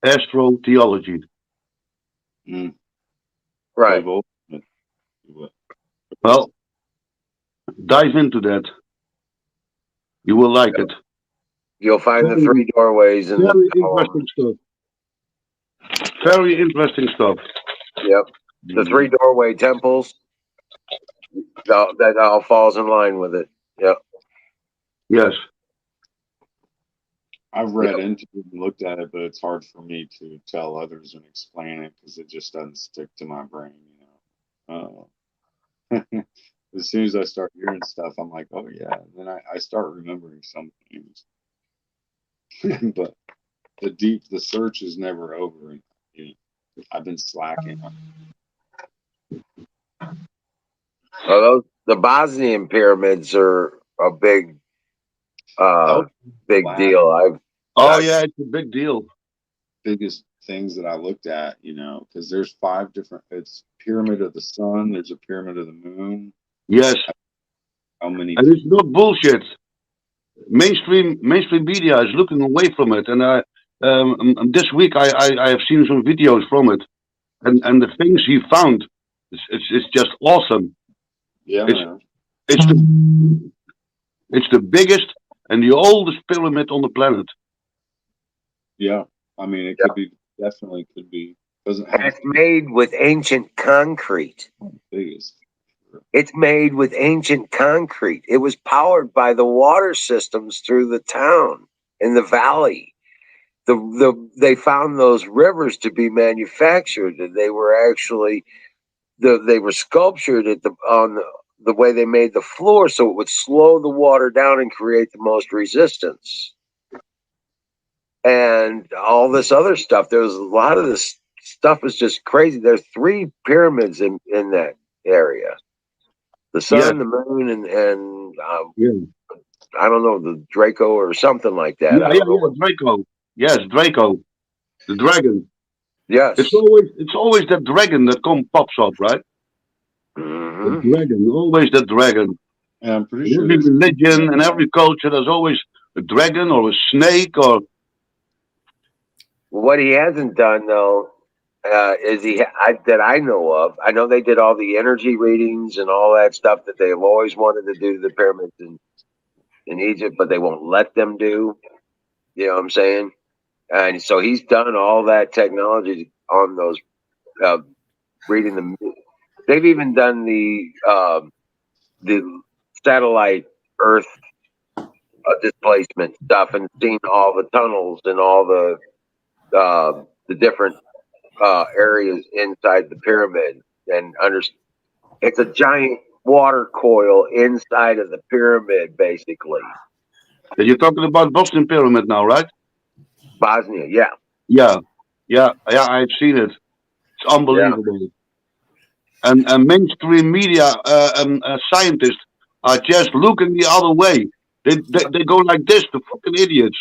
Astrotheology. Right. Well, dive into that. You will like it. You'll find the 3 doorways and very interesting stuff. Very interesting stuff. Yep. The 3 doorway temples. That all falls in line with it. Yep. Yes. I've read into it and looked at it, but it's hard for me to tell others and explain it because it just doesn't stick to my brain, As soon as I start hearing stuff, I'm like, oh yeah. And then I start remembering some things. But the search is never over. And I've been slacking. Well, the Bosnian pyramids are a big deal. Yeah, it's a big deal. Biggest things that I looked at, because there's 5 different. It's pyramid of the sun. There's a pyramid of the moon. Yes. How many? And it's not bullshit. Mainstream media is looking away from it, and this week I have seen some videos from it, and the things he found, it's just awesome. Yeah, man. It's the biggest and the oldest pyramid on the planet. Yeah, I mean it could be, definitely could be. It's made with ancient concrete. Biggest. It's made with ancient concrete. It was powered by the water systems through the town in the valley. They found those rivers to be manufactured, and they were actually they were sculptured on the way they made the floor, so it would slow the water down and create the most resistance. And all this other stuff. There was a lot of this stuff is just crazy. There's 3 pyramids in that area. The sun, the moon, and I don't know, the Draco or something like that. Draco. Yes, Draco, the dragon. Yes, it's always that dragon that pops up, right? Mm-hmm. The dragon, always the dragon. Yeah, I'm pretty sure. Every religion and every culture, there's always a dragon or a snake or. What he hasn't done though. That I know of. I know they did all the energy readings and all that stuff that they've always wanted to do to the pyramids in Egypt, but they won't let them do. You know what I'm saying? And so he's done all that technology on those reading the. They've even done the satellite Earth displacement stuff and seen all the tunnels and all the different areas inside the pyramid, and it's a giant water coil inside of the pyramid, basically. You're talking about Boston Pyramid now, right? Bosnia, yeah. I've seen it. It's unbelievable. Yeah. And mainstream media scientists are just looking the other way. They go like this, the fucking idiots.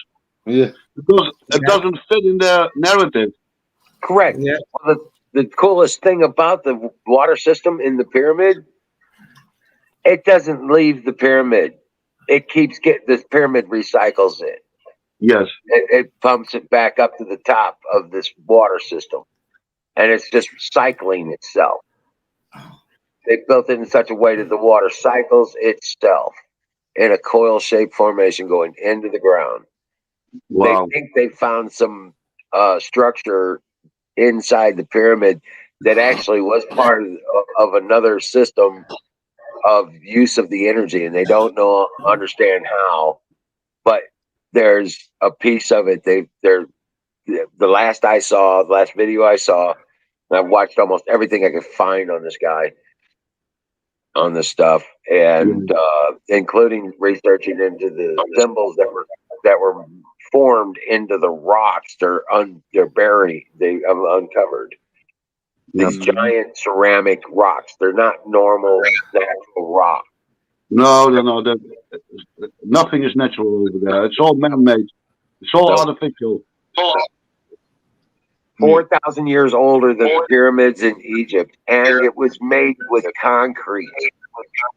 Yeah. Because it doesn't fit in their narrative. Correct. Yeah. Well, the coolest thing about the water system in the pyramid, it doesn't leave the pyramid. It keeps this pyramid recycles it. Yes. It pumps it back up to the top of this water system. And it's just cycling itself. They built it in such a way that the water cycles itself in a coil-shaped formation going into the ground. Wow. They think they found some structure inside the pyramid that actually was part of another system of use of the energy, and they don't understand how, but there's a piece of it. The last video I saw, and I've watched almost everything I could find on this guy, on this stuff, and including researching into the symbols that were formed into the rocks. They're buried. They have uncovered these giant ceramic rocks. They're not normal natural rock. No. Nothing is natural over there. It's all man-made. It's all artificial. 4,000 years older than the pyramids in Egypt, and it was made with concrete.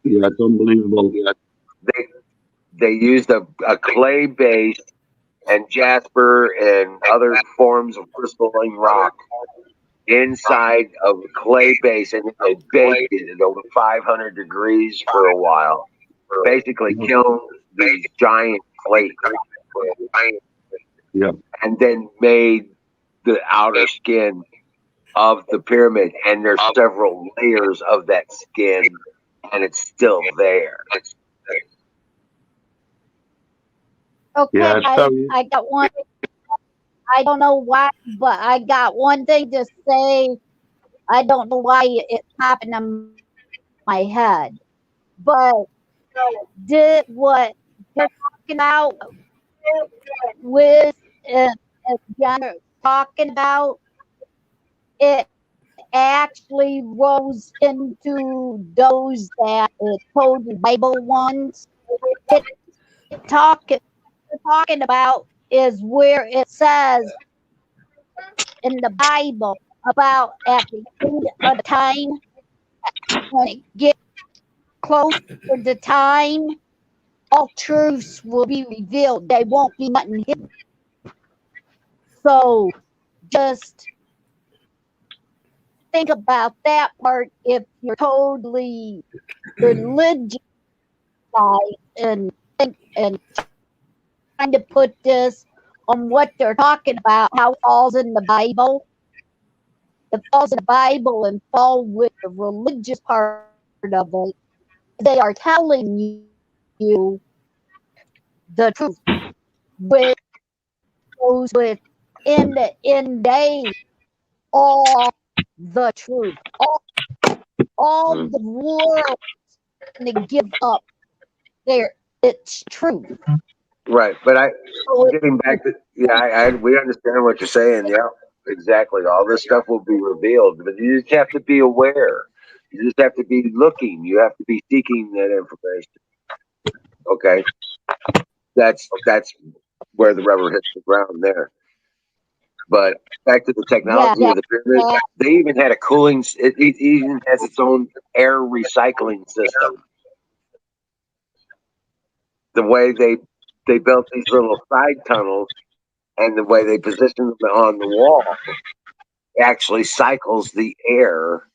Yeah, it's unbelievable. They used a clay base and jasper and other forms of crystalline rock inside of a clay base, and they baked it at over 500 degrees for a while. Basically killed these giant plates. Yeah. And then made the outer skin of the pyramid, and there's several layers of that skin, and it's still there. Okay, Yeah, it's very. I got one. I don't know why, but I got one thing to say. I don't know why it's popping in my head, but did what they're talking about with John talking about it actually rolls into those that told the Bible ones. It talking about is where it says in the Bible about at the end of the time when it gets close to the time, all truths will be revealed. They won't be nothing hidden. So just think about that part if you're totally religious and think and trying to put this on what they're talking about, how it falls in the Bible. It falls in the Bible and fall with the religious part of it. They are telling you the truth, which goes with in the end day, all the truth, all the world to give up their its truth. Right, but So getting back to we understand what you're saying. Yeah, exactly. All this stuff will be revealed, but you just have to be aware. You just have to be looking. You have to be seeking that information. Okay, that's where the rubber hits the ground there. But back to the technology of the pyramid, they even had a cooling. It even has its own air recycling system. The way they built these little side tunnels and the way they position them on the wall actually cycles the air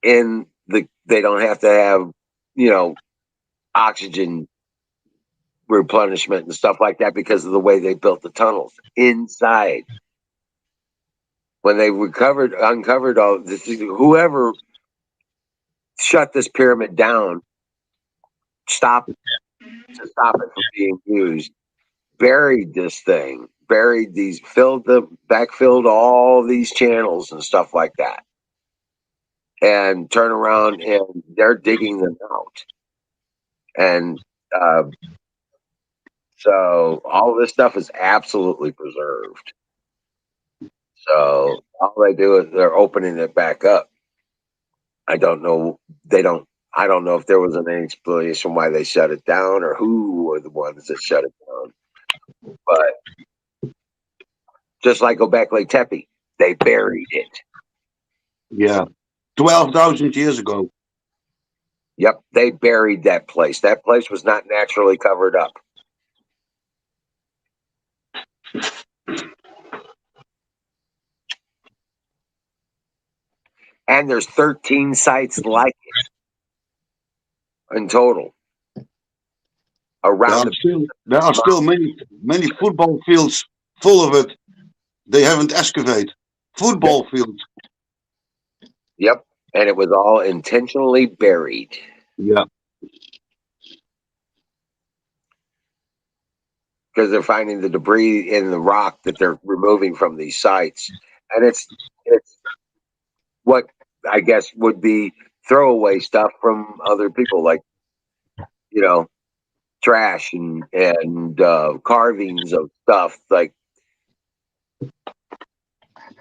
in the. They don't have to have oxygen replenishment and stuff like that because of the way they built the tunnels inside. When they uncovered all this, whoever shut this pyramid down, stop it from being used, buried this thing, backfilled all these channels and stuff like that, and turn around and they're digging them out. And so all this stuff is absolutely preserved. So all they do is they're opening it back up. I don't know. I don't know if there was any explanation why they shut it down or who were the ones that shut it down. But just like Göbekli Tepe, they buried it. Yeah, 12,000 years ago. Yep, they buried that place. That place was not naturally covered up. And there's 13 sites like it in total around. There are still many football fields full of it. They haven't excavated football fields. Yep, and it was all intentionally buried. Yeah, because they're finding the debris in the rock that they're removing from these sites, and it's what I guess would be throwaway stuff from other people, like trash and carvings of stuff, like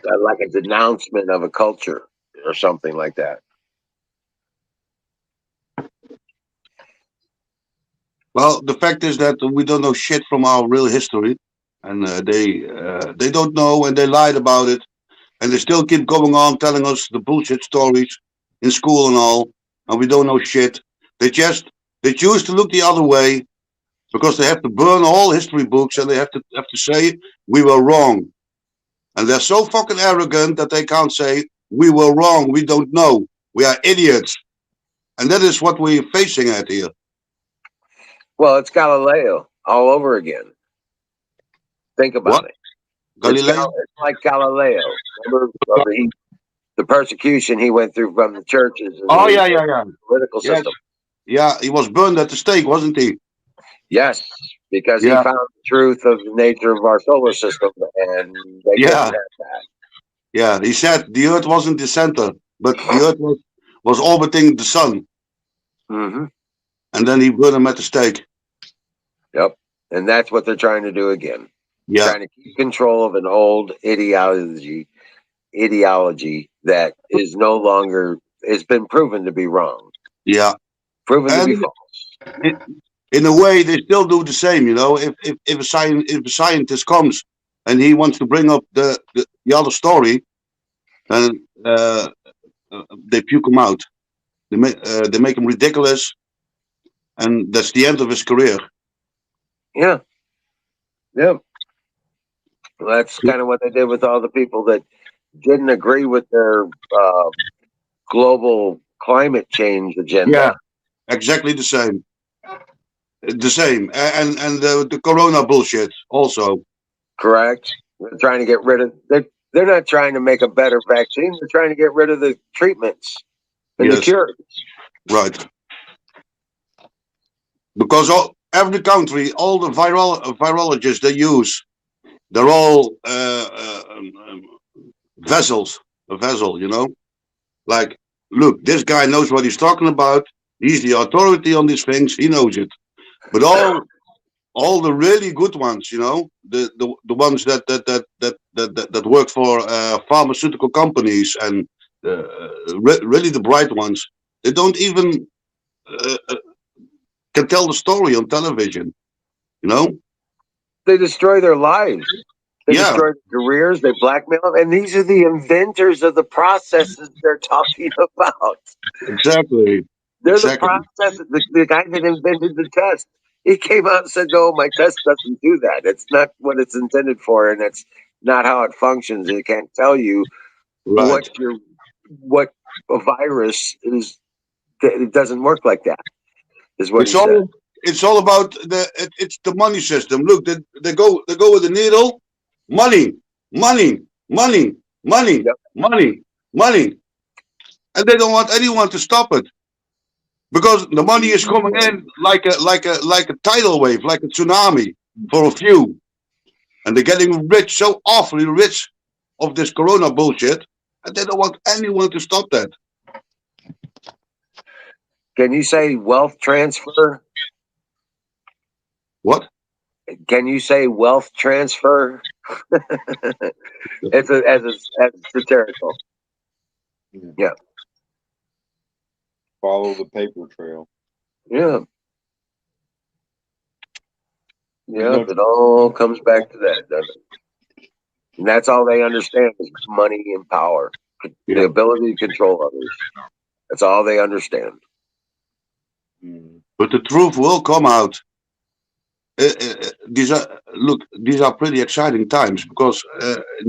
a denouncement of a culture or something like that. well, the fact is that we don't know shit from our real history, and they don't know, and they lied about it, and they still keep going on telling us the bullshit stories in school and all, and we don't know shit. They choose to look the other way because they have to burn all history books, and they have to say we were wrong, and they're so fucking arrogant that they can't say we were wrong. We don't know. We are idiots, and that is what we're facing at here. Well, it's Galileo all over again. Think about it. Galileo? It's like Galileo. Remember the persecution he went through from the churches and yeah. political system. Yeah, he was burned at the stake, wasn't he? Yes, because he Yeah, found the truth of the nature of our solar system, and they couldn't yeah, have that. yeah. He said the Earth wasn't the center, but the Earth was orbiting the sun, Hmm. and then he burned him at the stake. Yep, and that's what they're trying to do again. Yeah, Trying to keep control of an old ideology that is no longer, it's been proven to be wrong, yeah. proven to be And false. in a way, they still do the same. You know, if a scientist comes and he wants to bring up the other story, and they puke him out. They make him ridiculous, and that's the end of his career. Yeah, yeah. Well, that's kind of what they did with all the people that didn't agree with their global climate change Yeah, agenda. exactly the same. The same, and the Corona bullshit also. Correct. They're trying to get rid of. They're not trying to make a better vaccine. They're trying to get rid of the treatments and the Yes, cures. right. Because every country, all the virologists they use, they're all vessels. A vessel, you know. Like, look, this guy knows what he's talking about. He's the authority on these things. He knows it. But all the really good ones, you know, the ones that work for pharmaceutical companies and really the bright ones, they don't even can tell the story on television. You know? They destroy their lives. They Yeah, destroy their careers. They blackmail them, and these are the inventors of the processes they're talking about. exactly, They're the exactly. process. The guy that invented the test. He came out and said, "No, my test doesn't do that. It's not what it's intended for, and it's not how it functions. It can't tell you Right. what a virus is. It doesn't work like that." Is what he It's said. all about it's the money system. Look, they go with the needle, money, money, money, money, Yep. money, money, and they don't want anyone to stop it because the money is coming in like a tidal wave, like a tsunami for a few, and they're getting rich, so awfully rich of this corona bullshit, and they don't want anyone to stop that. Can you say wealth transfer? What? Can you say wealth transfer? As satirical. Yeah. Follow the paper trail. Yeah. There's Yeah. no It all comes back to that, doesn't it? And that's all they understand is money and power, the Yeah. ability to control others. That's all they understand. But the truth will come out. These are pretty exciting times because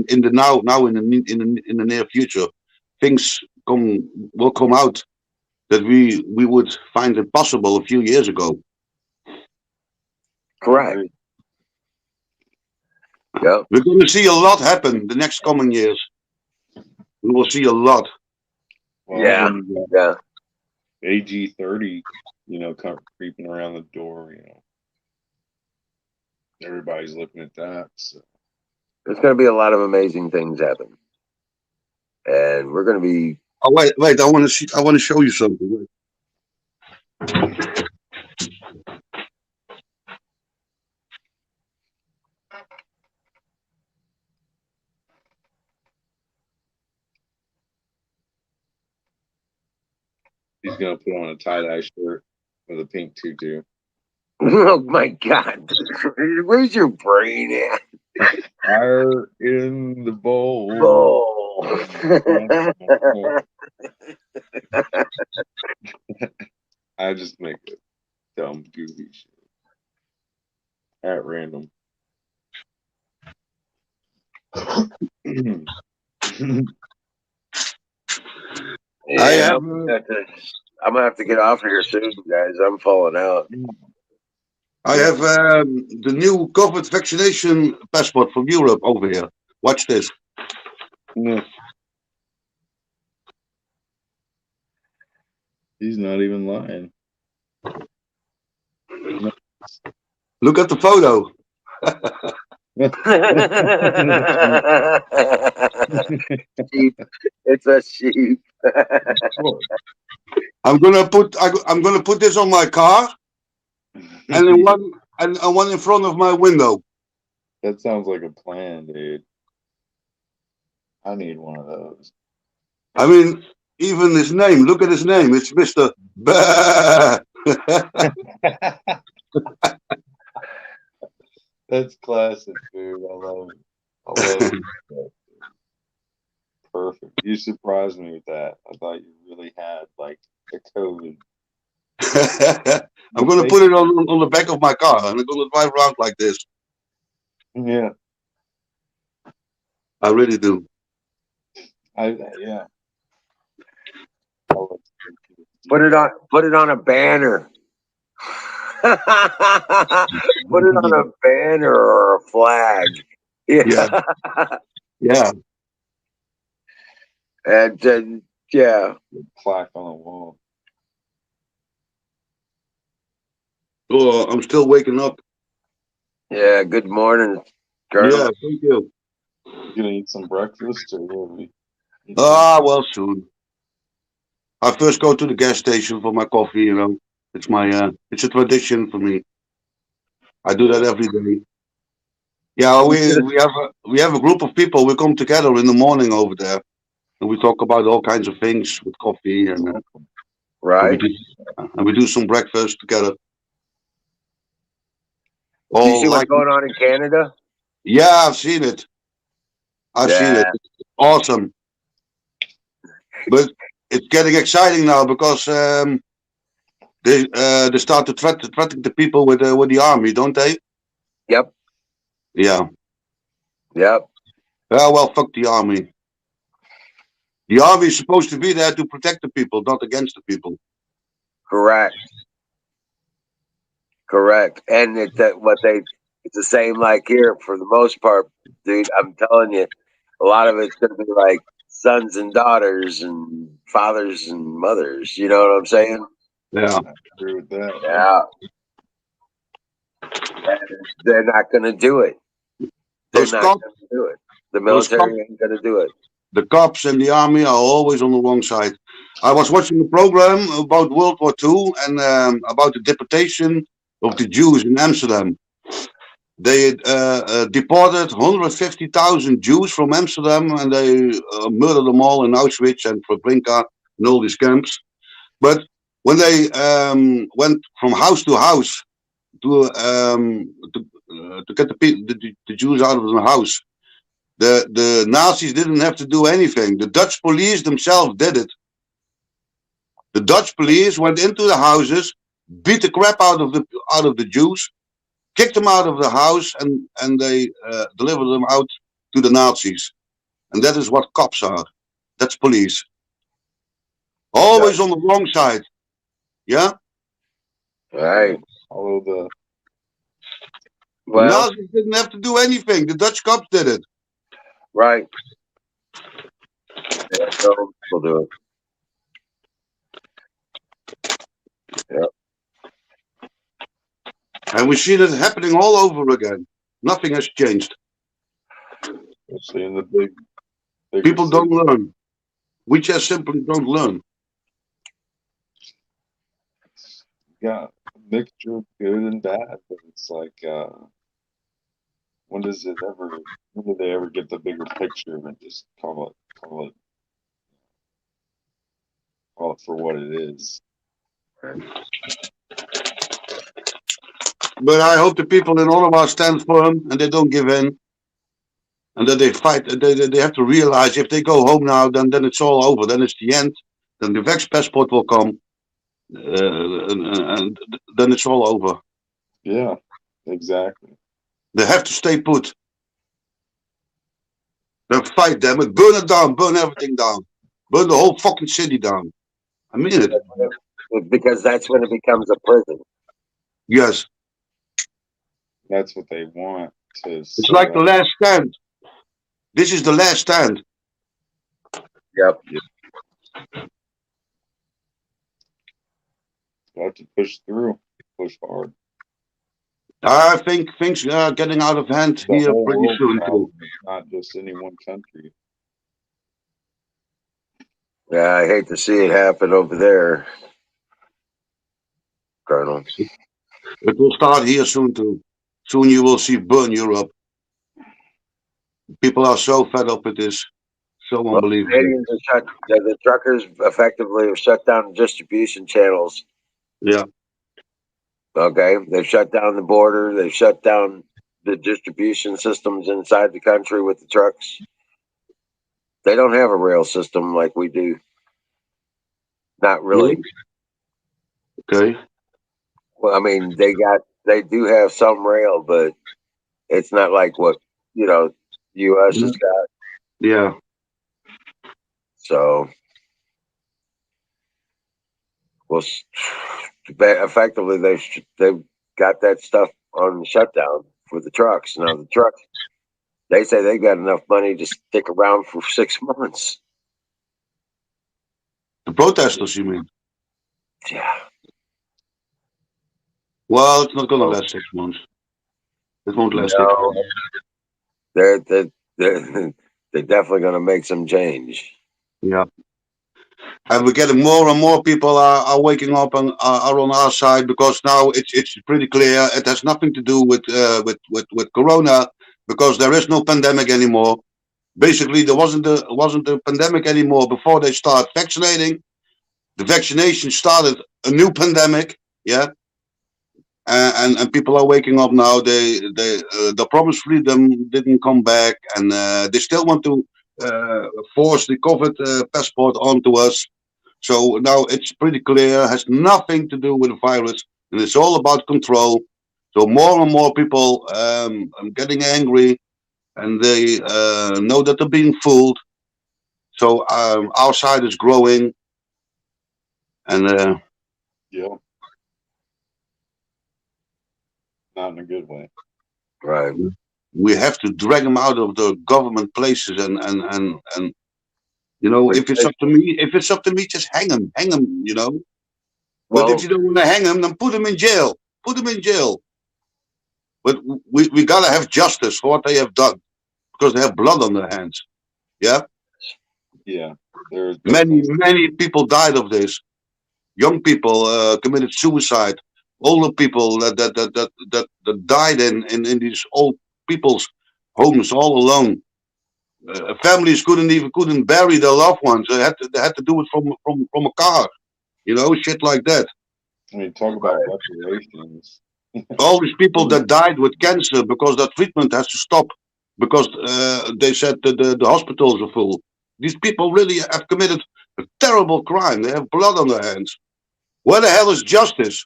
in the now in the near future, things will come out that we would find impossible a few years ago. Correct. Yeah. We're going to see a lot happen the next coming years. We will see a lot. Well, Yeah. when you got AG 30, creeping around the door, everybody's looking at that. So. There's going to be a lot of amazing things happen, and we're going to be. Oh wait! I want to show you something. Wait. He's gonna put on a tie-dye shirt with a pink tutu. Oh my God! Where's your brain at? Fire in the bowl. Oh. I just make a dumb, goofy shit at random. Yeah, I'm gonna have to get off here soon, guys. I'm falling out. I have the new COVID vaccination passport from Europe over here. Watch this. Yeah. He's not even lying. Look at the photo. Sheep. It's a sheep. I'm gonna put this on my car, and then one in front of my window. That sounds like a plan, dude. I need one of those. I mean, even his name. Look at his name. It's Mr. Bah. That's classic, dude. I love it. I love it. Perfect. You surprised me with that. I thought you really had like the code. I'm gonna put it on the back of my car, and I'm gonna drive around like this. Yeah. I really do. Yeah. Put it on a banner. Put it on a banner or a flag. Yeah. Yeah. And yeah. Plaque on the wall. Oh, I'm still waking up. Yeah. Good morning, Colonel. Yeah, thank you. You gonna eat some breakfast or Well, soon. I first go to the gas station for my coffee. You know, it's it's a tradition for me. I do that every day. Yeah, we have a group of people. We come together in the morning over there, and we talk about all kinds of things with coffee, and right. We do some breakfast together. Do you see what's going on in Canada? Yeah, I've seen it. I've seen it. It's awesome, but it's getting exciting now because they start to threaten the people with the army, don't they? Yep. Yeah. Yep. Well, fuck the army. The army is supposed to be there to protect the people, not against the people. Correct. And it's the same like here for the most part, dude. I'm telling you, a lot of it's going to be like sons and daughters and fathers and mothers. You know what I'm saying? Yeah. I agree with that. Yeah. And they're not going to do it. They're not going to do it. The military ain't going to do it. The cops and the army are always on the wrong side. I was watching a program about World War II and about the deportation of the Jews in Amsterdam. They deported 150,000 Jews from Amsterdam, and they murdered them all in Auschwitz and Treblinka and all these camps. But when they went from house to house to get the Jews out of the house, the Nazis didn't have to do anything. The Dutch police themselves did it. The Dutch police went into the houses, beat the crap out of the Jews, kicked them out of the house, and they delivered them out to the Nazis. And that is what cops are. That's police. Always on the wrong side. Yeah? Right. Follow the Nazis didn't have to do anything. The Dutch cops did it. Right. Yeah, so we'll do it. Yep. And we see that happening all over again. Nothing has changed. Especially in the big People don't learn. We just simply don't learn. Yeah, a mixture of good and bad, but it's like when do they ever get the bigger picture and just call it for what it is? But I hope the people in Ottawa stand firm and they don't give in. And that they fight. They have to realize if they go home now, then it's all over. Then it's the end. Then the Vex passport will come. And then it's all over. Yeah, exactly. They have to stay put. Then fight them and burn it down, burn everything down. Burn the whole fucking city down. I mean it. Because that's when it becomes a prison. Yes. That's what they want to. It's like the last stand. This is the last stand. Yep. You have to push through, push hard. I think things are getting out of hand The here whole pretty world soon problem. too. It's not just any one country. Yeah, I hate to see it happen over there, Colonel. It will start here soon too. Soon you will see burn Europe. People are so fed up with this. So Well, unbelievable. Canadians are shut. The truckers effectively have shut down distribution channels. Yeah. Okay, they've shut down the border. They've shut down the distribution systems inside the country with the trucks. They don't have a rail system like we do. Not really. Okay. Well, I mean, they do have some rail, but it's not like what U.S. has got. Yeah. So, well, effectively they've got that stuff on shutdown for the trucks. Now the trucks, they say they got enough money to stick around for 6 months. The protesters, you mean? Yeah. Well, it's not going to last 6 months. It won't last 6 No, months. they're definitely going to make some change. Yeah. And we're getting more and more people are waking up and are on our side because now it's pretty clear it has nothing to do with Corona because there is no pandemic anymore. Basically, there wasn't a pandemic anymore before they start vaccinating. The vaccination started a new pandemic. Yeah. And people are waking up now. The promised freedom didn't come back, and they still want to force the COVID passport onto us. So now it's pretty clear, has nothing to do with the virus, and it's all about control. So more and more people are getting angry, and they know that they're being fooled. So our side is growing, and Yeah. Not in a good way. Right. we have to drag them out of the government places, and you know, if it's up to me, just hang them, you know. But Well, if you don't want to hang them, then put them in jail. Put them in jail. But we gotta have justice for what they have done because they have blood on their hands. Yeah. Yeah. There's Many people died of this. Young people committed suicide. Older people that died in these old people's homes all alone. Families couldn't bury their loved ones. They had to do it from a car. You know, shit like that. I mean, talk about reparations. All these people that died with cancer because that treatment has to stop because they said that the hospitals are full. These people really have committed a terrible crime. They have blood on their hands. Where the hell is justice?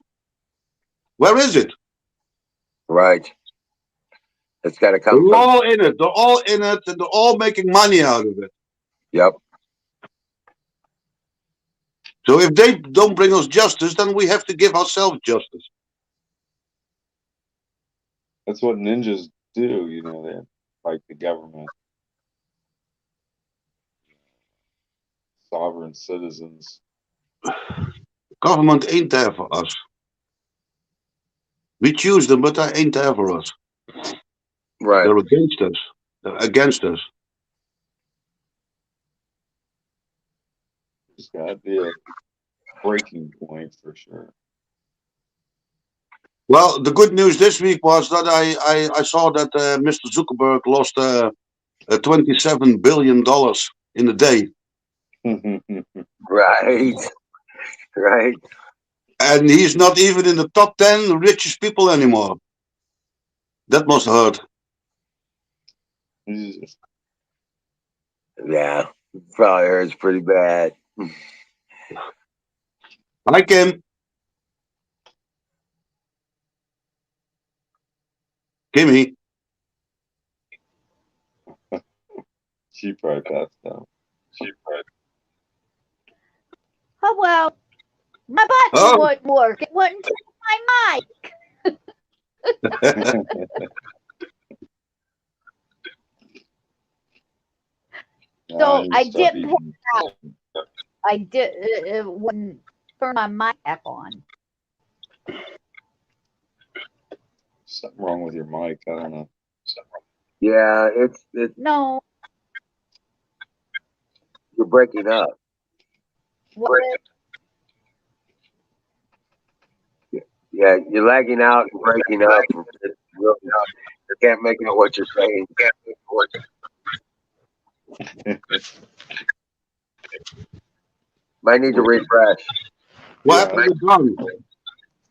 Where is it? right. It's got to come They're from. all in it. They're all in it, and they're all making money out of it. Yep. So if they don't bring us justice, then we have to give ourselves justice. That's what ninjas do, you know, they fight the government. Sovereign citizens. Government ain't there for us. We choose them, but they ain't there for us. Right. They're against us. They're against us. There's got to be a breaking point for sure. Well, the good news this week was that I saw that Mr. Zuckerberg lost $27 billion in a day. Right. Right. And he's not even in the top 10 richest people anymore. That must hurt. Yeah. Probably hurts pretty bad. Hi, Kim. Kimmy. She probably passed out. Oh, well, my button wouldn't work. It wouldn't turn my mic. So I didn't put it out. I did. It wouldn't turn my mic back on. Something wrong with your mic. I don't know. Yeah, it's No. you're breaking up. What? Yeah, you're lagging out and breaking up. You can't make out what you're saying. Might need to refresh. What Yeah. happened with Don?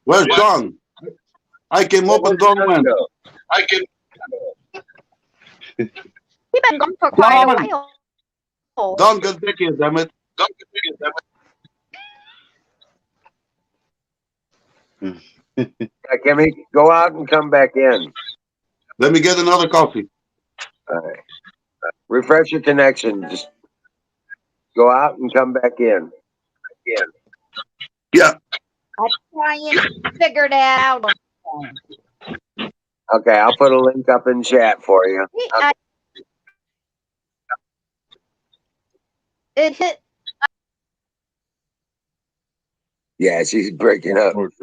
Where's Don? I came up and Don went. He's been gone for quite a Don! while. Don, get back here, damn it. Kimmy, go out and come back in. Let me get another coffee. All right. Refresh your connection. Just go out and come back in. Yeah. I'll try and figure that out. Okay, I'll put a link up in chat for you. It hit. Yeah, she's breaking up. What's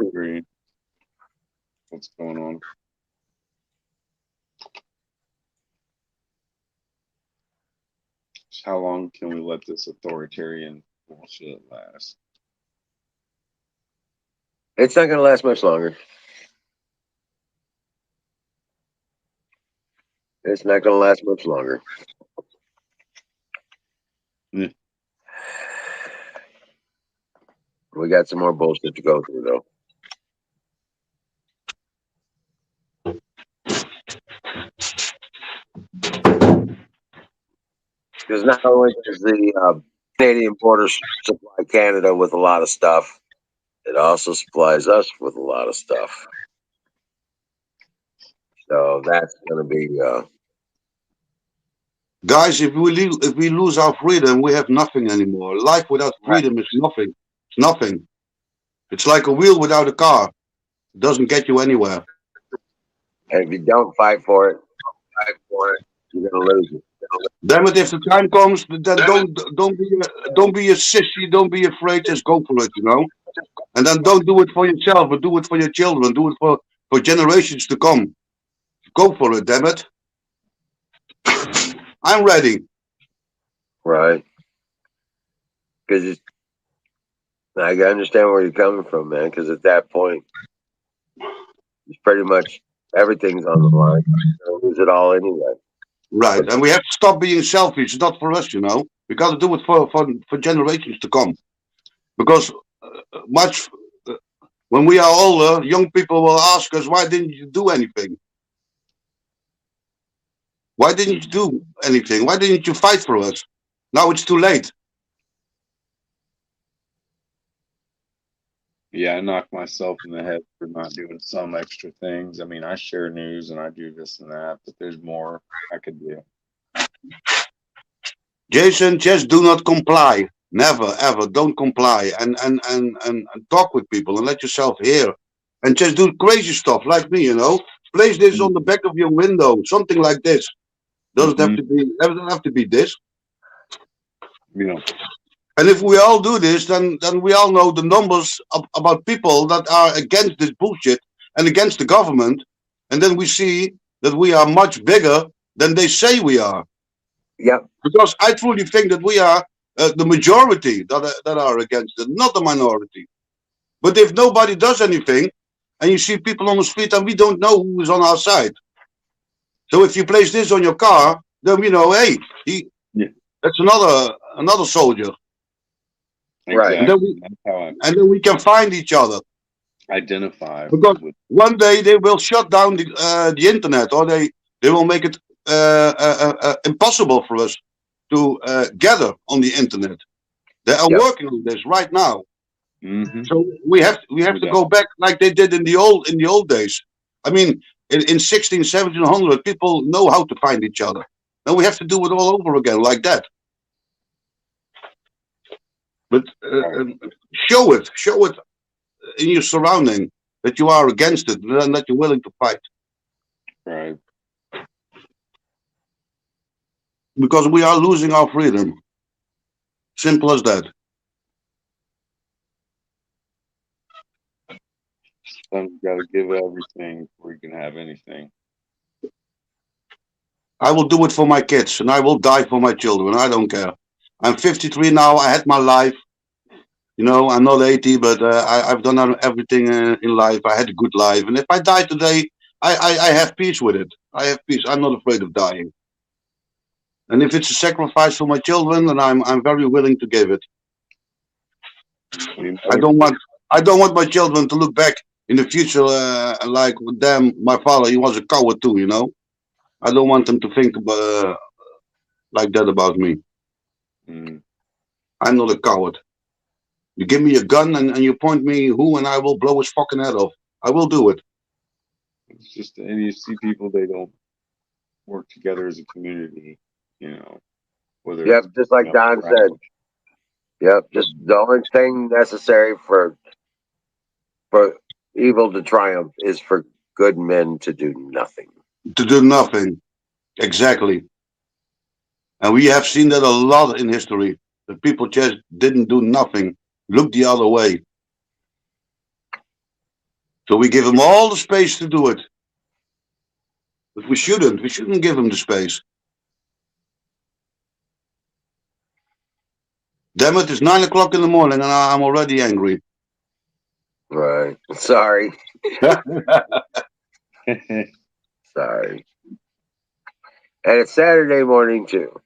going on? How long can we let this authoritarian bullshit last? It's not going to last much longer. It's not going to last much longer. Yeah. We got some more bullshit to go through, though. Because not only does the Canadian border supply Canada with a lot of stuff, it also supplies us with a lot of stuff. So that's going to be. Guys, if we lose our freedom, we have nothing anymore. Life without freedom is nothing. It's nothing. It's like a wheel without a car. It doesn't get you anywhere. And if you don't fight for it, you're going to lose it. Damn it! If the time comes, then don't be a sissy. Don't be afraid. Just go for it, you know. And then don't do it for yourself, but do it for your children. Do it for generations to come. Go for it, damn it! I'm ready. Right. Because I understand where you're coming from, man. Because at that point, it's pretty much everything's on the line. You're gonna lose it all anyway. Right, and we have to stop being selfish. It's not for us, you know. We got to do it for generations to come. Because when we are older, young people will ask us, "Why didn't you do anything? Why didn't you do anything? Why didn't you fight for us?" Now it's too late. Yeah, I knock myself in the head for not doing some extra things. I mean, I share news and I do this and that, but there's more I could do. Jason, just do not comply. Never, ever, don't comply. And talk with people and let yourself hear. And just do crazy stuff like me, you know. Place this on the back of your window, something like this. Doesn't have to be this. Yeah. And if we all do this, then we all know the numbers about people that are against this bullshit and against the government. And then we see that we are much bigger than they say we are. Yeah. Because I truly think that we are the majority that are against it, not the minority. But if nobody does anything, and you see people on the street and we don't know who is on our side. So if you place this on your car, then we know, hey, that's another soldier. Right. Exactly. And then we can find each other. Identify. Because one day they will shut down the internet, or they will make it impossible for us to gather on the internet. They are working on this right now. Mm-hmm. So we have to go back like they did in the old days. I mean, in 1600, 1700, people know how to find each other. Now we have to do it all over again like that. But show it in your surrounding that you are against it and that you're willing to fight. Right. Because we are losing our freedom. Simple as that. Sometimes you gotta give everything before you can have anything. I will do it for my kids, and I will die for my children. I don't care. I'm 53 now. I had my life. You know, I'm not 80, but I've done everything in life. I had a good life, and if I die today, I have peace with it. I have peace. I'm not afraid of dying. And if it's a sacrifice for my children, then I'm very willing to give it. I don't want my children to look back in the future like, damn, my father, he was a coward too. You know, I don't want them to think like that about me. I'm not a coward. You give me a gun and you point me who, and I will blow his fucking head off. I will do it. It's just, and you see people, they don't work together as a community, you know. Whether Yep, it's, just like Don said. Yep, just the only thing necessary for evil to triumph is for good men to do nothing. To do nothing. Exactly. And we have seen that a lot in history. The people just didn't do nothing, looked the other way. So we give them all the space to do it. But we shouldn't. We shouldn't give them the space. Damn it, it's 9 o'clock in the morning and I'm already angry. Right. Sorry. Sorry. And it's Saturday morning too.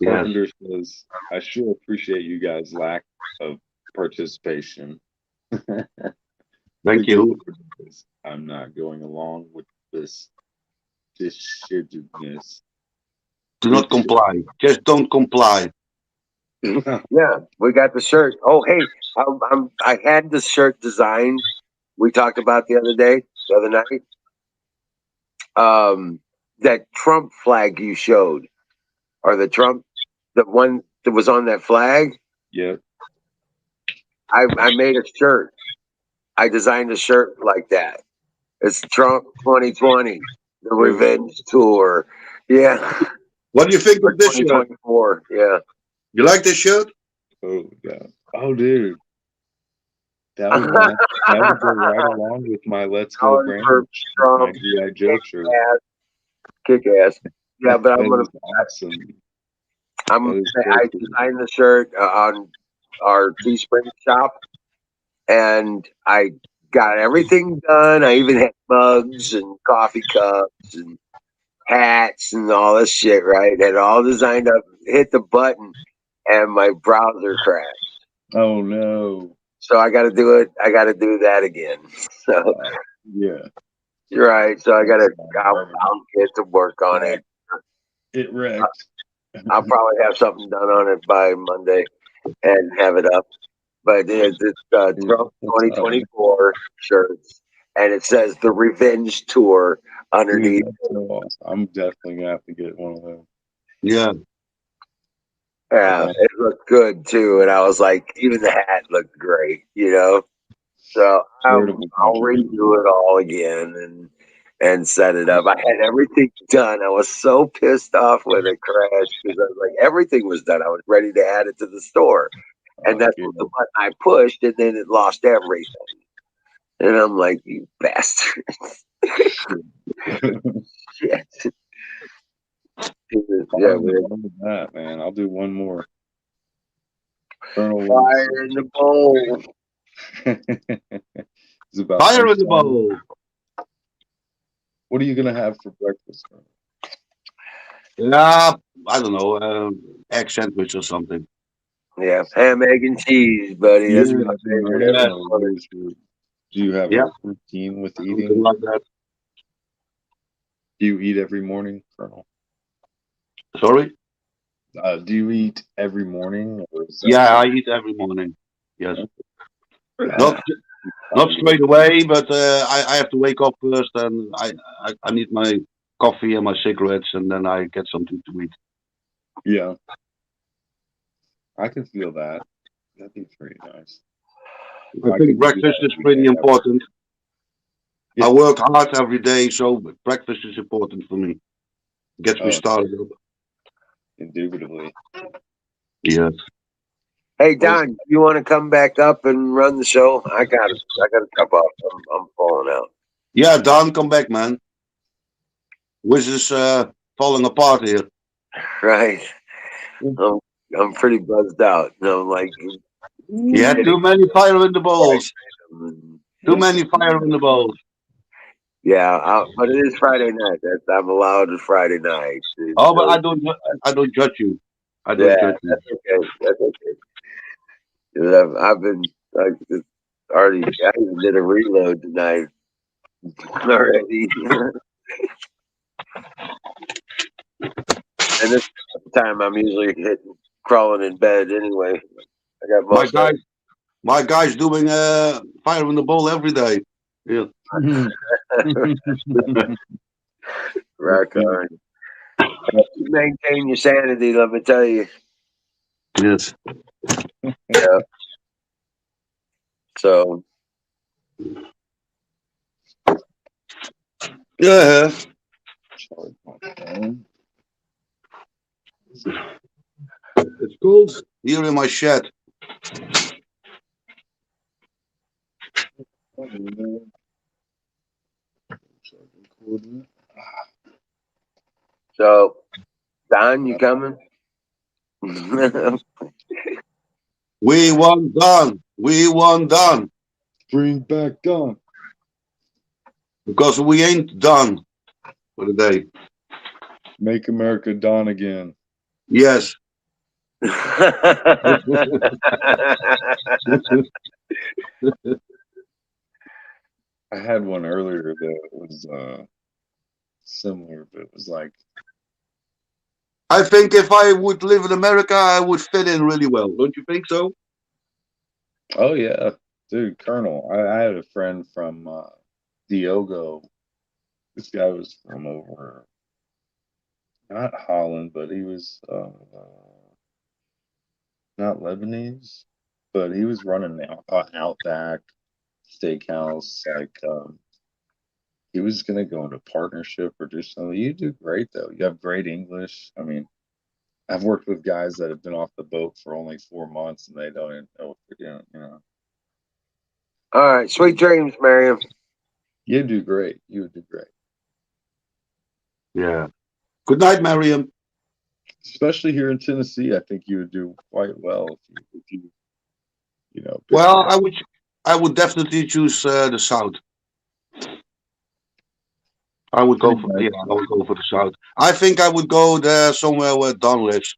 Carpenter says, I sure appreciate you guys' lack of participation. Thank you. I'm not going along with this shittedness. Do not comply. Just don't comply. Yeah, we got the shirt. Oh, hey, I had the shirt designed. We talked about the other night. That Trump flag you showed, or the one that was on that flag. Yeah. I made a shirt. I designed a shirt like that. It's Trump 2020, the revenge tour. Yeah. What do you think of this shirt? 2024. Yeah. You like this shirt? Oh god. Oh dude. That would go right along with my Let's Go Brandon, my G.I. Joe shirt. Kick ass. Yeah, but I'm gonna. Awesome. I designed the shirt on our Teespring shop, and I got everything done. I even had mugs and coffee cups and hats and all this shit. Right, had it all designed up. Hit the button, and my browser crashed. Oh no. So I got to do it. I got to do that again. So yeah, you're right. So I'll get to work on it. It wrecked. I'll probably have something done on it by Monday and have it up. But it's Trump 2024 shirts, and it says the Revenge Tour underneath. Dude, so awesome. I'm definitely gonna have to get one of those. Yeah. Yeah, it looked good too, and I was like, even the hat looked great, you know. So I'll redo it all again and set it up. I had everything done. I was so pissed off when it crashed because I was like, everything was done. I was ready to add it to the store, and that's what the button I pushed, and then it lost everything. And I'm like, you bastards! Shit. Yeah, that man. I'll do one more. Fire in the bowl. It's about fire in the bowl. What are you gonna have for breakfast? Yeah, I don't know, egg sandwich or something. Yeah, ham, egg, and cheese, buddy. That's my favorite. Do you have a routine with eating? Something like that. Do you eat every morning, Colonel? Sorry? Do you eat every morning? Or yeah, I eat every morning. Yes. Not straight away, but I have to wake up first, and I need my coffee and my cigarettes, and then I get something to eat. Yeah. I can feel that. That'd be pretty nice. I think breakfast is pretty important. I work hard every day, so breakfast is important for me. Gets me started up. Indubitably. Yes. Hey Don, you want to come back up and run the show? I got to jump off. I'm falling out. Yeah, Don, come back, man. Which is falling apart here. Right. I'm pretty buzzed out. Like you had too many fire in the balls. Too many fire in the balls. Yeah, but it is Friday night. I'm allowed to Friday night. Oh, but I don't judge you. I don't judge you. That's okay. That's okay. I've been already. I even did a reload tonight already. And this time I'm usually crawling in bed anyway. I got my guy's doing fire in the ball every day. Yeah. Rock on. You maintain your sanity, let me tell you. Yes. Yeah. So. Yeah. It's cold here in my shed. So, Don, you coming? We want Don. We want Don. Bring back Don. Because we ain't done for the day. Make America Don again. Yes. I had one earlier that was similar, but it was like, I think if I would live in America, I would fit in really well. Don't you think so? oh yeah, dude, Colonel. I had a friend from Diogo. This guy was from over, not Holland, but he was not Lebanese, but he was running the Outback Steakhouse. Like, he was gonna go into partnership or do something. You do great though. You have great English. I mean, I've worked with guys that have been off the boat for only 4 months and they don't even know what they're doing. You know. All right, sweet dreams, Miriam. You do great. You would do great. Yeah. Good night, Miriam. Especially here in Tennessee, I think you would do quite well if you know. Well, I would definitely choose the South. I would go for the South. I think I would go there somewhere where Don lives.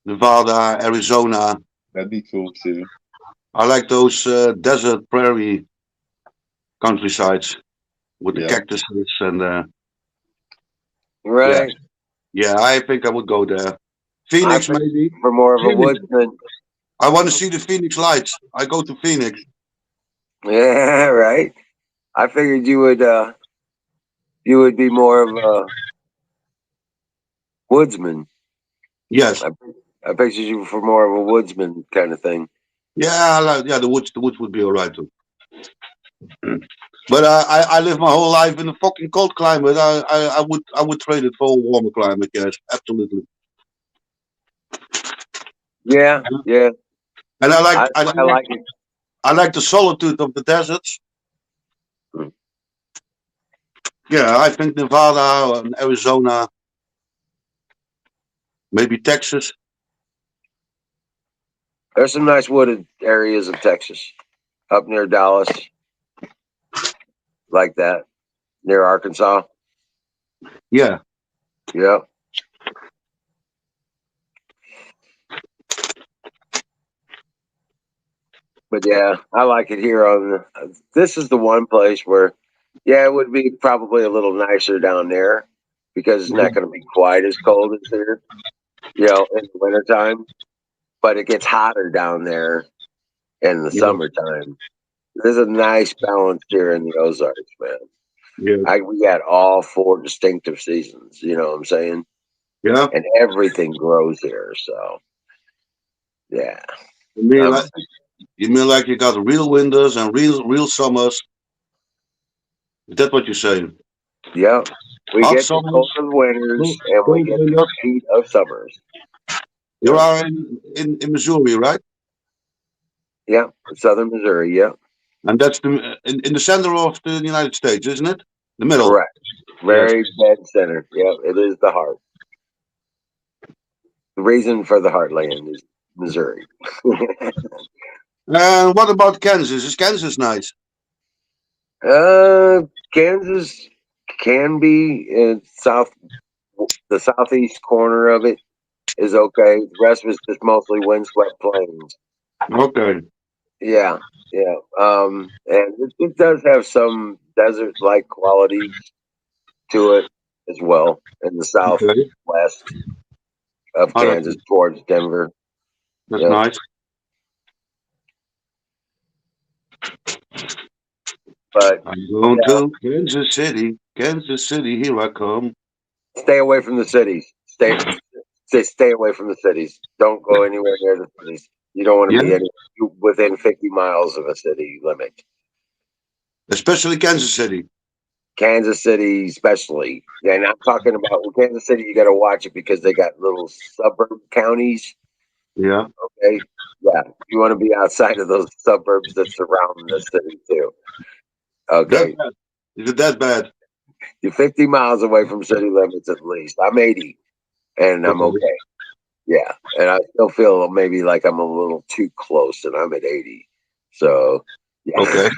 Nevada, Arizona. That'd be cool too. I like those desert prairie countrysides with the cactuses and right. Yeah, I think I would go there. Phoenix, maybe. For more of a woodsman. I want to see the Phoenix lights. I go to Phoenix. Yeah, right. I figured you would be more of a woodsman. Yes. I pictured you for more of a woodsman kind of thing. Yeah, the woods would be all right too. But I live my whole life in a fucking cold climate. I would trade it for a warmer climate. Yes, absolutely. Yeah, yeah. And I like it. I like the solitude of the deserts. Yeah, I think Nevada and Arizona, maybe Texas. There's some nice wooded areas of Texas, up near Dallas, like that, near Arkansas. Yeah. Yeah. But yeah, I like it here on this is the one place where, yeah, it would be probably a little nicer down there because it's not going to be quite as cold as here, in the wintertime, but it gets hotter down there in the summertime. There's a nice balance here in the Ozarks, man. Yeah. We got all 4 distinctive seasons, you know what I'm saying? Yeah. And everything grows here, so yeah. You mean like you got real winters and real summers? Is that what you're saying? Yeah. We Hot get the cold of winters and we get the heat of summers. You are in Missouri, right? Yeah, southern Missouri. Yeah, And that's in the center of the United States, isn't it? The middle. correct. Yes. Very dead center. Yeah, it is the heart. The reason for the heartland is Missouri. And what about Kansas? Is Kansas nice? Kansas can be in the southeast corner of it is okay. The rest was just mostly windswept plains. Okay. Yeah, yeah. And it does have some desert-like qualities to it as well in the Okay. southwest of Oh, Kansas towards Denver. that's Yeah, nice. but I'm going yeah, to Kansas City. Kansas City, here I come. stay away from the cities. Stay away from the cities. Don't go anywhere near the cities. You don't want to Yeah, be within 50 miles of a city limit. especially Kansas City. Kansas City, especially. And I'm talking about Kansas City. You got to watch it because they got little suburb counties. Yeah. Okay, yeah, you want to be outside of those suburbs that surround the city too. That Okay, bad. Is it that bad? you're 50 miles away from city limits at least. I'm 80, and I'm Okay. okay. Yeah, and I still feel maybe like I'm a little too close, and I'm at 80. So, yeah, Okay.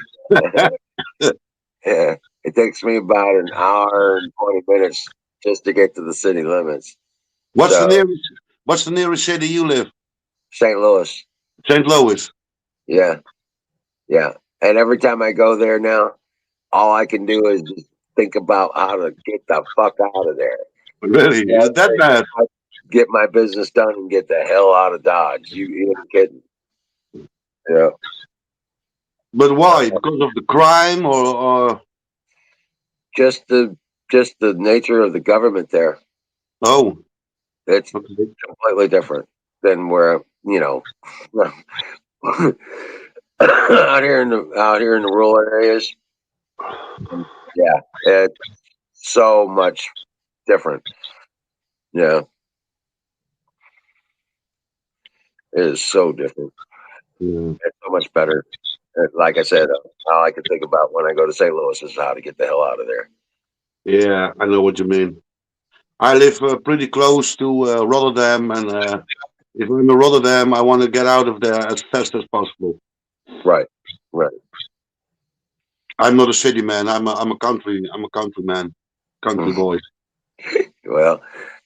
yeah. It takes me about an hour and 20 minutes just to get to the city limits. What's the So, nearest? What's the nearest city you live? St. Louis, St. Louis. yeah, yeah. And every time I go there now, all I can do is just think about how to get the fuck out of there. Really? Is it that bad? Get my business done and get the hell out of Dodge. You ain't kidding. Yeah. But why? Because of the crime or Just the nature of the government there. oh, It's okay. completely different than where out here in the rural areas. Yeah, it's so much different. Yeah, it is so different. Yeah. It's so much better. Like I said, all I can think about when I go to St. Louis is how to get the hell out of there. Yeah, I know what you mean. I live pretty close to Rotterdam, and if I'm in Rotterdam, I want to get out of there as fast as possible. Right, right. I'm not a city man. I'm a country man, country boy. Well,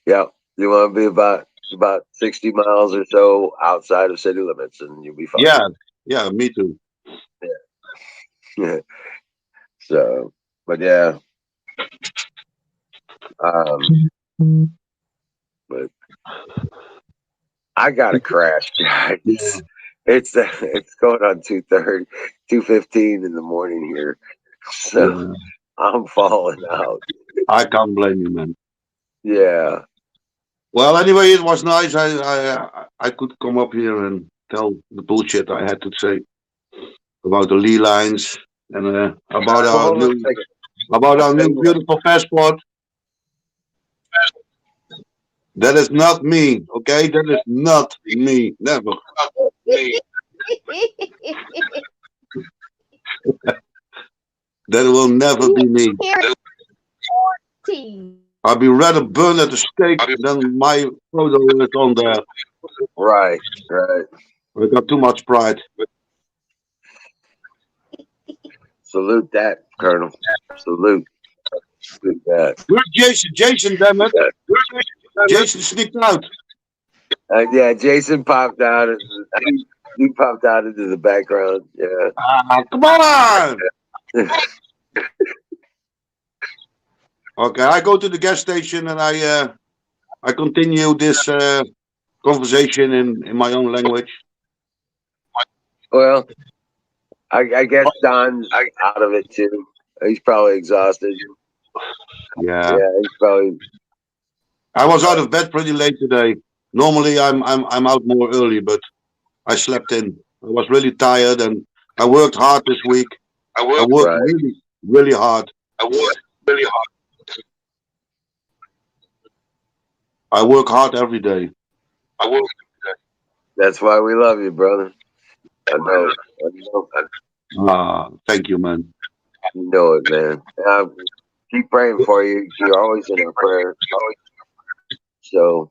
yeah, you want to be about 60 miles or so outside of city limits, and you'll be fine. Yeah, yeah, me too. Yeah. So, but yeah, but I got a crash, guys. It's going on 2:30, 2:15 in the morning here, so Yeah. I'm falling out. I can't blame you, man. Yeah. Well, anyway, it was nice. I could come up here and tell the bullshit I had to say about the Lee lines and about Well, our hold on a new second. about I'll our tell new you what. beautiful passport. That is not me, okay? That is not me. Never. That will never be me. I'll be rather burned at the stake than my photo is on there. Right, right. I got too much pride. Salute that, Colonel. Salute that. Where's Jason? Jason, damn it. Jason sneaked out. Yeah, Jason popped out. He popped out into the background. Yeah. Come on! Okay, I go to the gas station and I continue this conversation in my own language. Well, I guess Don's out of it too. He's probably exhausted. Yeah. Yeah, he's probably. I was out of bed pretty late today. Normally I'm out more early, but I slept in. I was really tired and I worked hard this week. I worked Right. really, really hard. I work hard every day. That's why we love you, brother. I know. I know. Thank you, man. You know it, man. Keep praying for you. You're always in our prayers. So,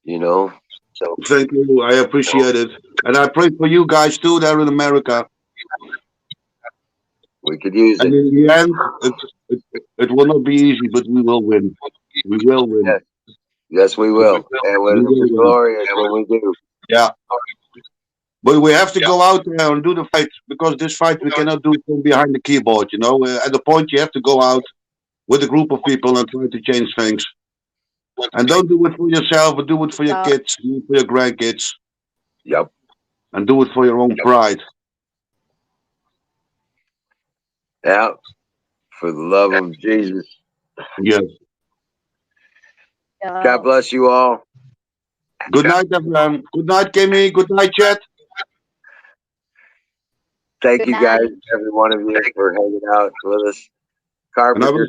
you know. So Thank you. I appreciate it. And I pray for you guys too there in America. we could use And it. in the end, it will not be easy, but we will win. We will win. Yes, yes we will. And We it'll will be win. glorious when we do. Yeah. But we have to go out there and do the fight, because this fight we cannot do from behind the keyboard, you know. At the point you have to go out with a group of people and try to change things. And don't do it for yourself, but do it for your kids, do it for your grandkids. Yep. And do it for your own pride. Yeah. For the love of Jesus. Yes. God bless you all. Good night, everyone. Good night, Kimmy. Good night, Chet. Thank you guys, every one of you, for hanging out with us. Carpenter,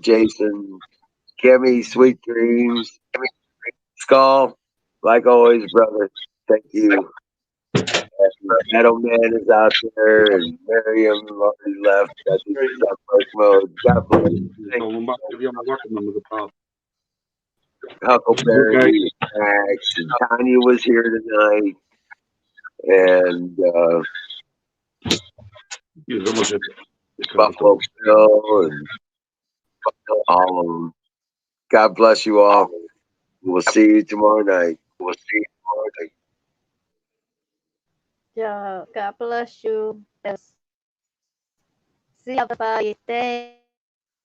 Jason, Kimmy, Sweet Dreams, Skull, like always, brother. Thank you. Meadow Man is out there, and Miriam already left. I think she's on first mode. God bless you. Huckleberry, Max, and Tanya was here tonight. And Buffalo Bill and all of them. God bless you all. We'll see you tomorrow night. Yeah, God bless you. Yes. See everybody. Thank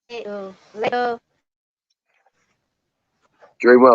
you. Later. Dream well.